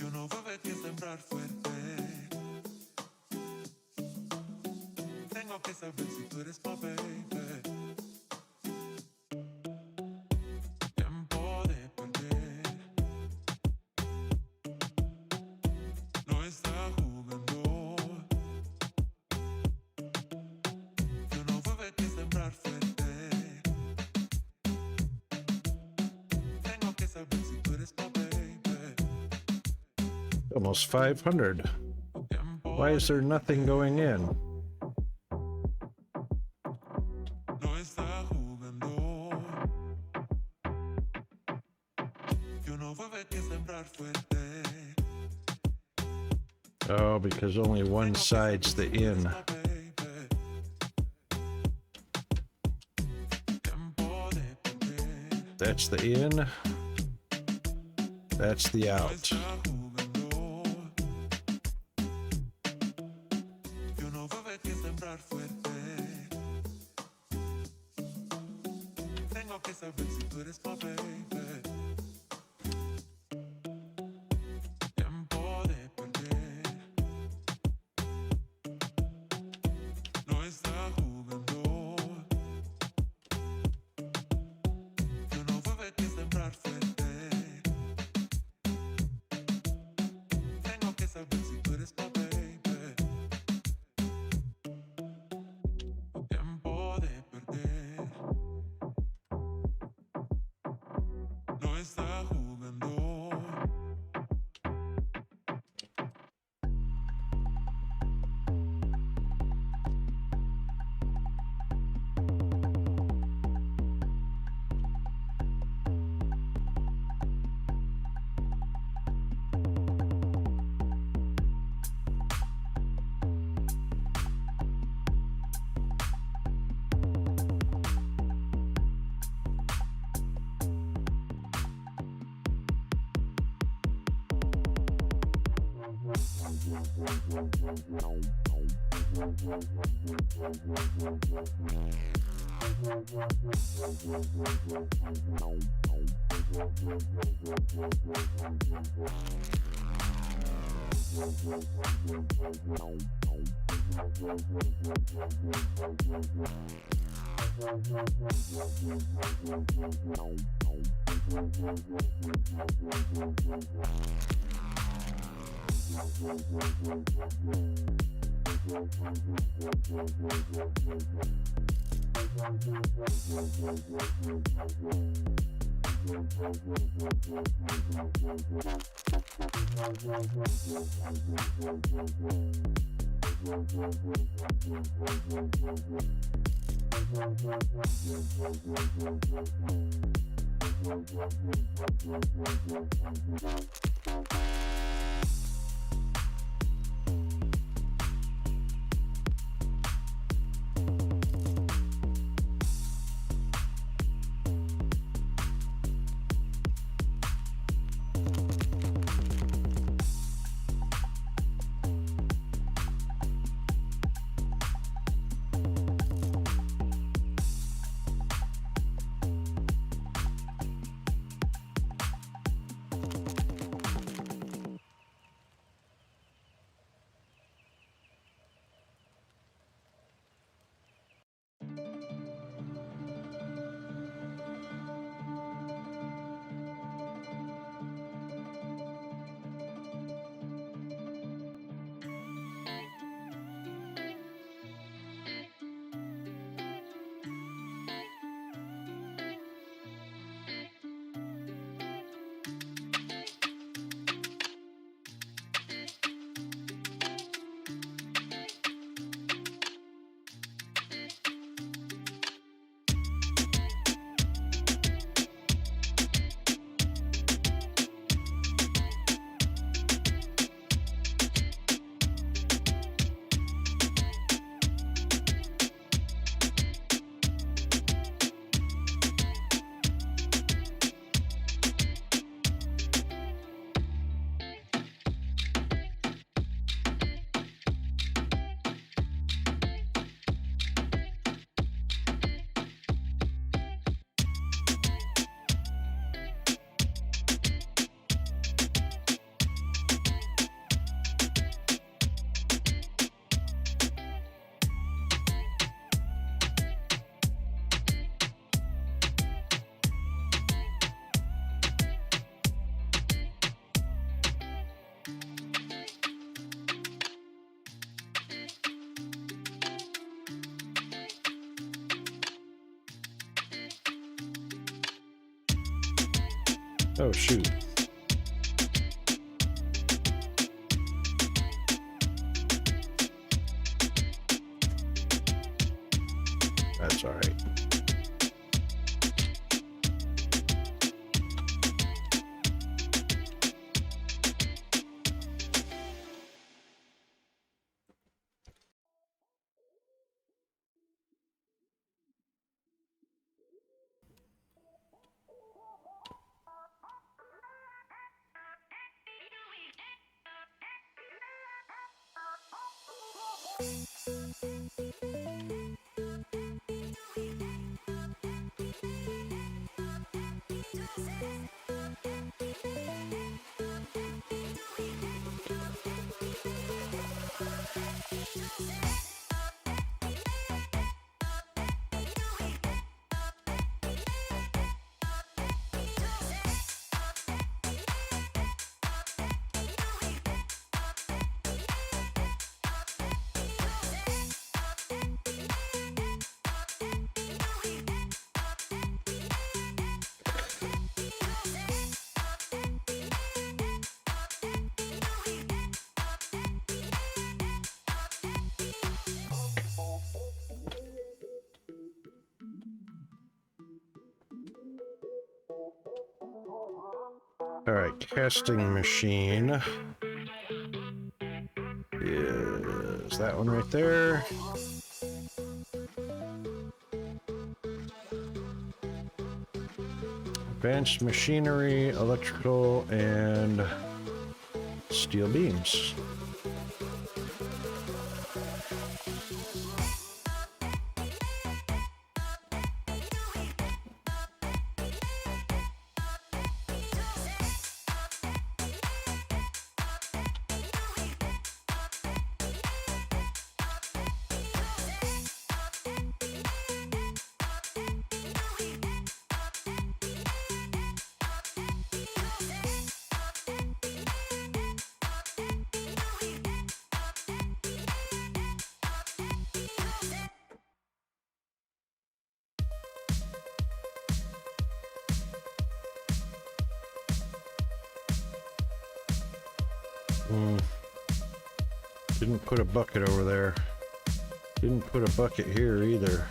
Yo no bebé que sembrar fuerte. Tengo que saber si tú eres my baby. Tiempo de perder. No está jugando. Yo no bebé que sembrar fuerte. Tengo que saber si tú eres my baby. Almost 500. Why is there nothing going in? No está jugando. Yo no bebé que sembrar fuerte. Oh, because only one side's the in. That's the in. That's the out. Oh, shoot. That's all right. All right, casting machine is that one right there. Advanced machinery, electrical, and steel beams. Didn't put a bucket over there. Didn't put a bucket here either.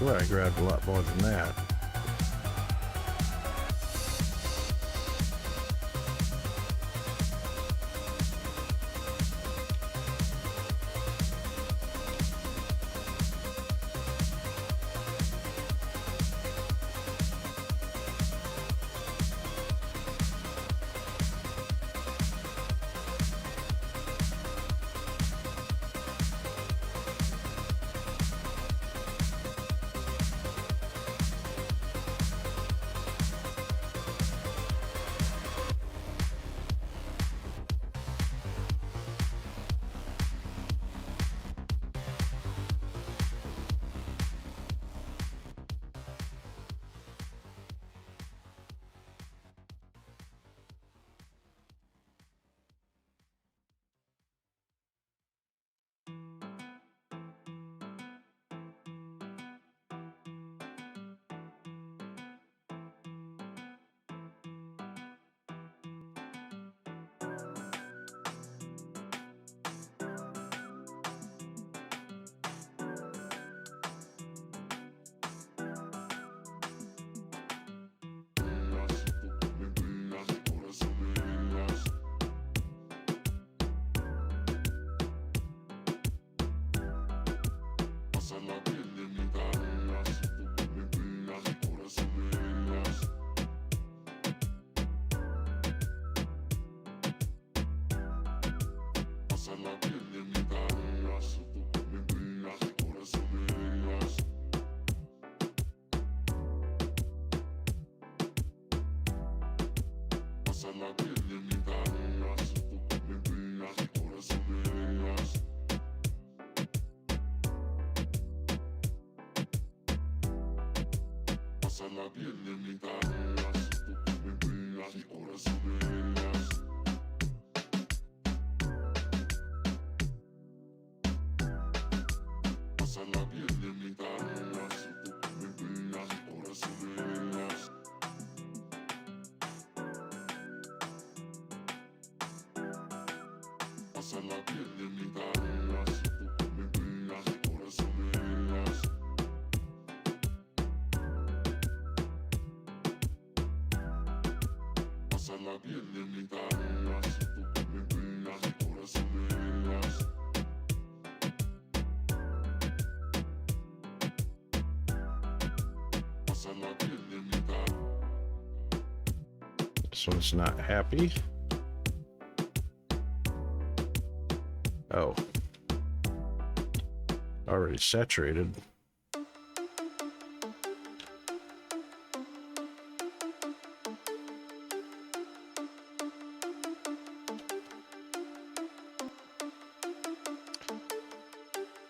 Well, I grabbed a lot more than that. This one's not happy. Oh. Already saturated.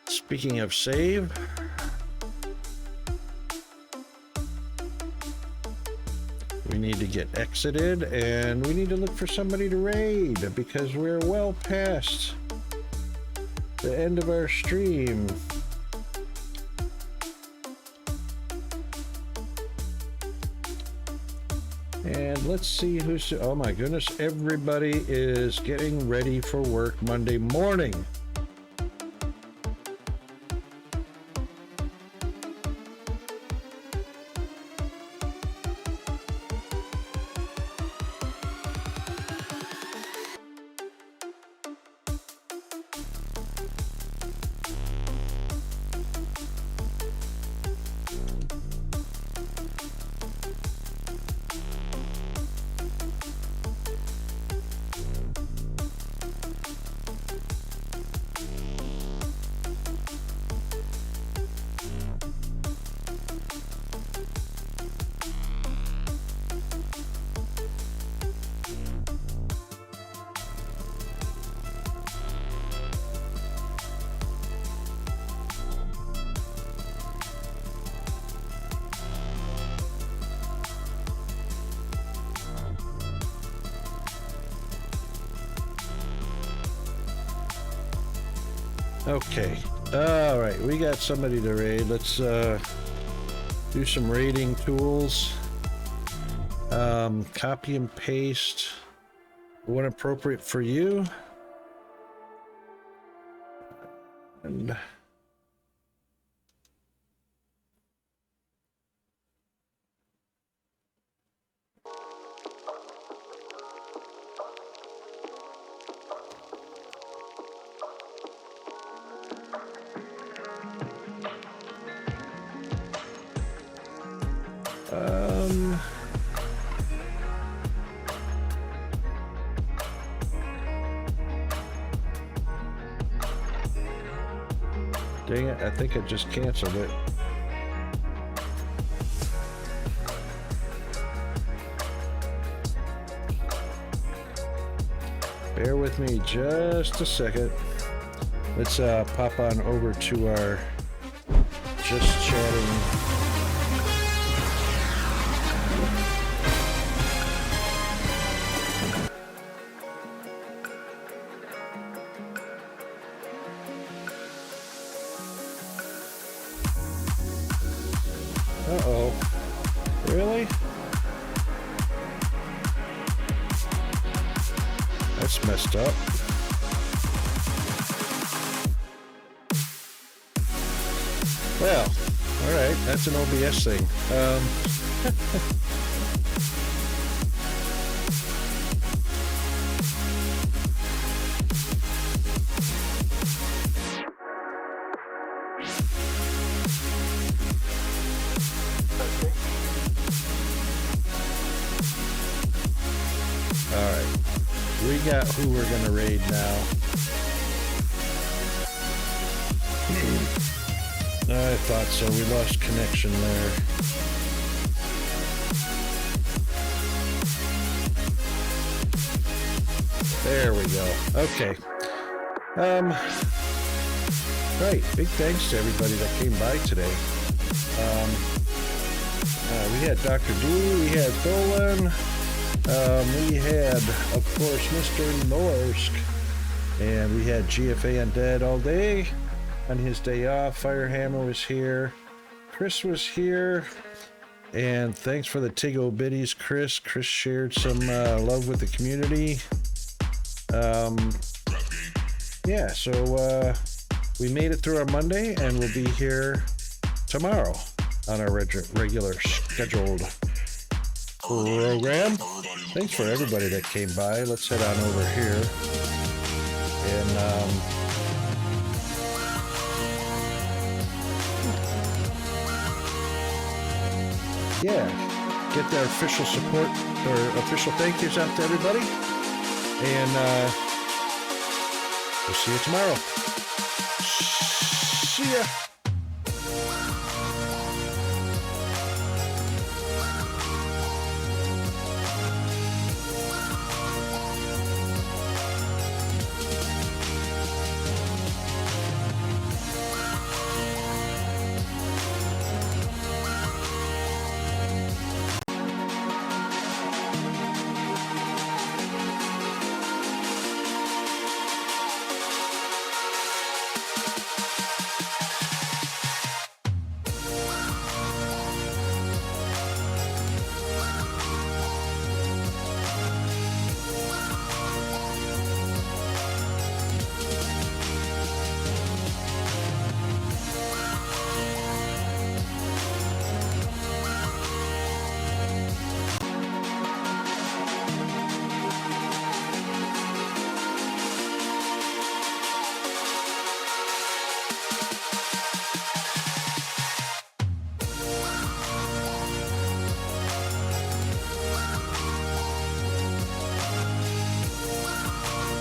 Speaking of save, we need to get exited and we need to look for somebody to raid because we're well past the end of our stream. And let's see who's, oh my goodness, everybody is getting ready for work Monday morning. Okay. All right, we got somebody to raid. Let's do some raiding tools. Copy and paste. One appropriate for you. And dang it, I think I just canceled it. Bear with me just a second. Let's pop on over to our just chatting. Uh-oh. Really? That's messed up. Well, alright, that's an OBS thing. Alright, we got who we're gonna raid now. I thought so. We lost connection there. There we go. Okay. Right. Big thanks to everybody that came by today. We had Dr. D, we had Tholen, we had, of course, Mr. Norsk, and we had GFA Undead all day. On his day off, Firehammer was here, Chris was here, and thanks for the Tigo biddies, Chris. Chris shared some love with the community. Yeah, so we made it through our Monday, and we'll be here tomorrow on our regular scheduled program. Thanks for everybody that came by. Let's head on over here and yeah, get their official support or official thank yous out to everybody, and we'll see you tomorrow. See ya.